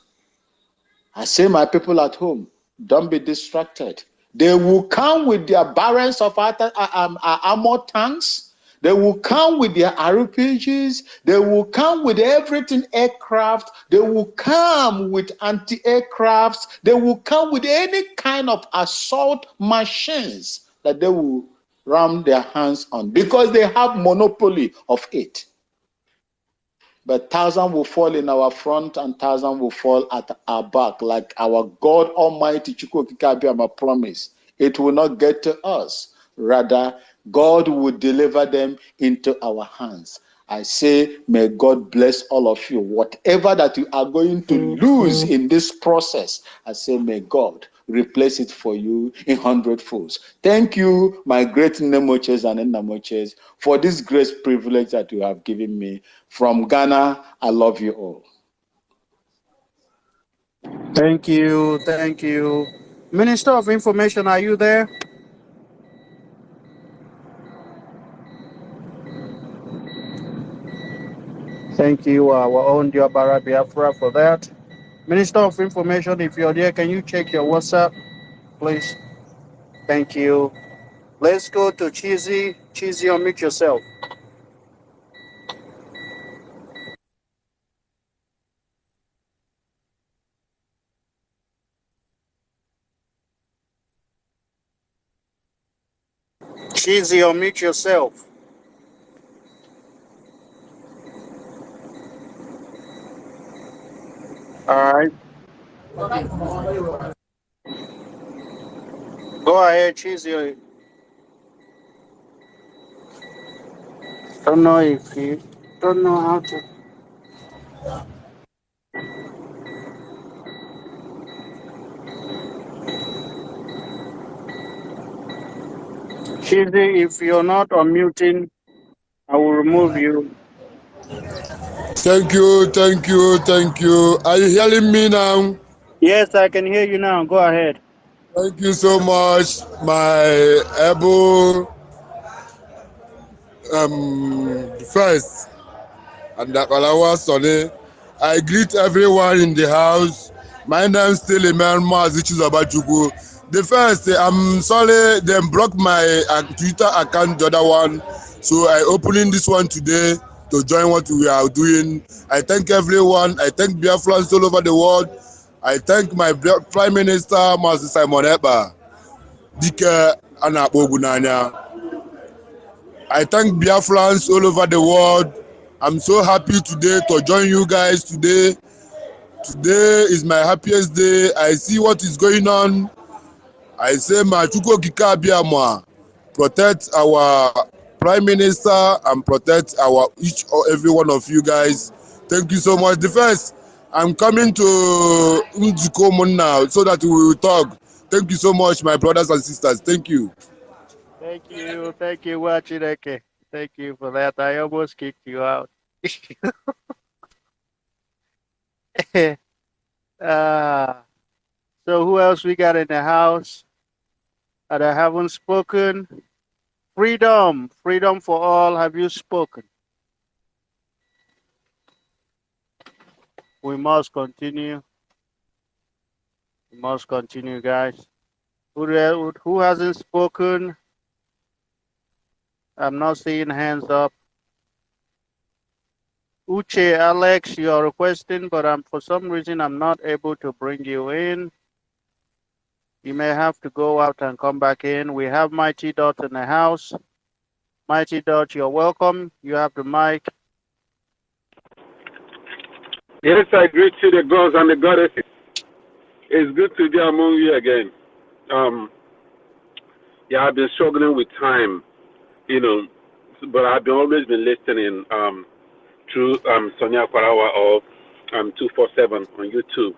I say, my people at home, don't be distracted. They will come with their barrels of armor tanks. They will come with their RPGs. They will come with everything aircraft. They will come with anti-aircrafts. They will come with any kind of assault machines that they will ram their hands on because they have monopoly of it. But 1,000 will fall in our front and 1,000 will fall at our back, like our God Almighty Chukwu Okike Abiama promised. It will not get to us. Rather, God will deliver them into our hands. I say, may God bless all of you. Whatever that you are going to lose in this process, I say, may God replace it for you in 100-folds. Thank you, my great Nemoches and Nnamoches, for this great privilege that you have given me. From Ghana, I love you all. Thank you. Thank you. Minister of Information, are you there? Thank you, our own Diabara Biafra, for that. Minister of Information, if you're there, can you check your WhatsApp, please? Thank you. Let's go to Cheesy. Cheesy, unmute yourself. Cheesy, unmute yourself. All right. Go ahead, Cheesy. Don't know if you don't know how to. Cheesy, if you're not unmuting, I will remove you. Thank you, thank you, thank you. Are you hearing me now? Yes, I can hear you now. Go ahead. Thank you so much, my able first and Dakalawa Sonny. I greet everyone in the house. My name is still Emmanuel Mazichu Zabachuku. The first, I'm sorry, they blocked my Twitter account, the other one. So I opening this one today to join what we are doing. I thank everyone. I thank Biafrans all over the world. I thank my Prime Minister, Master Simon Eba. Dike Anakpo Gunanya. I thank Biafrans all over the world. I'm so happy today to join you guys today. Today is my happiest day. I see what is going on. I say, Machuko Kika Biamwa, protect our Prime Minister and protect our each or every one of you guys. Thank you so much. The first, I'm coming to Nzukomo now so that we will talk. Thank you so much, my brothers and sisters. Thank you. Thank you. Thank you, Wachideke. Thank you for that. I almost kicked you out. So who else we got in the house that I haven't spoken? Freedom. Freedom for all. Have you spoken? We must continue. We must continue, guys. Who hasn't spoken? I'm not seeing hands up. Uche, Alex, you're requesting, but for some reason I'm not able to bring you in. You may have to go out and come back in. We have Mighty Dot in the house. Mighty Dot, you're welcome. You have the mic. Yes, I greet you, the gods and the goddesses. It's good to be among you again. Yeah, I've been struggling with time, but I've always been listening through Sonia Kwarawa or 247 on YouTube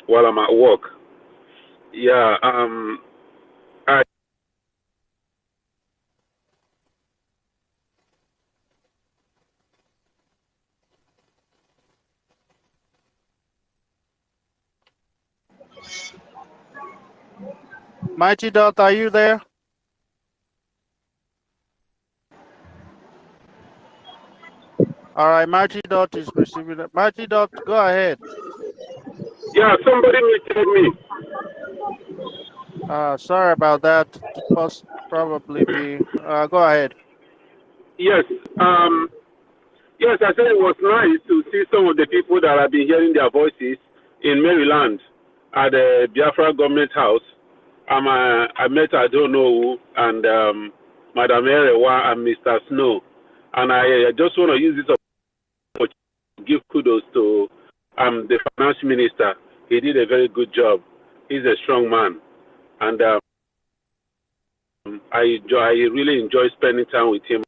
while I'm at work. Yeah, Mighty Dot, are you there? All right, Mighty Dot is receiving it. Mighty Dot, go ahead. Yeah, somebody muted me. Sorry about that. Probably me. Go ahead. Yes, yes, I said it was nice to see some of the people that I've been hearing their voices in Maryland at the Biafra government house. I met I don't know who and Madam Erewa and Mr. Snow, and I just want to use this opportunity to give kudos to the finance minister. He did a very good job. He's a strong man, and I really enjoy spending time with him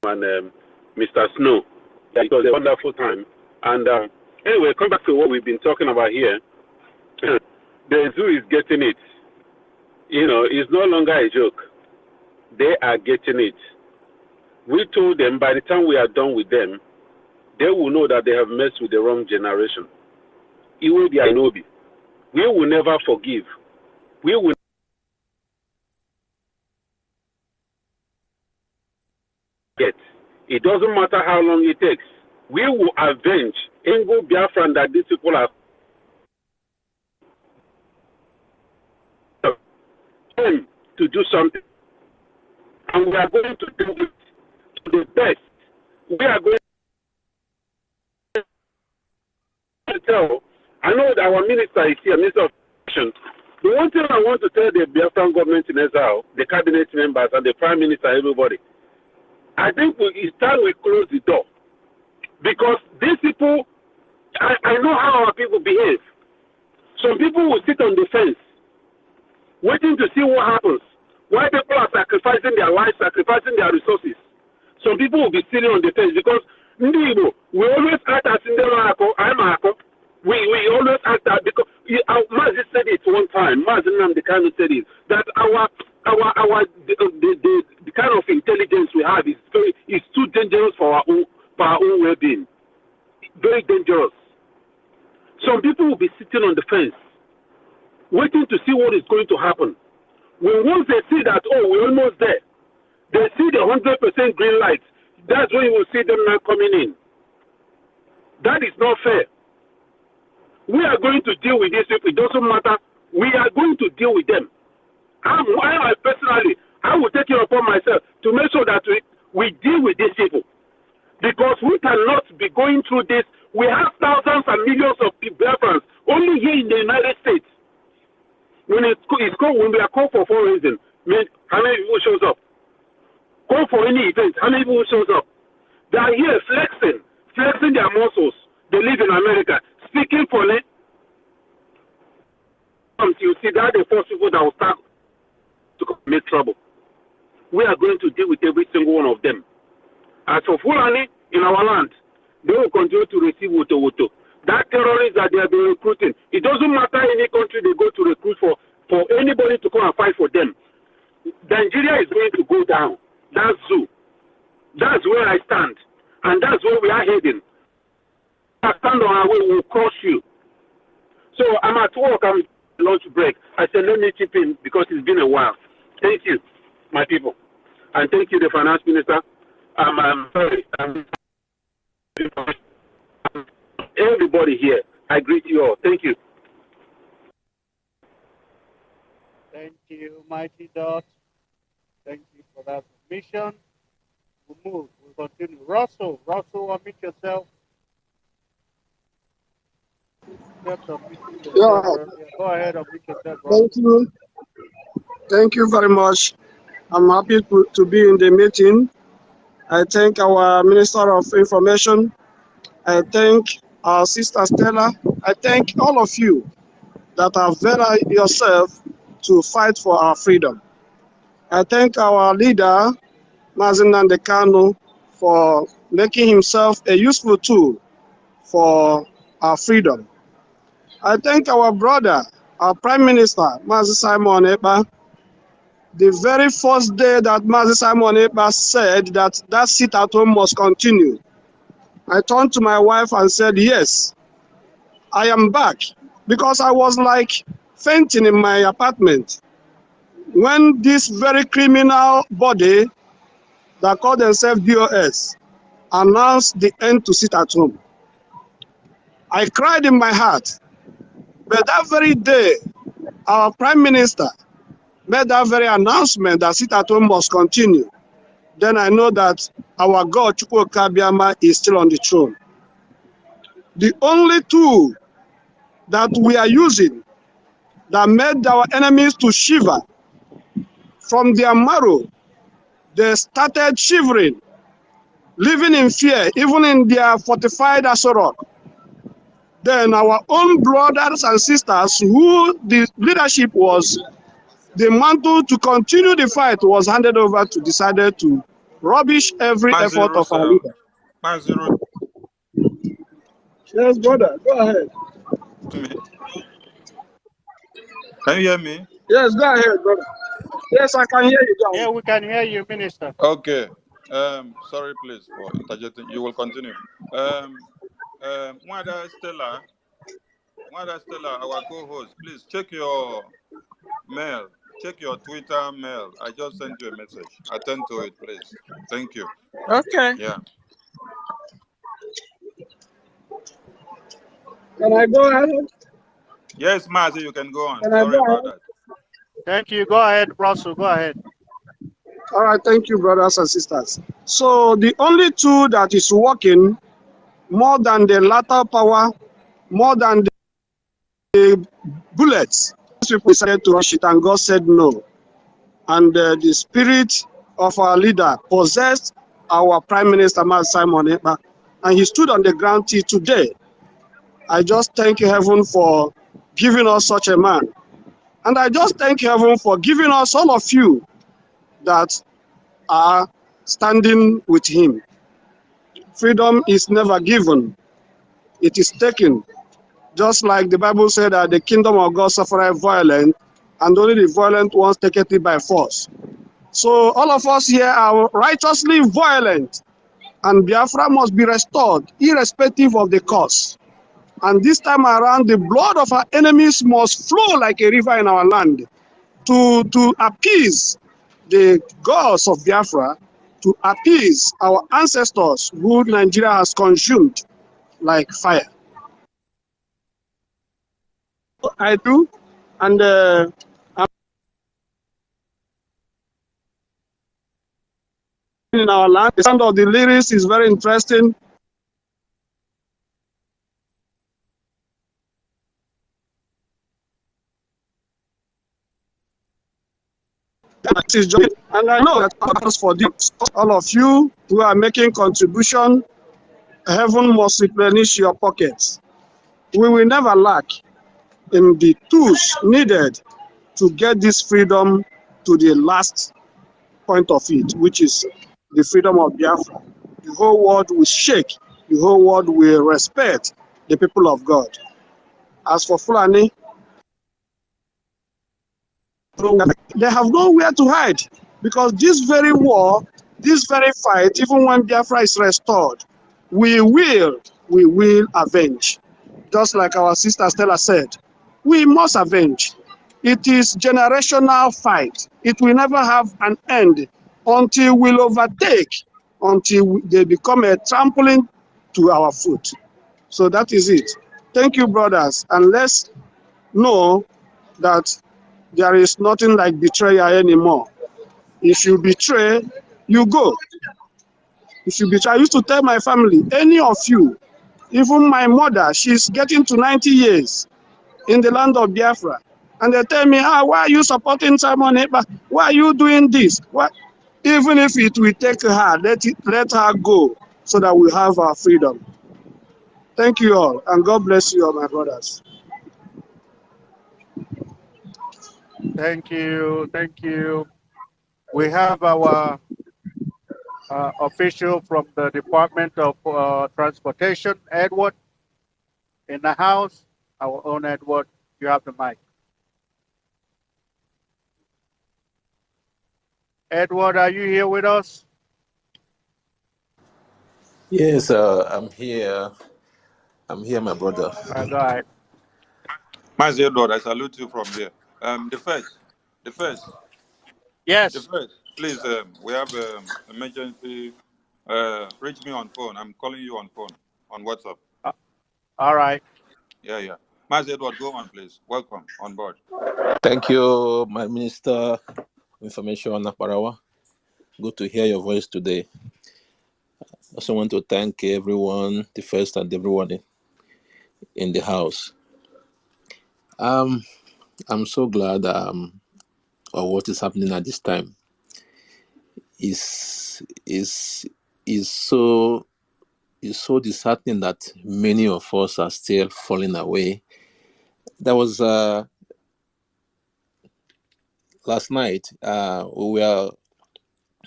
and Mr. Snow. It was a wonderful time. And anyway, come back to what we've been talking about here. The zoo is getting it. It's no longer a joke. They are getting it. We told them by the time we are done with them, they will know that they have messed with the wrong generation. It will be Inobi. We will never forgive. We will. Get. It doesn't matter how long it takes. We will avenge Engo Biafran that these people are trying to do something. And we are going to do it to the best. We are going to tell. I know that our minister is here, Minister of Education. The one thing I want to tell the Biafran government in exile, the cabinet members and the prime minister, everybody, I think it's time we close the door. Because these people, I know how our people behave. Some people will sit on the fence, waiting to see what happens. Why people are sacrificing their lives, sacrificing their resources. Some people will be sitting on the fence because we always act as in the we always act that because Mazi said it one time. Mazi Namdekanu said it that the kind of intelligence we have is too dangerous for our own well-being. Very dangerous. Some people will be sitting on the fence, waiting to see what is going to happen. When once they see that, oh, we're almost there, they see the 100% green light. That's when you will see them now coming in. That is not fair. We are going to deal with these people. It doesn't matter. We are going to deal with them. I personally, I will take it upon myself to make sure that we deal with these people. Because we cannot be going through this. We have thousands and millions of Biafrans only here in the United States. When when we are called for fundraising, how many people shows up? Call for any event, how many people shows up? They are here flexing their muscles. They live in America, speaking for it. You see that the first people that will start to make trouble. We are going to deal with every single one of them. As for Fulani in our land, they will continue to receive woto. That terrorists that they have been recruiting, it doesn't matter any country they go to recruit for anybody to come and fight for them. Nigeria is going to go down. That's zoo. That's where I stand. And that's where we are heading. I stand on our way, we'll crush you. So I'm at work, I'm on lunch break. I said, let me chip in because it's been a while. Thank you, my people. And thank you, the finance minister. I'm sorry. Everybody here, I greet you all. Thank you. Thank you, Mighty Dot. Thank you for that submission. We'll move. We'll continue. Russell, unmute yourself. Yeah. Go ahead, unmute yourself, Russell. Thank you. Thank you very much. I'm happy to be in the meeting. I thank our Minister of Information. I thank our Sister Stella. I thank all of you that have verified yourself to fight for our freedom. I thank our leader, Mazi Namdekanu, for making himself a useful tool for our freedom. I thank our brother, our Prime Minister, Mazi Simon Ekpa. The very first day that Mazi Simon Ekpa said that sit at home must continue, I turned to my wife and said, yes, I am back, because I was like fainting in my apartment when this very criminal body that called themselves DOS announced the end to sit at home. I cried in my heart, but that very day, our Prime Minister made that very announcement that sit at home must continue. Then I know that our God, Chukwuka Biama, is still on the throne. The only tool that we are using that made our enemies to shiver from their marrow, they started shivering, living in fear, even in their fortified Asorok. Then our own brothers and sisters, who the leadership was, the mantle to continue the fight was handed over to, decided to rubbish every effort of our leader. Yes, brother, go ahead. Can you hear me? Yes, go ahead, brother. Yes, I can hear you, John. Yeah, we can hear you, Minister. Okay. Sorry, please, for interjecting. You will continue. Mother Stella, Mother Stella, our co-host, please check your mail. Check your Twitter mail. I just sent you a message. Attend to it, please. Thank you. Okay. Yeah. Can I go ahead? Yes, Mazi, you can go on. Can I Sorry go about ahead? that. Thank you. Go ahead, Russell. Go ahead. All right, thank you, brothers and sisters. So the only tool that is working more than the latter power, more than the bullets, people decided to rush it, and God said no. And the spirit of our leader possessed our Prime Minister, Simon Ekpa, and he stood on the ground till today. I just thank heaven for giving us such a man. And I just thank heaven for giving us all of you that are standing with him. Freedom is never given, it is taken. Just like the Bible said that the kingdom of God suffereth violence, and only the violent ones take it by force. So all of us here are righteously violent, and Biafra must be restored, irrespective of the cause. And this time around, the blood of our enemies must flow like a river in our land to appease the gods of Biafra, to appease our ancestors who Nigeria has consumed like fire. I do, and in our land, the sound of the lyrics is very interesting. And I know that for this, all of you who are making contribution, heaven must replenish your pockets. We will never lack in the tools needed to get this freedom to the last point of it, which is the freedom of Biafra. The whole world will shake, the whole world will respect the people of God. As for Fulani, they have nowhere to hide, because this very war, this very fight, even when Biafra is restored, we will avenge. Just like our sister Stella said, we must avenge. It is generational fight. It will never have an end until we'll overtake, until they become a trampoline to our foot. So that is it. Thank you, brothers. And let's know that there is nothing like betrayal anymore. If you betray, you go. If you betray, I used to tell my family, any of you, even my mother, she's getting to 90 years in the land of Biafra. And they tell me, why are you supporting Simon Ekpa? Why are you doing this? Why? Even if it will take her, let her go, so that we have our freedom. Thank you all, and God bless you all, my brothers. Thank you. Thank you. We have our official from the Department of Transportation, Edward, in the house. Our own Edward, you have the mic. Edward, are you here with us? Yes, I'm here. I'm here, my brother. Go ahead. Mazi Edward, I salute you from here. The first. Yes. The first, please, we have emergency. Reach me on phone. I'm calling you on phone, on WhatsApp. All right. Yeah. Mazi Edward, go on, please. Welcome on board. Thank you, my Minister Information, Naparawa. Good to hear your voice today. I also want to thank everyone, the first and everyone in the house. I'm so glad of what is happening at this time. Is so disheartening that many of us are still falling away. There was last night. There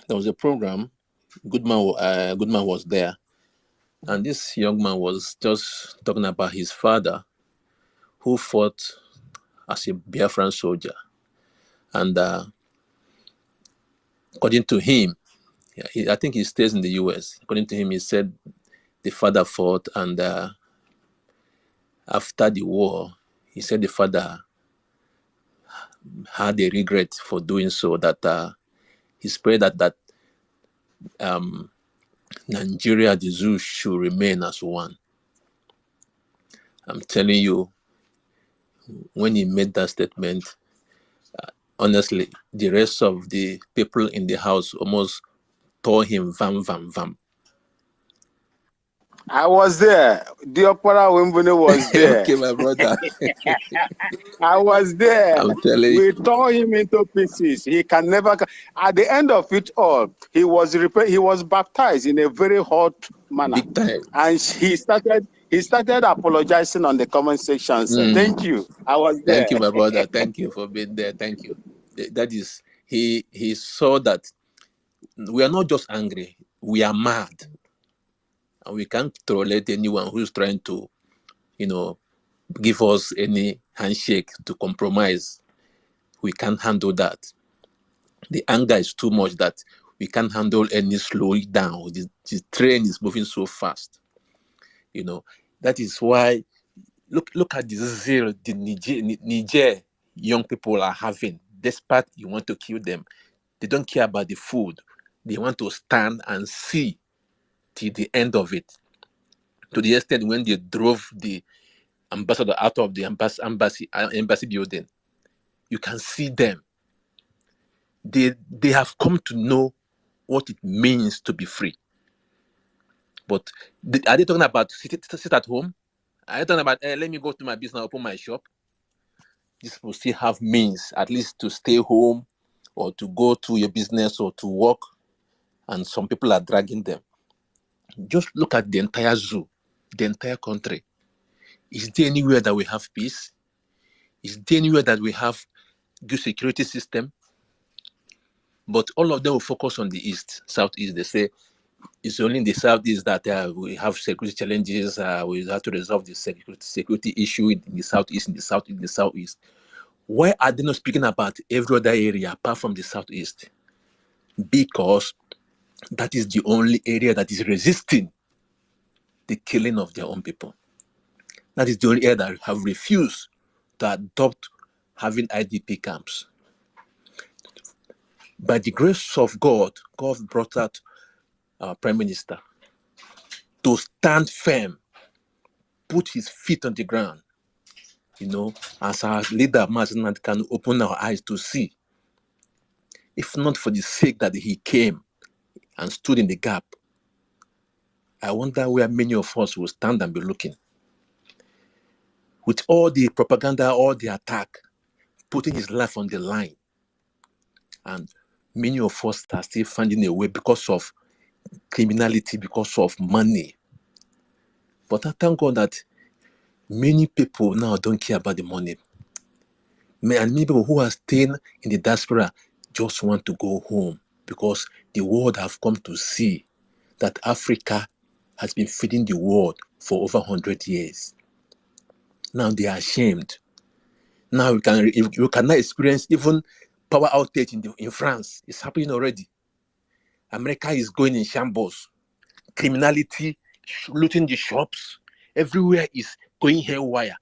was a program. Goodman was there, and this young man was just talking about his father, who fought as a Biafran soldier, and according to him, I think he stays in the U.S. According to him, he said the father fought, and after the war, He said the father had a regret for doing so, that he prayed that Nigeria, the zoo, should remain as one. I'm telling you, when he made that statement, honestly, the rest of the people in the house almost tore him vam vam vam. I was there. Diokpara Wimbune was there. Okay, my brother. I was there. I'm telling you. We tore him into pieces. He can never. At the end of it all, he was baptized in a very hot manner, Big time. and he started apologizing on the comment section. Said, "Thank you. I was there." Thank you, my brother. Thank you for being there. Thank you. That is, he saw that we are not just angry, we are mad, and we can't tolerate anyone who's trying to, give us any handshake to compromise. We can't handle that. The anger is too much that we can't handle any slowing down. The train is moving so fast. That is why look at the zeal the Niger young people are having. Despite you want to kill them, they don't care about the food. They want to stand and see till the end of it. To the extent when they drove the ambassador out of the embassy building, you can see them. They have come to know what it means to be free. But are they talking about sit at home? Are they talking about let me go to my business, open my shop? These people still have means, at least to stay home or to go to your business or to work, and some people are dragging them. Just look at the entire zoo, the entire country. Is there anywhere that we have peace? Is there anywhere that we have good security system? But all of them will focus on the east, southeast. They say it's only in the southeast that we have security challenges. We have to resolve the security issue in the southeast, in the southeast. Why are they not speaking about every other area apart from the southeast? Because that is the only area that is resisting the killing of their own people. That is the only area that have refused to adopt having IDP camps. By the grace of God, God brought out our Prime Minister to stand firm, put his feet on the ground, as our leader, Mazen, can open our eyes to see. If not for the sake that he came and stood in the gap, I wonder where many of us will stand and be looking. With all the propaganda, all the attack, putting his life on the line. And many of us are still finding a way because of criminality, because of money. But I thank God that many people now don't care about the money. And many people who are staying in the diaspora just want to go home because the world have come to see that Africa has been feeding the world for over 100 years. Now they are ashamed. Now you cannot experience even power outage in France. It's happening already. America is going in shambles. Criminality, looting the shops, everywhere is going haywire.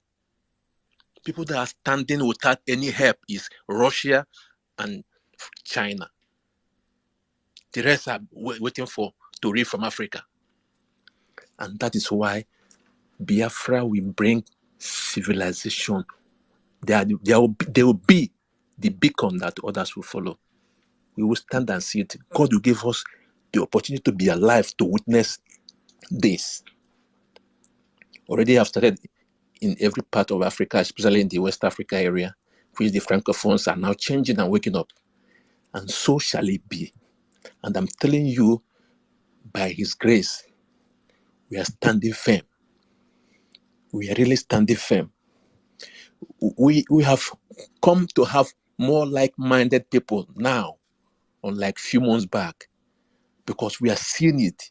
People that are standing without any help is Russia and China. The rest are waiting to read from Africa. And that is why Biafra will bring civilization. They will be the beacon that others will follow. We will stand and see it. God will give us the opportunity to be alive to witness this. Already have started in every part of Africa, especially in the West Africa area, which the Francophones are now changing and waking up. And so shall it be. And I'm telling you, by His grace, we are standing firm. We are really standing firm. We have come to have more like-minded people now, unlike few months back, because we are seeing it.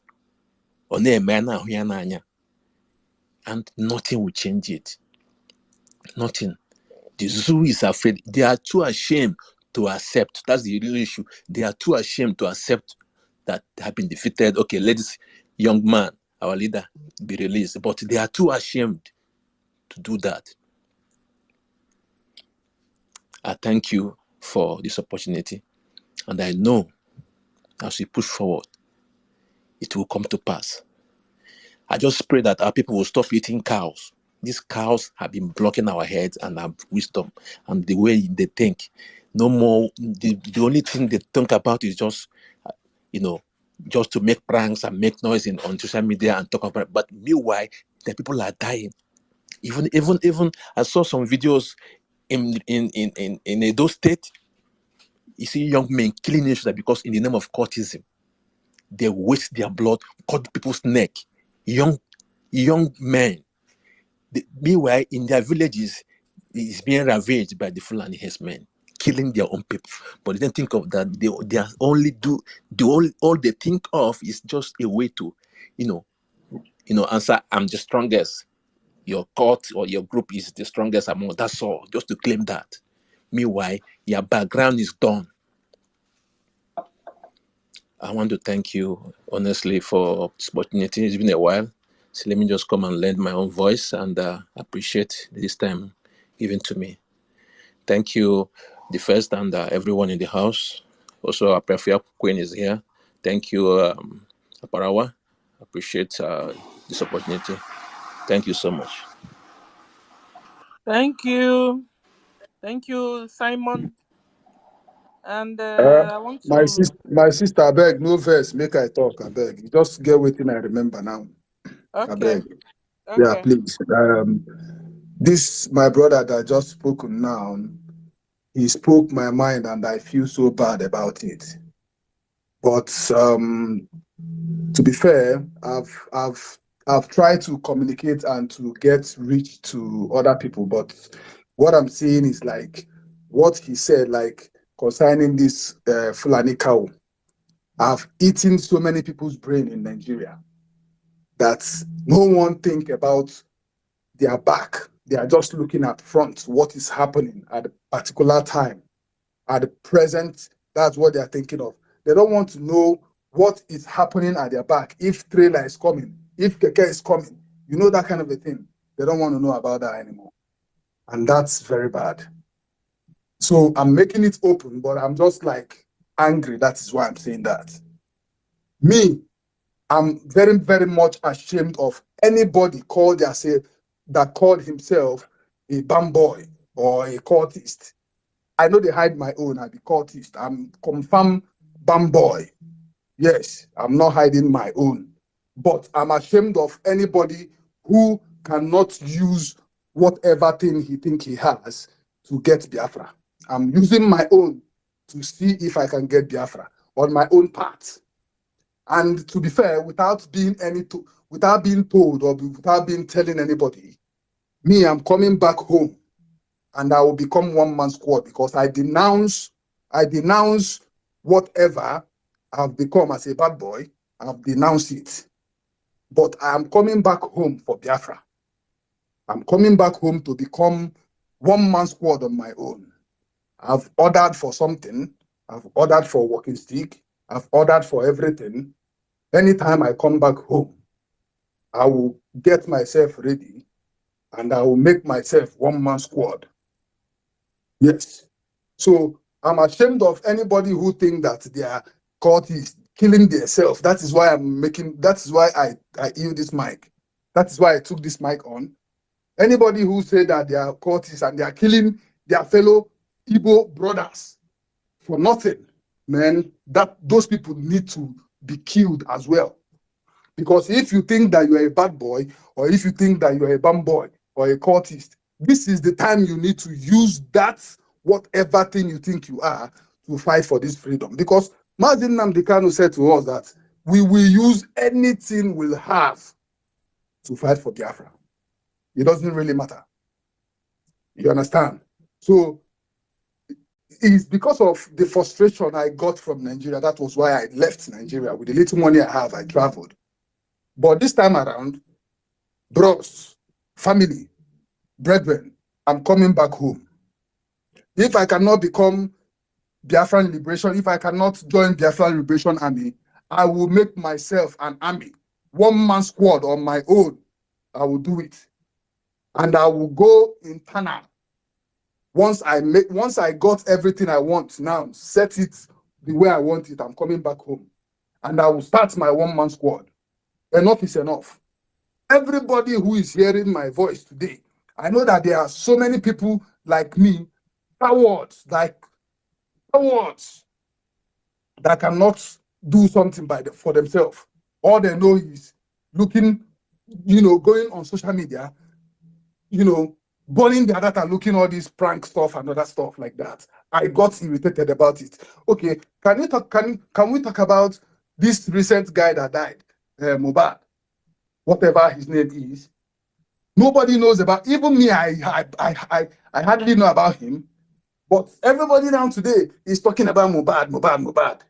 And nothing will change it. Nothing. The zoo is afraid. They are too ashamed to accept. That's the real issue. They are too ashamed to accept that they have been defeated. Okay, let this young man, our leader, be released. But they are too ashamed to do that. I thank you for this opportunity, and I know as we push forward, it will come to pass. I just pray that our people will stop eating cows. These cows have been blocking our heads and our wisdom and the way they think. No more, the only thing they think about is just, just to make pranks and make noise on social media and talk about it. But meanwhile, the people are dying. Even I saw some videos in Edo State. You see young men killing each other because in the name of courtism, they waste their blood, cut people's neck. Young men. Meanwhile, in their villages, it's being ravaged by the Fulani herdsmen, killing their own people. But they don't think of that. They are only all they think of is just a way to, answer, I'm the strongest. Your court or your group is the strongest among. That's all, just to claim that. Meanwhile, your background is done. I want to thank you honestly for this opportunity. It's been a while. So let me just come and lend my own voice and appreciate this time given to me. Thank you, the first and everyone in the house. Also, our Prefia Queen is here. Thank you, Aparawa. Appreciate this opportunity. Thank you so much. Thank you. Thank you, Simon. And I want to... My sister, I beg, no verse, make I talk, I beg. Just get within I remember now. Okay. I beg. Okay. Yeah, please. This, my brother that just spoken now, he spoke my mind and I feel so bad about it. But to be fair, I've tried to communicate and to get reach to other people, but what I'm seeing is like what he said, like concerning this Fulani cow. I've eaten so many people's brain in Nigeria that no one think about their back. They are just looking at front, what is happening at a particular time, at the present. That's what they are thinking of. They don't want to know what is happening at their back. If trailer is coming, if keke is coming, that kind of a thing. They don't want to know about that anymore. And that's very bad. So I'm making it open, but I'm just like angry. That is why I'm saying that. Me, I'm very, very much ashamed of anybody that called himself a bamboy or a cultist. I know they hide my own. I be cultist. I'm confirmed bamboy. Yes, I'm not hiding my own. But I'm ashamed of anybody who cannot use whatever thing he think he has to get Biafra. I'm using my own to see if I can get Biafra on my own part. And to be fair, without being told or without being telling anybody, me, I'm coming back home and I will become one-man squad because I denounce whatever I've become as a bad boy. I've denounced it. But I am coming back home for Biafra. I'm coming back home to become one-man squad on my own. I've ordered for something. I've ordered for walking stick. I've ordered for everything. Anytime I come back home, I will get myself ready and I will make myself one-man squad. Yes. So I'm ashamed of anybody who think that they are caught is killing themselves. That is why I use this mic. That is why I took this mic on. Anybody who say that they are cultists and they are killing their fellow Igbo brothers for nothing, man, those people need to be killed as well. Because if you think that you are a bad boy, or if you think that you are a bum boy or a cultist, this is the time you need to use that whatever thing you think you are to fight for this freedom. Because Mazin Nnamdi Kanu said to us that we will use anything we'll have to fight for Biafra. It doesn't really matter. You understand? So it's because of the frustration I got from Nigeria. That was why I left Nigeria. With the little money I have, I traveled. But this time around, bros, family, brethren, I'm coming back home. If I cannot become Biafran Liberation, if I cannot join Biafran Liberation Army, I will make myself an army, one-man squad on my own. I will do it. And I will go internal Once I got everything I want now, set it the way I want it, I'm coming back home. And I will start my one-man squad. Enough is enough. Everybody who is hearing my voice today, I know that there are so many people like me, cowards that cannot do something for themselves. All they know is looking, going on social media, burning their data, looking all this prank stuff and other stuff like that. I got irritated about it. Okay, can we talk about this recent guy that died, Mohbad, whatever his name is? Nobody knows about. Even me, I hardly know about him. But everybody now today is talking about Mohbad.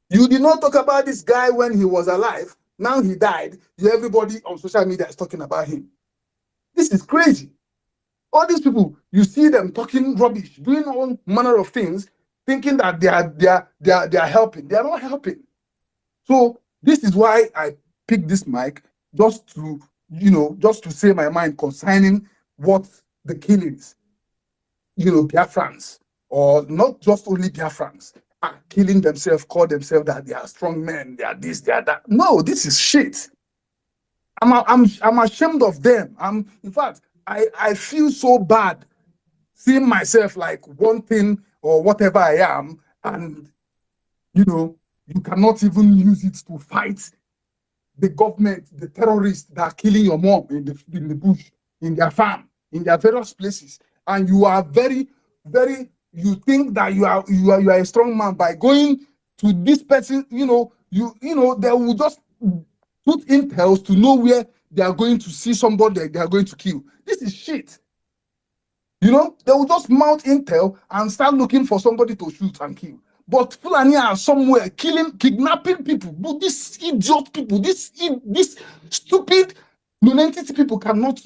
You did not talk about this guy when he was alive. Now he died. Everybody on social media is talking about him. This is crazy. All these people, you see them talking rubbish, doing all manner of things, thinking that they are helping. They are not helping. So this is why I picked this mic, just to say my mind concerning what the killings, Biafrans, or not just only Biafrans, are killing themselves, call themselves that they are strong men, they are this, they are that. No, this is shit. I'm ashamed of them. In fact, I feel so bad seeing myself like one thing or whatever I am, and you cannot even use it to fight the government, the terrorists that are killing your mom in the bush, in their farm, in their various places, and you are very, very. You think that you are a strong man by going to this person. They will just put intels to know where they are going to see somebody they are going to kill. This is shit. They will just mount intel and start looking for somebody to shoot and kill. But Fulani are somewhere kidnapping people. But these idiot people, this stupid nonentity people cannot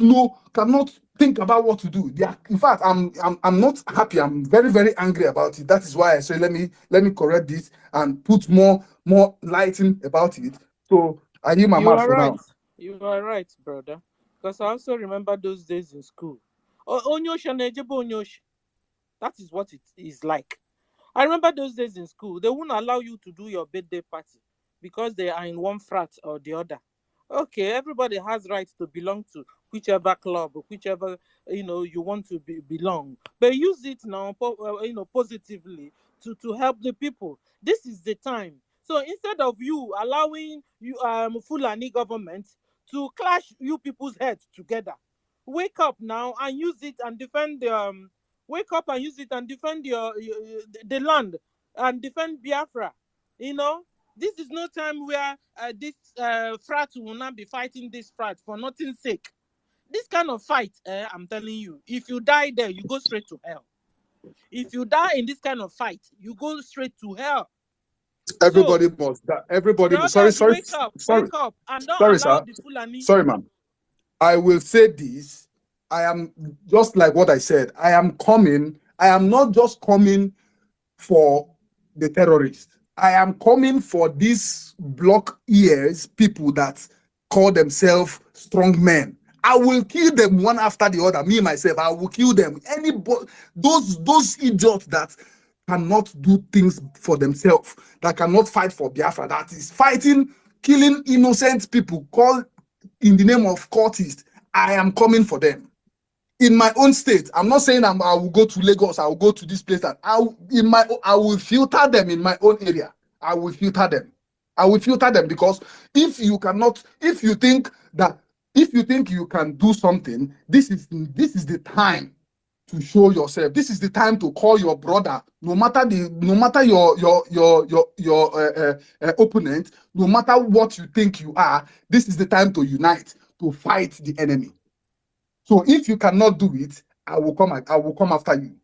think about what to do. In fact, I'm not happy. I'm very, very angry about it. That is why I say let me correct this and put more lighting about it. So I need my You mouth are for right. now. You are right, brother. Because I also remember those days in school. Onyosha nejebe onyoshi. That is what it is like. I remember those days in school. They won't allow you to do your birthday party because they are in one frat or the other. Okay, everybody has rights to belong to whichever club or whichever you want to belong, but use it now, positively to help the people. This is the time. So instead of you allowing Fulani government to clash you people's heads together, wake up now and use it and defend wake up and use it and defend the land and defend Biafra. This is no time where this frat will not be fighting this frat for nothing's sake. This kind of fight, I'm telling you, if you die there, you go straight to hell. If you die in this kind of fight, you go straight to hell. So, Everybody must. Everybody must. Sorry, brothers, sorry, wake up, and don't sorry, allow sir. the Fulani. Sorry, ma'am. I will say this. I am just like what I said. I am not just coming for the terrorists. I am coming for these block ears people that call themselves strong men. I will kill them one after the other. Me myself, I will kill them. Those idiots that cannot do things for themselves, that cannot fight for Biafra, that is fighting, killing innocent people, called in the name of cultists. I am coming for them in my own state. I'm not saying I will go to Lagos, I will go to this place. I will filter them in my own area. I will filter them because if you think you can do something, this is the time to show yourself. This is the time to call your brother, no matter your opponent, no matter what you think you are. This is the time to unite, to fight the enemy. So if you cannot do it, I will come after you.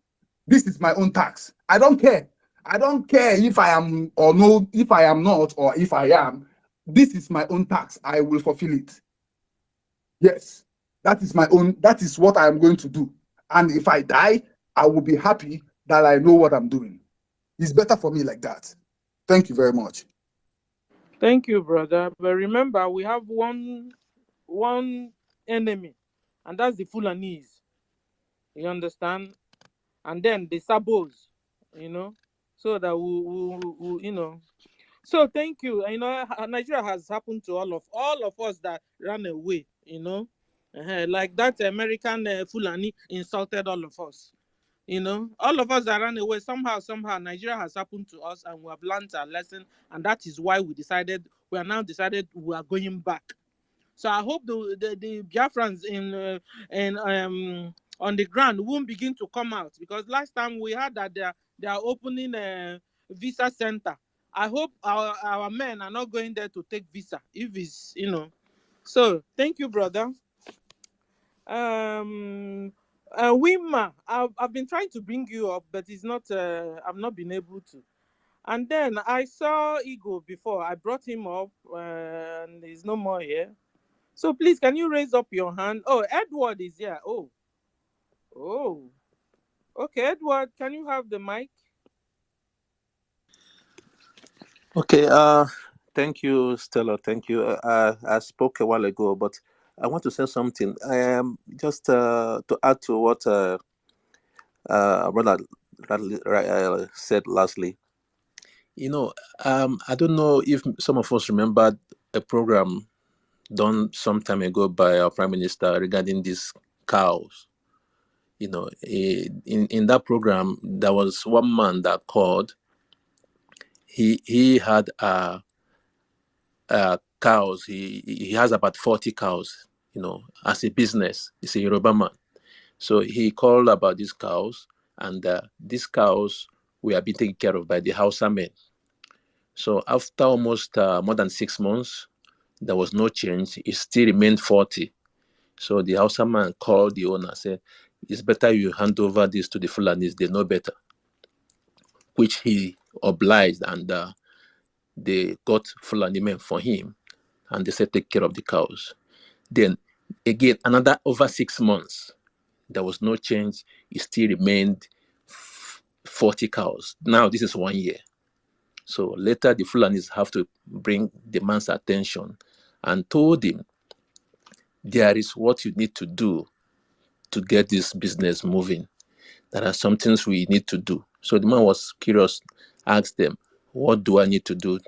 This is my own tax. I don't care. I don't care if I am or no, if I am not, or if I am. This is my own tax. I will fulfill it. Yes, that is what I am going to do. And if I die, I will be happy that I know what I'm doing. It's better for me like that. Thank you very much. Thank you, brother. But remember, we have one enemy, and that's the Fulanese. You understand? and then the sabos, so that we. So thank you. Nigeria has happened to all of us that ran away. Like that American Fulani insulted all of us. All of us that ran away, somehow Nigeria has happened to us, and we have learned our lesson, and that is why we are now decided we are going back. So I hope the Biafrans on the ground won't begin to come out, because last time we heard that they are opening a visa center. I hope our men are not going there to take visa if it's. So thank you, brother. Wimma, I've been trying to bring you up, but it's not. I've not been able to. And then I saw Ego before. I brought him up, and he's no more here. So please, can you raise up your hand? Oh, Edward is here. Oh. Okay, Edward, can you have the mic? Okay. Thank you, Stella. Thank you. I spoke a while ago, but I want to say something. Just to add to what Brother said lastly. I don't know if some of us remember a program done some time ago by our Prime Minister regarding these cows. In that program, there was one man that called. He had cows. He has about 40 cows. As a business, he's a Yoruba man. So he called about these cows, and these cows were being taken care of by the Hausa men. So after almost more than 6 months, there was no change. It still remained 40. So the Hausa man called the owner, said, "It's better you hand over this to the Fulanis. They know better," which he obliged, and they got Fulani men for him, and they said, "Take care of the cows." Then again, another over 6 months, there was no change. It still remained 40 cows. Now this is 1 year. So later the Fulanis have to bring the man's attention and told him, there is what you need to do to get this business moving. There are some things we need to do. So the man was curious, asked them, what do I need to do?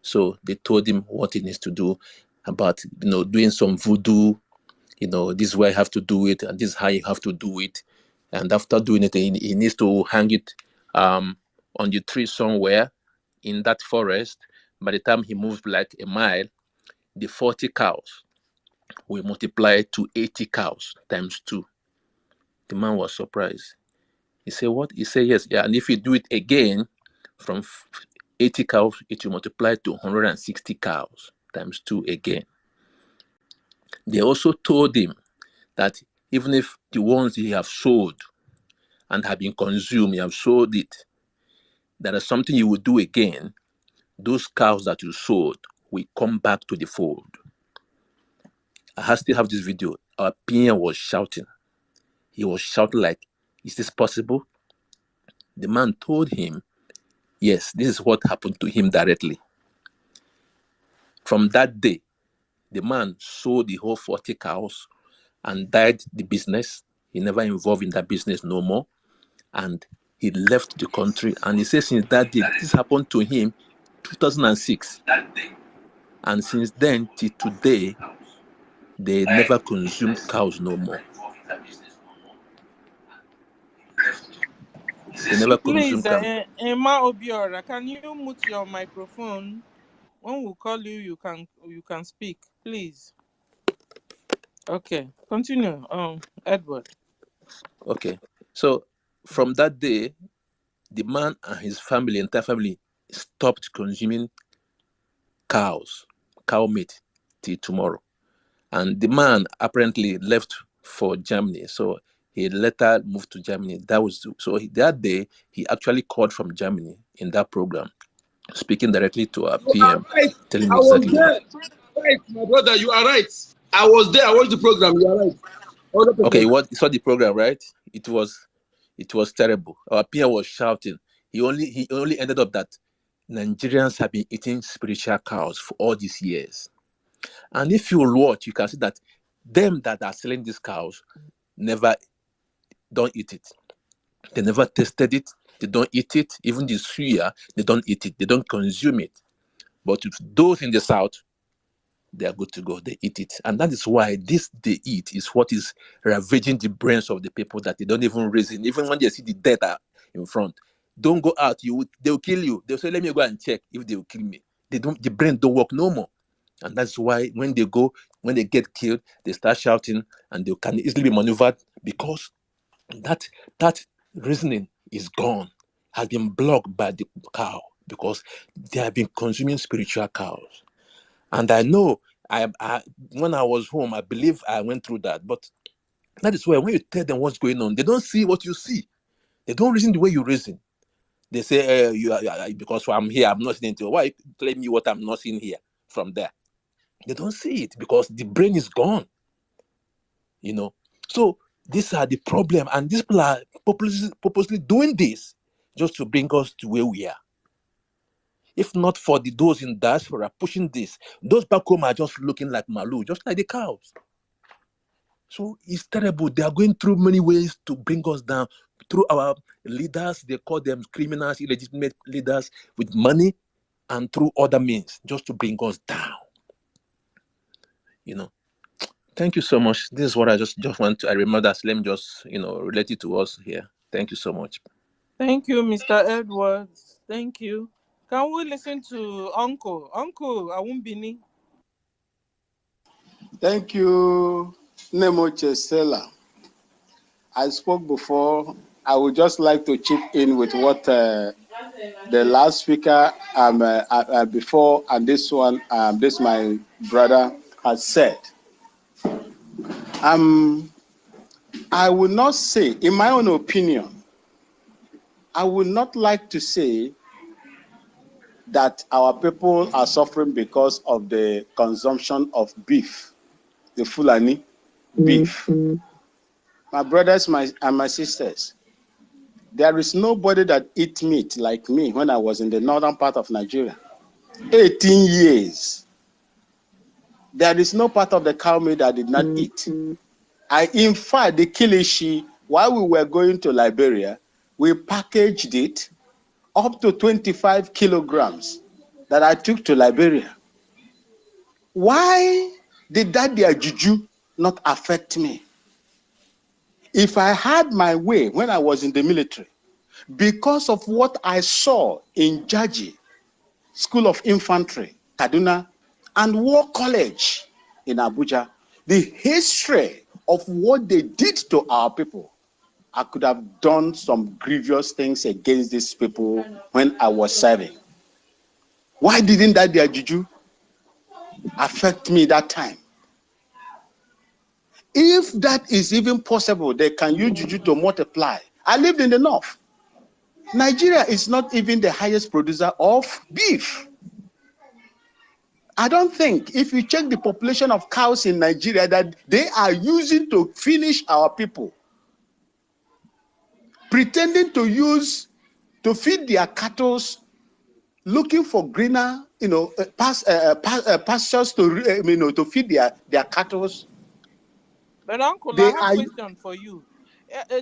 So they told him what he needs to do about, doing some voodoo. This is where you have to do it, and this is how you have to do it. And after doing it, he needs to hang it on the tree somewhere in that forest. By the time he moves like a mile, the 40 cows will multiply to 80 cows times 2. The man was surprised. He said, what? He said, yes. Yeah. And if you do it again, from 80 cows, it will multiply to 160 cows times 2 again. They also told him that even if the ones he have sold and have been consumed, you have sold it, there is something you will do again. Those cows that you sold will come back to the fold. I still have this video. Our PM was shouting. He was shouting like, is this possible? The man told him, yes, this is what happened to him directly. From that day, the man sold the whole 40 cows and died the business. He never involved in that business no more. And he left the country. And he says since that day, this happened to him 2006. And since then till today, they never consumed cows no more. They never consumed Please, cows. Emma Obiora, can you mute your microphone? When we call you, you can speak, please. Okay, continue, Edward. Okay, so from that day, the man and his family, entire family, stopped consuming cow meat till tomorrow. And the man apparently left for Germany. So he later moved to Germany. That day he actually called from Germany in that program, speaking directly to our You are PM, right. telling him I was exactly. there. Right, my brother, you are right. I was there. I watched the program. You are right. 100%. Okay, you saw the program, right? It was terrible. Our PM was shouting. He only ended up that Nigerians have been eating spiritual cows for all these years. And if you watch, you can see that them that are selling these cows never don't eat it. They never tested it. They don't eat it. Even the suya, they don't eat it. They don't consume it. But with those in the south, they are good to go. They eat it. And that is why this they eat is what is ravaging the brains of the people that they don't even reason. Even when they see the data in front, don't go out. They'll kill you. They'll say, let me go and check if they will kill me. The brain don't work no more. And that's why when they get killed, they start shouting and they can easily be maneuvered because that reasoning is gone, has been blocked by the cow because they have been consuming spiritual cows. And I know when I was home, I believe I went through that. But that is why when you tell them what's going on, they don't see what you see. They don't reason the way you reason. They say, because I'm here, I'm not seeing it. Why you telling me what I'm not seeing here from there? They don't see it because the brain is gone. So these are the problem, and these people are purposely doing this just to bring us to where we are. If not for those in diaspora pushing this, those back home are just looking like Malu, just like the cows. So it's terrible. They are going through many ways to bring us down. Through our leaders, they call them criminals, illegitimate leaders with money, and through other means, just to bring us down. Thank you so much. This is what I just want to. I remember that Slim just relate it to us here. Thank you so much. Thank you, Mr. Edwards. Thank you. Can we listen to Uncle? Uncle Awumbini. Thank you, Nemo Chesela. I spoke before. I would just like to chip in with what the last speaker before and this one, this my brother has said. I would not say, in my own opinion, I would not like to say that our people are suffering because of the consumption of beef, the Fulani beef. My brothers and my sisters, there is nobody that eats meat like me when I was in the northern part of Nigeria. 18 years. There is no part of the cow meat I did not eat. In fact, the kilishi, while we were going to Liberia, we packaged it up to 25 kilograms that I took to Liberia. Why did that their juju not affect me? If I had my way when I was in the military, because of what I saw in Jaji, School of Infantry, Kaduna, and War College in Abuja, the history of what they did to our people, I could have done some grievous things against these people when I was serving. Why didn't that their juju affect me that time? If that is even possible, they can use juju to multiply. I lived in the north. Nigeria is not even the highest producer of beef. I don't think, if you check the population of cows in Nigeria, that they are using to finish our people, pretending to feed their cattle, looking for greener, pastures to feed their cattle. But Uncle, I They have are, a question for you.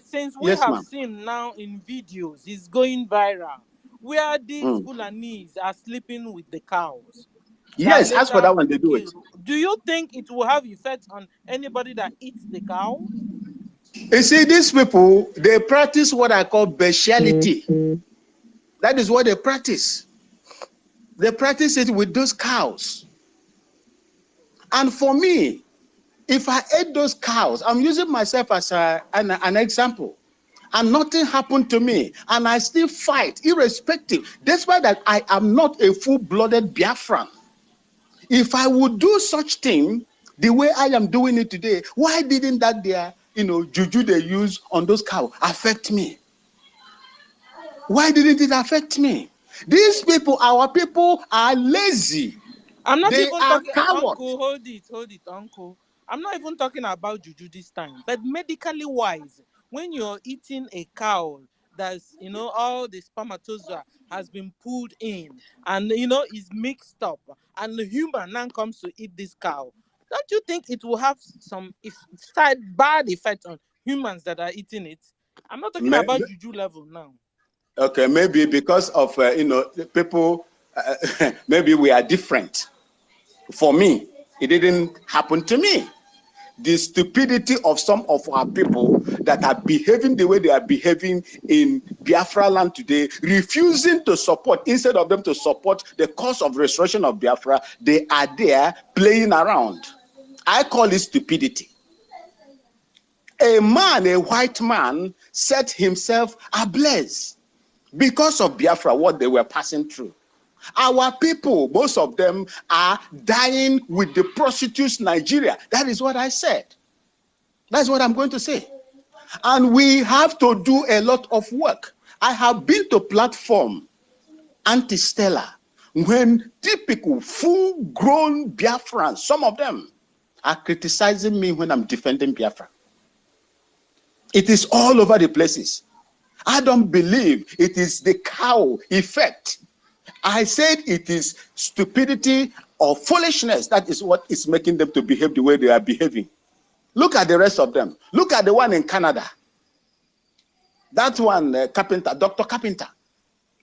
Since we yes, have ma'am. seen now in videos, it's going viral, where these Fulanese are sleeping with the cows that Yes, as for later that one, they do it. kill. Do you think it will have effect on anybody that eats the cow? You see, these people, they practice what I call bestiality. That is what they practice. They practice it with those cows. And for me, if I ate those cows, I'm using myself as an example, and nothing happened to me, and I still fight, irrespective, despite that I am not a full-blooded Biafran. If I would do such thing the way I am doing it today, why didn't that their juju they use on those cows affect me? Why didn't it affect me? These people, our people, are lazy. I'm not They even are talking, cowards. Uncle, hold it, Uncle. I'm not even talking about juju this time, but medically wise, when you're eating a cow that's, all the spermatozoa has been pulled in and, is mixed up, and the human now comes to eat this cow, don't you think it will have some bad effect on humans that are eating it? I'm not talking about juju level now. Okay, maybe because of people, maybe we are different. For me, it didn't happen to me. The stupidity of some of our people that are behaving the way they are behaving in Biafra land today, refusing to support, instead of them to support the cause of restoration of Biafra, they are there playing around. I call it stupidity. A white man, set himself ablaze because of Biafra, what they were passing through. Our people, most of them are dying with the prostitutes Nigeria. That is what I said. That's what I'm going to say. And we have to do a lot of work. I have been to platform anti-Stella when typical full-grown Biafrans, some of them, are criticizing me when I'm defending Biafra. It is all over the places. I don't believe it is the cow effect. I said it is stupidity or foolishness. That is what is making them to behave the way they are behaving. Look at the rest of them. Look at the one in Canada. That one, Carpenter, Dr. Carpenter.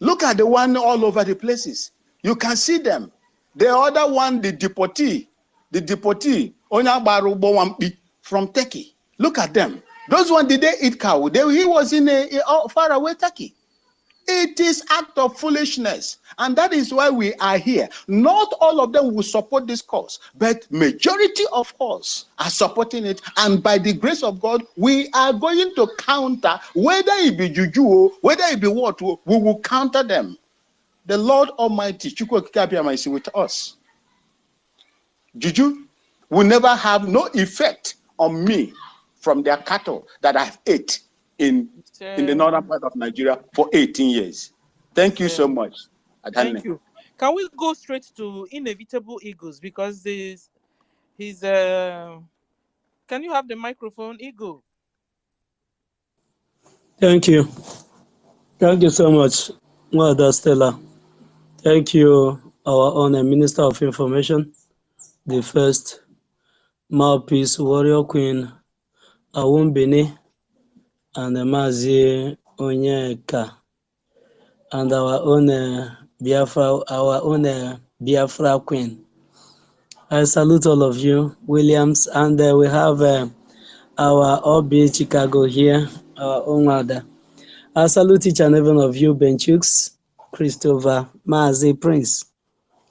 Look at the one all over the places. You can see them. The other one, the deportee, Onyabaru from Turkey. Look at them. Those ones, did they eat cow? He was in a far away Turkey. It is act of foolishness, and that is why we are here. Not all of them will support this cause, but majority of us are supporting it, and by the grace of God, we are going to counter, whether it be juju, whether it be what, we will counter them. The Lord Almighty, Chukwu Okike Abiama, is with us. Juju will never have no effect on me from their cattle that I've ate in the northern part of Nigeria for 18 years. Thank you so much. Thank you. Can we go straight to Inevitable Eagles? Because he's can you have the microphone, Eagle? Thank you. Thank you so much, Mother Stella. Thank you, our own Minister of Information, the first mouthpiece warrior queen, Awumbini, and the Mazi Onyeka, and our own Biafra queen. I salute all of you, Williams, and we have our OB Chicago here, our own mother. I salute each and every one of you, Benchukes, Christopher, Mazi, Prince.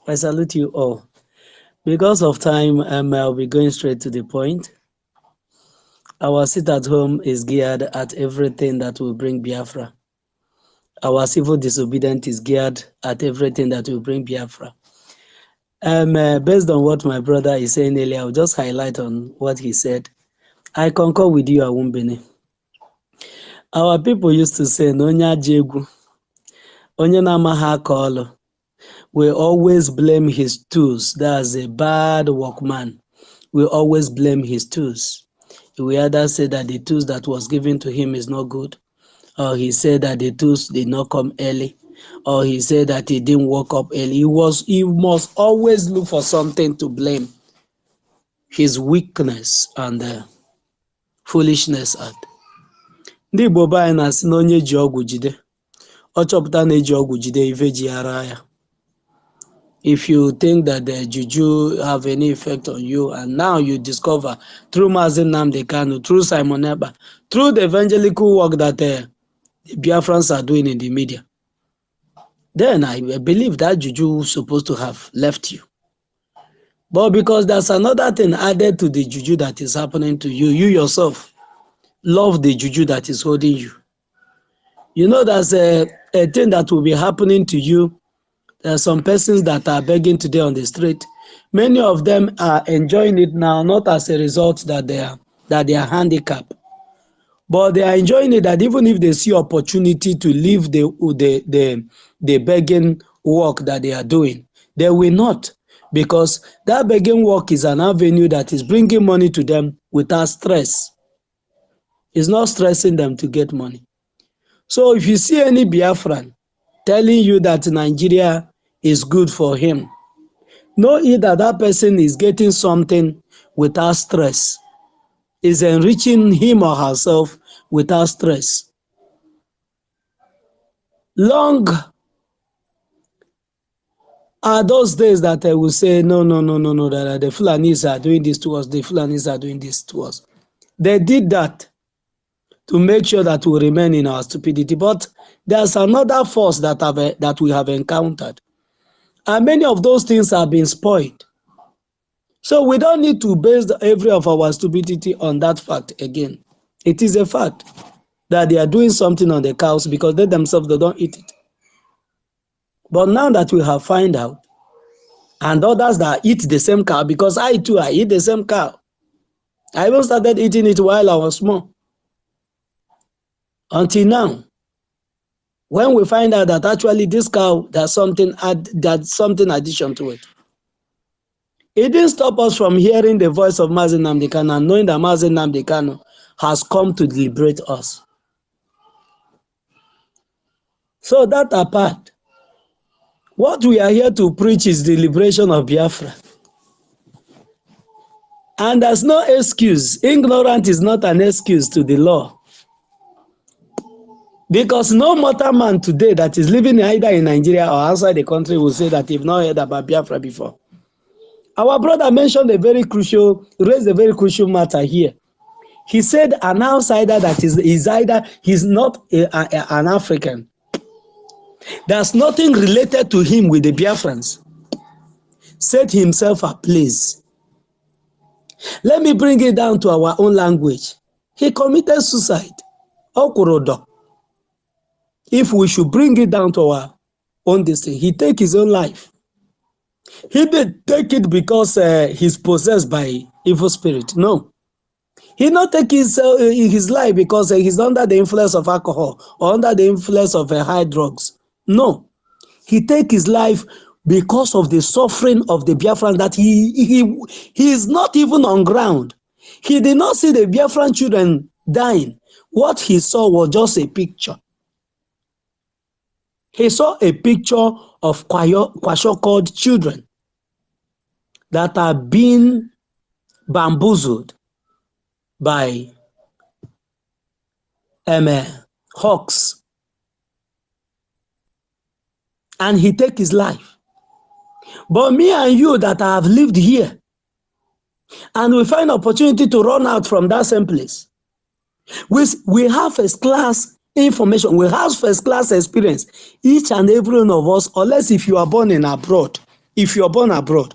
I salute you all. Because of time, I'll be going straight to the point. Our sit at home is geared at everything that will bring Biafra. Our civil disobedience is geared at everything that will bring Biafra. Based on what my brother is saying earlier, I'll just highlight on what he said. I concur with you, Awumbene. Our people used to say, Nonya Jegu, Onye Namaha Kolo. We always blame his tools. That's a bad workman. We always blame his tools. We either say that the tools that was given to him is not good, or he said that the tools did not come early, or he said that he didn't wake up early. He must always look for something to blame his weakness and foolishness at. Ndị Igbo be anyị na-asị na onye ji ọgwụ jide, ọ chọpụta na eji ọgwụ jide ife ji ara ya. If you think that the juju have any effect on you, and now you discover through Mazi Nnamdi Kanu, through Simon Ekpa, through the evangelical work that the Biafrans are doing in the media, then I believe that juju was supposed to have left you. But because there's another thing added to the juju that is happening to you, you yourself love the juju that is holding you. You know there's a thing that will be happening to you. There are some persons that are begging today on the street. Many of them are enjoying it now, not as a result that they are handicapped, but they are enjoying it that even if they see opportunity to leave the begging work that they are doing, they will not, because that begging work is an avenue that is bringing money to them without stress. It's not stressing them to get money. So if you see any Biafran telling you that Nigeria is good for him, know either that person is getting something without stress, is enriching him or herself without stress. Long are those days that I will say, no, that the Fulanis are doing this to us, the Fulanis are doing this to us. They did that to make sure that we remain in our stupidity. But there's another force that we have encountered. And many of those things have been spoiled. So we don't need to base every of our stupidity on that fact again. It is a fact that they are doing something on the cows because they themselves they don't eat it. But now that we have found out, and others that eat the same cow, because I eat the same cow. I even started eating it while I was small. Until now, when we find out that actually this cow, there's something addition to it. It didn't stop us from hearing the voice of Mazi Nnamdi Kanu and knowing that Mazi Nnamdi Kanu has come to liberate us. So that apart, what we are here to preach is the liberation of Biafra. And there's no excuse. Ignorance is not an excuse to the law. Because no mortal man today that is living either in Nigeria or outside the country will say that they've not heard about Biafra before. Our brother raised a very crucial matter here. He said an outsider that he's not an African. There's nothing related to him with the Biafrans. Set himself a place. Let me bring it down to our own language. He committed suicide. Okurodo. If we should bring it down to our own destiny, he take his own life. He did take it because he's possessed by evil spirit. No. He not take his life because he's under the influence of alcohol or under the influence of high drugs. No. He take his life because of the suffering of the Biafran that he is not even on ground. He did not see the Biafran children dying. What he saw was just a picture. He saw a picture of kwashiorkor children that are being bamboozled by hawks. And he take his life. But me and you that have lived here, and we find opportunity to run out from that same place, we have first class information, we have first class experience, each and every one of us, unless if you are born in abroad. If you are born abroad,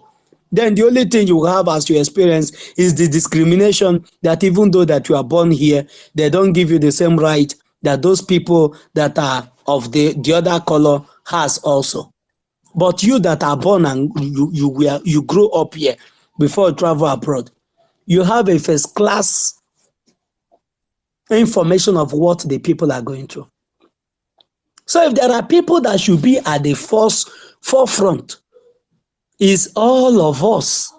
then the only thing you have as your experience is the discrimination that even though that you are born here, they don't give you the same right that those people that are of the other color has also. But you that are born and you grow up here before you travel abroad, you have a first class information of what the people are going through. So if there are people that should be at the forefront, is all of us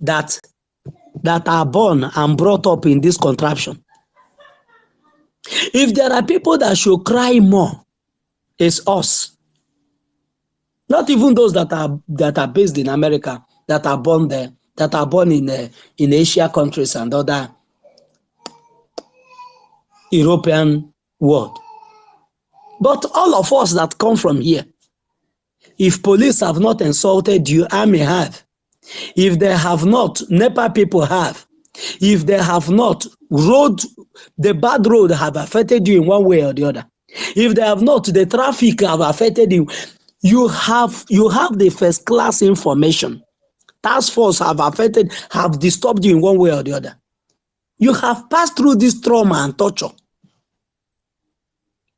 that are born and brought up in this contraption. If there are people that should cry more, it's us. Not even those that are based in America, that are born there, that are born in Asia countries and other European world. But all of us that come from here, if police have not insulted you, army have. If they have not, NEPA people have. If they have not, the bad road have affected you in one way or the other. If they have not, the traffic have affected you. You have the first class information. Task force have disturbed you in one way or the other. You have passed through this trauma and torture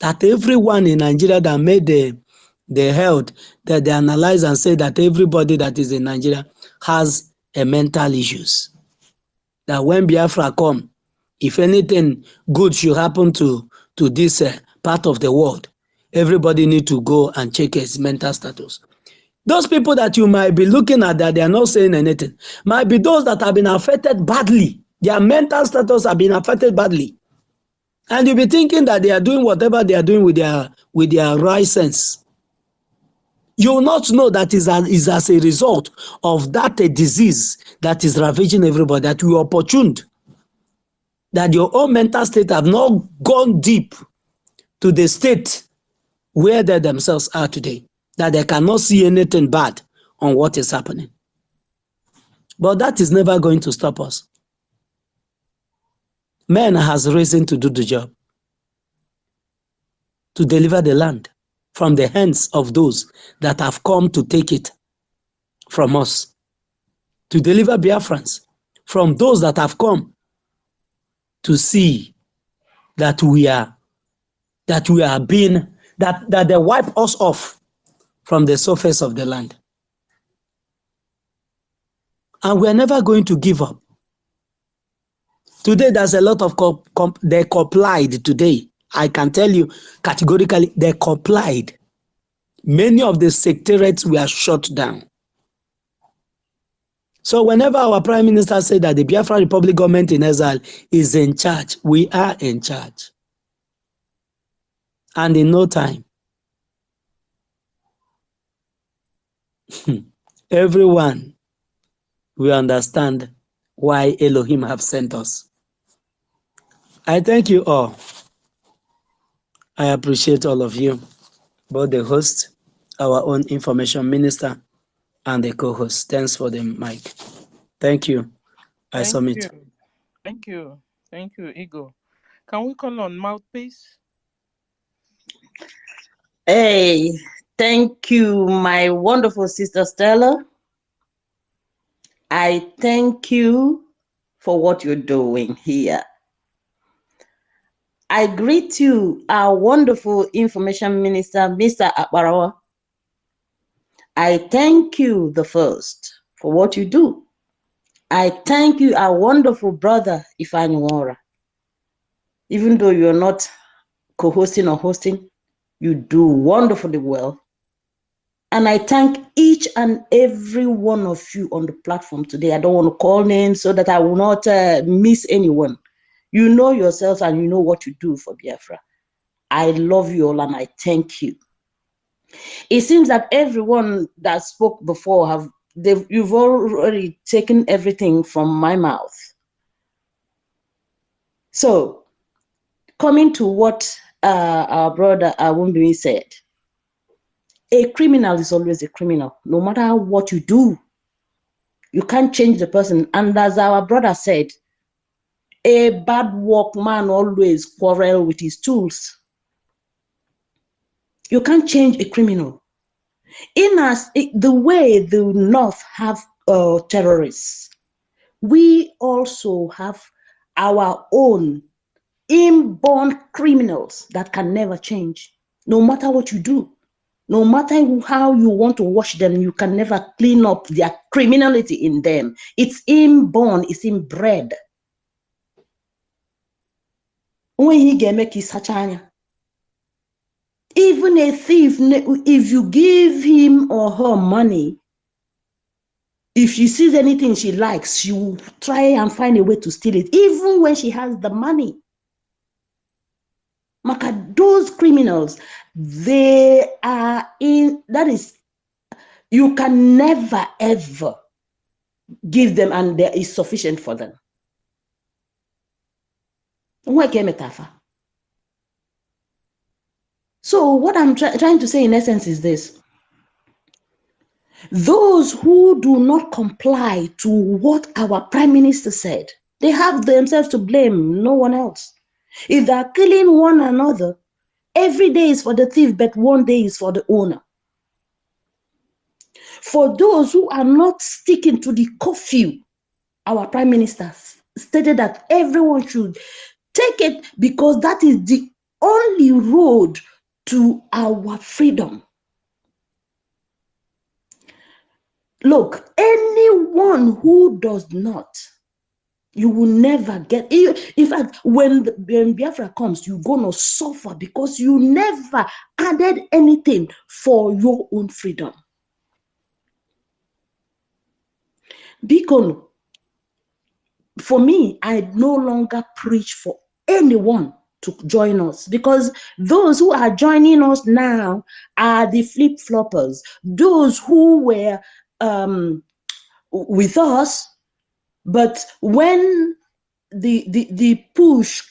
that everyone in Nigeria that made the health, that they analyze and say that everybody that is in Nigeria has a mental issues. That when Biafra come, if anything good should happen to this part of the world, everybody need to go and check his mental status. Those people that you might be looking at that they are not saying anything, might be those that have been affected badly. Their mental status have been affected badly. And you'll be thinking that they are doing whatever they are doing with their right sense. You will not know that is as a result of that disease that is ravaging everybody, that you are opportuned, that your own mental state have not gone deep to the state where they themselves are today, that they cannot see anything bad on what is happening. But that is never going to stop us. Man has risen to do the job, to deliver the land from the hands of those that have come to take it from us, to deliver Biafrans from those that have come to see that that they wipe us off from the surface of the land. And we are never going to give up. Today, there's a lot of they complied today. I can tell you categorically, they complied. Many of the secretariats were shut down. So whenever our Prime Minister said that the Biafra Republic government in exile is in charge, we are in charge. And in no time, everyone will understand why Elohim have sent us. I thank you all. I appreciate all of you, both the host, our own information minister, and the co-host. Thanks for the mic. Thank you. I submit. Thank you. Thank you, Igor. Can we call on Mouthpiece? Hey, thank you, my wonderful sister Stella. I thank you for what you're doing here. I greet you, our wonderful information minister, Mr. Akbarawa. I thank you, the first, for what you do. I thank you, our wonderful brother, Ifaniwara. Even though you're not co-hosting or hosting, you do wonderfully well. And I thank each and every one of you on the platform today. I don't want to call names so that I will not miss anyone. You know yourselves and you know what you do for Biafra. I love you all and I thank you. It seems that everyone that spoke before, you've already taken everything from my mouth. So, coming to what our brother Awundumi said, a criminal is always a criminal, no matter what you do. You can't change the person. And as our brother said, a bad workman always quarrel with his tools. You can't change a criminal. The way the North have terrorists, we also have our own inborn criminals that can never change, no matter what you do. No matter how you want to wash them, you can never clean up their criminality in them. It's inborn, it's inbred. When he get make his hachanya. Even a thief, if you give him or her money, if she sees anything she likes, she will try and find a way to steal it, even when she has the money. Maka, those criminals, they are in, that is, you can never ever give them and there is sufficient for them. So what I'm trying to say in essence is this. Those who do not comply to what our Prime Minister said, they have themselves to blame, no one else. If they're killing one another, every day is for the thief, but one day is for the owner. For those who are not sticking to the curfew, our Prime Minister stated that everyone should take it because that is the only road to our freedom. Look, anyone who does not, you will never get. In fact, when Biafra comes, you're going to suffer because you never added anything for your own freedom. Because for me, I no longer preach for anyone to join us because those who are joining us now are the flip-floppers. Those who were with us, but when the push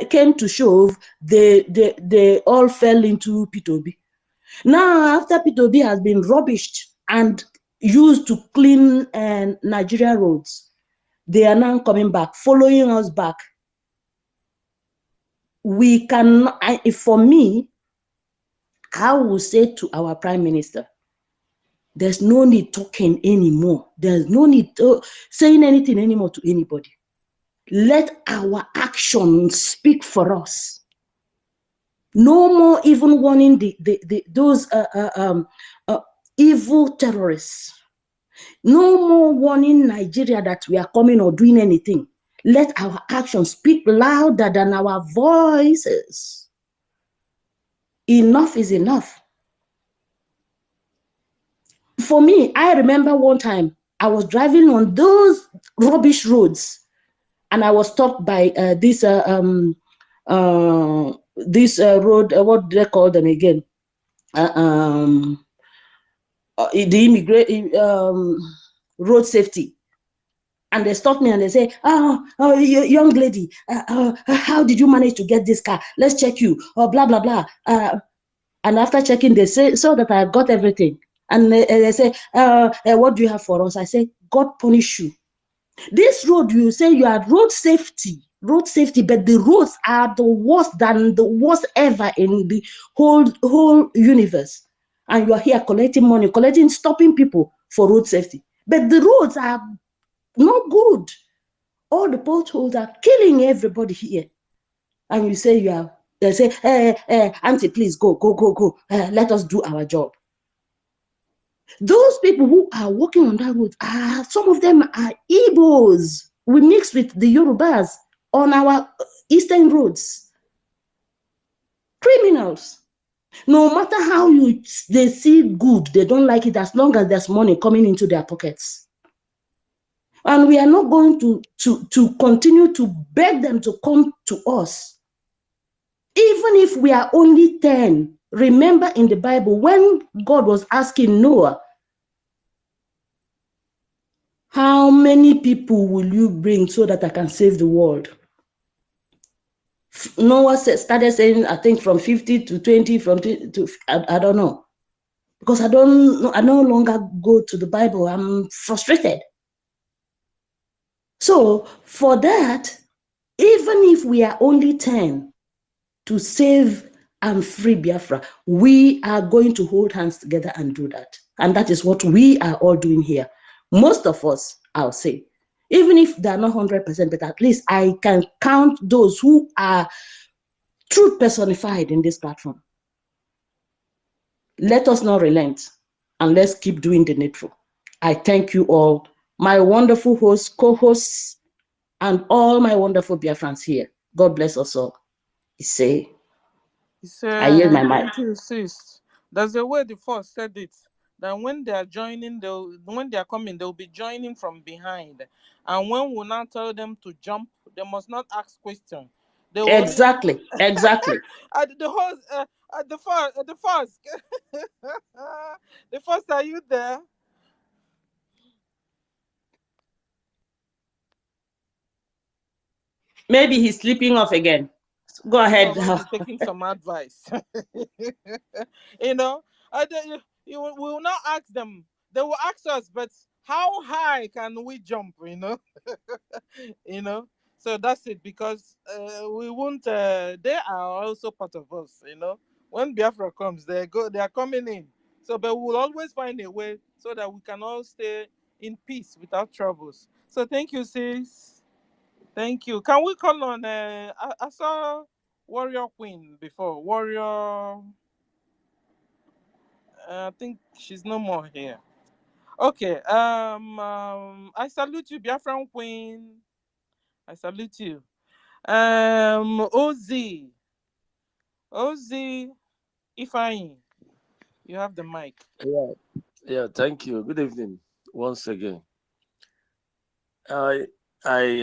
came to shove, they all fell into P2B. Now, after P2B has been rubbished and used to clean Nigeria roads, they are now coming back, following us back. We can, for me, I will say to our Prime Minister, there's no need talking anymore. There's no need saying anything anymore to anybody. Let our actions speak for us. No more even warning those evil terrorists. No more warning Nigeria that we are coming or doing anything. Let our actions speak louder than our voices. Enough is enough. For me, I remember one time I was driving on those rubbish roads, and I was stopped by this road. What do they call them again? The road safety. And they stop me and they say, oh young lady, how did you manage to get this car? Let's check you, or blah, blah, blah. And after checking, they say, so that I got everything. And they say, what do you have for us? I say, God punish you. This road, you say you are road safety, but the roads are the worst than the worst ever in the whole universe. And you are here collecting money, stopping people for road safety. But the roads are not good. All the potholes are killing everybody here. And you say they say, auntie, please go. Let us do our job. Those people who are walking on that road, some of them are Igbos. We mix with the Yorubas on our eastern roads. Criminals. No matter how they see good, they don't like it as long as there's money coming into their pockets. And we are not going to continue to beg them to come to us. Even if we are only 10, remember in the Bible, when God was asking Noah, how many people will you bring so that I can save the world? Noah started saying, I think from 50 to 20, I don't know. Because I no longer go to the Bible. I'm frustrated. So for that, even if we are only 10 to save and free Biafra, we are going to hold hands together and do that. And that is what we are all doing here. Most of us, I'll say, even if they're not 100%, but at least I can count those who are truth personified in this platform. Let us not relent, and let's keep doing the needful. I thank you all, my wonderful hosts, co-hosts, and all my wonderful Biafrans here. God bless us all. I yield my mic. Thank you, sis. That's the way the first said it. That when they are joining, when they are coming, they'll be joining from behind. And when we now tell them to jump, they must not ask questions. They will Exactly. The first, the first, are you there? Maybe he's sleeping off again. Go ahead. No, maybe taking some advice. You know, we will not ask them. They will ask us, but how high can we jump? You know. So that's it, because we won't. They are also part of us. When Biafra comes, they are coming in. So, but we'll always find a way so that we can all stay in peace without troubles. So, thank you, sis. Thank you. Can we call on? I saw Warrior Queen before. Warrior. I think she's no more here. Okay. I salute you, Biafran Queen. I salute you. Oz, Ifeanyi, you have the mic. Yeah. Thank you. Good evening once again. I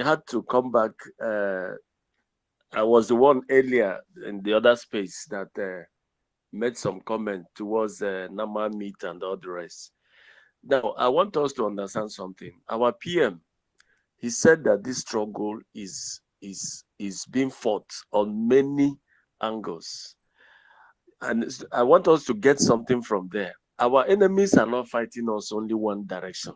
had to come back. I was the one earlier in the other space that made some comment towards Nama meat and all the rest. Now, I want us to understand something. Our PM, he said that this struggle is is being fought on many angles. And I want us to get something from there. Our enemies are not fighting us only one direction.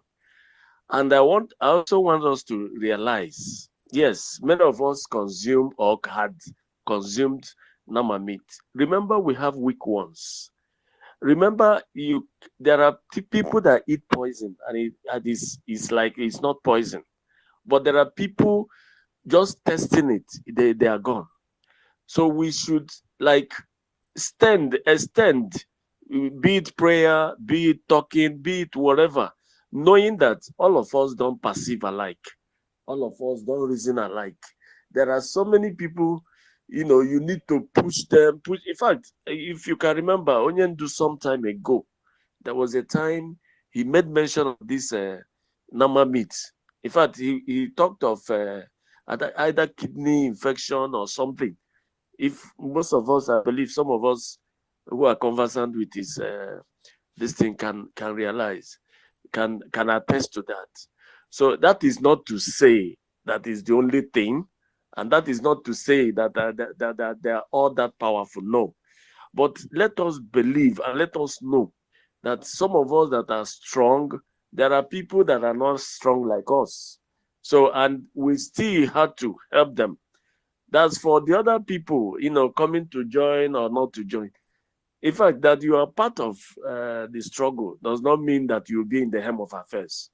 And I also want us to realize, yes, many of us consume or had consumed nama meat. Remember, we have weak ones. Remember, there are people that eat poison, and it's like it's not poison. But there are people just testing it, they are gone. So we should like extend, be it prayer, be it talking, be it whatever, knowing that all of us don't perceive alike, all of us don't reason alike. There are so many people, you need to push them. In fact, if you can remember, Onyendu some time ago, there was a time he made mention of this nama meat. In fact, he talked of either kidney infection or something. If most of us, I believe some of us who are conversant with this thing can realize, can attest to that. So that is not to say that is the only thing, and that is not to say that they are all that powerful. No, but let us believe and let us know that some of us that are strong, there are people that are not strong like us. So, and we still have to help them. That's for the other people, coming to join or not to join. In fact, that you are part of the struggle does not mean that you'll be in the hem of affairs.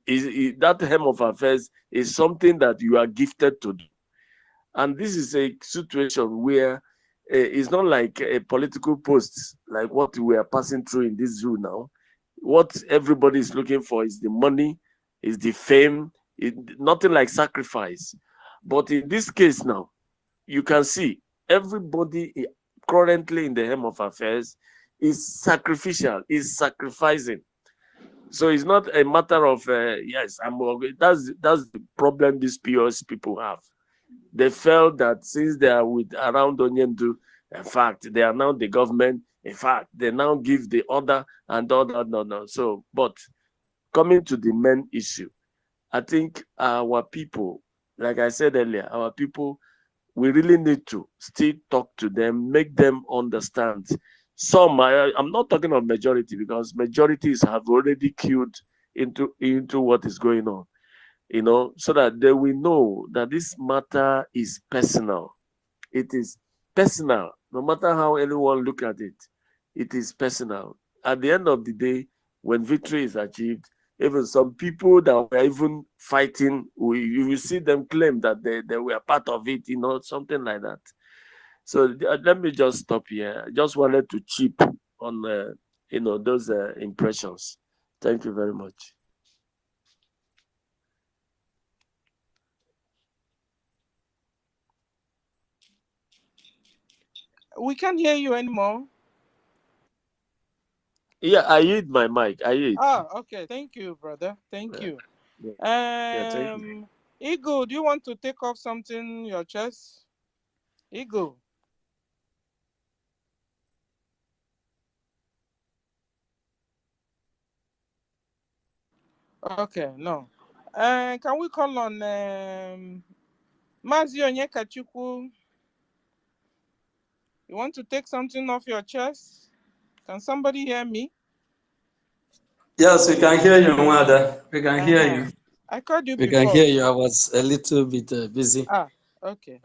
That hem of affairs is something that you are gifted to do. And this is a situation where it's not like a political post, like what we are passing through in this zoo now. What everybody is looking for is the money, is the fame, nothing like sacrifice. But in this case now, you can see everybody currently in the hem of affairs is sacrificial, is sacrificing. So it's not a matter of yes, that's the problem these POS people have. They felt that since they are around Onyendu, in fact, they are now the government. In fact, they now give the order and all that. No. So, but coming to the main issue, I think our people, like I said earlier, our people, we really need to still talk to them, make them understand. Some, I'm not talking of majority, because majorities have already queued into what is going on, so that they will know that this matter is personal. It is personal, no matter how anyone look at it. It is personal. At the end of the day, when victory is achieved, even some people that were even fighting, you will see them claim that they were part of it, something like that. So let me just stop here. I just wanted to chip on, those impressions. Thank you very much. We can't hear you anymore. Yeah, I hit my mic. Okay. Thank you, brother. Thank you. Thank you. Eagle, do you want to take off something your chest? Eagle. Okay, no. Can we call on Mazi Onyekachukwu? You want to take something off your chest? Can somebody hear me? Yes, we can hear you, Mwada. We can hear you. I called you we before. can hear you. I was a little bit busy. Okay.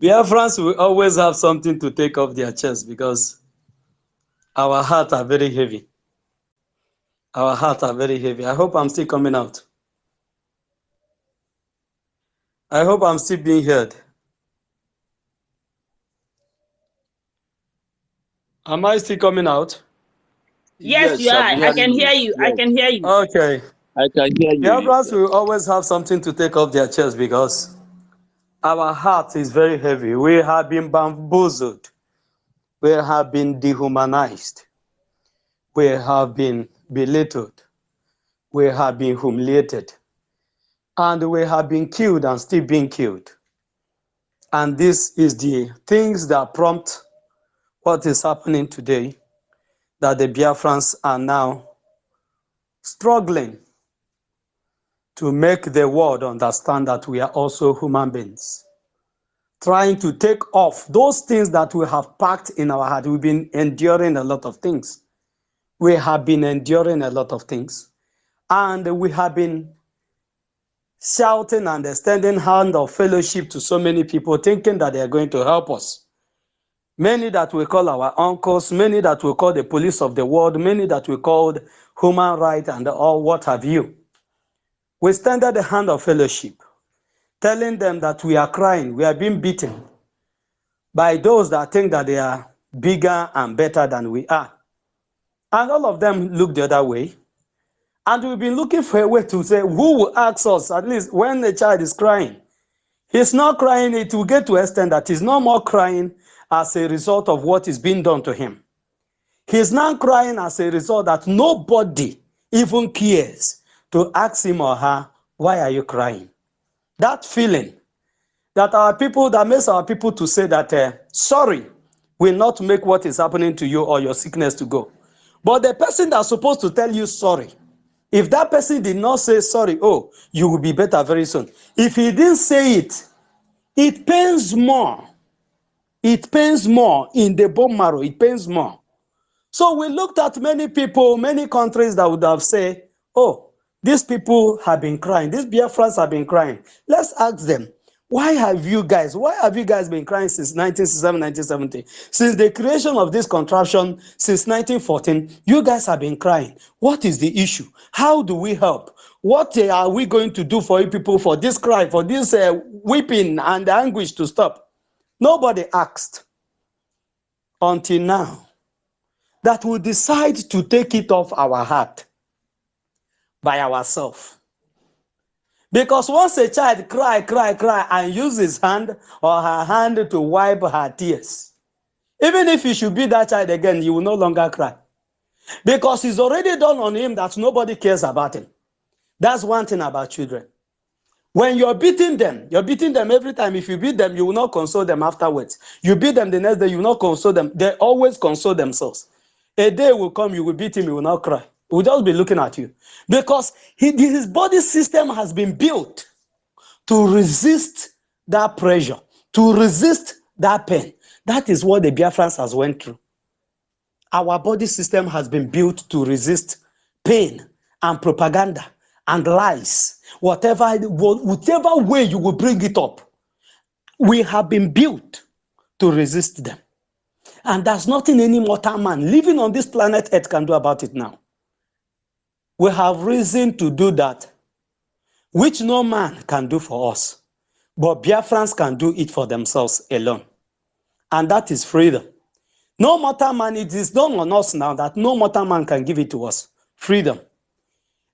Biafrans will always have something to take off their chest because our hearts are very heavy. Our hearts are very heavy. I hope I'm still coming out. I hope I'm still being heard. Am I still coming out? Yes, you are. I can hear you. Yes. I can hear you. Okay. I can hear you. Biafrans will always have something to take off their chest because our heart is very heavy. We have been bamboozled. We have been dehumanized. We have been belittled. We have been humiliated. And we have been killed and still being killed. And this is the things that prompt what is happening today, that the Biafrans are now struggling to make the world understand that we are also human beings. Trying to take off those things that we have packed in our heart. We've been enduring a lot of things. We have been enduring a lot of things. And we have been shouting and extending hand of fellowship to so many people, thinking that they are going to help us. Many that we call our uncles, many that we call the police of the world, many that we called human rights and all what have you. We extended the hand of fellowship, telling them that we are crying, we are being beaten by those that think that they are bigger and better than we are. And all of them look the other way. And we've been looking for a way to say, who will ask us, at least when the child is crying? He's not crying, it will get to an extent that he's no more crying as a result of what is being done to him. He's now crying as a result that nobody even cares to ask him or her, why are you crying? That feeling that our people, that makes our people to say that sorry will not make what is happening to you or your sickness to go. But the person that's supposed to tell you sorry, if that person did not say sorry, oh, you will be better very soon. If he didn't say it, it pains more. It pains more in the bone marrow. It pains more. So we looked at many people, many countries that would have said, oh, these people have been crying. These Biafrans have been crying. Let's ask them, why have you guys been crying since 1967, 1970? Since the creation of this contraption, since 1914, you guys have been crying. What is the issue? How do we help? What are we going to do for you people for this cry, for this weeping and anguish to stop? Nobody asked until now that we decide to take it off our heart by ourselves. Because once a child cry and use his hand or her hand to wipe her tears, even if you should be that child again, you will no longer cry. Because it's already done on him that nobody cares about him. That's one thing about children. When you're beating them every time. If you beat them, you will not console them afterwards. You beat them the next day, you will not console them. They always console themselves. A day will come, you will beat him, he will not cry. He will just be looking at you. Because his body system has been built to resist that pressure, to resist that pain. That is what the Biafrans has went through. Our body system has been built to resist pain and propaganda and lies. Whatever way you will bring it up, we have been built to resist them. And there's nothing any mortal man living on this planet Earth can do about it now. We have reason to do that, which no man can do for us. But Biafrans can do it for themselves alone. And that is freedom. No mortal man, it is done on us now that no mortal man can give it to us. Freedom.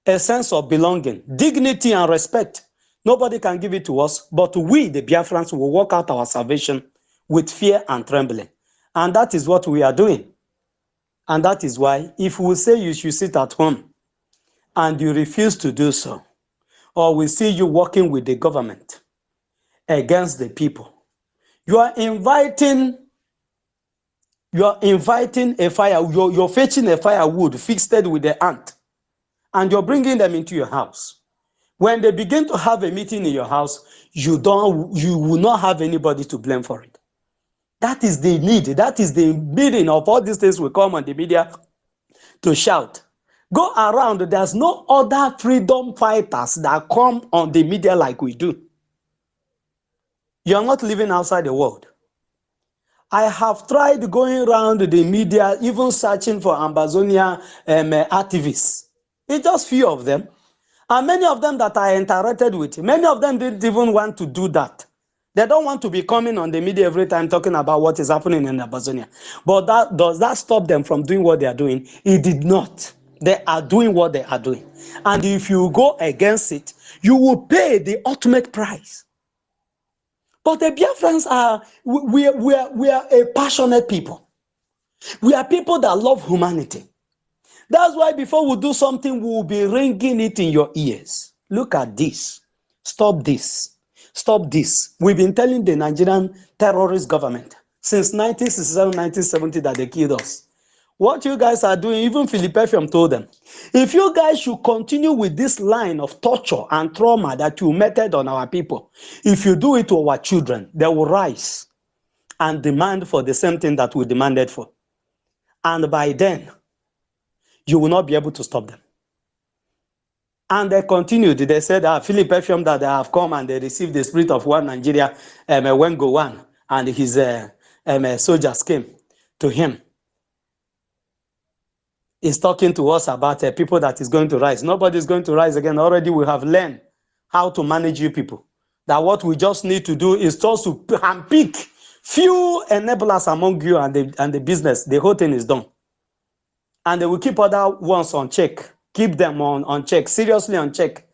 A sense of belonging, dignity and respect. Nobody can give it to us, but we, the Biafrans, will work out our salvation with fear and trembling. And that is what we are doing. And that is why, if we say you should sit at home and you refuse to do so, or we see you working with the government against the people, you are inviting a fire, you're fetching a firewood fixed with the ant, and you're bringing them into your house. When they begin to have a meeting in your house, you will not have anybody to blame for it. That is the need. That is the meaning of all these things we come on the media to shout. Go around, there's no other freedom fighters that come on the media like we do. You're not living outside the world. I have tried going around the media, even searching for Ambazonia activists. It's just few of them. And many of them that I interacted with, many of them didn't even want to do that. They don't want to be coming on the media every time talking about what is happening in Amazonia. But does that stop them from doing what they are doing? It did not. They are doing what they are doing. And if you go against it, you will pay the ultimate price. But the Biafrans we are a passionate people. We are people that love humanity. That's why before we do something, we will be ringing it in your ears. Look at this. Stop this. Stop this. We've been telling the Nigerian terrorist government since 1967, 1970 that they killed us. What you guys are doing, even Philip Effiam told them, if you guys should continue with this line of torture and trauma that you meted on our people, if you do it to our children, they will rise and demand for the same thing that we demanded for. And by then, you will not be able to stop them. And they continued. They said, Philip Effiam, that they have come and they received the spirit of one Nigeria, when Gowon and his soldiers came to him. Is talking to us about people that is going to rise. Nobody is going to rise again. Already we have learned how to manage you people. That what we just need to do is just to handpick few enablers among you and the business. The whole thing is done. And they will keep other ones on check. Keep them on check, seriously on check.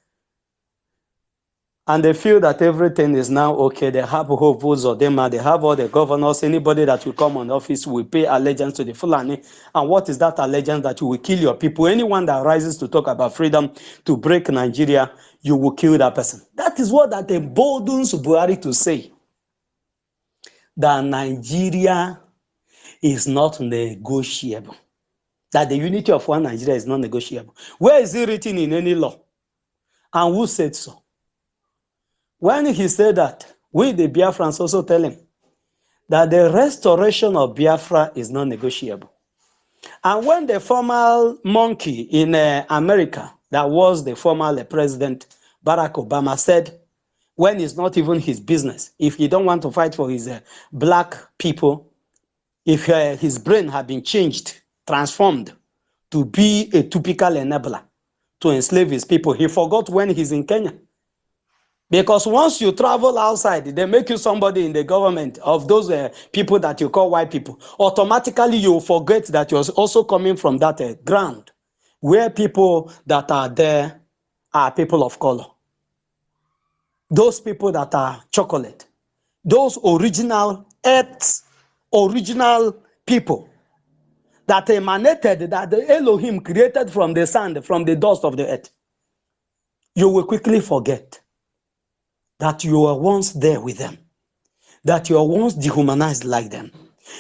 And they feel that everything is now okay. They have hope, Zodema, they have all the governors. Anybody that will come on office will pay allegiance to the Fulani. And what is that allegiance? That you will kill your people? Anyone that rises to talk about freedom, to break Nigeria, you will kill that person. That is what that emboldens Buhari to say. That Nigeria is not negotiable. That the unity of one Nigeria is not negotiable. Where is it written in any law? And who said so? When he said that, we the Biafrans also tell him that the restoration of Biafra is not negotiable. And when the former monkey in America, that was the former president Barack Obama, said, when it's not even his business, if he don't want to fight for his black people, if his brain had been changed, transformed to be a typical enabler to enslave his people, he forgot when he's in Kenya. Because once you travel outside, they make you somebody in the government of those people that you call white people. Automatically, you forget that you're also coming from that ground where people that are there are people of color. Those people that are chocolate. Those original earth, original people that emanated, that the Elohim created from the sand, from the dust of the earth. You will quickly forget that you were once there with them, that you were once dehumanized like them.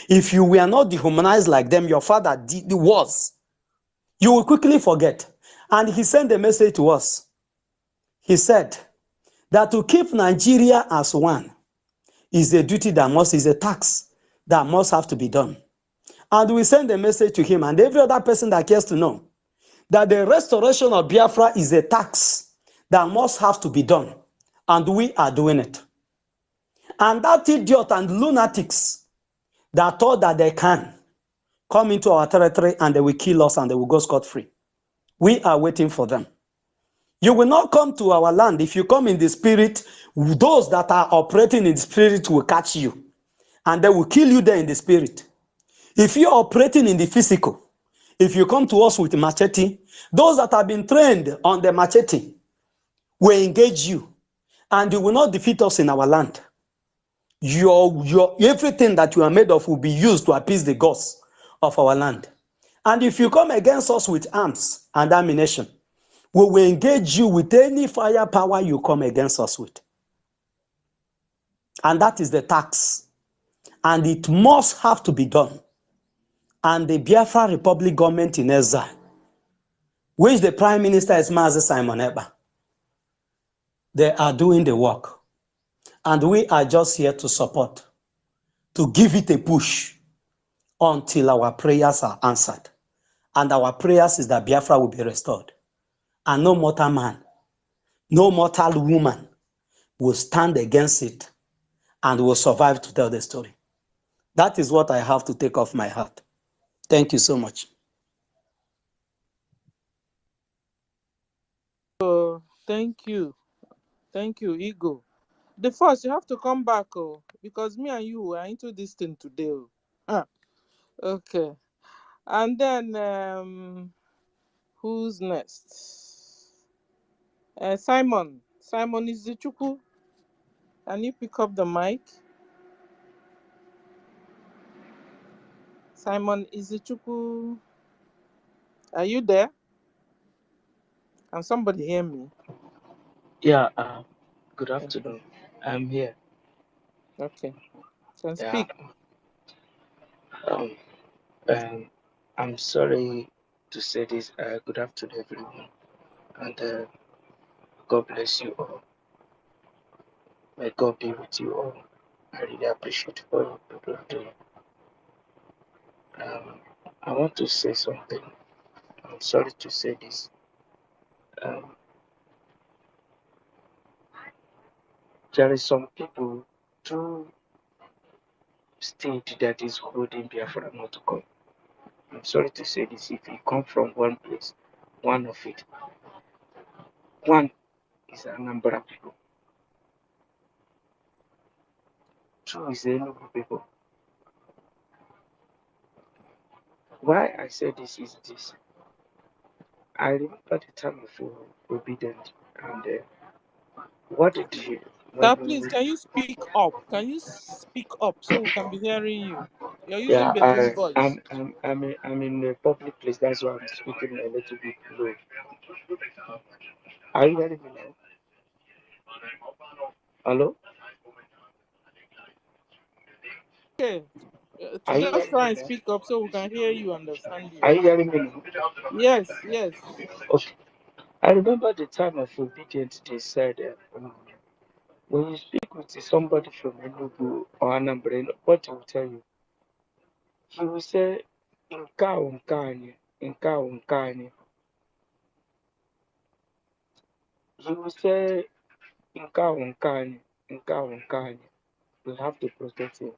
If you were not dehumanized like them, your father was. You will quickly forget. And he sent a message to us. He said that to keep Nigeria as one is a duty that is a tax that must have to be done. And we send a message to him and every other person that cares to know that the restoration of Biafra is a tax that must have to be done. And we are doing it. And that idiot and lunatics that thought that they can come into our territory and they will kill us and they will go scot-free. We are waiting for them. You will not come to our land. If you come in the spirit, those that are operating in the spirit will catch you and they will kill you there in the spirit. If you are operating in the physical, if you come to us with machete, those that have been trained on the machete will engage you and you will not defeat us in our land. Your everything that you are made of will be used to appease the gods of our land. And if you come against us with arms and ammunition, we will engage you with any firepower you come against us with. And that is the tax. And it must have to be done. And the Biafra Republic government in exile, which the Prime Minister is Mazi Simon Ekpa, they are doing the work. And we are just here to support, to give it a push until our prayers are answered. And our prayers is that Biafra will be restored. And no mortal man, no mortal woman will stand against it and will survive to tell the story. That is what I have to take off my heart. Thank you so much. Oh, thank you. Thank you, Ego. The first, you have to come back, because me and you are into this thing today. Okay. And then, who's next? Simon. Simon Izichukwu. Can you pick up the mic? Simon Izichukwu. Are you there? Can somebody hear me? Yeah, good Okay. afternoon. I'm here. Okay. Can Yeah. speak. Um, um, I'm sorry to say this. Good afternoon, everyone, and God bless you all. May God be with you all. I really appreciate what you people are doing. I want to say something. I'm sorry to say this. There is some people through state that is holding Biafra not to come. I'm sorry to say this. If you come from one place, one of it, one is Anambra people, two is the Enugu people. Why I say this is this. I remember the time of obedience, and what did you when Sir, please, you? can you speak up? Can you speak up so we can be hearing you? You're using Yeah, bedroom voice. I'm in a public place. That's why I'm speaking a little bit low. Are you hearing me now? Hello? Okay. Are you Just hearing me try and now? speak up so we can hear you, understand you. Are you hearing me now? Yes, yes. Okay. I remember the time of obedience. They said when you speak with somebody from Enugu or Anambra, what he will tell you, he will say, "Nka unkani, nka unkani." He will say, "Nka unkani, nka unkani." We have to protect him.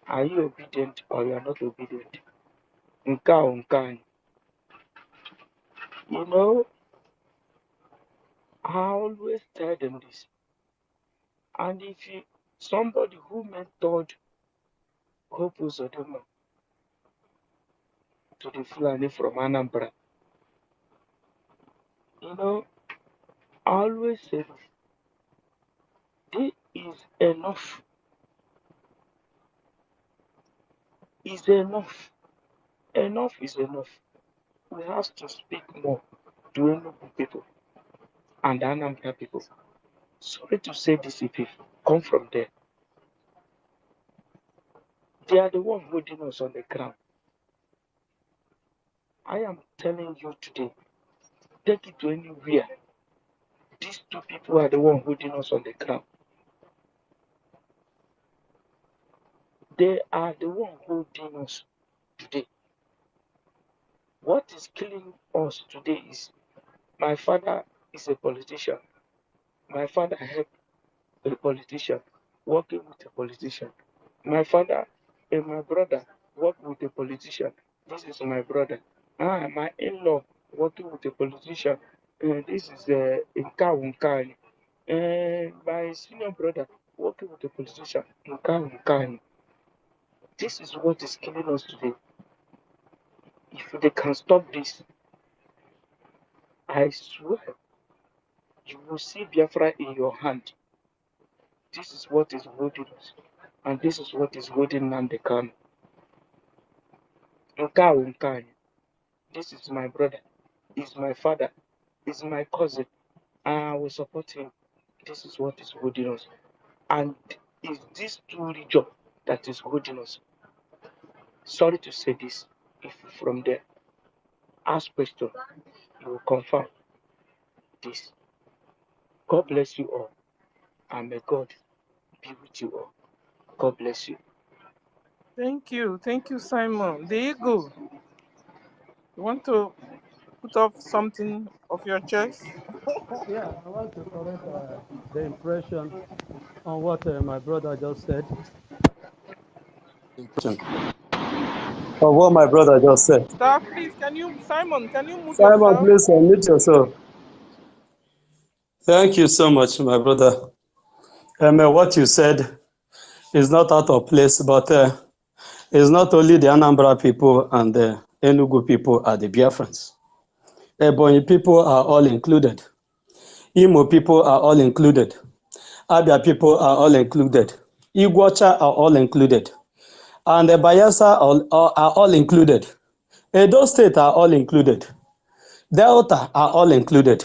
Are you obedient or you are not obedient? Nka unkani. You know, I always tell them this. And if you somebody who mentored Hope Uzodinma to the Fulani from Anambra, you know, I always say this is enough. Is enough. Enough is enough. We have to speak more to Enugu people and Anambra people. Sorry to say this if you come from there. They are the ones holding us on the ground. I am telling you today, take it to anywhere. These two people are the ones holding us on the ground. They are the ones holding us today. What is killing us today is my father is a politician. My father helped a politician, working with a politician. My father and my brother work with a politician. This is my brother. My in-law working with a politician. This is Nka Wunkani. My senior brother working with a politician. Nka Wunkani. This is what is killing us today. If they can stop this, I swear you will see Biafra in your hand. This is what is holding us. And this is what is holding Nandekan. Nka Wunkani. This is my brother. He's my father. He's my cousin. I will support him. This is what is holding us. And it's this two region that is holding us. Sorry to say this. If from there, ask question, you will confirm this. God bless you all. And may God be with you all. God bless you. Thank you. Thank you, Simon. There you go. You want to put off something of your chest? Yeah, I want to correct the impression on what my brother just said. Of what my brother just said. Sir, please, Simon, can you mute Simon, yourself? please unmute yourself. Thank you so much, my brother. What you said is not out of place, but it's not only the Anambra people and the Enugu people are the Biafrans. Ebonyi people are all included. Imo people are all included. Abia people are all included. Iguacha are all included. And the Bayelsa are all included. Edo State are all included. Delta are all included.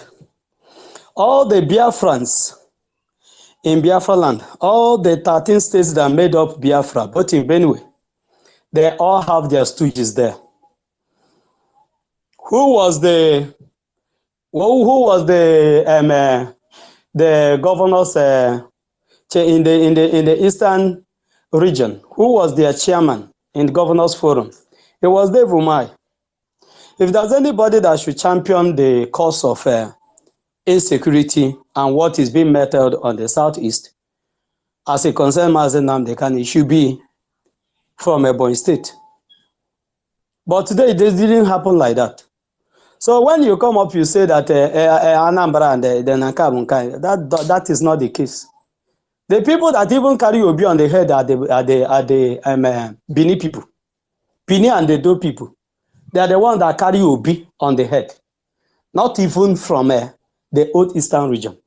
All the Biafrans in Biafra land, all the 13 states that made up Biafra, both in Benue, They all have their stooges there. Who was the governors in the eastern region? Who was their chairman in the governors forum? It was Dave Umai. If there's anybody that should champion the cause of insecurity and what is being meted on the southeast, as a concerned Mazi Nnamdi Kanu, it should be from Ebonyi State. But today, it didn't happen like that. So when you come up, you say that Anambra and the Nankabunkai, that is not the case. The people that even carry Obi on the head are the Bini people. Bini and the Do people. They are the ones that carry Obi on the head. Not even from the old eastern region.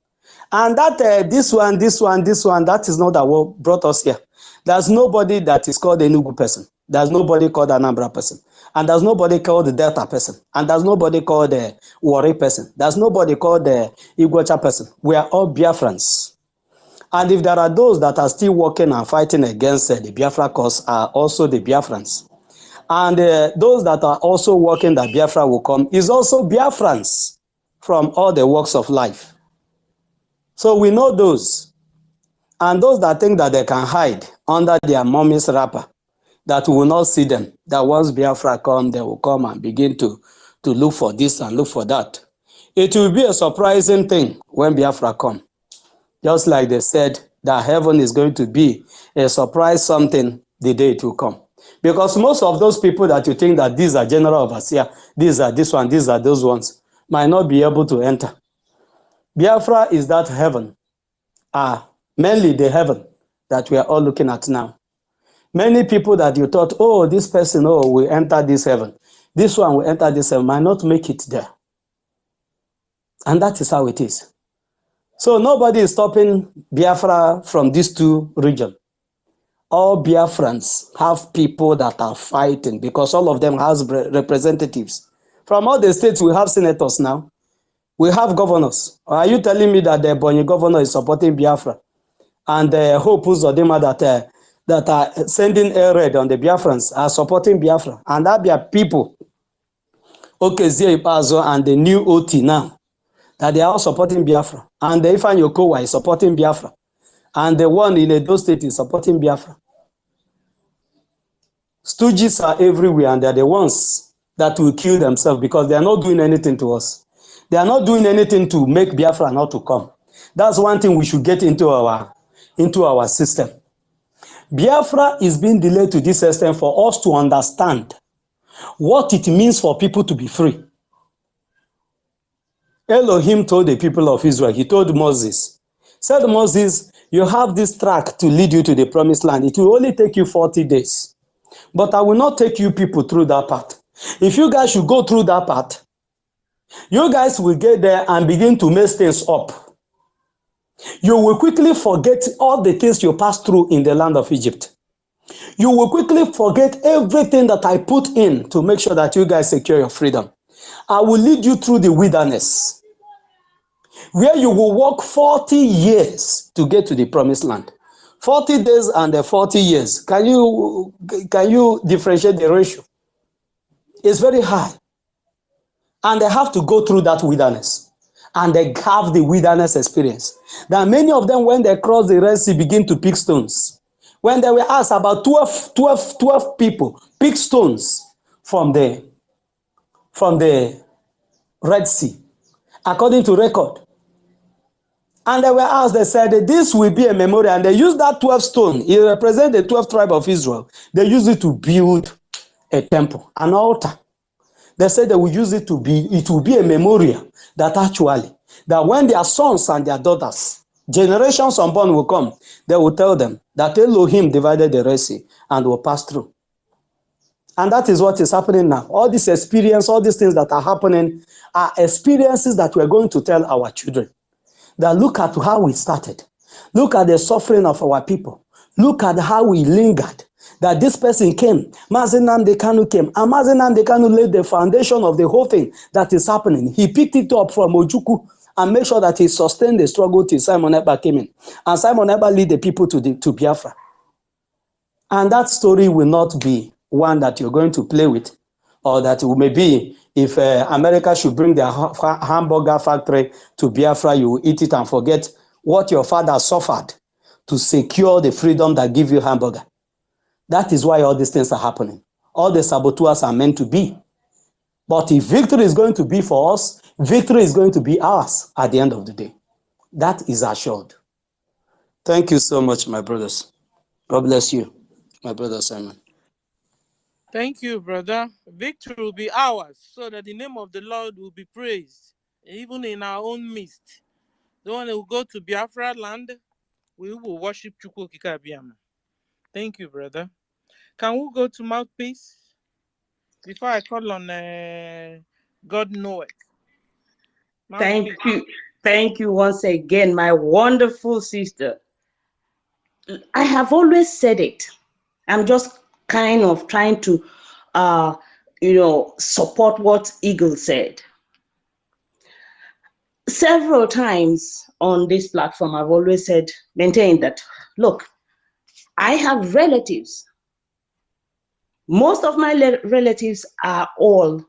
And that this one, that is not what brought us here. There's nobody that is called a Enugu person. There's nobody called an Anambra person. And there's nobody called the Delta person. And there's nobody called the Warri person. There's nobody called the Iguacha person. We are all Biafrans. And if there are those that are still working and fighting against the Biafra cause, are also the Biafrans. And those that are also working that Biafra will come is also Biafrans from all the walks of life. So we know those. And those that think that they can hide under their mommy's wrapper, that we will not see them, that once Biafra come, they will come and begin to look for this and look for that. It will be a surprising thing when Biafra come. Just like they said that heaven is going to be a surprise something the day it will come. Because most of those people that you think that these are general overseer, these are this one, these are those ones, might not be able to enter. Biafra is that heaven, mainly the heaven that we are all looking at now. Many people that you thought, oh, this person, oh, will enter this heaven. This one will enter this heaven, might not make it there. And that is how it is. So nobody is stopping Biafra from these two regions. All Biafrans have people that are fighting because all of them has representatives. From all the states, we have senators now. We have governors. Are you telling me that the Ebonyi governor is supporting Biafra? And Hope Uzodinma that are sending air raid on the Biafrans are supporting Biafra. And that be people, Okezie Ipazo and the new OT now, that they are all supporting Biafra. And the Ifeanyi Okowa is supporting Biafra. And the one in Edo State is supporting Biafra. Stooges are everywhere, and they're the ones that will kill themselves because they are not doing anything to us. They are not doing anything to make Biafra not to come. That's one thing we should get into our system. Biafra is being delayed to this extent for us to understand what it means for people to be free. Elohim told the people of Israel, he told Moses, said Moses, you have this track to lead you to the promised land. It will only take you 40 days. But I will not take you people through that path. If you guys should go through that path, you guys will get there and begin to mess things up. You will quickly forget all the things you passed through in the land of Egypt. You will quickly forget everything that I put in to make sure that you guys secure your freedom. I will lead you through the wilderness, where you will walk 40 years to get to the promised land. 40 days and 40 years. Can you differentiate the ratio? It's very high. And they have to go through that wilderness. And they have the wilderness experience. That many of them, when they cross the Red Sea, begin to pick stones. When they were asked about 12 people, pick stones from the Red Sea, according to record. And they were asked, they said, this will be a memorial. And they used that 12 stone. It represents the 12th tribe of Israel. They used it to build a temple, an altar. They said they will use it will be a memorial that actually, that when their sons and their daughters, generations unborn will come, they will tell them that Elohim divided the Red Sea and will pass through. And that is what is happening now. All this experience, all these things that are happening are experiences that we're going to tell our children. That look at how we started. Look at the suffering of our people. Look at how we lingered. That this person came, Mazi Nnamdi Kanu came, and Mazi Nnamdi Kanu laid the foundation of the whole thing that is happening. He picked it up from Ojukwu and made sure that he sustained the struggle till Simon Ekpa came in. And Simon Ekpa lead the people to Biafra. And that story will not be one that you're going to play with, or that maybe if America should bring their hamburger factory to Biafra, you will eat it and forget what your father suffered to secure the freedom that give you hamburger. That is why all these things are happening. All the saboteurs are meant to be. But if victory is going to be for us, victory is going to be ours at the end of the day. That is assured. Thank you so much, my brothers. God bless you, my brother Simon. Thank you, brother. Victory will be ours, so that the name of the Lord will be praised, even in our own midst. The one who will go to Biafra land, we will worship Chukwu Okike Abiyama. Thank you, brother. Can we go to Mouthpiece before I call on God Knoweth? Thank you once again, my wonderful sister. I have always said it. I'm just kind of trying to, support what Eagle said. Several times on this platform, I've always maintained that, look, I have relatives. Most of my relatives are all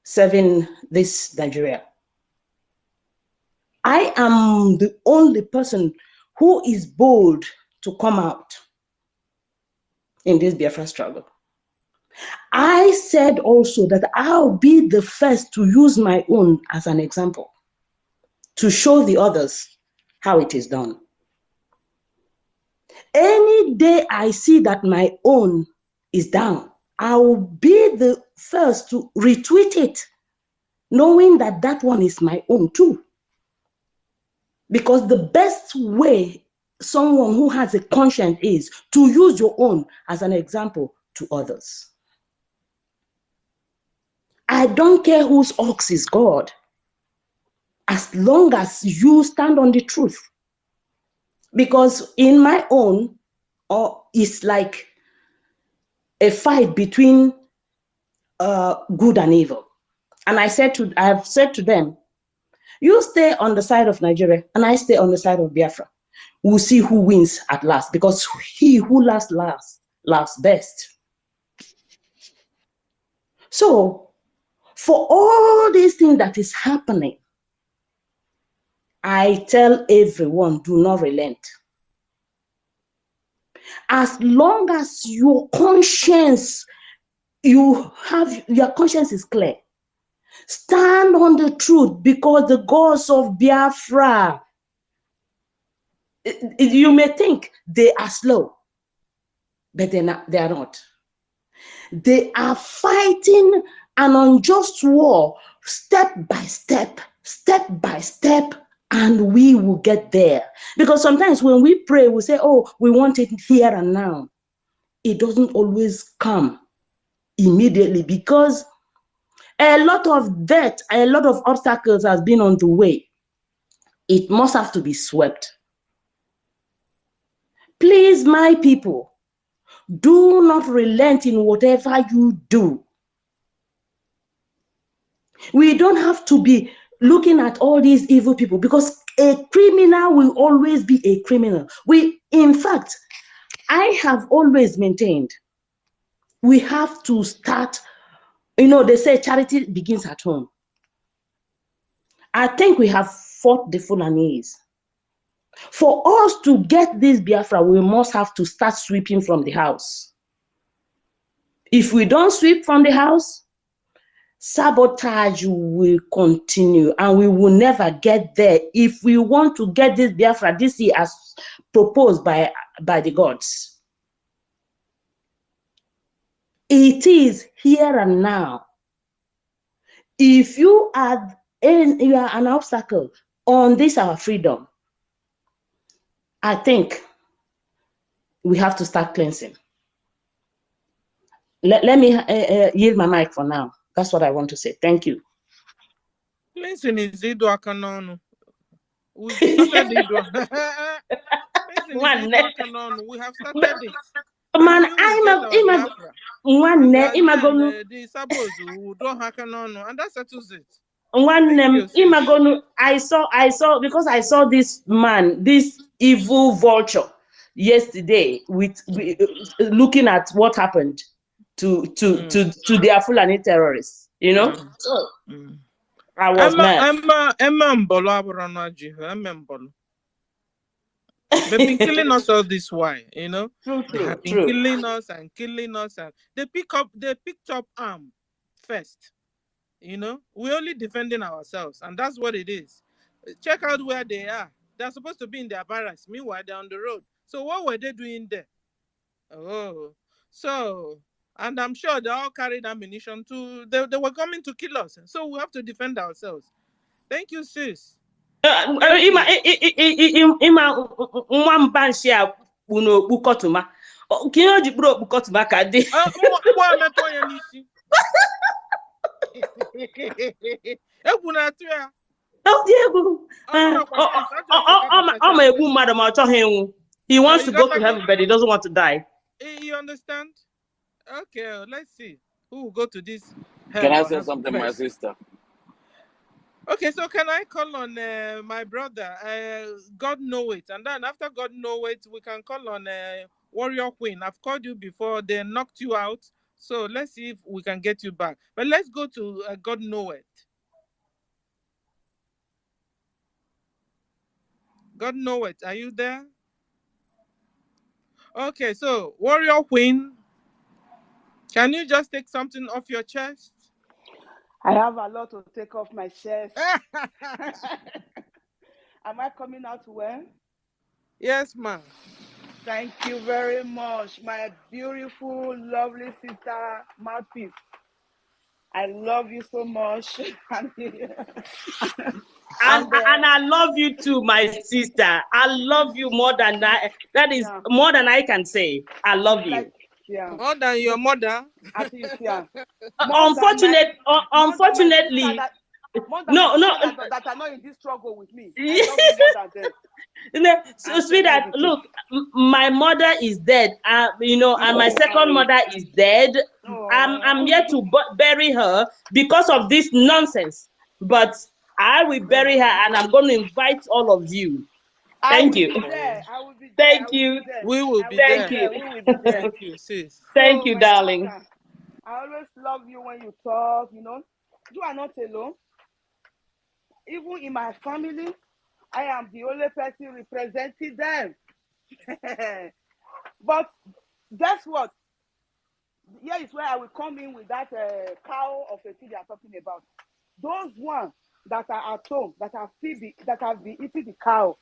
serving this Nigeria. I am the only person who is bold to come out in this Biafra struggle. I said also that I'll be the first to use my own as an example to show the others how it is done. Any day I see that my own is down, I will be the first to retweet it, knowing that that one is my own too. Because the best way someone who has a conscience is to use your own as an example to others. I don't care whose ox is God, as long as you stand on the truth. Because in my own, it's like a fight between good and evil. And I have said to them, you stay on the side of Nigeria and I stay on the side of Biafra. We'll see who wins at last, because he who lasts best. So for all these things that is happening, I tell everyone, do not relent. As long as your conscience is clear, stand on the truth, because the gods of Biafra, you may think they are slow, but they are not. They are fighting an unjust war step by step, and we will get there. Because sometimes when we pray, we say, oh, we want it here and now. It doesn't always come immediately, because a lot of debt, a lot of obstacles has been on the way. It must have to be swept. Please, my people, do not relent in whatever you do. We don't have to be looking at all these evil people, because a criminal will always be a criminal. In fact, I have always maintained we have to start, they say charity begins at home. I think we have fought the Fulanese. For us to get this Biafra, we must have to start sweeping from the house. If we don't sweep from the house, sabotage will continue and we will never get there if we want to get this Biafra this year as proposed by the gods. It is here and now. If you are an obstacle on this our freedom, I think we have to start cleansing. Let me yield my mic for now. That's what I want to say. Thank you. Cleansing is Ido Akanon. We started Ido. We have started it. Man, the Sabos who don't happen on, and that settles it. I saw because I saw this man, this evil vulture yesterday with looking at what happened. to their Fulani terrorists, you know. So I was mad. They've been killing us all this while, you know. They have been True. killing us, and they picked up arm first. You know, we're only defending ourselves, and that's what it is. Check out where they are. They're supposed to be in their barracks. Meanwhile, they're on the road. So what were they doing there? Oh, so, and I'm sure they all carried ammunition too. They were coming to kill us. So we have to defend ourselves. Thank you, sis. Ima nwa mbanshi a kpu n'okpu kọtụma ka ihe o ji kpụrụ okpu kọtụma ka dị egwu na-atụ ya egwu ọ ma egbu mmadụ ma ọ chọghị ịnwụ. He wants to go to heaven, but he doesn't want to die. You understand? Okay, let's see who will go to this. Can I say something, my sister? Okay, so can I call on my brother? God know it, and then after God know it, we can call on Warrior Queen. I've called you before; they knocked you out. So let's see if we can get you back. But let's go to God know it. God know it. Are you there? Okay, so Warrior Queen, can you just take something off your chest? I have a lot to take off my chest. Am I coming out well? Yes, ma'am. Thank you very much, my beautiful, lovely sister, Mouthpiece. I love you so much. And I love you too, my sister. I love you more than that. That is more than I can say. I love you. More than your mother. Unfortunately, no, that are not in this struggle with me. I love you more than them. So, sweetheart, look, my mother is dead. You know, and my second mother is dead. I'm here to bury her because of this nonsense. But I will bury her, and I'm going to invite all of you. Thank you. I will be there. Thank you. We will be there. We will be there. Thank you, sis. Thank you, darling. Sister, I always love you when you talk. You know, you are not alone. Even in my family, I am the only person representing them. But guess what? Here is where I will come in with that cow of a thing they are talking about. Those ones that are at home, that have been eating the cow,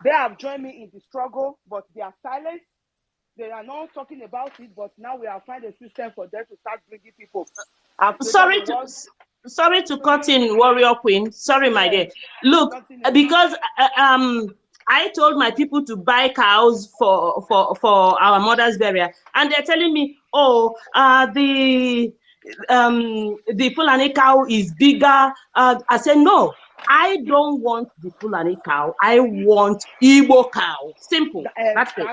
they have joined me in the struggle, but they are silent. They are not talking about it, but now we have found a system for them to start bringing people. Sorry to cut in, Warrior Queen. Sorry, my dear. Look, because I told my people to buy cows for our mother's burial, and they're telling me, oh, the Fulani cow is bigger. I said, no, I don't want the Fulani cow. I want Igbo cow. Simple. Exactly.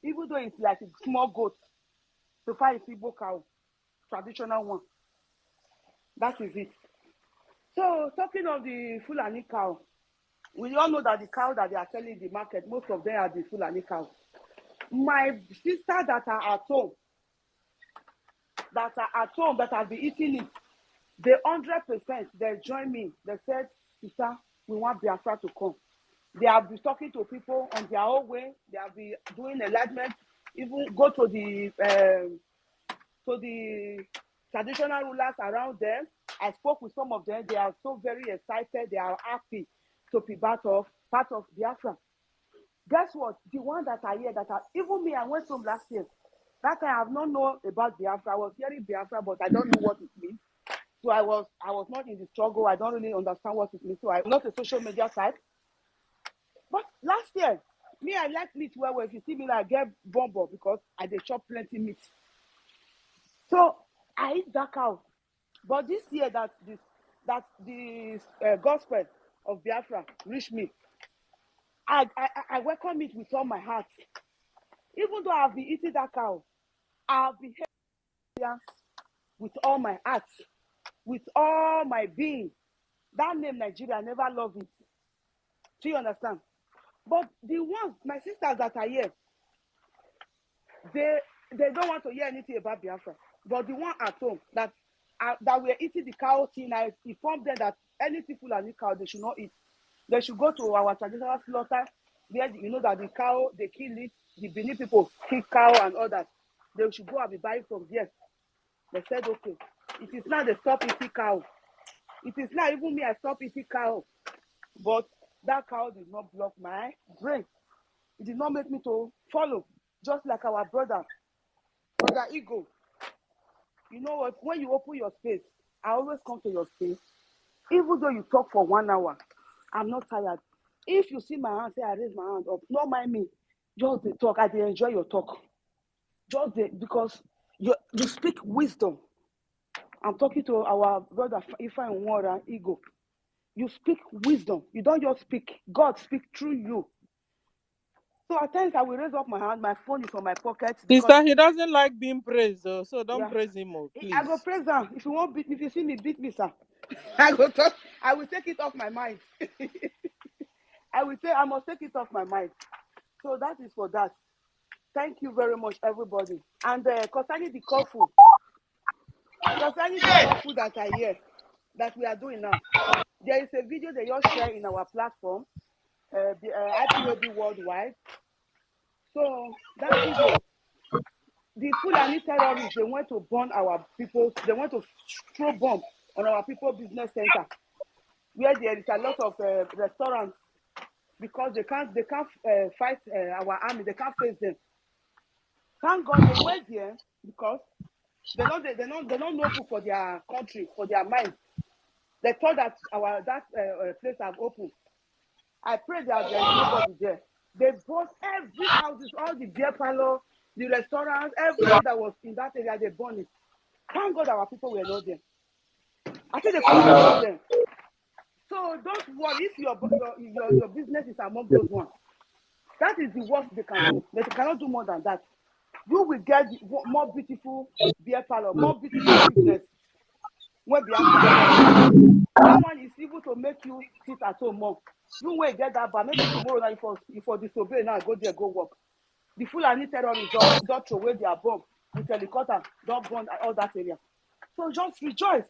Even though it's like a small goat, so far it's Igbo cow, traditional one. That is it. So talking of the Fulani cow, we all know that the cow that they are selling in the market, most of them are the Fulani cows. My sisters that are at home, that have been eating it, they 100%, they join me. They said, sister, we want BIAFRA to come. They have been talking to people on their own way. They have been doing enlightenment, even go to the traditional rulers around them. I spoke with some of them. They are so very excited. They are happy to be part of BIAFRA. Guess what? The ones that are here, even me, I went home last year. That time I have not known about BIAFRA. I was hearing BIAFRA, but I don't know what it means. So I was not in the struggle. I don't really understand what it means. So I'm not a social media type. But last year, me, I like meat well. If you see me, I get bumbo because I dey chop plenty meat. So I eat that cow. But this year that the gospel of BIAFRA reached me, I welcome it with all my heart. Even though I've been eating that cow, I've been here with all my heart, with all my being. That name Nigeria, I never love it. Do you understand? But the ones, my sisters that are here, they don't want to hear anything about Biafra. But the one at home that were eating the cow thing, I informed them that anything full of cow they should not eat. They should go to our traditional slaughter where you know that the cow they kill it. The Benin people kill cow and all that. They should go and be buying from there. They said okay. It is now they stop eating cow. It is not even me I stop eating cow. But that cow did not block my brain. It did not make me to follow. Just like our brother Ego. You know what? When you open your space, I always come to your space. Even though you talk for 1 hour, I'm not tired. If you see my hand, say I raise my hand up. Don't mind me. Just the talk. I dey enjoy your talk. Just because you speak wisdom. I'm talking to our brother Ifa and Wara Ego. You speak wisdom. You don't just speak. God speak through you. So at times I will raise up my hand. My phone is on my pocket. Sister, he doesn't like being praised, though, so don't praise him, please. I go praise him. If you see me, beat me, sir. I will take it off my mind. I must take it off my mind. So that is for that. Thank you very much, everybody. And concerning the curfew that I hear that we are doing now, there is a video they just share in our platform, the IPOB Worldwide. So that video, the Fulani terrorists, they went to burn our people. They went to throw bomb on our people business center, where there is a lot of restaurants, because they can't fight our army. They can't face them. Thank God they went there because they don't know good for their country, for their mind. They thought that that place have opened. I pray that there is nobody there. They bought every houses, all the beer parlor, the restaurants, everything that was in that area. They burned it. Thank God our people were not there. I think they could have lost them. So don't worry if your business is among those ones. That is the worst they can do. They cannot do more than that. You will get more beautiful beer parlor, more beautiful business when Biafra. That one is able to make you sit at home more. You will get that, but maybe tomorrow night if you disobey now, go there, go work. The Fulani terrorists don't throw away their bomb with helicopter, don't burn all that area. So just rejoice.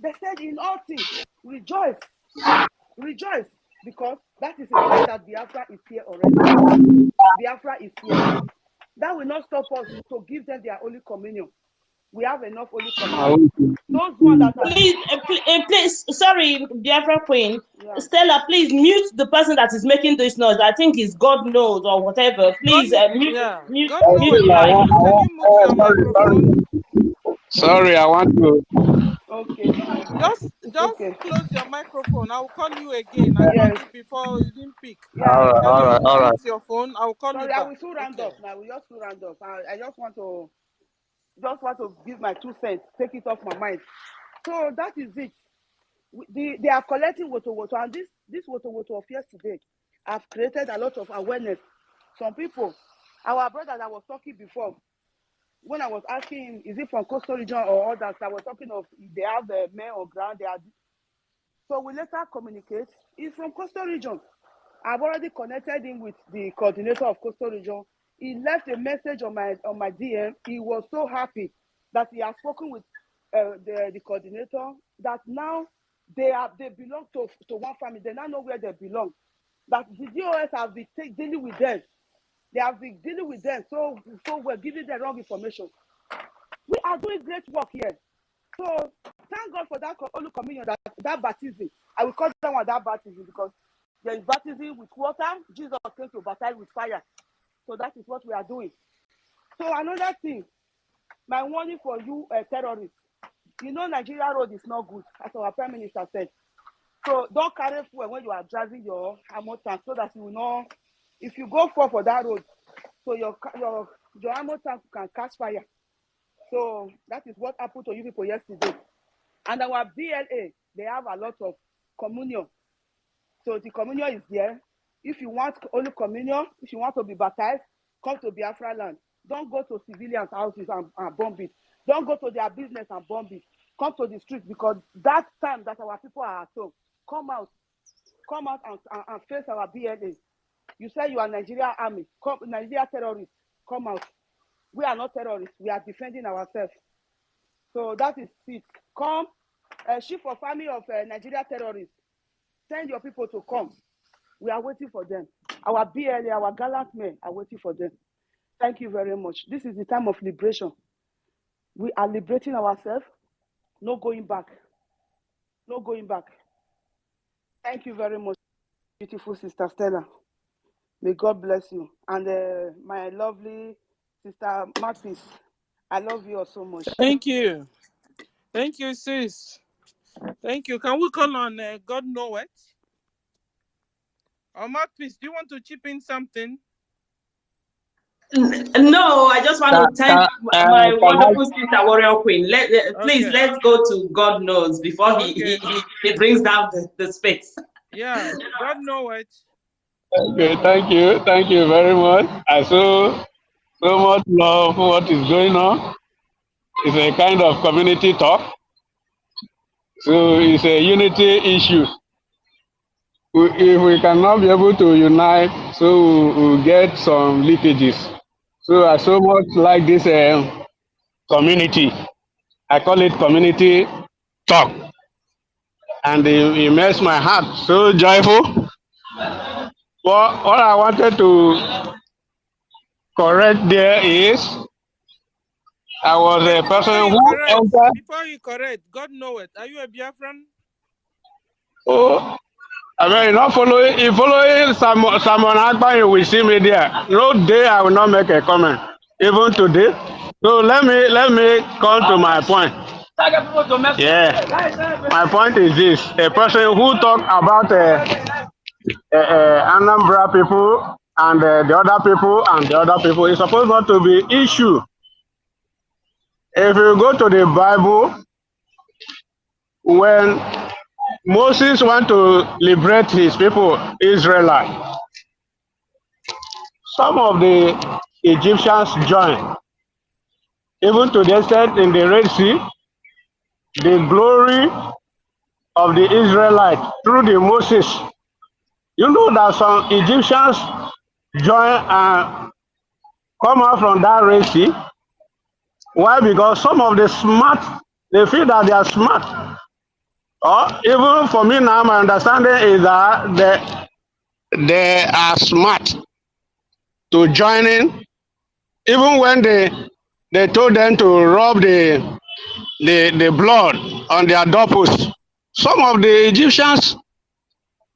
They said in all things, rejoice. Rejoice, because that is a sign that Biafra is here already. Biafra is here. That will not stop us to give them their Holy Communion. We have enough Holy Communion. Those ones that are... Please, sorry, Biafra Queen. Yeah. Stella, please mute the person that is making this noise. I think it's God knows or whatever. Please mute. God knows. Can you mute your microphone? Sorry, I want to. Okay. Just close your microphone. I will call you again. I called you before, you didn't pick. Yeah. All right. Mute your phone. I will call you back. I will soon round up now. We just round up. I just want to give my 2 cents, take it off my mind. So that is it. They are collecting water, and this water of yesterday have created a lot of awareness. Some people, our brother that was talking before, when I was asking him, is it from coastal region or others, I was talking of they have men on ground. So we later communicate. He's from coastal region. I've already connected him with the coordinator of coastal region. He left a message on my DM. He was so happy that he has spoken with the coordinator, that now they belong to one family. They now know where they belong. That the DOS have been dealing with them. They have been dealing with them, so we're giving them wrong information. We are doing great work here. So thank God for that Holy Communion, that baptism. I will call that one that baptism, because there is baptism with water. Jesus came to baptize with fire. So that is what we are doing. So another thing, my warning for you terrorists. You know Nigeria road is not good, as our Prime Minister said. So don't carry fuel when you are driving your ammo tank, so that you will not, if you go for that road, so your ammo tank can catch fire. So that is what happened to you people yesterday. And our BLA, they have a lot of communion. So the communion is there. If you want only communion, if you want to be baptized, come to Biafra land. Don't go to civilians' houses and bomb it. Don't go to their business and bomb it. Come to the streets, because that time that our people are at home, come out and face our BLA. You say you are Nigeria army, Nigeria terrorists, come out. We are not terrorists. We are defending ourselves. So that is it. Come, chief of army of Nigeria terrorists, send your people to come. We are waiting for them. Our BLA, our gallant men are waiting for them. Thank you very much. This is the time of liberation. We are liberating ourselves. No going back. No going back. Thank you very much, beautiful sister Stella. May God bless you. And my lovely sister Martis, I love you all so much. Thank you. Thank you, sis. Thank you. Can we call on God Know It? Or Martis, do you want to chip in something? No, I just want to thank my wonderful sister Warrior Queen. Please, let's go to God Knows before he brings down the space. Yeah, God Know It. Okay, thank you very much. I so much love for what is going on. It's a kind of community talk, so it's a unity issue. If we cannot be able to unite, so we'll get some leakages. So I so much like this community. I call it community talk, and it makes my heart so joyful. What I wanted to correct there is I was a person who entered. Before you correct, God Know It. Are you a Biafran? Oh, I mean, not following. If following someone Agba, you will see me there. No day I will not make a comment, even today. So let me come to my point. Yeah, my point is this: a person who talk about Anambra people and the other people and the other people is supposed not to be issue. If you go to the Bible, when Moses want to liberate his people, Israelite, some of the Egyptians joined. Even to the extent in the Red Sea, the glory of the Israelites through the Moses. You know that some Egyptians join and come out from that Red Sea. Why? Because some of the smart, they feel that they are smart. Or even for me now, my understanding is that they are smart to join in. Even when they told them to rub the blood on their doorpost, some of the Egyptians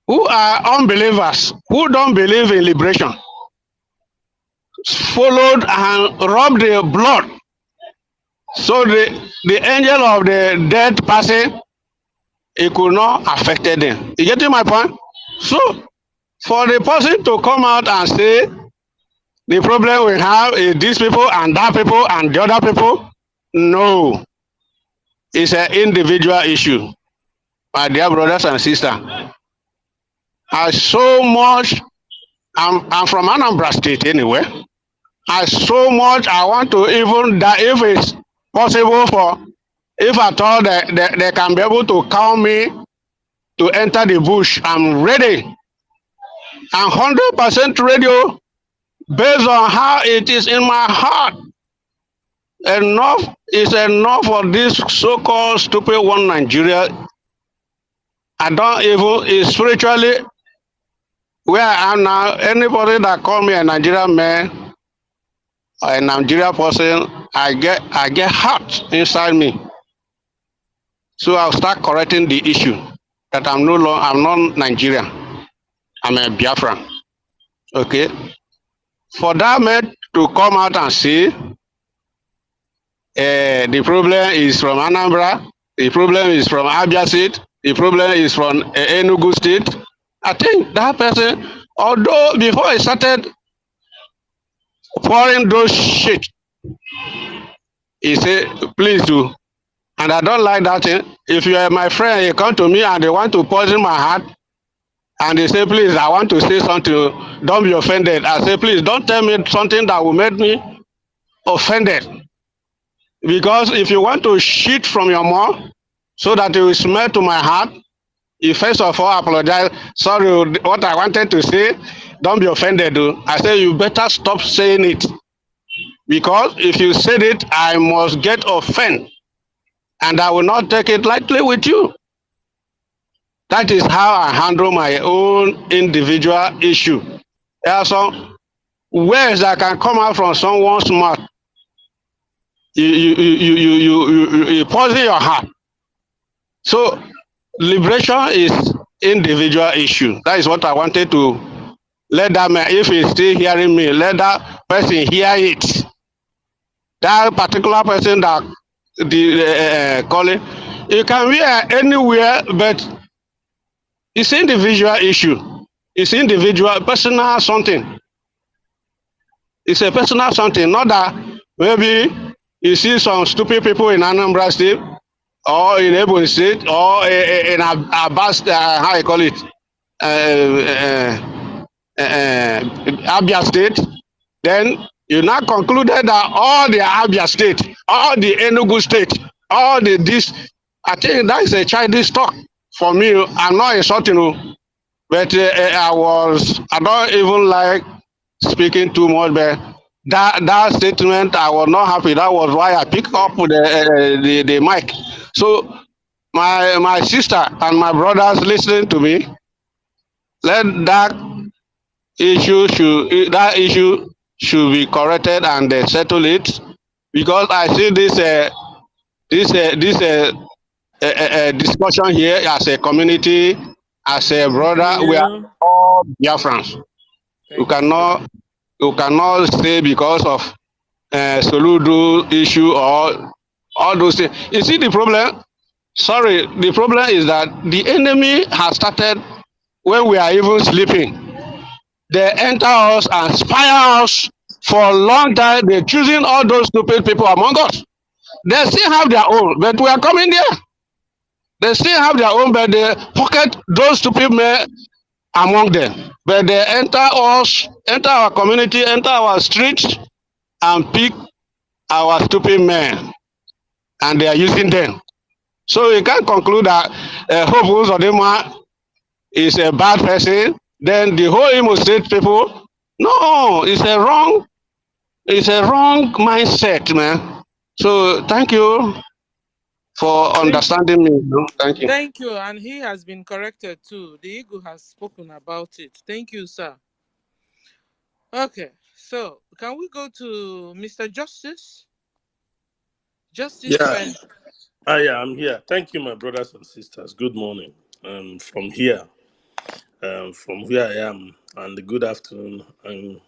who are unbelievers, who don't believe in liberation, followed and rubbed the blood. So the angel of the dead person, it could not affect them. You getting my point? So for the person to come out and say the problem we have is these people and that people and the other people, no. It's an individual issue. My dear brothers and sisters, I so much, I'm from Anambra State anyway. I so much, I want to even die if it's possible for, if at all they can be able to call me to enter the bush, I'm ready. I'm 100% ready based on how it is in my heart. Enough is enough for this so-called stupid one Nigeria. I don't even, spiritually, where I am now, anybody that call me a Nigerian man or a Nigerian person, I get hurt inside me. So I'll start correcting the issue that I'm not Nigerian. I'm a Biafran. Okay. For that man to come out and say the problem is from Anambra, the problem is from Abia State, the problem is from Enugu State, I think that person, although before I started pouring those shit, he said, please do. And I don't like that thing. If you are my friend, you come to me and they want to poison my heart, and they say, please, I want to say something, don't be offended. I say, please, don't tell me something that will make me offended. Because if you want to shit from your mouth so that it will smell to my heart, you first of all apologize. Sorry, what I wanted to say, don't be offended. I say, you better stop saying it. Because if you said it, I must get offended, and I will not take it lightly with you. That is how I handle my own individual issue. There are some words that can come out from someone's mouth. You poison your heart. So liberation is individual issue. That is what I wanted to let that man, if he's still hearing me, let that person hear it. That particular person that the calling, you can wear anywhere, but it's individual issue. It's individual, personal something. It's a personal something, not that maybe you see some stupid people in Anambra State or in Ebony State or in Abbas, how you call it, Abia State. Then you now concluded that all the Abia State, all the Enugu State, all the this, I think that is a childish talk for me. I'm not insulting you, but I don't even like speaking too much, but that statement I was not happy. That was why I picked up the mic. So my sister and my brothers listening to me, let that issue should be corrected and settle it, because I see this discussion here as a community, as a brother. We are all Biafrans. You cannot say because of Soludo issue or all those things. You see the problem? Sorry, the problem is that the enemy has started when we are even sleeping. They enter us and spy us for a long time. They're choosing all those stupid people among us. They still have their own, but we are coming there. They still have their own, but they pocket those stupid men among them. But they enter us, enter our community, enter our streets, and pick our stupid men, and they are using them. So you can't conclude that Hope Uzodinma is a bad person. Then the whole Imo State people, no, it's a wrong mindset, man. So thank you for understanding me. No? Thank you. Thank you, and he has been corrected too. The Eagle has spoken about it. Thank you, sir. Okay, so can we go to Mr. Justice? Justice Yeah. I'm here. Thank you, my brothers and sisters. Good morning. From here, from where I am, and good afternoon and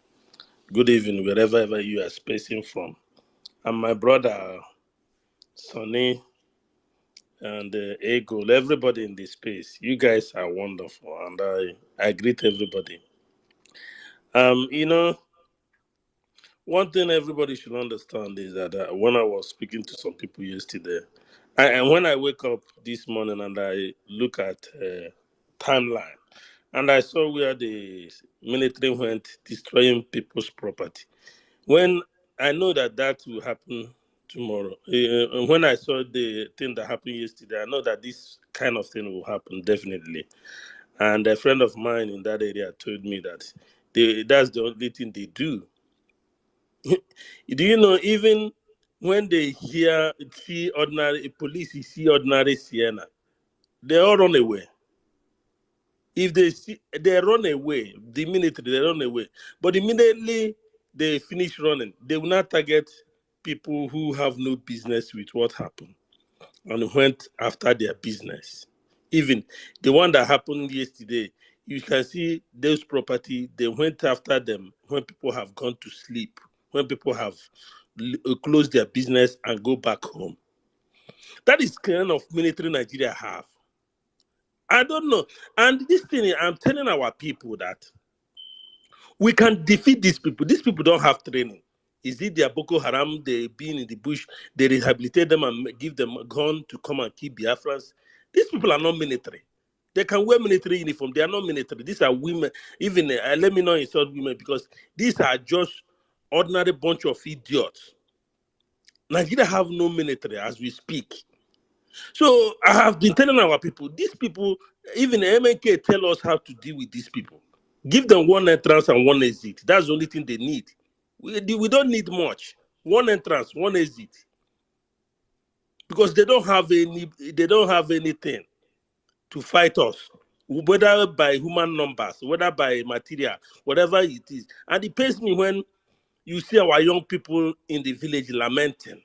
good evening, wherever you are spacing from. And my brother, Sonny, and Eagle, everybody in this space, you guys are wonderful, and I greet everybody. One thing everybody should understand is that when I was speaking to some people yesterday, and when I wake up this morning and I look at timeline, and I saw where the military went destroying people's property. When I know that will happen tomorrow, when I saw the thing that happened yesterday, I know that this kind of thing will happen definitely. And a friend of mine in that area told me that that's the only thing they do. Do you know, even when they see ordinary police, see ordinary Sienna, they all run away. If they run away, the military, they run away. But immediately they finish running, they will not target people who have no business with what happened and went after their business. Even the one that happened yesterday, you can see those property, they went after them when people have gone to sleep, when people have closed their business and go back home. That is kind of military Nigeria have. I don't know. And this thing, I'm telling our people that we can defeat these people. These people don't have training. Is it their Boko Haram, they being in the bush, they rehabilitate them and give them a gun to come and kill Biafrans? These people are not military. They can wear military uniform. They are not military. These are women. Even, let me not insult women, because these are just ordinary bunch of idiots. Nigeria have no military as we speak. So I have been telling our people, these people, even MNK tell us how to deal with these people. Give them one entrance and one exit. That's the only thing they need. We don't need much. one entrance, one exit, because they don't have anything to fight us, whether by human numbers, whether by material, whatever it is. And it pains me when you see our young people in the village lamenting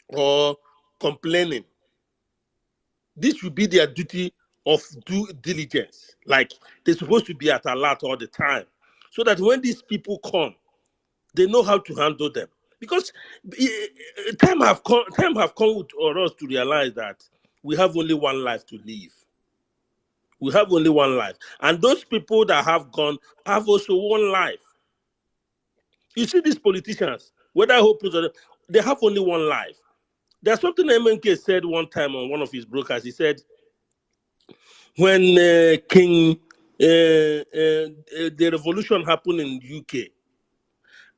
or complaining. This should be their duty of due diligence. Like, they're supposed to be at alert all the time, so that when these people come, they know how to handle them. Because time have come for us to realize that we have only one life to live. We have only one life. And those people that have gone have also one life. You see these politicians, whether hopeless or they have only one life. There's something MNK said one time on one of his brokers. He said, when the revolution happened in UK,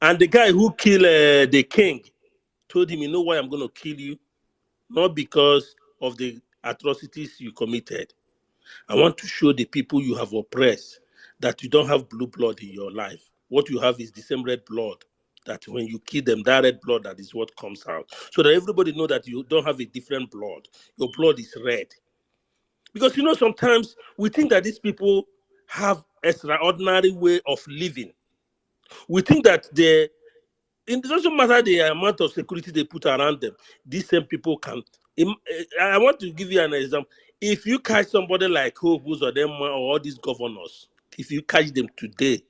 and the guy who killed the king told him, you know why I'm going to kill you? Not because of the atrocities you committed. I want to show the people you have oppressed that you don't have blue blood in your life. What you have is the same red blood, that when you kill them, that red blood, that is what comes out. So that everybody know that you don't have a different blood. Your blood is red. Because, you know, sometimes we think that these people have extraordinary way of living. We think that it doesn't matter the amount of security they put around them. These same people can. I want to give you an example. If you catch somebody like Hope or them or all these governors, if you catch them today,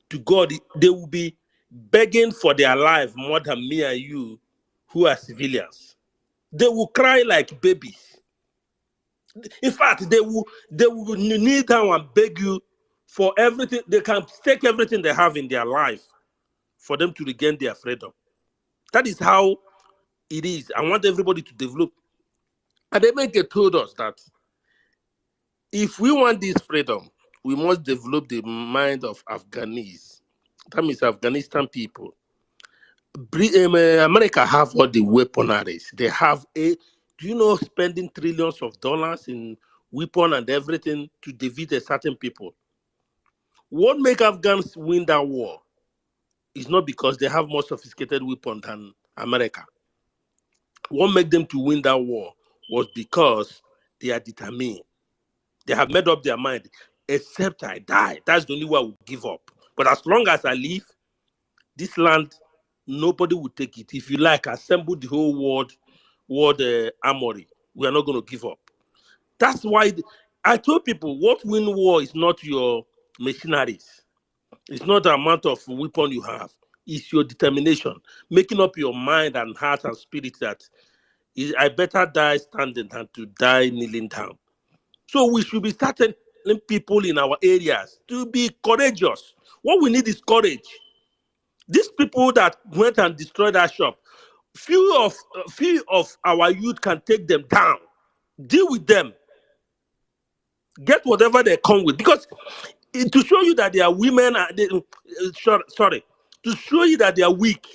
to God, they will be begging for their life more than me and you, who are civilians. They will cry like babies. In fact, they will kneel down and beg you for everything. They can take everything they have in their life for them to regain their freedom. That is how it is. I want everybody to develop. And they told us that if we want this freedom, we must develop the mind of Afghanis. That means Afghanistan people. America have all the weaponaries. They have spending trillions of dollars in weapon and everything to defeat a certain people. What make Afghans win that war is not because they have more sophisticated weapons than America. What made them to win that war was because they are determined. They have made up their mind, except I die. That's the only way I will give up. But as long as I live, this land, nobody will take it. If you like, assemble the whole world armory. We are not going to give up. That's why I told people, what win war is not your machineries. It's not the amount of weapon you have. It's your determination, making up your mind and heart and spirit that I better die standing than to die kneeling down. So we should be starting people in our areas to be courageous. What we need is courage. These people that went and destroyed our shop, few of our youth can take them down. Deal with them. Get whatever they come with. Because to show you that they are women, to show you that they are weak,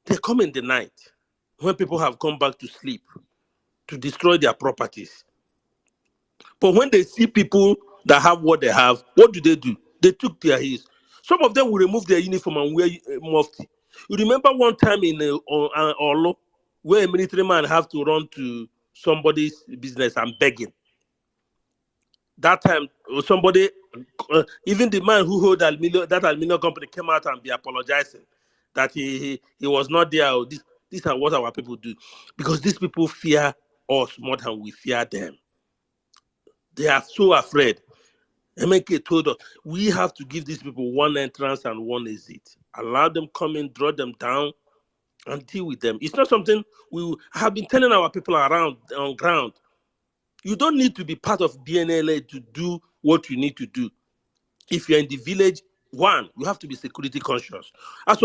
they come in the night when people have come back to sleep to destroy their properties. But when they see people that have what they have, what do? They took their heels. Some of them will remove their uniform and wear mufti. You remember one time in Olo, where a military man have to run to somebody's business and begging. That time, somebody, even the man who hold that aluminum company came out and be apologizing that he was not there. These are what our people do. Because these people fear us more than we fear them. They are so afraid. MK told us, we have to give these people one entrance and one exit. Allow them come in, draw them down, and deal with them. It's not something we have been telling our people around on ground. You don't need to be part of BNLA to do what you need to do. If you're in the village, one, you have to be security conscious. That's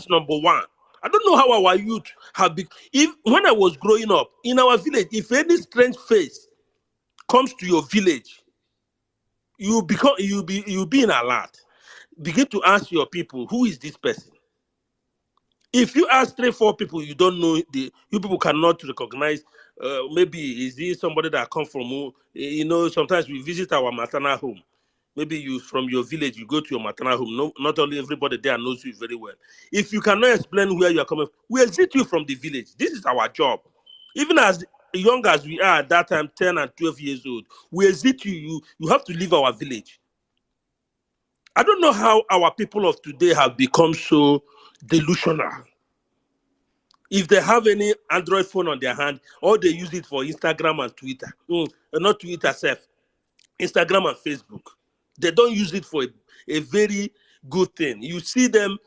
number one. I don't know how our youth have been. When I was growing up in our village, if any strange face comes to your village, you be in alert. Begin to ask your people, who is this person? If you ask 3-4 people, you don't know, you people cannot recognize. Maybe is this somebody that come from? Sometimes we visit our maternal home. Maybe you from your village, you go to your maternal home. No, not only everybody there knows you very well. If you cannot explain where you are coming from, we exit you from the village. This is our job. Even as young as we are at that time, 10 and 12 years old, we exit you. You have to leave our village. I don't know how our people of today have become so delusional. If they have any Android phone on their hand, or they use it for Instagram and Twitter, not Twitter itself, Instagram and Facebook, they don't use it for a very good thing. You see them,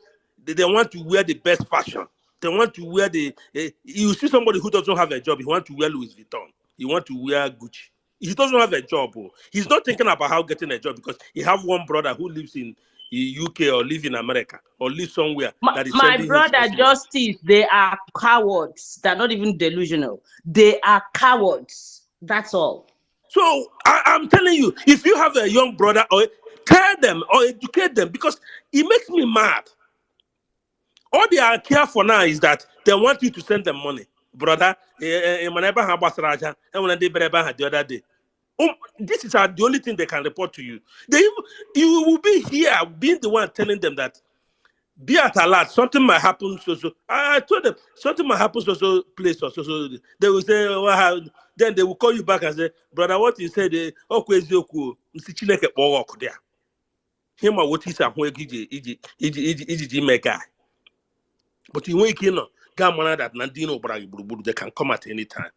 they want to wear the best fashion. They want to wear you see somebody who doesn't have a job, he wants to wear Louis Vuitton. He wants to wear Gucci. He doesn't have a job. He's not thinking about how getting a job because he have one brother who lives in the UK or live in America or live somewhere that is My sending brother him. Justice, they are cowards. They're not even delusional. They are cowards. That's all. So I'm telling you, if you have a young brother, or tell them or educate them, because it makes me mad. All they are care for now is that they want you to send them money, brother. The other day, this is the only thing they can report to you. You will be here being the one telling them that be at alert, something might happen. So I told them something might happen. So place or so they will say, well, then they will call you back and say, brother, what you said? Oh, there. Him what he said, guy. But you wake in, that Nandino they can come at any time.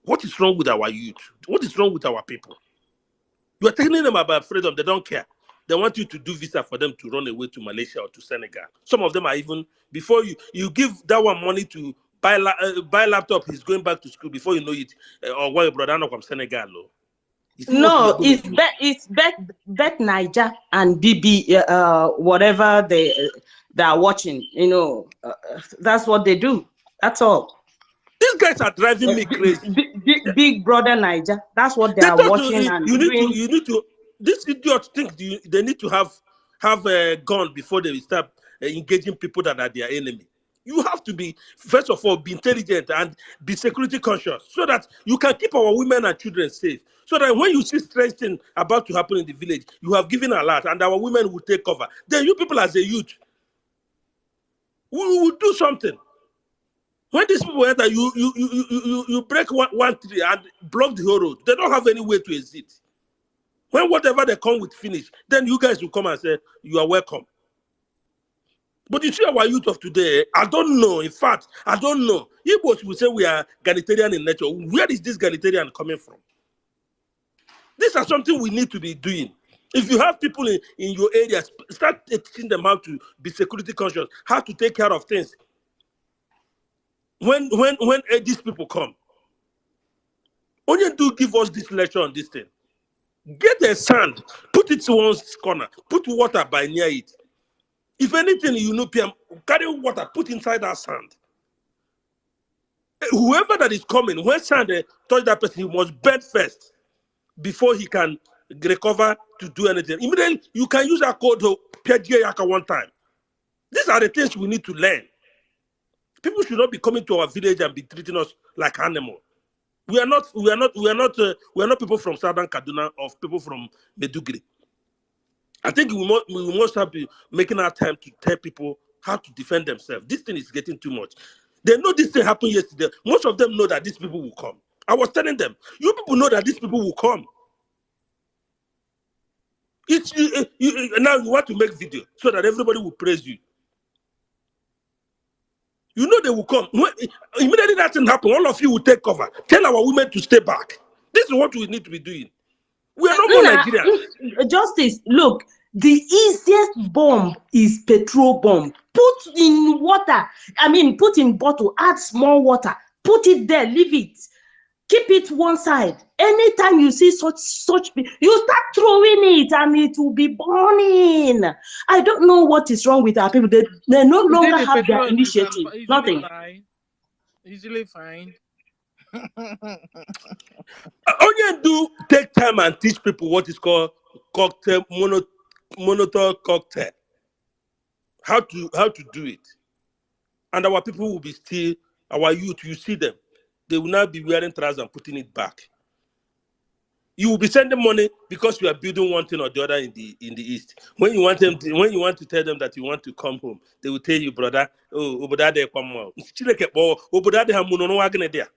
What is wrong with our youth? What is wrong with our people? You are telling them about freedom, they don't care. They want you to do visa for them to run away to Malaysia or to Senegal. Some of them are even, before you give that one money to buy laptop, he's going back to school before you know it. Or why brother not from Senegal? No, it's Bet Niger and BB whatever they are watching. That's what they do. That's all. These guys are driving me crazy. Big Brother Niger. That's what they are watching and doing. You need to. These idiots think they need to have a gun before they start engaging people that are their enemy. You have to be, first of all, be intelligent and be security conscious so that you can keep our women and children safe. So that when you see strange thing about to happen in the village, you have given alert and our women will take cover. Then you people as a youth, we will do something. When these people enter, you break one tree and block the whole road. They don't have any way to exit. When whatever they come with finish, then you guys will come and say, you are welcome. But you see our youth of today, I don't know. In fact, I don't know. Igbos will say we are egalitarian in nature. Where is this egalitarian coming from? These are something we need to be doing. If you have people in your area, start teaching them how to be security conscious, how to take care of things. When these people come, only do give us this lecture on this thing. Get a sand, put it to one corner, put water by near it. If anything, PM, carry water, put inside that sand. Whoever that is coming, when sand touch that person, he must bend first before he can recover to do anything. Immediately, you can use a code to one time. These are the things we need to learn. People should not be coming to our village and be treating us like animals. We are not people from Southern Kaduna or people from Meduguri. I think we must have been making our time to tell people how to defend themselves. This thing is getting too much. They know this thing happened yesterday. Most of them know that these people will come. I was telling them, you people know that these people will come. Now you want to make video so that everybody will praise you. You know they will come. Immediately that thing happen, all of you will take cover. Tell our women to stay back. This is what we need to be doing. We are not more Nigerians. Justice, look, the easiest bomb is petrol bomb. Put in water. Put in bottle, add small water. Put it there, leave it. Keep it one side. Anytime you see such, you start throwing it and it will be burning. I don't know what is wrong with our people. They no longer have their initiative. Nothing. Easily fine. Only do take time and teach people what is called cocktail, monotone cocktail. How to do it. And our people will be still, our youth, you see them. They will now be wearing trousers and putting it back. You will be sending money because you are building one thing or the other in the east. When you want to tell them that you want to come home, they will tell you, brother, oh, obodade kwamo. Obodade hamuno no wagene there.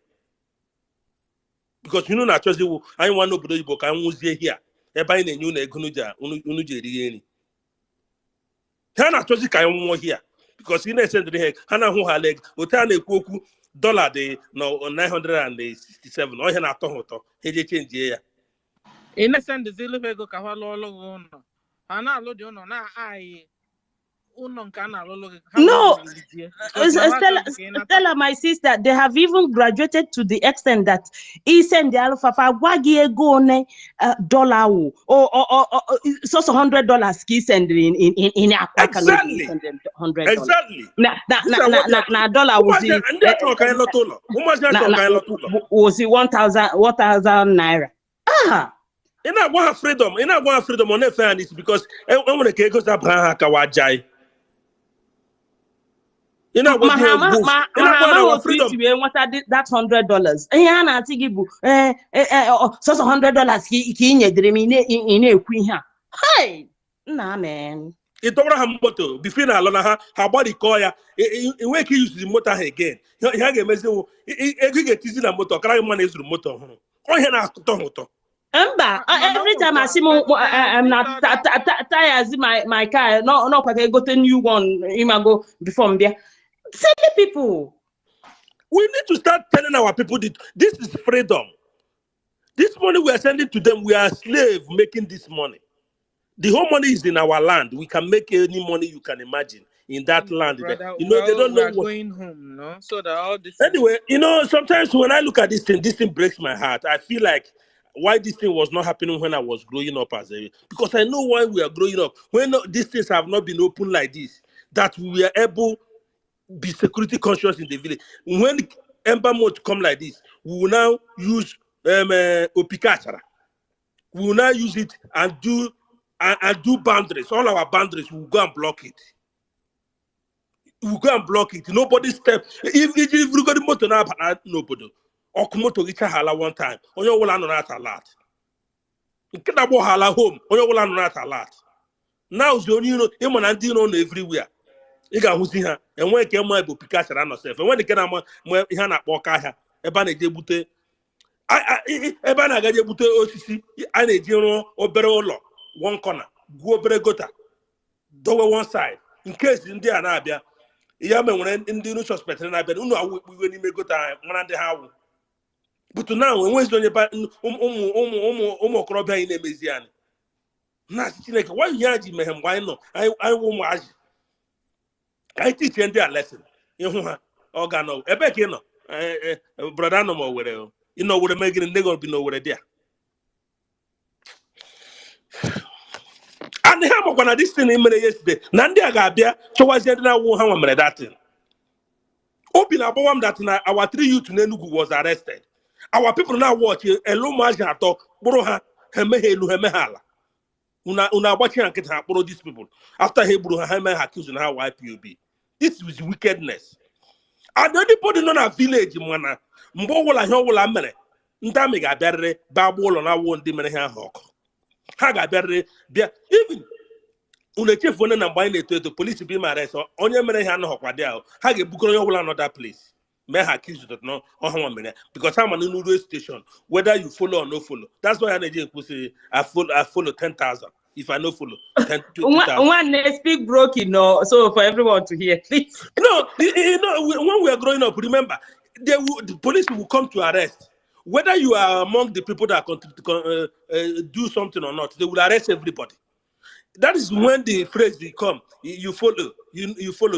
Because you know naturally I want nobody book I was here. Eba in new na egunuja unu jeri eni. Hana naturally kai won here. Because you know send the heck hana hu ha leg ota na ekwoku dollar de no 967 o hana to he je change ya. In send the Zilvego Cavallo, Hana Lodio, na I Unon Cana No, Stella, my sister, they have even graduated to the extent that he sent the alpha wagi gone dollar or so $100 key send in exactly $100. Exactly. Na dollar was it was it 1,000 naira. Ah. In I want freedom on fairness because I want to get Abraham Kawajai. You know what freedom. What I did that $100. Yeah, na tigibu. So $100 he in a queen. Hey, nah man. It Abraham moto before na her body call ya. In where he use the motor again. He get mezo. He get easy na motor. Carry money is the motor. Oh he na to. Every time I see I'm not tires my car. No, I got a new one. Go before there. Tell the people. We need to start telling our people that this is freedom. This money we are sending to them, we are slaves making this money. The whole money is in our land. We can make any money you can imagine in that land. Brother, you know, they don't know what. Going home, no? So that all this. Anyway, you know, sometimes when I look at this thing breaks my heart. I feel like why this thing was not happening when I was growing up because I know why we are growing up. When these things have not been open like this, that we are able be security conscious in the village. When ember mode come like this, we will now use opikachara. We will now use it and do boundaries. All our boundaries, we will go and block it. We will go and block it. Nobody step. If we got the motor now, nobody. Or come to reach hala one time. On your wall not a lot. You can't go hala home. On your wall not a lot. Now you know him and Andino everywhere. You got who's here, and when came my book Pikachu and myself, and when the Kanama, when he had a walk, Ebana debute, Ebana got debute OCC, and a general or Berolo, one corner, go Beregota, door one side, in case in the Anabia, Yaman when in the new suspect, and I bet we will make good time, one and the how. But now, when Wednesday, Crobba in the Mesian. Nasty like, why Yaji Mehem, why no? I won't watch. I teach them their lesson. You know, organo. Ebek, you know, brother, no more with you know, what making they gonna be nowhere there. And the hammer when this thing in yesterday, Nandia Gabia, so was there now who hammer that thing. Open a bomb that our 3 youth Nenugu was arrested. Our people now watch a low margin at all, Boroha, Hemehelu, Hemehala. Una watching and get these people after Hebrew Haman accusing how YPOB. This is wickedness. And anybody know a village, Mwana, Mbola, Hola Mene, Ndamiga Berre, Babol, and I won't diminish her hawk. Haga Berre, even when chief one and buying it to the police be my arrest, or on your many hand hawk, Hagi Bukola another place. May have accused that no, because I'm on a new station, whether you follow or no follow. That's why I say I follow 10,000. If I no follow 20,000. One speak broken, no, so for everyone to hear, please. No, you know, when we are growing up, remember, the police will come to arrest. Whether you are among the people that do something or not, they will arrest everybody. That is when the phrase will come. You follow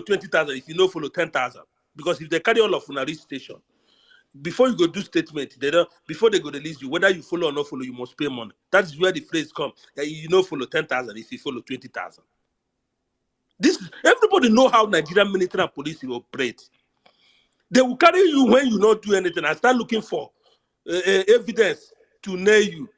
20,000. If you no follow 10,000. Because if they carry all of a station, before you go do statement, before they go release you, whether you follow or not follow, you must pay money. That is where the phrase comes. You know, follow 10,000 if you follow 20,000. Everybody know how Nigerian military and police will operate. They will carry you when you not do anything and start looking for evidence to nail you.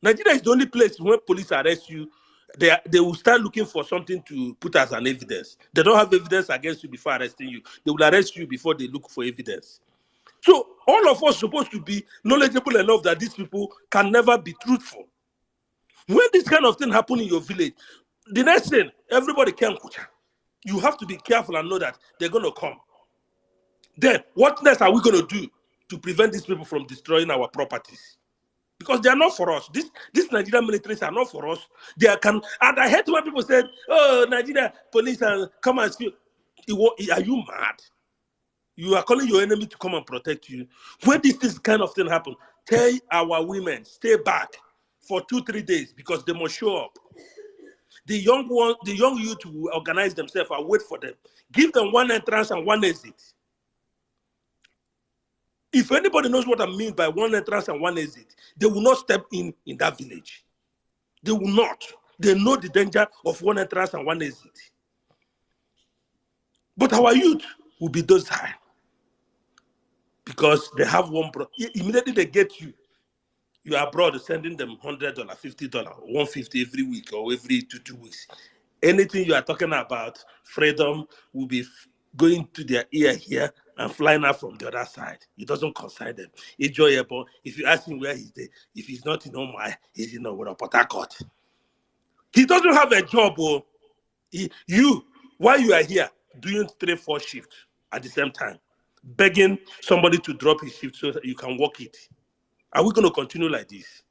Nigeria is the only place when police arrest you. They will start looking for something to put as an evidence. They don't have evidence against you before arresting you. They will arrest you before they look for evidence. So all of us supposed to be knowledgeable enough that these people can never be truthful. When this kind of thing happen in your village, the next thing, everybody can kucha. You have to be careful and know that they're going to come. Then, what next are we going to do to prevent these people from destroying our properties? Because they are not for us. These Nigerian militaries are not for us. They can. And I heard when people said, "Oh, Nigeria police come and see." Are you mad? You are calling your enemy to come and protect you. When this kind of thing happen, tell our women stay back for 2-3 days because they must show up. The young youth will organize themselves and wait for them. Give them one entrance and one exit. If anybody knows what I mean by one entrance and one exit, they will not step in that village. They will not. They know the danger of one entrance and one exit. But our youth will be docile because they have one. Immediately they get you. You are abroad, sending them $100, $50, $150 every week or every 2 weeks. Anything you are talking about, freedom, will be going to their ear here and flying out from the other side. It doesn't concern them. Enjoyable. If you ask him where he's there, if he's not in Omai, he's in Port Harcourt. He doesn't have a job. While you are here, doing 3-4 shifts at the same time, begging somebody to drop his shift so that you can work it. Are we going to continue like this?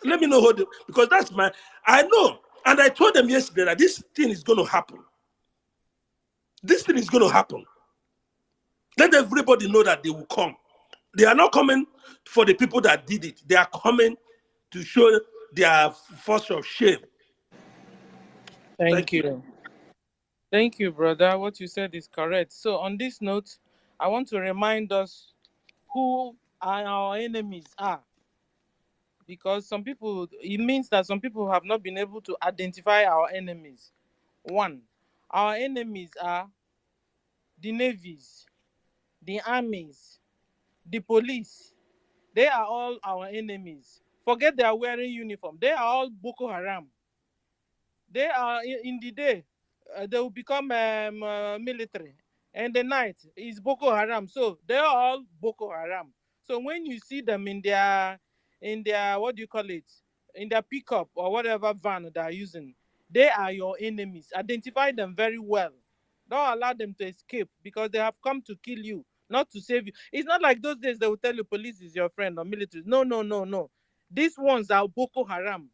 Let me know because that's I know. And I told them yesterday that this thing is going to happen. This thing is going to happen. Let everybody know that they will come. They are not coming for the people that did it. They are coming to show their force of shame. Thank you. Thank you, brother. What you said is correct. So on this note, I want to remind us who our enemies are. Because it means that some people have not been able to identify our enemies. One, our enemies are the navies, the armies, the police. They are all our enemies. Forget they are wearing uniform. They are all Boko Haram. They are in the day, they will become military. And the night is Boko Haram. So they are all Boko Haram. So when you see them in their what do you call it? In their pickup or whatever van they are using, they are your enemies. Identify them very well. Don't allow them to escape because they have come to kill you, not to save you. It's not like those days they will tell you police is your friend or military. No, no, no, no. These ones are Boko Haram.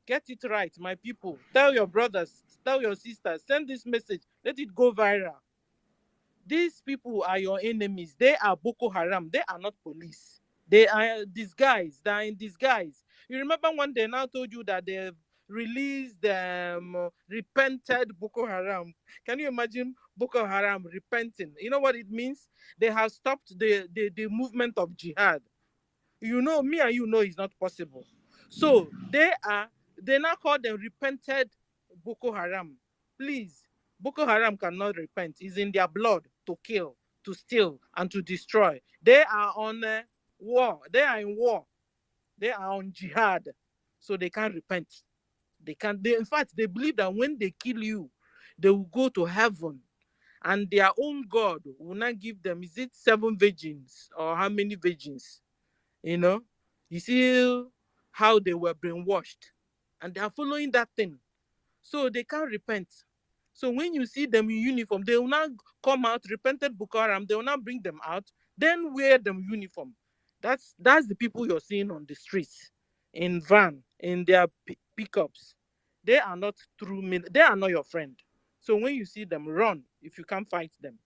Get it right, my people. Tell your brothers, tell your sisters, send this message. Let it go viral. These people are your enemies. They are Boko Haram. They are not police. They are disguised. They are in disguise. You remember when they now told you that they've released repented Boko Haram? Can you imagine Boko Haram repenting? You know what it means? They have stopped the movement of jihad. You know, me and you know it's not possible. So they now call them repented Boko Haram. Please, Boko Haram cannot repent. It's in their blood to kill, to steal, and to destroy. They are on war. They are in war. They are on jihad. So they can't repent. In fact, they believe that when they kill you, they will go to heaven. And their own God will not give them, is it 7 virgins or how many virgins? You know, you see how they were brainwashed and they are following that thing. So they can't repent. So when you see them in uniform, they will not come out, repented Boko Haram, they will not bring them out, then wear them uniform. That's the people you're seeing on the streets, in van, in their pickups. They are not they are not your friend. So when you see them, run if you can't fight them.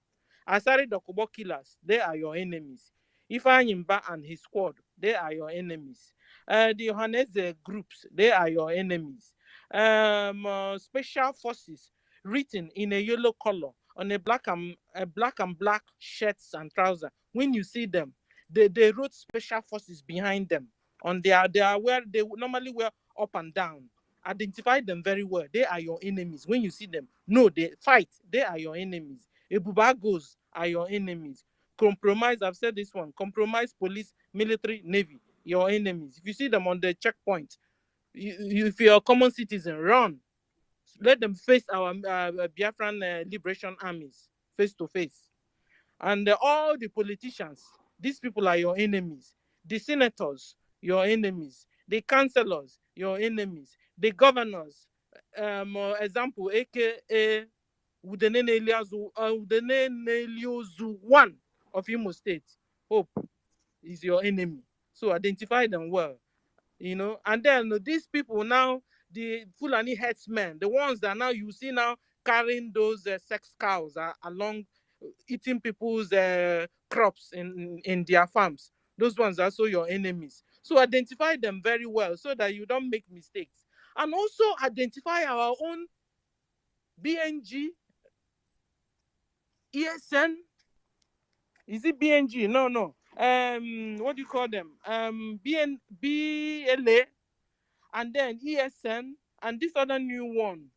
Asari Dokubo killers, they are your enemies. Ifeanyimba and his squad, they are your enemies. The Johanese groups, they are your enemies. Special forces written in a yellow color on a black and black shirts and trousers. When you see them, they wrote special forces behind them. They are where they normally wear up and down. Identify them very well. They are your enemies. When you see them, no, they fight. They are your enemies. Ebubagos are your enemies. Compromise, I've said this one. Compromise police, military, navy, your enemies. If you see them on the checkpoint, if you're a common citizen, run. Let them face our Biafran liberation armies face to face. And all the politicians, these people are your enemies. The senators, your enemies. The councillors, your enemies. The governors, example, aka Udenene Eliozu 1 of Imo State, Hope, is your enemy. So identify them well, you know. And then these people now, the Fulani headsmen, the ones that now you see now carrying those sex cows along, eating people's crops in their farms. Those ones are also your enemies. So identify them very well so that you don't make mistakes. And also identify our own BNG, ESN. Is it BNG? No. What do you call them? BLA, and then ESN, and this other new one,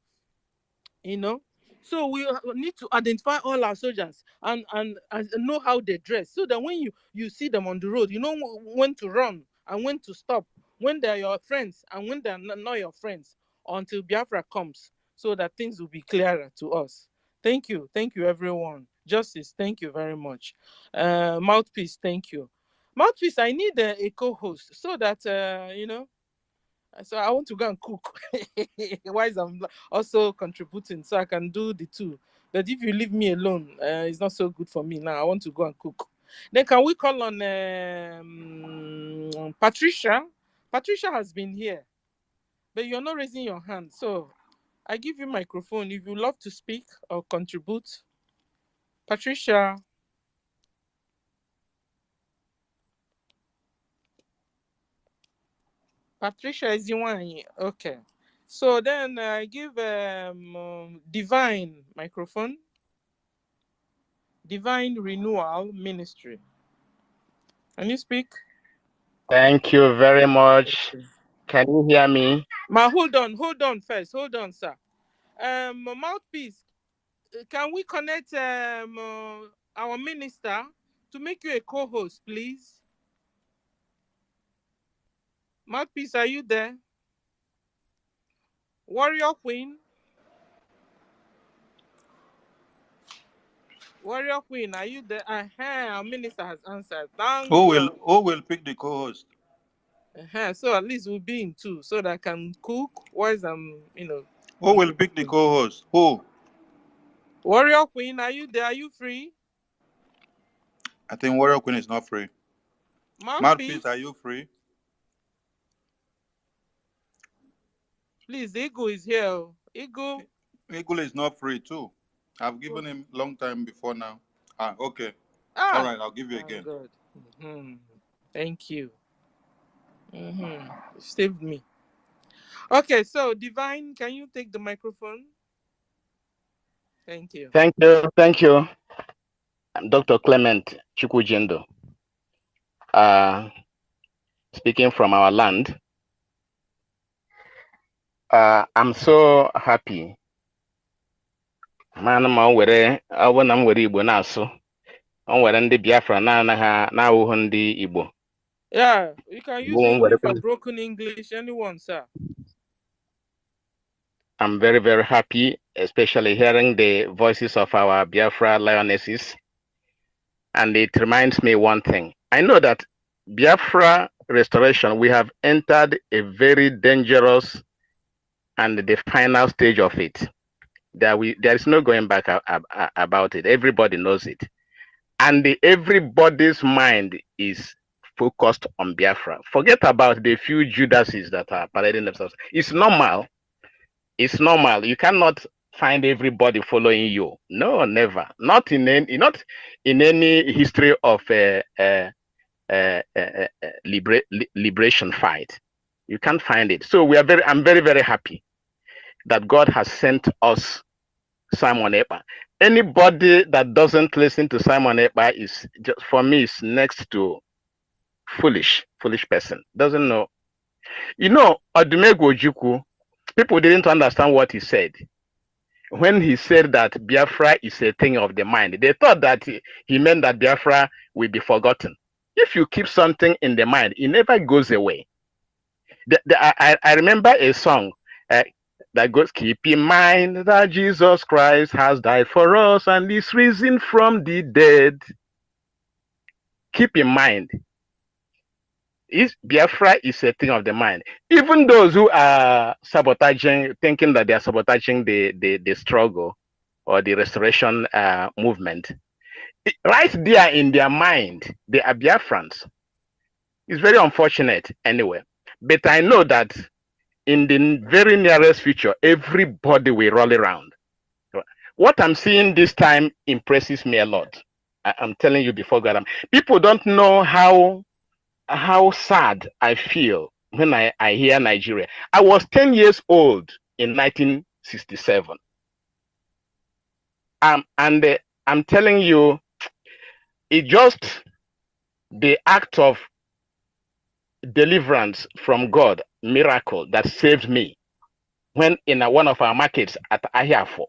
you know. So we need to identify all our soldiers and know how they dress, so that when you see them on the road, you know when to run and when to stop, when they're your friends and when they're not your friends, until Biafra comes, so that things will be clearer to us. Thank you everyone. Justice, thank you very much. Mouthpiece, thank you. Mouthpiece, I need a co-host so that you know. So I want to go and cook whilst I'm also contributing, so I can do the two. But if you leave me alone, it's not so good for me now. I want to go and cook. Then can we call on Patricia? Patricia has been here, but you're not raising your hand. So I give you microphone if you love to speak or contribute. Patricia. Patricia is the one. Okay. So then I give Divine microphone. Divine Renewal Ministry. Can you speak? Thank you very much. Can you hear me? Hold on first. Hold on, sir. Mouthpiece, can we connect our minister to make you a co-host, please? Mouthpiece, are you there? Warrior Queen. Warrior Queen, are you there? Our minister has answered. Thank God. Who will pick the co-host? So at least we'll be in two, so that I can cook whilst I'm, you know. Who will pick the co-host? Who? Warrior Queen, are you there? Are you free? I think Warrior Queen is not free. Mouthpiece, are you free? Please, the Eagle is here. Eagle is not free too. I've given him long time before now. Okay. All right, I'll give you again. God. Thank you. Saved me. Okay, so Divine, can you take the microphone? Thank you. Thank you. I'm Dr. Clement Chukwujendo, speaking from our land. I'm so happy. Man, I'm were Igbo na-asụ. I'm were ndị Biafra na-awụghị ndị Igbo. Yeah, you can use English or broken English, anyone, sir. I'm very, very happy, especially hearing the voices of our Biafra lionesses. And it reminds me one thing. I know that Biafra restoration, we have entered a very dangerous and the final stage of it. There is no going back about it. Everybody knows it. And everybody's mind is focused on Biafra. Forget about the few Judases that are parading themselves. It's normal. It's normal. You cannot find everybody following you. No, never. Not in any history of liberation fight. You can't find it. So I'm very, very happy that God has sent us Simon Ekpa. Anybody that doesn't listen to Simon Ekpa is just, for me, is next to foolish person. Doesn't know. You know, Odumegwu Ojukwu, people didn't understand what he said. When he said that Biafra is a thing of the mind, they thought that he meant that Biafra will be forgotten. If you keep something in the mind, it never goes away. I remember a song, that goes, keep in mind that Jesus Christ has died for us and is risen from the dead. Keep in mind, Biafra is a thing of the mind. Even those who are sabotaging, thinking that they are sabotaging the struggle or the restoration movement, right there in their mind, they are Biafrans. It's very unfortunate anyway. But I know that in the very nearest future, everybody will roll around. What I'm seeing this time impresses me a lot. I'm telling you before God, people don't know how sad I feel when I hear Nigeria. I was 10 years old in 1967. And I'm telling you, it just the act of deliverance from God, miracle that saved me when in one of our markets at Ahiafo.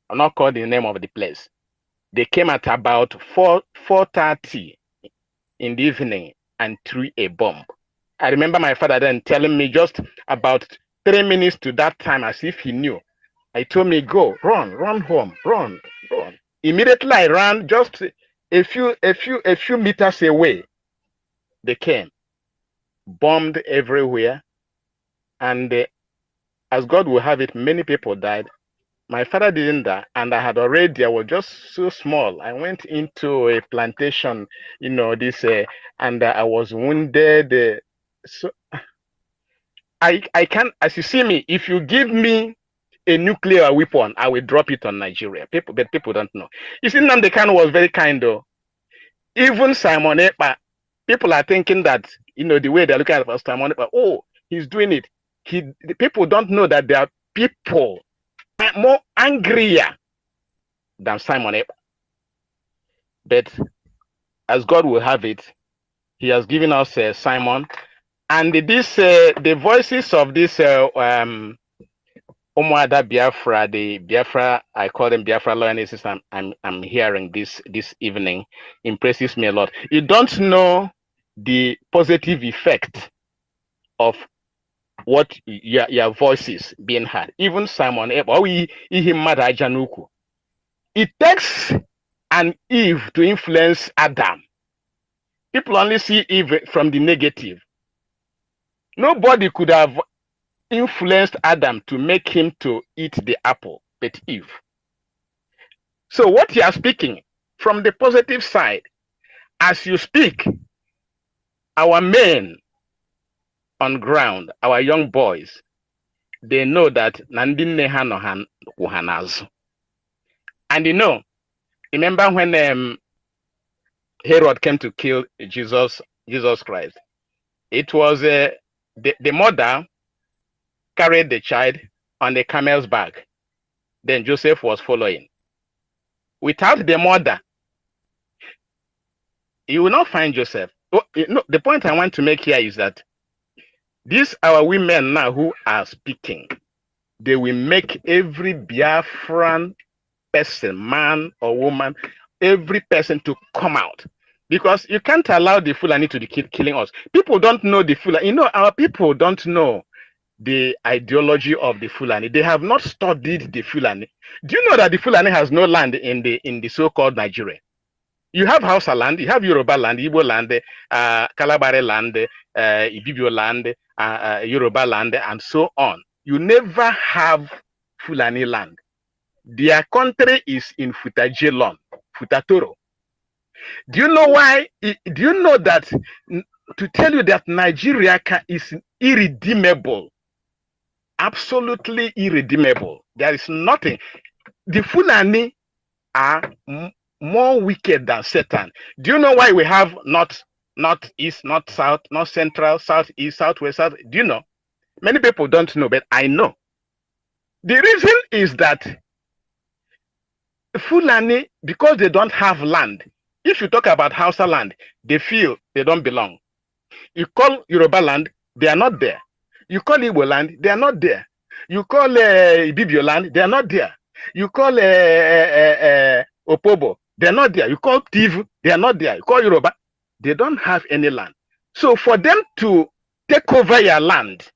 I'm not calling the name of the place. They came at about 4:30 in the evening and threw a bomb. I remember my father then telling me just about 3 minutes to that time, as if he knew. He told me, go, run home, run. Immediately I ran just a few meters away. They came, bombed everywhere, and as God will have it, many people died. My father didn't die, and I was just so small. I went into a plantation, and I was wounded. So I can, as you see me, if you give me a nuclear weapon, I will drop it on Nigeria. But people don't know. You see, Nnamdi Kanu was very kind though. Even Simon Ekpa, people are thinking that, the way they're looking at Simon Ekpa, oh, he's doing it. The people don't know that there are people more angrier than Simon Ekpa. But as God will have it, he has given us Simon. And the voices of this Umuada Biafra, the Biafra, I call them Biafra loyalists, I'm hearing this evening, impresses me a lot. You don't know the positive effect of what your voices being heard. Even Simon Ekpa, it takes an Eve to influence Adam. People only see Eve from the negative. Nobody could have influenced Adam to make him to eat the apple, but Eve. So what you are speaking from the positive side, as you speak, our men on ground, our young boys, they know that Nandine Hanohan Wuhanazu. And remember when Herod came to kill Jesus Christ, it was the mother carried the child on the camel's back. Then Joseph was following. Without the mother, you will not find Joseph. The point I want to make here is that these our women now who are speaking, they will make every Biafran person, man or woman, every person to come out. Because you can't allow the Fulani to keep killing us. People don't know the Fulani. Our people don't know the ideology of the Fulani. They have not studied the Fulani. Do you know that the Fulani has no land in the so-called Nigeria? You have Hausa land, you have Yoruba land, Igbo land, Kalabare land, Ibibio land, Yoruba land, and so on. You never have Fulani land. Their country is in Futajelon, Futatoro. Do you know why? Do you know that, to tell you that Nigeria is irredeemable, absolutely irredeemable. There is nothing. The Fulani are more wicked than Satan. Do you know why we have not east, not south, not central, southeast, southwest, south? Do you know? Many people don't know, but I know. The reason is that Fulani, because they don't have land, if you talk about Hausa land, they feel they don't belong. You call Yoruba land, they are not there. You call Igbo land, they are not there. You call Ibibio land, they are not there. You call Opobo, they are not there. You call Tiv, they are not there. You call Yoruba, they don't have any land. So for them to take over your land,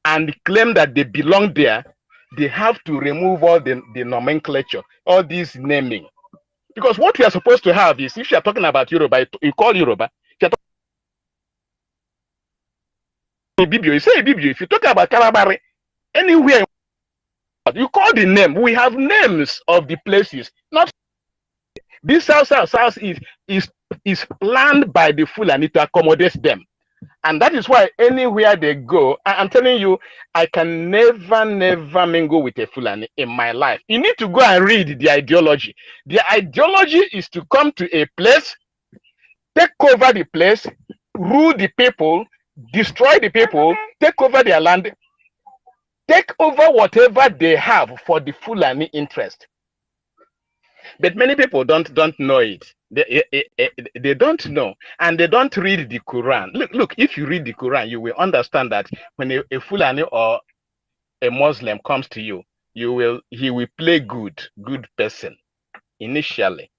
and claim that they belong there, they have to remove all the nomenclature, all this naming. Because what we are supposed to have is, if you are talking about Yoruba, you call Yoruba. If you are talking Ibibio, you say Ibibio. If you talk about Kalabari, anywhere you call the name. We have names of the places. Not this South is planned by the Fulani to accommodate them. And that is why anywhere they go, I'm telling you, I can never mingle with a Fulani in my life. You need to go and read the ideology. The ideology is to come to a place, take over the place, rule the people, destroy the people, take over their land, take over whatever they have for the Fulani interest. But many people don't know it. They don't know, and they don't read the Quran. Look, if you read the Quran, you will understand that when a Fulani or a Muslim comes to you, he will play good person initially.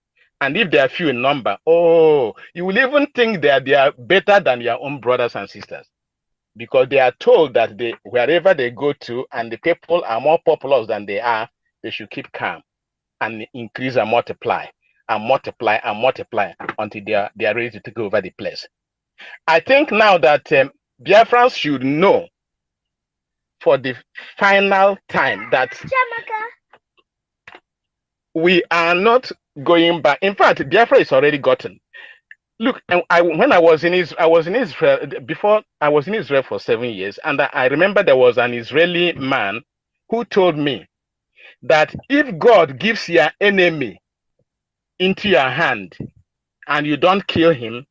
And if they are few in number, oh, you will even think that they are better than your own brothers and sisters, because they are told that wherever they go to and the people are more populous than they are, they should keep calm and increase and multiply and multiply and multiply until they are ready to take over the place. I think now that Biafrans should know for the final time that we are not going back. In fact, Biafra is already gotten. Look, when I was in Israel before. I was in Israel for 7 years, and I remember there was an Israeli man who told me that if God gives your enemy into your hand and you don't kill him,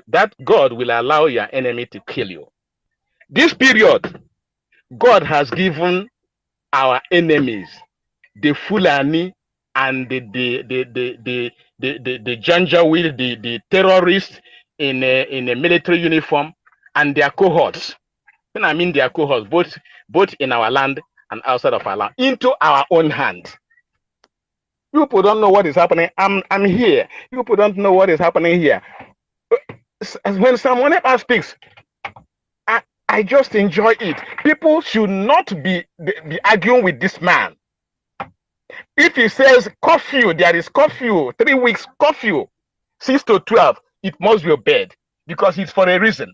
that God will allow your enemy to kill you. This period, God has given our enemies, the Fulani and the Janjaweed, the terrorists in a military uniform, and their cohorts. When I mean their cohorts, both in our land and outside of our land, into our own hand. You people don't know what is happening. I'm here. You people don't know what is happening here. When someone else speaks, I just enjoy it. People should not be arguing with this man. If he says curfew, there is curfew, 3 weeks curfew, 6 to 12, it must be obeyed, because it's for a reason.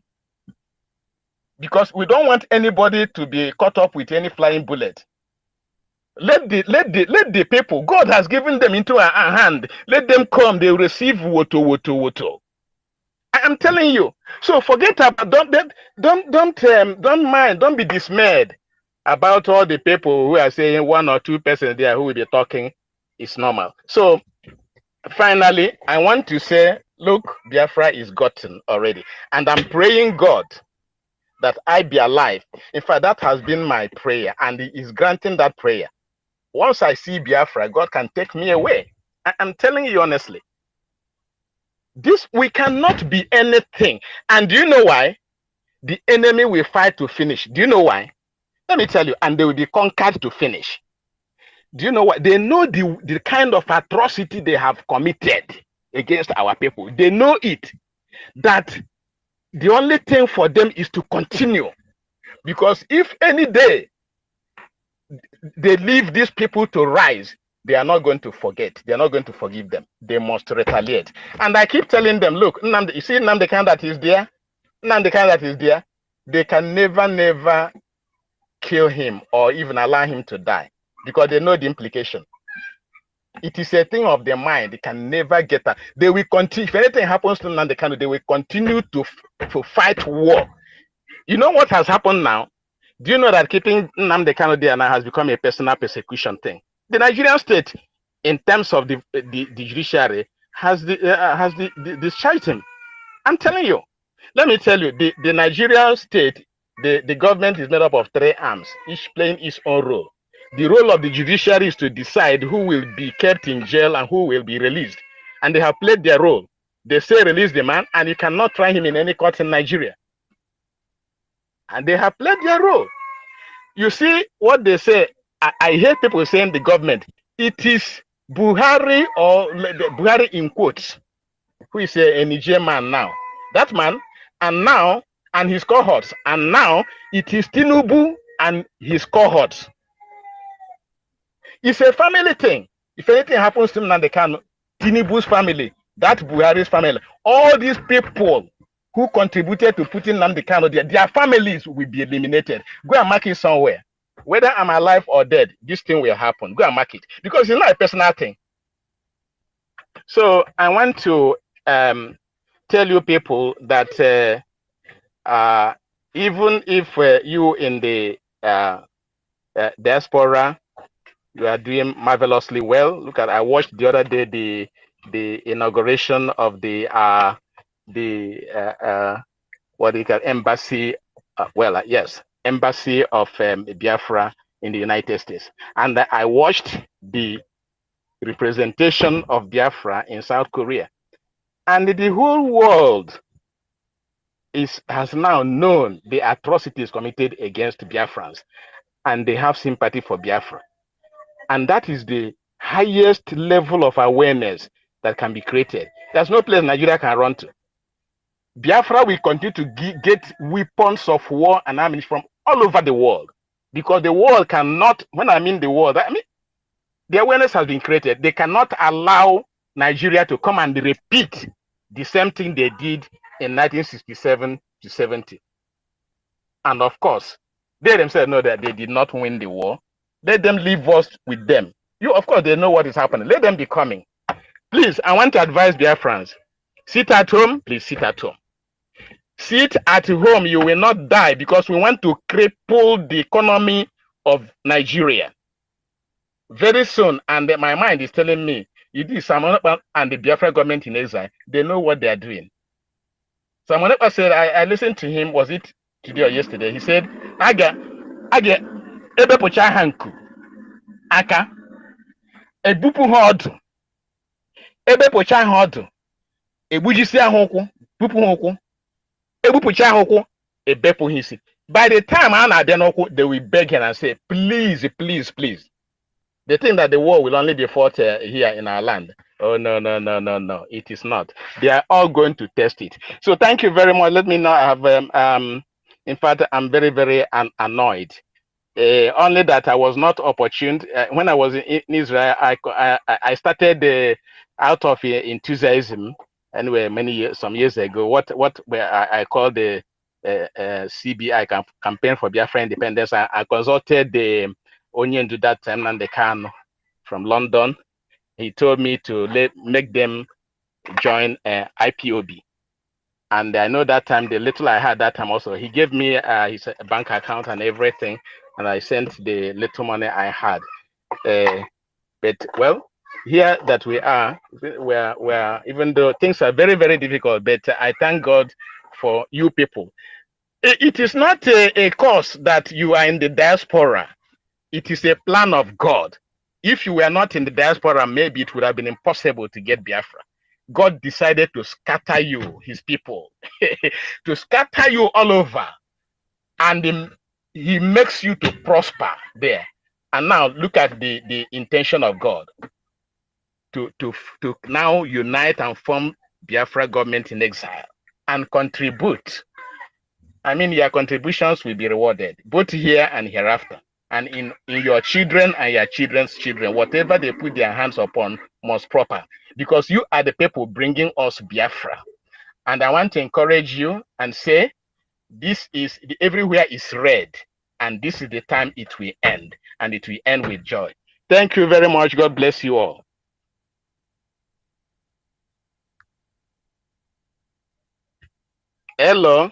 Because we don't want anybody to be caught up with any flying bullet. Let the people, God has given them into our hand. Let them come, they will receive woto. I am telling you. So forget about, don't mind, don't be dismayed about all the people who are saying 1 or 2 persons there who will be talking. It's normal. So finally, I want to say, look, Biafra is gotten already, and I'm praying God that I be alive. In fact, that has been my prayer, and He is granting that prayer. Once I see Biafra, God can take me away. I'm telling you honestly. We cannot be anything. And do you know why? The enemy will fight to finish. Do you know why? Let me tell you, and they will be conquered to finish. Do you know what? They know the kind of atrocity they have committed against our people. They know it. That the only thing for them is to continue. Because if any day they leave these people to rise, they are not going to forget. They are not going to forgive them. They must retaliate. And I keep telling them, look, you see the kind that is there? The kind that is there? They can never kill him or even allow him to die, because they know the implication. It is a thing of their mind. They can never get that. They will continue. If anything happens to Nnamdi Kanu, they will continue to fight war. You know what has happened now? Do you know that keeping Nnamdi Kanu there now has become a personal persecution thing? The Nigerian state, in terms of the judiciary, has discharged him. I'm telling you. Let me tell you, the Nigerian state, the government is made up of 3 arms, each playing its own role. The role of the judiciary is to decide who will be kept in jail and who will be released. And they have played their role. They say release the man, and you cannot try him in any court in Nigeria. And they have played their role. You see what they say. I hear people saying the government. It is Buhari, or Buhari in quotes, who is a Nigerian man now. That man, and his cohorts. And now it is Tinubu and his cohorts. It's a family thing. If anything happens to Nnamdi Kanu, Tinubu's family, that Buhari's family, all these people who contributed to putting Nnamdi Kanu there, their families will be eliminated. Go and mark it somewhere. Whether I'm alive or dead, this thing will happen. Go and mark it. Because it's not a personal thing. So I want to tell you people that even if you in the diaspora, you are doing marvelously well. Look at, I watched the other day the inauguration of the what do you call embassy? Yes, embassy of Biafra in the United States, and I watched the representation of Biafra in South Korea, and the whole world has now known the atrocities committed against Biafrans, and they have sympathy for Biafra. And that is the highest level of awareness that can be created. There's no place Nigeria can run to. Biafra will continue to get weapons of war and ammunition from all over the world, because the world cannot, when I mean the world, I mean the awareness has been created. They cannot allow Nigeria to come and repeat the same thing they did in 1967 to 70. And of course, they themselves know that they did not win the war. Let them leave us with them. Of course, they know what is happening. Let them be coming. Please, I want to advise Biafrans. Sit at home. Please sit at home. Sit at home. You will not die, because we want to cripple the economy of Nigeria very soon. And my mind is telling me, it is Simon Ekpa and the Biafra government in exile. They know what they are doing. Simon Ekpa said, I listened to him, was it today or yesterday? He said, Aga, ebe pocha hanku, aka, ebupu hodu, ebe pocha hodu, ebujisi ahokwu, bupu hokwu, ebupucha ahokwu, ebepu hisi. By the time Anna Denokwu, they will beg him and say, please, please, please. They think that the war will only be fought here in our land. Oh, no, no, no, no, no. It is not. They are all going to test it. So thank you very much. Let me know. I have, in fact, I'm very, very annoyed. Only that I was not opportune. When I was in Israel, I started out of enthusiasm. Anyway, some years ago, what I call the CBI campaign for Biafra independence. I consulted the Onion to that time, Nnamdi Kanu from London. He told me to make them join IPOB. And I know that time, the little I had that time also, he gave me his bank account and everything. And I sent the little money I had. But well, here that we are, we're even though things are very, very difficult, but I thank God for you people. It is not a cause that you are in the diaspora. It is a plan of God. If you were not in the diaspora, maybe it would have been impossible to get Biafra. God decided to scatter you, his people, to scatter you all over. And he makes you to prosper there. And now look at the intention of God to now unite and form Biafra government in exile and contribute. I mean, your contributions will be rewarded, both here and hereafter. And in your children and your children's children, whatever they put their hands upon must prosper, because you are the people bringing us Biafra. And I want to encourage you and say, everywhere is red, and this is the time it will end, and it will end with joy. Thank you very much. God bless you all. Hello.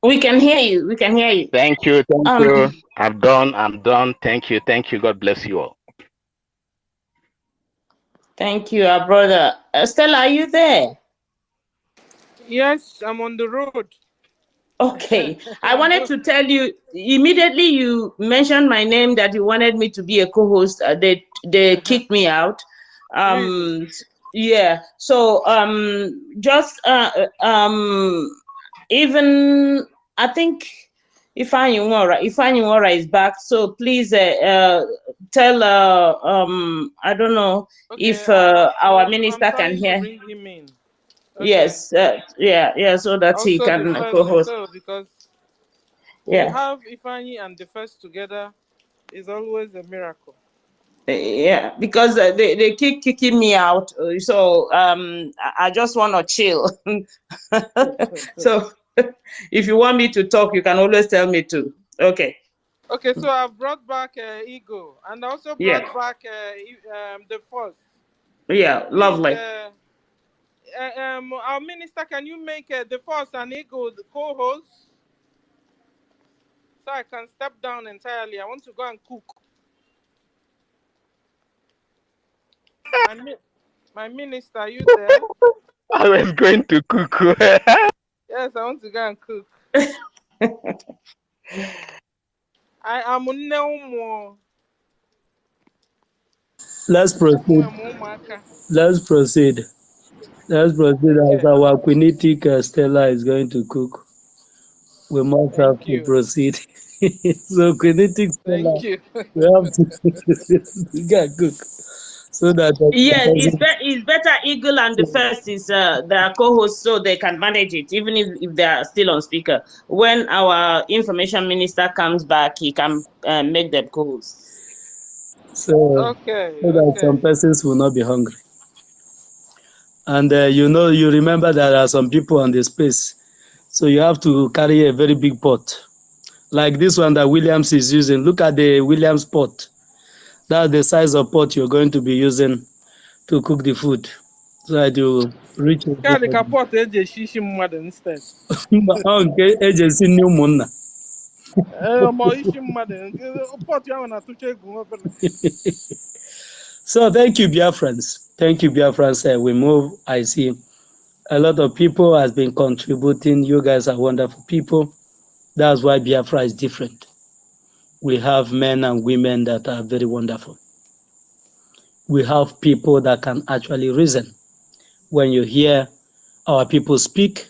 We can hear you. We can hear you. Thank you. Thank you. I'm done. Thank you. Thank you. God bless you all. Thank you, our brother. Stella, are you there? Yes, I'm on the road. Okay. I wanted to tell you, immediately you mentioned my name that you wanted me to be a co-host. They kicked me out. Yeah. So just even I think Ifeanyi is back. So please tell I don't know if our minister can hear. Bring him in. Okay. Yes, yeah, so that he also can co-host. Because To Yeah. have Ifeanyi and the first together is always a miracle. Yeah, because they keep kicking me out. So I just want to chill. So if you want me to talk, you can always tell me to. Okay. Okay, so I've brought back Ego and also Yeah. brought back the first. Yeah, Please, lovely. our minister, can you make the first and Ego the co-host? So I can step down entirely. I want to go and cook. My minister, are you there? I was going to cook. Yes, I want to go and cook. I am no. Let's proceed. Let's proceed. Let's proceed as Okay. our quinitic Stella is going to cook. We must have Thank to you. proceed. So quinitic Stella, Thank you. we have to we can cook so that Yes, it's better Eagle and the first is their co-host so they can manage it, even if they are still on speaker. When our information minister comes back, he can make them co-hosts. Okay. so that some persons will not be hungry. And you remember there are some people on the space, so you have to carry a very big pot, like this one that Williams is using. Look at the Williams pot. That's the size of pot you're going to be using to cook the food, so that you reach Carry everybody. kapot eje shishi mmadụ instead. Okay, agency new muna. Ma ishi mmadụ pot ya na-atụcha egwu obere. So thank you, Biafrans. Thank you, Biafrans. We move. I see a lot of people has been contributing. You guys are wonderful people. That's why Biafra is different. We have men and women that are very wonderful. We have people that can actually reason. When you hear our people speak,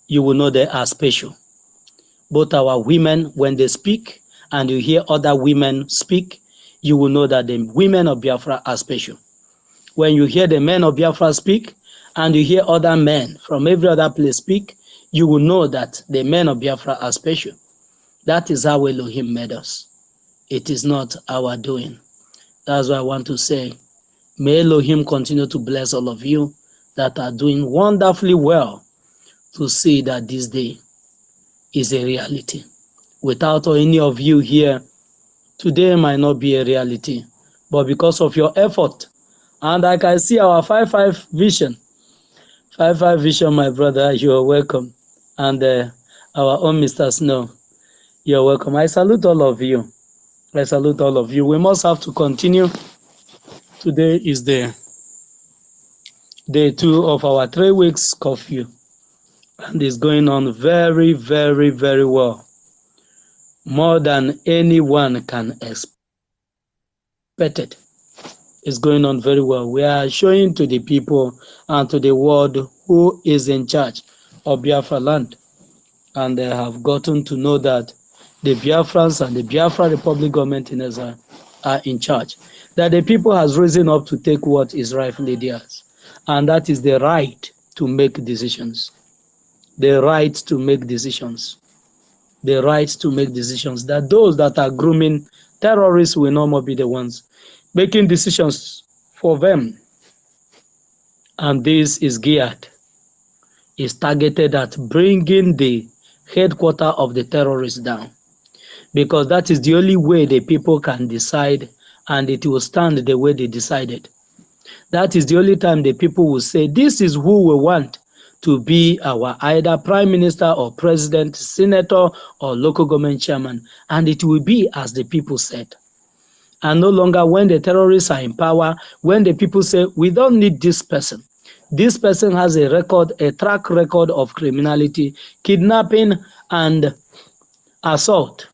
you will know they are special. Both our women, when they speak, and you hear other women speak, you will know that the women of Biafra are special. When you hear the men of Biafra speak, and you hear other men from every other place speak, you will know that the men of Biafra are special. That is how Elohim made us. It is not our doing. That's why I want to say, may Elohim continue to bless all of you that are doing wonderfully well to see that this day is a reality. Without any of you here, today might not be a reality. But because of your effort, and I can see our 5-5 vision. 5-5 vision, my brother, you are welcome. And our own Mr. Snow, you're welcome. I salute all of you. I salute all of you. We must have to continue. Today is the day 2 of our 3 weeks curfew. And it's going on very, very, very well. More than anyone can expect it. It's going on very well. We are showing to the people and to the world who is in charge of Biafra land. And they have gotten to know that the Biafrans and the Biafra Republic government in Israel are in charge. That the people has risen up to take what is rightfully theirs. And that is the right to make decisions. The right to make decisions. The right to make decisions. That those that are grooming terrorists will no more be the ones making decisions for them. And this is geared, is targeted at bringing the headquarters of the terrorists down. Because that is the only way the people can decide, and it will stand the way they decided. That is the only time the people will say, this is who we want to be our either prime minister or president, senator or local government chairman. And it will be as the people said. And no longer when the terrorists are in power, when the people say, we don't need this person. This person has a record, a track record of criminality, kidnapping and assault.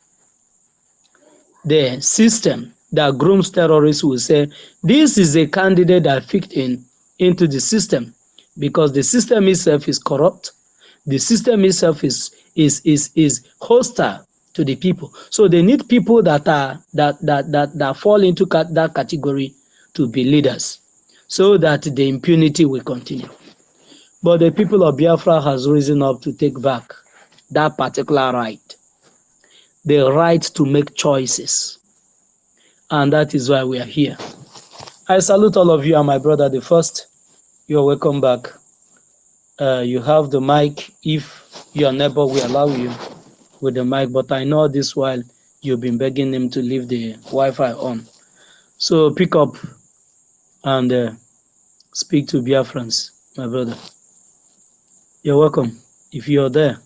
The system that grooms terrorists will say, this is a candidate that fit into the system, because the system itself is corrupt. The system itself is hostile to the people. So they need people that fall into that category to be leaders, so that the impunity will continue. But the people of Biafra has risen up to take back that particular right. the right to make choices. And that is why we are here. I salute all of you and my brother the first. You're welcome back. You have the mic if your neighbor will allow you with the mic, but I know this while you've been begging him to leave the Wi-Fi on. So pick up and speak to Biafrans, my brother. You're welcome. If you're there,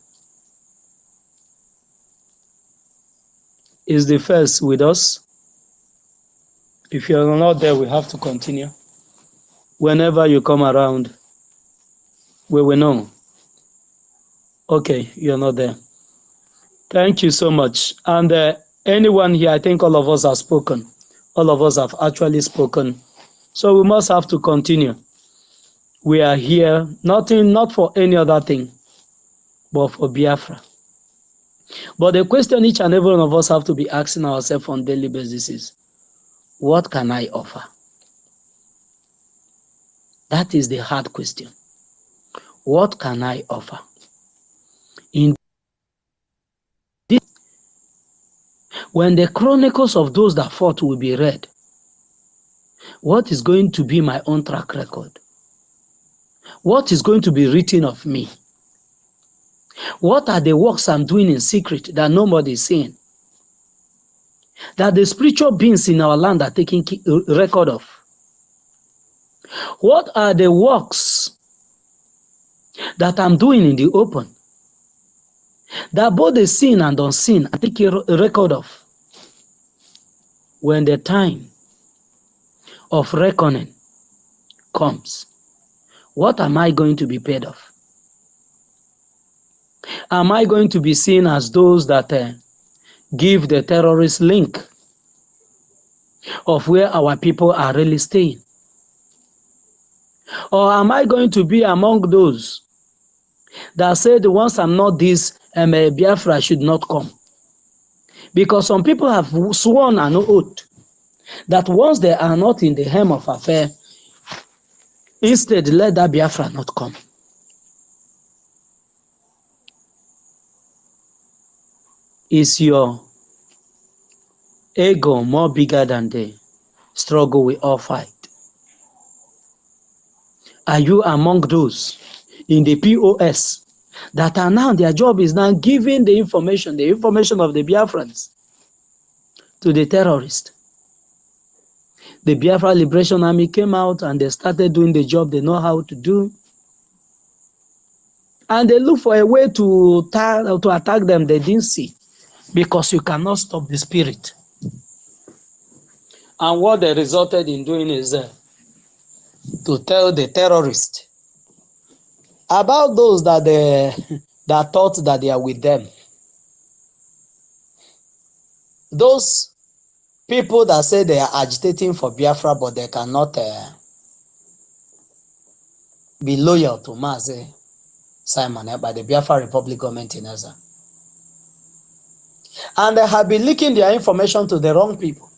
is the first with us? If you're not there, we have to continue. Whenever you come around, we will know. Okay, you're not there. Thank you so much. And anyone here, I think all of us have spoken. All of us have actually spoken. So we must have to continue. We are here, not for any other thing, but for Biafra. But the question each and every one of us have to be asking ourselves on a daily basis is, what can I offer? That is the hard question. What can I offer? In this, when the chronicles of those that fought will be read, what is going to be my own track record? What is going to be written of me? What are the works I'm doing in secret that nobody is seeing? That the spiritual beings in our land are taking record of? What are the works that I'm doing in the open that both the seen and unseen are taking record of? When the time of reckoning comes, what am I going to be paid of? Am I going to be seen as those that give the terrorist link of where our people are really staying? Or am I going to be among those that said once I'm not this, Biafra should not come? Because some people have sworn an oath that once they are not in the helm of affair, instead let that Biafra not come. Is your ego more bigger than the struggle we all fight? Are you among those in the POS that are now, their job is now giving the information of the Biafrans to the terrorists? The Biafra Liberation Army came out and they started doing the job they know how to do. And they look for a way to attack them they didn't see, because you cannot stop the spirit. And what they resulted in doing is to tell the terrorists about those that that thought that they are with them. Those people that say they are agitating for Biafra, but they cannot be loyal to Mazi Simon by the Biafra Republic government in Gaza. And they have been leaking their information to the wrong people.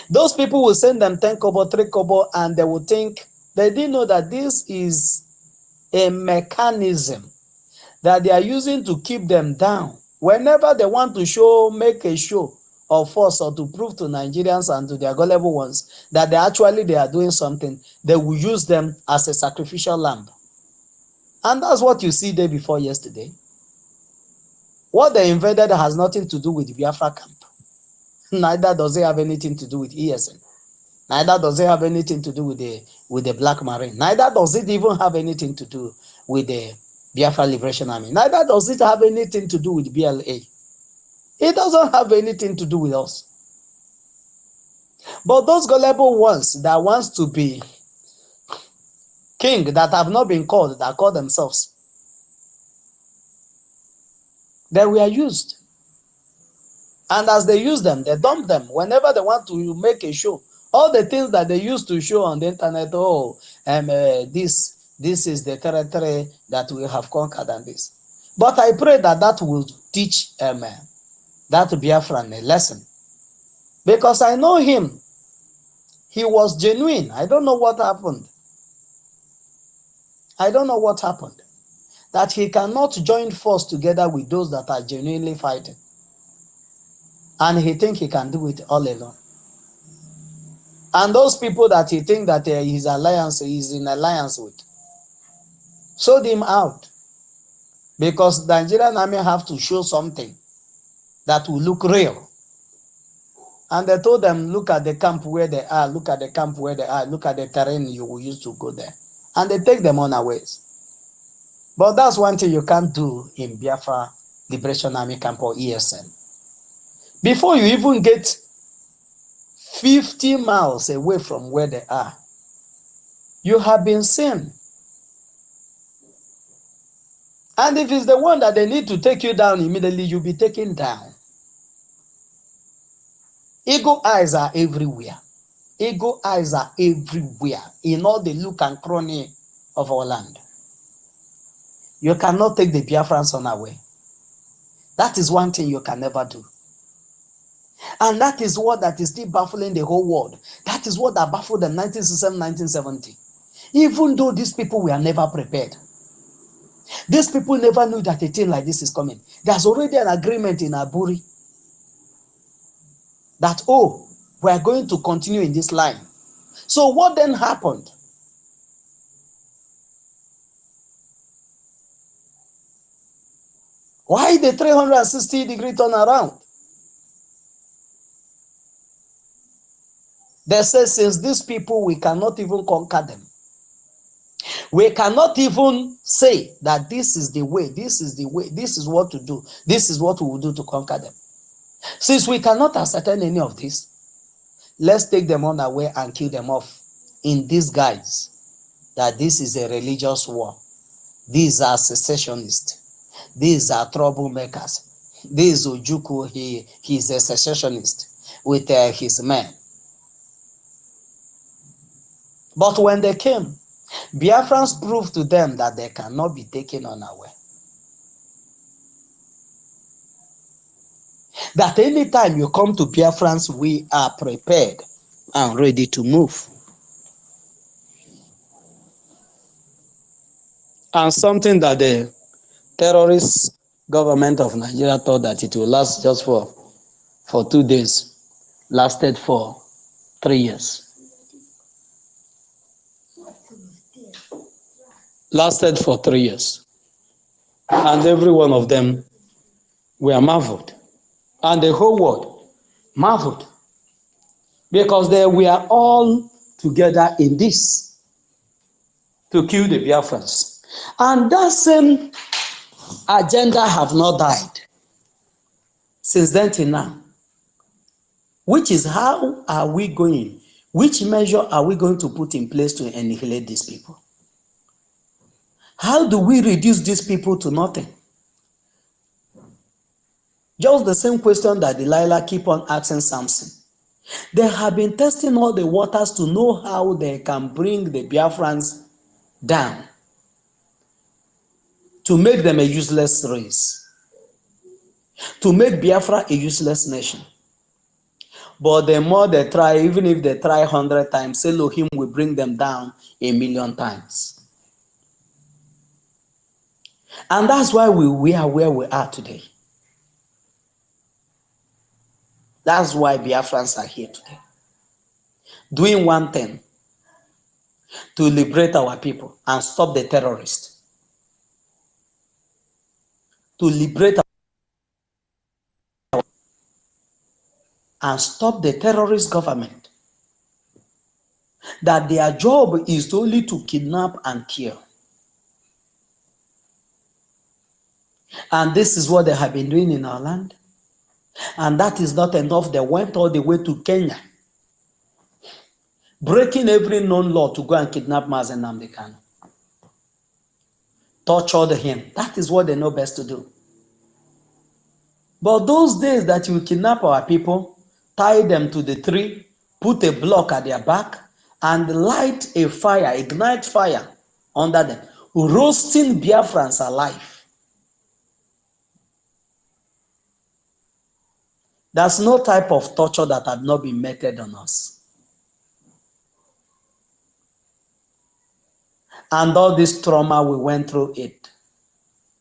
Those people will send them 10 kobo, 3 kobo, and they will think, they didn't know that this is a mechanism that they are using to keep them down. Whenever they want to make a show of force or to prove to Nigerians and to their gullible ones that they are doing something, they will use them as a sacrificial lamb. And that's what you see day before yesterday. What they invaded has nothing to do with Biafra camp. Neither does it have anything to do with ESN. Neither does it have anything to do with the Black Marine. Neither does it even have anything to do with the Biafra Liberation Army. Neither does it have anything to do with BLA. It doesn't have anything to do with us. But those gullible ones that wants to be king, that have not been called, that call themselves, they were used. And as they use them, they dump them whenever they want to make a show. All the things that they used to show on the internet, this is the territory that we have conquered and this. But I pray that that will teach that Biafran a lesson. Because I know him. He was genuine. I don't know what happened. I don't know what happened. that he cannot join force together with those that are genuinely fighting. And he thinks he can do it all alone. And those people that he thinks that he's in alliance with, sold him out. Because the Nigerian army have to show something that will look real. And they told them, look at the camp where they are, look at the camp where they are, look at the terrain you will use to go there. And they take them unawares. But that's one thing you can't do in Biafra Liberation Army Camp or ESN. Before you even get 50 miles away from where they are, you have been seen. And if it's the one that they need to take you down immediately, you'll be taken down. Eagle eyes are everywhere. Eagle eyes are everywhere in all the look and cranny of our land. You cannot take the Biafrans on away. That is one thing you can never do. And that is what that is still baffling the whole world. That is what that baffled them 1967, 1970. Even though these people were never prepared. These people never knew that a thing like this is coming. There's already an agreement in Aburi that, oh, we are going to continue in this line. So what then happened? Why the 360-degree turnaround? They say since these people, we cannot even conquer them. We cannot even say that this is the way, this is the way, this is what to do, this is what we will do to conquer them. Since we cannot ascertain any of this, let's take them on our way and kill them off in disguise that this is a religious war. These are secessionists. These are troublemakers. This Ojuku, he's a secessionist with his men. But when they came, Biafrans proved to them that they cannot be taken unaware. That anytime you come to Biafrans, we are prepared and ready to move. And something that the terrorist government of Nigeria thought that it will last just for 2 days, lasted for 3 years. Lasted for 3 years. And every one of them were marveled. And the whole world marveled. Because they were all together in this to kill the Biafrans. And that same agenda have not died since then till now. Which is how are we going? Which measure are we going to put in place to annihilate these people? How do we reduce these people to nothing? Just the same question that Delilah keep on asking Samson. They have been testing all the waters to know how they can bring the Biafrans down, to make them a useless race, to make Biafra a useless nation. But the more they try, even if they try 100 times, Elohim will bring them down 1,000,000 times. And that's why we are where we are today. That's why Biafrans are here today. Doing one thing, to liberate our people and stop the terrorists. To liberate and stop the terrorist government. That their job is only to kidnap and kill. And this is what they have been doing in our land. And that is not enough. They went all the way to Kenya, breaking every known law to go and kidnap Mazen Nnamdi Kanu. Tortured him. That is what they know best to do. But those days that you kidnap our people, tie them to the tree, put a block at their back, and light a fire, ignite fire under them, roasting Biafrans alive. There's no type of torture that had not been meted on us. And all this trauma, we went through it.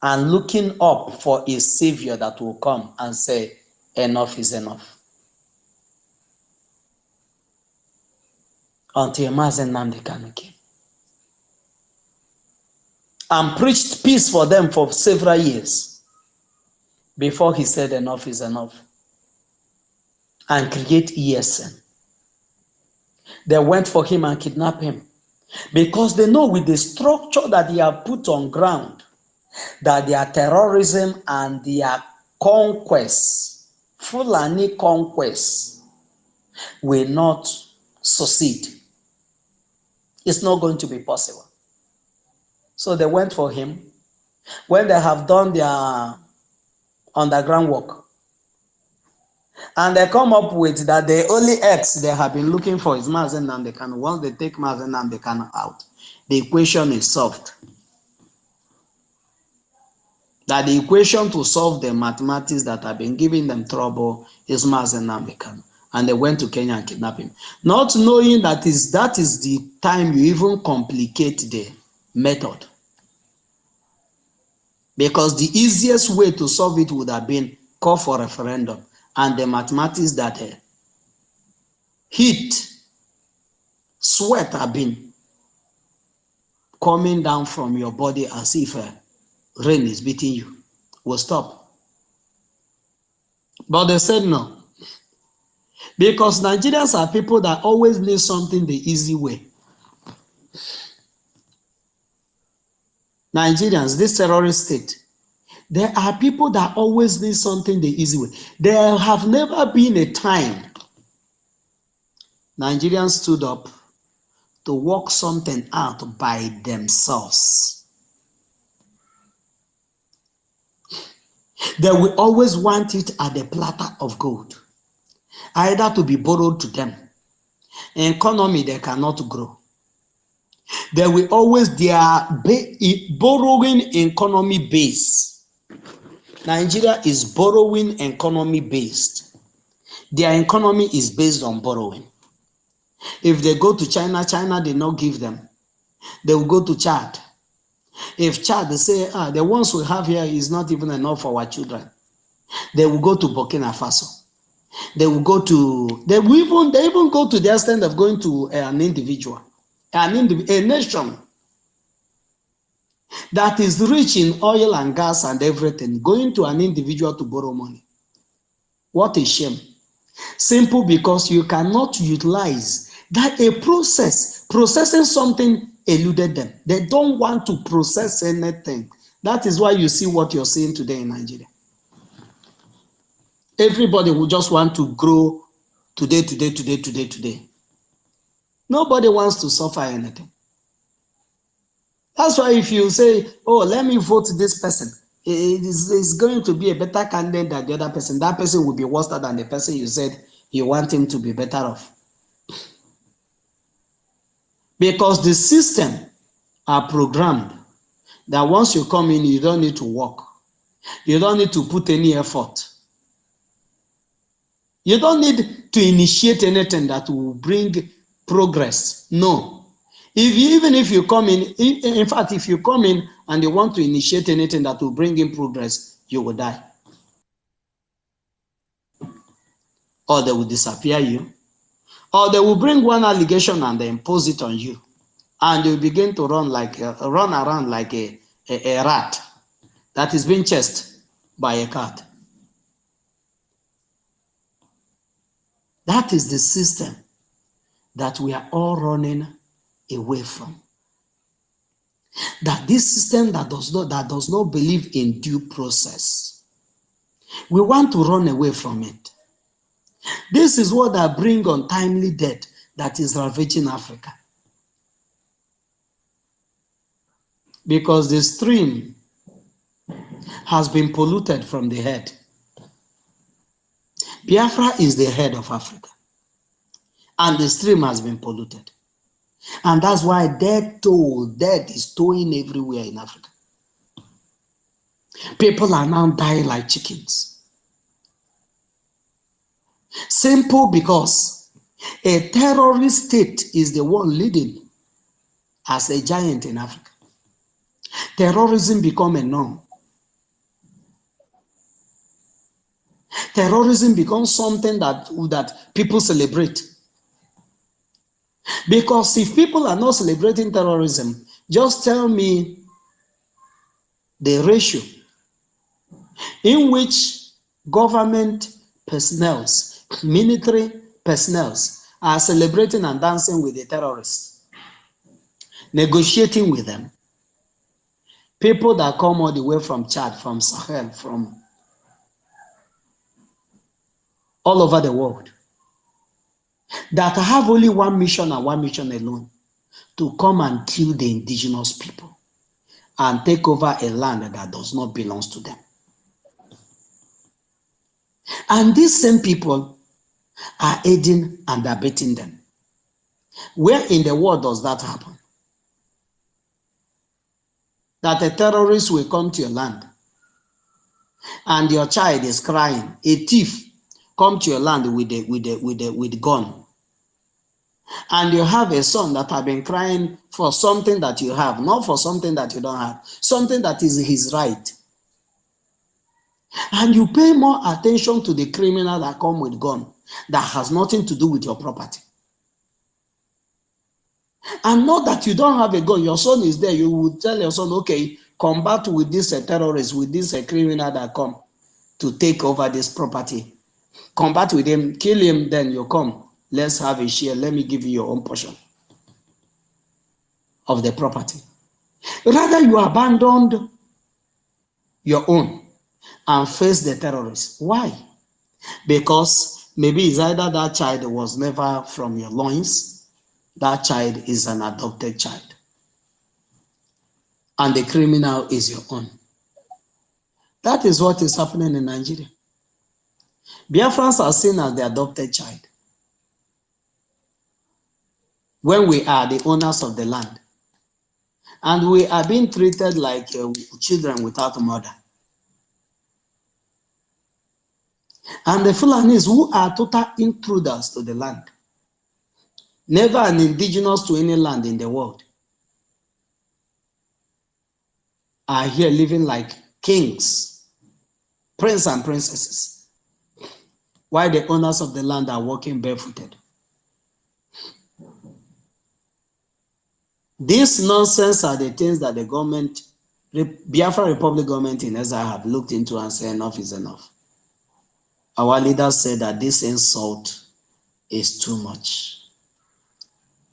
and looking up for a savior that will come and say, enough is enough. Until Mazen Nnamdi Kanu came and preached peace for them for several years before he said enough is enough and create ESN. They went for him and kidnapped him because they know with the structure that they have put on ground that their terrorism and their conquests, Fulani conquests, will not succeed. It's not going to be possible. So they went for him. When they have done their underground work, and they come up with that the only X they have been looking for is Mazen Nnamdi Kanu. Once they take Mazen Nnamdi Kanu out, the equation is solved. That the equation to solve the mathematics that have been giving them trouble is Mazen Nnamdi Kanu. And they went to Kenya and kidnapped him. Not knowing that is the time you even complicate the method. Because the easiest way to solve it would have been call for referendum. And the mathematics that heat, sweat have been coming down from your body as if rain is beating you will stop. But they said no. Because Nigerians are people that always need something the easy way. Nigerians, this terrorist state, there are people that always need something the easy way. There have never been a time Nigerians stood up to work something out by themselves. They will always want it at the platter of gold, either to be borrowed to them. In economy, they cannot grow. They will always, their borrowing economy base. Nigeria is borrowing economy based. Their economy is based on borrowing. If they go to China, China did not give them. They will go to Chad. If Chad, they say, the ones we have here is not even enough for our children. They will go to Burkina Faso. They will go to, they even go to the extent of going to an individual, a nation that is rich in oil and gas and everything, going to an individual to borrow money. What a shame. Simple because you cannot utilize that a processing something eluded them. They don't want to process anything. That is why you see what you're seeing today in Nigeria. Everybody will just want to grow today. Nobody wants to suffer anything. That's why if you say, oh, let me vote this person, it's going to be a better candidate than the other person. That person will be worse than the person you said you want him to be better off. Because the system are programmed that once you come in, you don't need to work. You don't need to put any effort. You don't need to initiate anything that will bring progress. No. Even if you come in fact, if you come in and you want to initiate anything that will bring in progress, you will die. Or they will disappear you. Or they will bring one allegation and they impose it on you. And you begin to run around like a rat that is being chased by a cat. That is the system that we are all running away from. That this system that does not believe in due process. We want to run away from it. This is what I bring untimely death that is ravaging Africa. Because the stream has been polluted from the head. Biafra is the head of Africa. And the stream has been polluted. And that's why death is towing everywhere in Africa. People are now dying like chickens. Simple because a terrorist state is the one leading as a giant in Africa. Terrorism become a norm. terrorism becomes something that people celebrate. Because if people are not celebrating terrorism, just tell me the ratio in which government personnel, military personnel are celebrating and dancing with the terrorists, negotiating with them. People that come all the way from Chad, from Sahel, from all over the world, that have only one mission and one mission alone, to come and kill the indigenous people and take over a land that does not belong to them. And these same people are aiding and abetting them. Where in the world does that happen? That a terrorist will come to your land and your child is crying, a thief come to your land with gun, and you have a son that have been crying for something that you have, not for something that you don't have, something that is his right. And you pay more attention to the criminal that come with gun that has nothing to do with your property. And not that you don't have a gun, your son is there, you will tell your son, okay, combat with this terrorist, with this criminal that come to take over this property. Combat with him, kill him, then you come. Let's have a share. Let me give you your own portion of the property. Rather, you abandoned your own and face the terrorists. Why? Because maybe it's either that child was never from your loins, that child is an adopted child, and the criminal is your own. That is what is happening in Nigeria. Biafrans are seen as the adopted child when we are the owners of the land. And we are being treated like children without a mother. And the Fulanis, who are total intruders to the land, never an indigenous to any land in the world, are here living like kings, princes and princesses, while the owners of the land are walking barefooted. This nonsense are the things that the government, Biafra Republic government in Ezra have looked into and said enough is enough. Our leaders said that this insult is too much.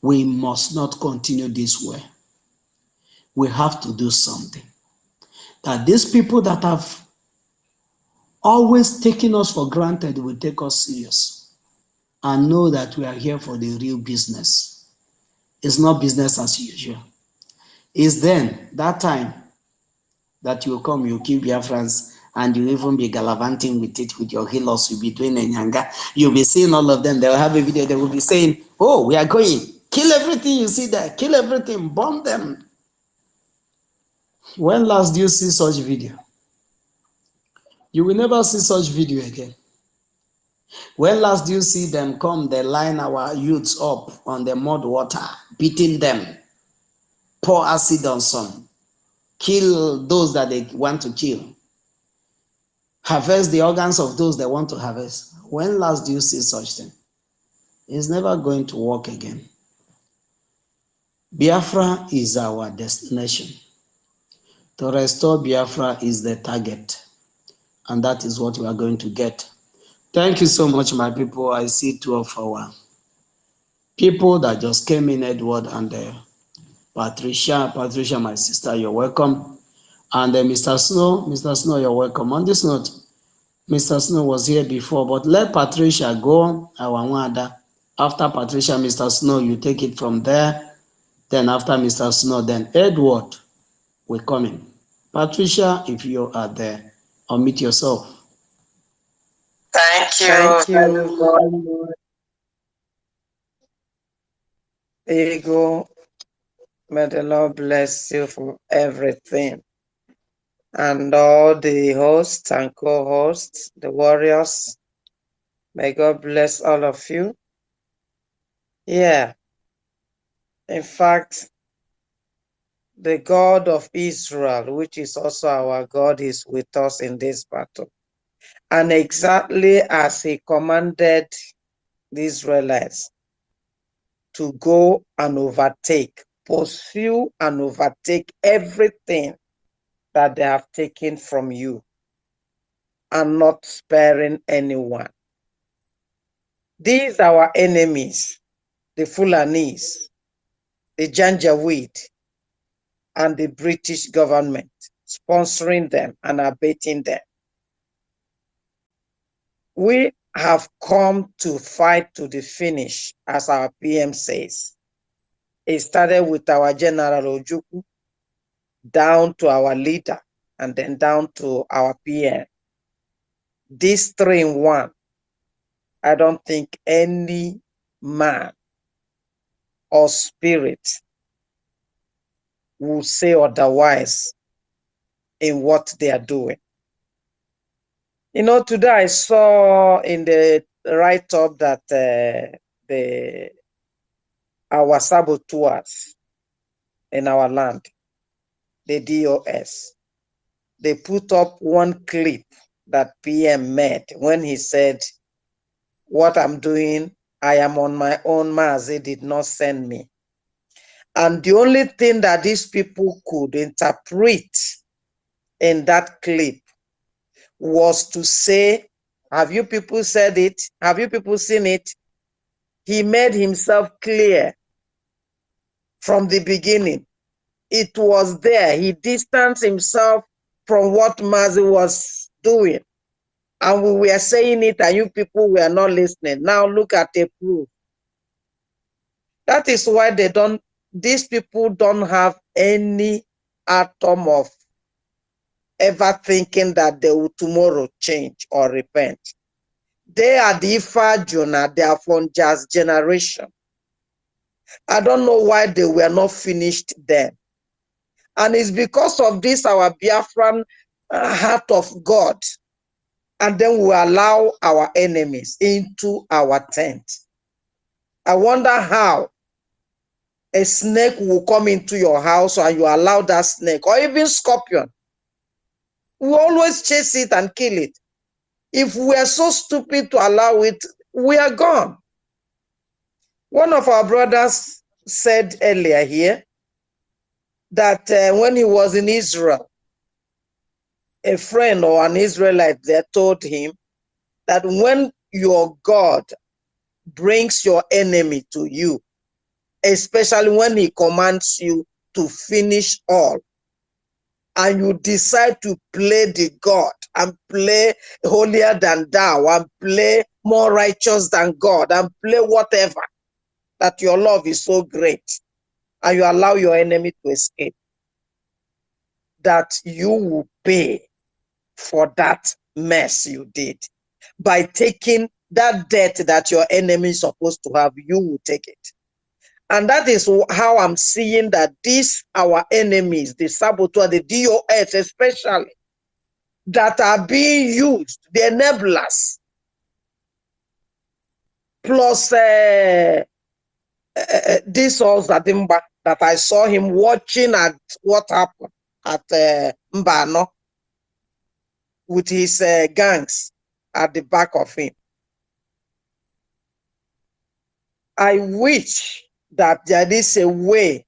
We must not continue this way. We have to do something. That these people that have always taken us for granted will take us serious and know that we are here for the real business. It's not business as usual. It's then, that time, that you come, you kill Biafrans, and you even be gallivanting with it with your healers. You'll be doing a nyanga. You'll be seeing all of them. They'll have a video. They will be saying, oh, we are going. Kill everything you see there. Kill everything. Bomb them. When last do you see such video? You will never see such video again. When last do you see them come, they line our youths up on the mud water, beating them, pour acid on some, kill those that they want to kill, harvest the organs of those they want to harvest? When last do you see such thing? It's never going to work again. Biafra is our destination. To restore Biafra is the target, and that is what we are going to get. Thank you so much, my people. I see two of our people that just came in, Edward and Patricia. Patricia, my sister, you're welcome. And Mr. Snow, you're welcome. On this note, Mr. Snow was here before, but let Patricia go, our Wanda. After Patricia, Mr. Snow, you take it from there. Then after Mr. Snow, then Edward will come in. Patricia, if you are there, unmute yourself. Thank you. Thank you very much. Ego, may the Lord bless you for everything. And all the hosts and co-hosts, the warriors, may God bless all of you. Yeah, in fact, the God of Israel, which is also our God, is with us in this battle. And exactly as he commanded the Israelites to go and overtake, pursue and overtake everything that they have taken from you, and not sparing anyone. These are our enemies, the Fulanis, the Janjaweed, and the British government, sponsoring them and abating them. We have come to fight to the finish, as our PM says. It started with our General Ojukwu, down to our leader, and then down to our PM. This 3 in 1, I don't think any man or spirit will say otherwise in what they are doing. You know, today I saw in the write-up that our saboteurs in our land, the DOS, they put up one clip that PM made when he said, "What I'm doing, I am on my own, Mazi did not send me." And the only thing that these people could interpret in that clip was to say, have you people said it? Have you people seen it? He made himself clear from the beginning. It was there. He distanced himself from what Mazi was doing. And we were saying it and you people were not listening. Now look at the proof. That is why these people don't have any atom of ever thinking that they will tomorrow change or repent. They are the Ifa Jonah, they are from Jazz generation. I don't know why they were not finished then. And it's because of this, our Biafran heart of God. And then we allow our enemies into our tent. I wonder how a snake will come into your house and you allow that snake, or even scorpion. We always chase it and kill it. If we are so stupid to allow it, we are gone. One of our brothers said earlier here that when he was in Israel, a friend or an Israelite there told him that when your God brings your enemy to you, especially when he commands you to finish all, and you decide to play the God and play holier than thou and play more righteous than God and play whatever, that your love is so great, and you allow your enemy to escape, that you will pay for that mess you did. By taking that debt that your enemy is supposed to have, you will take it. And that is how I'm seeing that these, our enemies, the saboteur, the DOS especially, that are being used, the enablers, plus this Zadimba, that I saw him watching at what happened at Mbano with his gangs at the back of him. I wish that there is a way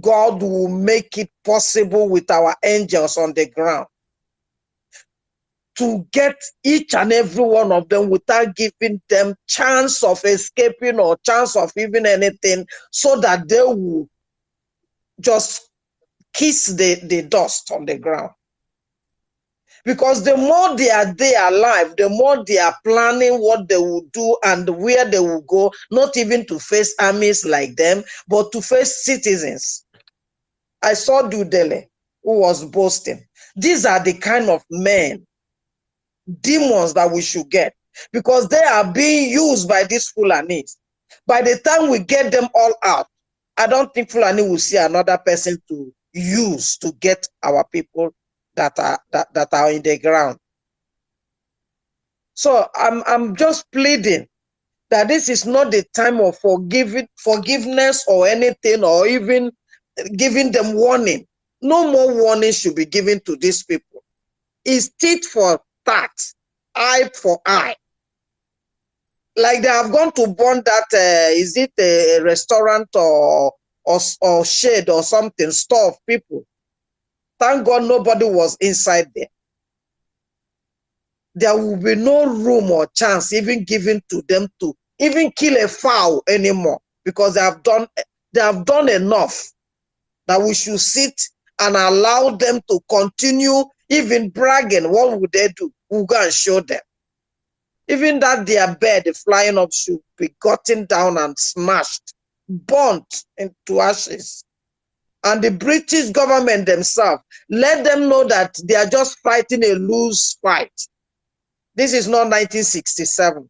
God will make it possible with our angels on the ground to get each and every one of them without giving them chance of escaping or chance of even anything, so that they will just kiss the dust on the ground. Because the more they are there alive, the more they are planning what they will do and where they will go, not even to face armies like them, but to face citizens. I saw Dudele, who was boasting. These are the kind of men, demons that we should get, because they are being used by these Fulanis. By the time we get them all out, I don't think Fulani will see another person to use to get our people that are in the ground. So I'm just pleading that this is not the time of forgiveness or anything, or even giving them warning. No more warning should be given to these people. It's tit for start eye for eye. Like they have gone to burn that, is it a restaurant or shade or something, store of people. Thank God nobody was inside there. There will be no room or chance even given to them to even kill a fowl anymore, because they have done enough that we should sit and allow them to continue even bragging. What would they do? We'll go and show them. Even that their bed flying up should be gotten down and smashed, burnt into ashes. And the British government themselves, let them know that they are just fighting a loose fight. This is not 1967.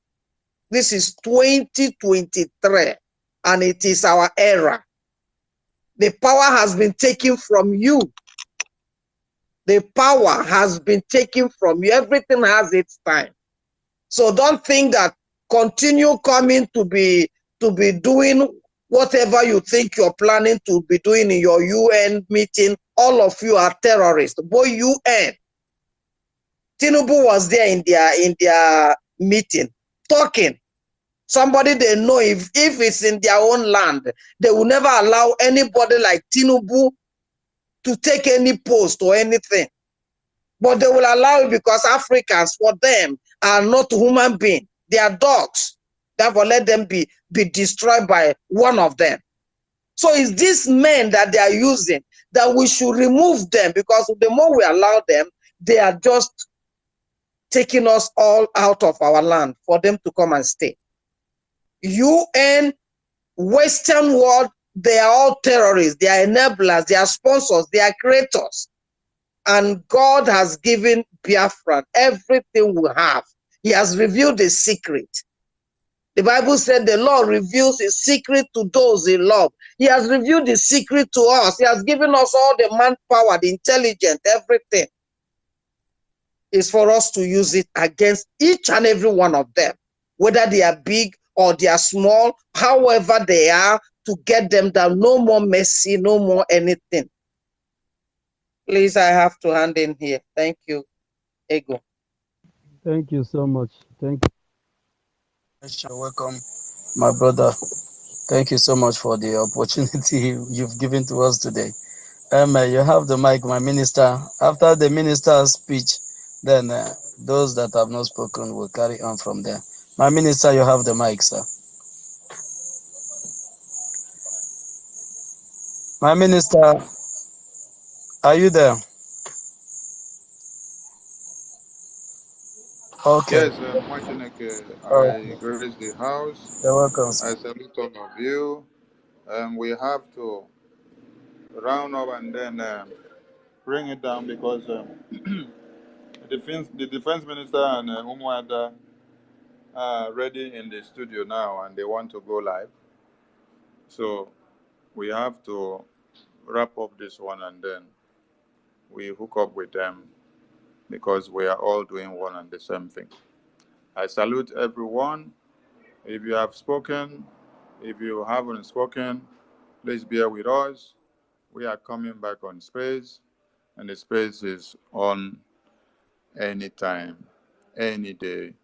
This is 2023, and it is our era. The power has been taken from you. The power has been taken from you. Everything has its time. So don't think that continue coming to be doing whatever you think you're planning to be doing in your UN meeting. All of you are terrorists. Boy, UN. Tinubu was there in their meeting talking. Somebody they know, if it's in their own land, they will never allow anybody like Tinubu to take any post or anything. But they will allow it because Africans, for them, are not human beings. They are dogs. Therefore, let them be destroyed by one of them. So it's these men that they are using that we should remove them, because the more we allow them, they are just taking us all out of our land for them to come and stay. UN, Western world, they are all terrorists. They are enablers. They are sponsors. They are creators. And God has given Biafra everything we have. He has revealed the secret. The Bible said the Lord reveals his secret to those he loves. He has revealed the secret to us. He has given us all the manpower, the intelligence, everything. It's for us to use it against each and every one of them, whether they are big or they are small, however they are, to get them down. No more mercy, no more anything. Please, I have to hand in here. Thank you, Ego. Thank you so much. Thank you. You're welcome, my brother. Thank you so much for the opportunity you've given to us today. You have the mic, my minister. After the minister's speech, then those that have not spoken will carry on from there. My minister, you have the mic, sir. My minister, are you there? Okay. Yes, Mwachineke, I Okay. grace the house. You're welcome, sir. I salute all of you. We have to round up and then bring it down because the defense minister and Umuada are ready in the studio now and they want to go live. So we have to wrap up this one and then we hook up with them because we are all doing one and the same thing. I salute everyone. If you have spoken, if you haven't spoken, please bear with us. We are coming back on space, and the space is on anytime, any day,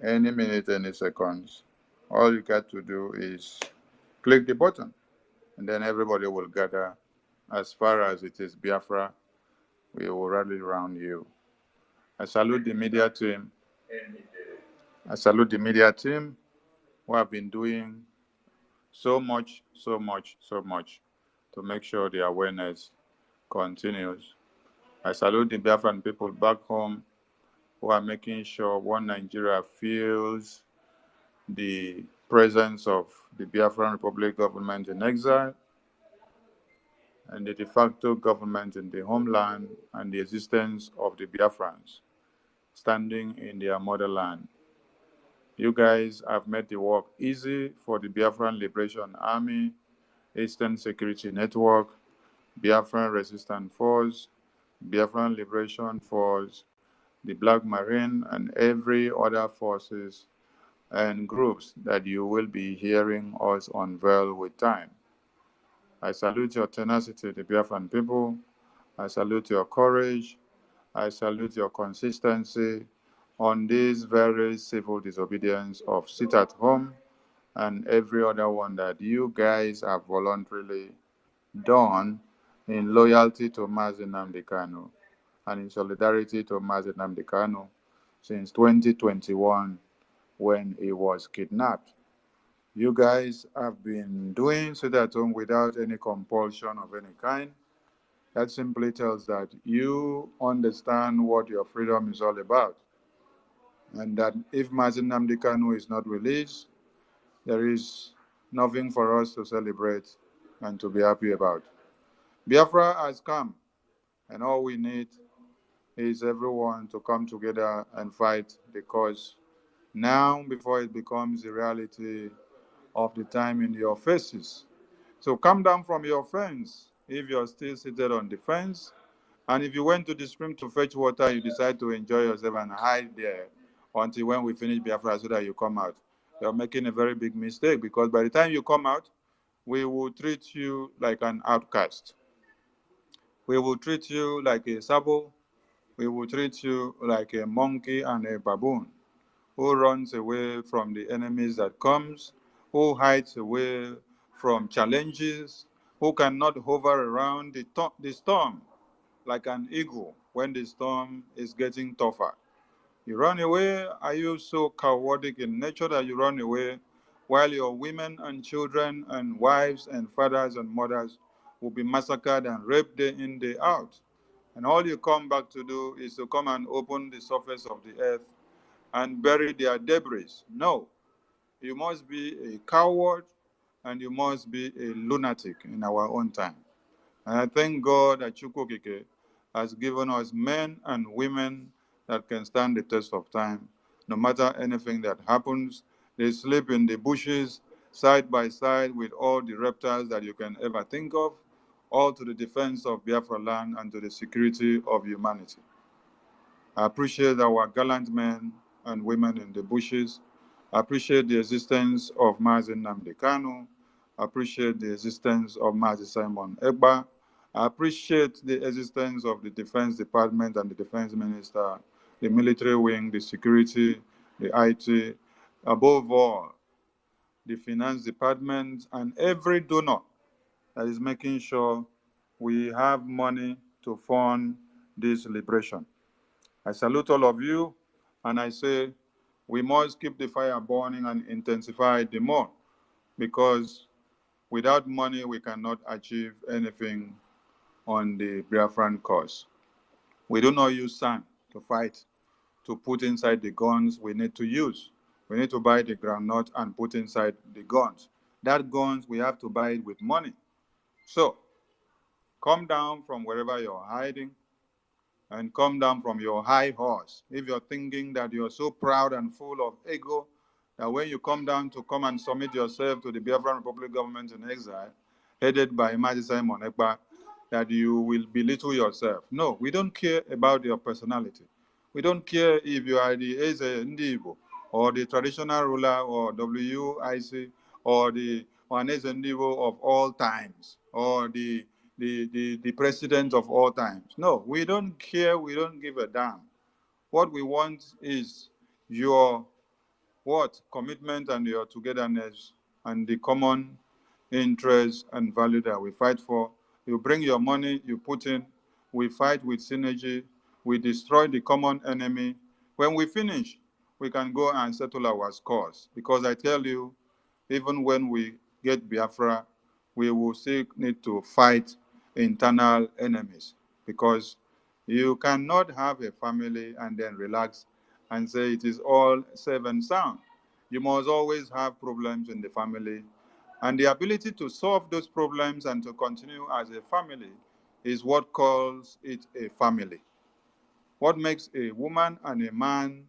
any minute, any seconds. All you got to do is click the button, and then everybody will gather. As far as it is Biafra, we will rally around you. I salute the media team. I salute the media team who have been doing so much to make sure the awareness continues. I salute the Biafran people back home who are making sure One Nigeria feels the presence of the Biafran Republic government in exile and the de facto government in the homeland and the existence of the Biafrans standing in their motherland. You guys have made the work easy for the Biafran Liberation Army, Eastern Security Network, Biafran Resistance Force, Biafran Liberation Force, the Black Marine, and every other forces and groups that you will be hearing us unveil with time. I salute your tenacity, the Biafran people. I salute your courage. I salute your consistency. on this very civil disobedience of sit at home and every other one that you guys have voluntarily done in loyalty to Mazi Nnamdi Kanu and in solidarity to Mazi Nnamdi Kanu since 2021 when he was kidnapped. You guys have been doing sit at home without any compulsion of any kind. That simply tells that you understand what your freedom is all about. And that if Mazi Nnamdi Kanu is not released, there is nothing for us to celebrate and to be happy about. Biafra has come, and all we need is everyone to come together and fight the cause now before it becomes the reality of the time in your faces. So come down from your fence if you're still seated on the fence. And if you went to the spring to fetch water, you decide to enjoy yourself and hide there until when we finish Biafra so that you come out. You're making a very big mistake because by the time you come out, we will treat you like an outcast. We will treat you like a sabo. We will treat you like a monkey and a baboon who runs away from the enemies that comes, who hides away from challenges, who cannot hover around the storm like an eagle when the storm is getting tougher. You run away. Are you so cowardly in nature that you run away while your women and children and wives and fathers and mothers will be massacred and raped day in, day out? And all you come back to do is to come and open the surface of the earth and bury their debris. No, you must be a coward and you must be a lunatic in our own time. And I thank God that Chukwukike has given us men and women that can stand the test of time. No matter anything that happens, they sleep in the bushes side by side with all the reptiles that you can ever think of, all to the defense of Biafra land and to the security of humanity. I appreciate our gallant men and women in the bushes. I appreciate the existence of Mazi Nnamdi Kanu. I appreciate the existence of Mazi Simon Egba. I appreciate the existence of the Defense Department and the Defense Minister, the military wing, the security, the IT, above all, the Finance Department, and every donor that is making sure we have money to fund this liberation. I salute all of you, and I say we must keep the fire burning and intensify it the more, because without money we cannot achieve anything on the Biafran cause. We do not use sand to fight, to put inside the guns we need to use. We need to buy the groundnut and put inside the guns. That guns, we have to buy it with money. So, come down from wherever you're hiding and come down from your high horse. If you're thinking that you're so proud and full of ego that when you come down to come and submit yourself to the Biafran Republic government in exile, headed by Mazi Simon Ekpa, that you will belittle yourself. No, we don't care about your personality. We don't care if you are the Eze Ndibo or the traditional ruler or WIC or the Waneze Ndibo of all times or the president of all times. No, we don't care. We don't give a damn. What we want is your commitment and your togetherness and the common interest and value that we fight for. You bring your money, you put in, we fight with synergy, we destroy the common enemy. When we finish, we can go and settle our scores. Because I tell you, even when we get Biafra, we will still need to fight internal enemies, because you cannot have a family and then relax and say it is all safe and sound. You must always have problems in the family, and the ability to solve those problems and to continue as a family is what calls it a family. What makes a woman and a man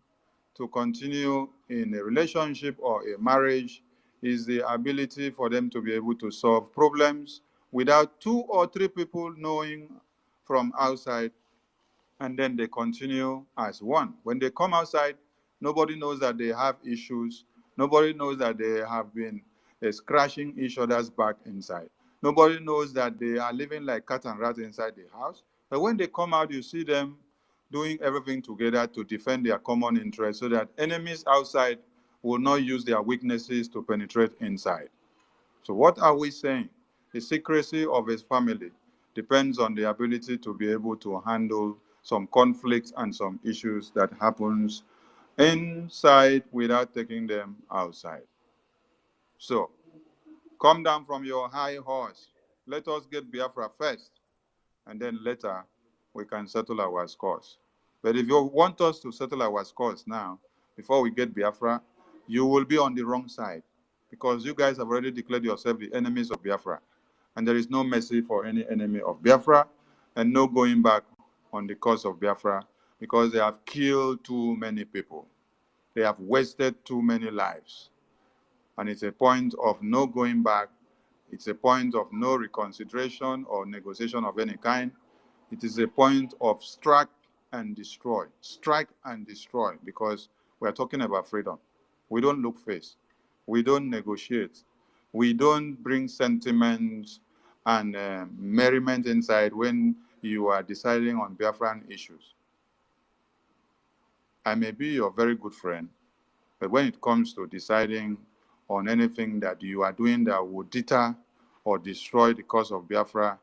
to continue in a relationship or a marriage is the ability for them to be able to solve problems without 2 or 3 people knowing from outside, and then they continue as one. When they come outside, nobody knows that they have issues. Nobody knows that they have been scratching each other's back inside. Nobody knows that they are living like cat and rat inside the house. But when they come out, you see them doing everything together to defend their common interests so that enemies outside will not use their weaknesses to penetrate inside. So what are we saying? The secrecy of his family depends on the ability to be able to handle some conflicts and some issues that happens inside without taking them outside. So, come down from your high horse. Let us get Biafra first, and then later we can settle our scores. But if you want us to settle our scores now, before we get Biafra, you will be on the wrong side, because you guys have already declared yourself the enemies of Biafra. And there is no mercy for any enemy of Biafra, and no going back on the cause of Biafra, because they have killed too many people. They have wasted too many lives. And it's a point of no going back. It's a point of no reconsideration or negotiation of any kind. It is a point of strike and destroy. Strike and destroy, because we are talking about freedom. We don't look face. We don't negotiate. We don't bring sentiments and merriment inside when you are deciding on Biafran issues. I may be your very good friend, but when it comes to deciding on anything that you are doing that would deter or destroy the cause of Biafra,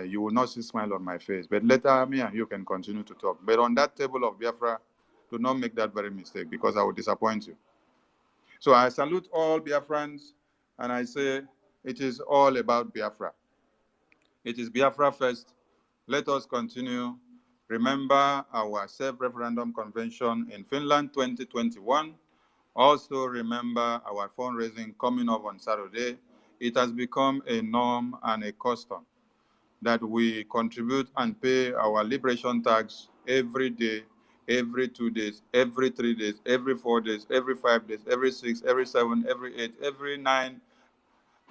you will not see a smile on my face. But later, me and you can continue to talk. But on that table of Biafra, do not make that very mistake, because I will disappoint you. So I salute all Biafrans, and I say it is all about Biafra. It is Biafra first. Let us continue. Remember our self-referendum convention in Finland 2021. Also remember our fundraising coming up on Saturday. It has become a norm and a custom that we contribute and pay our liberation tax every day, every 2 days, every 3 days, every 4 days, every 5 days, every 6, every 7, every 8, every 9,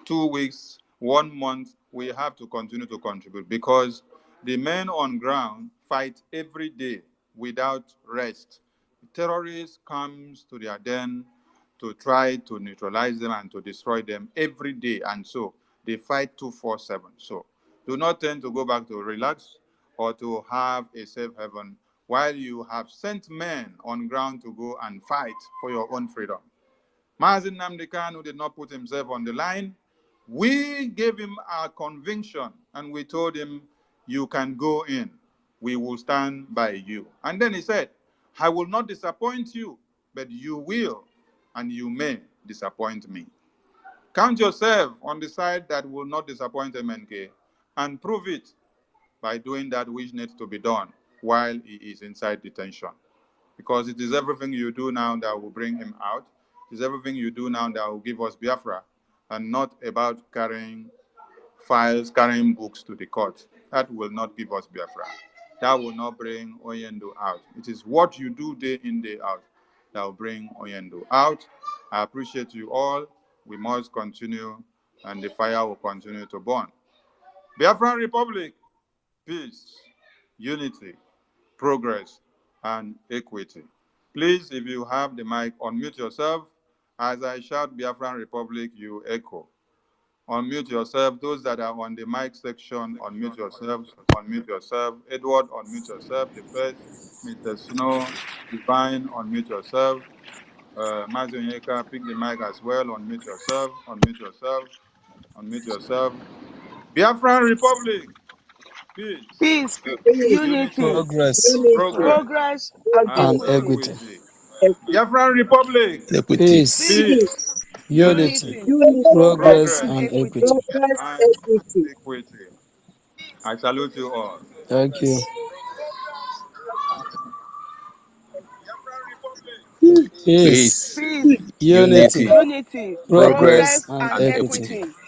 2 weeks, 1 month. We have to continue to contribute, because the men on ground fight every day without rest. Terrorists come to their den to try to neutralize them and to destroy them every day, and so they fight 24/7. So do not tend to go back to relax or to have a safe haven while you have sent men on ground to go and fight for your own freedom. Mazi Nnamdi Kanu did not put himself on the line. We gave him our conviction, and we told him, you can go in. We will stand by you. And then he said, I will not disappoint you, but you will, and you may disappoint me. Count yourself on the side that will not disappoint MNK, and prove it by doing that which needs to be done while he is inside detention. Because it is everything you do now that will bring him out. It is everything you do now that will give us Biafra, and not about carrying files, carrying books to the court. That will not give us Biafra. That will not bring Oyendo out. It is what you do day in, day out that will bring Oyendo out. I appreciate you all. We must continue, and the fire will continue to burn. Biafran Republic, peace, unity, progress, and equity. Please, if you have the mic, unmute yourself. As I shout Biafran Republic, you echo. Unmute yourself. Those that are on the mic section, unmute yourselves. Unmute yourself. Edward, unmute yourself. The first, Mr. Snow, Divine, unmute yourself. Mazunyeka, pick the mic as well. Unmute yourself. Unmute yourself. Unmute yourself. Biafran Republic, peace, Peace, unity, unity, Progress progress, progress, and and and equity. equity. equity. Biafran Republic, Equity. Peace, Peace, peace, unity, unity, unity, progress, progress, progress, and and equity. equity. and equity. I salute you all. Thank you. Peace, Peace. Peace, unity, Unity. unity, progress, progress, Progress and and and equity. equity. equity.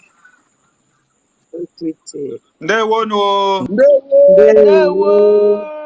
Equity. Ndewono. Ndewo. Ndewo!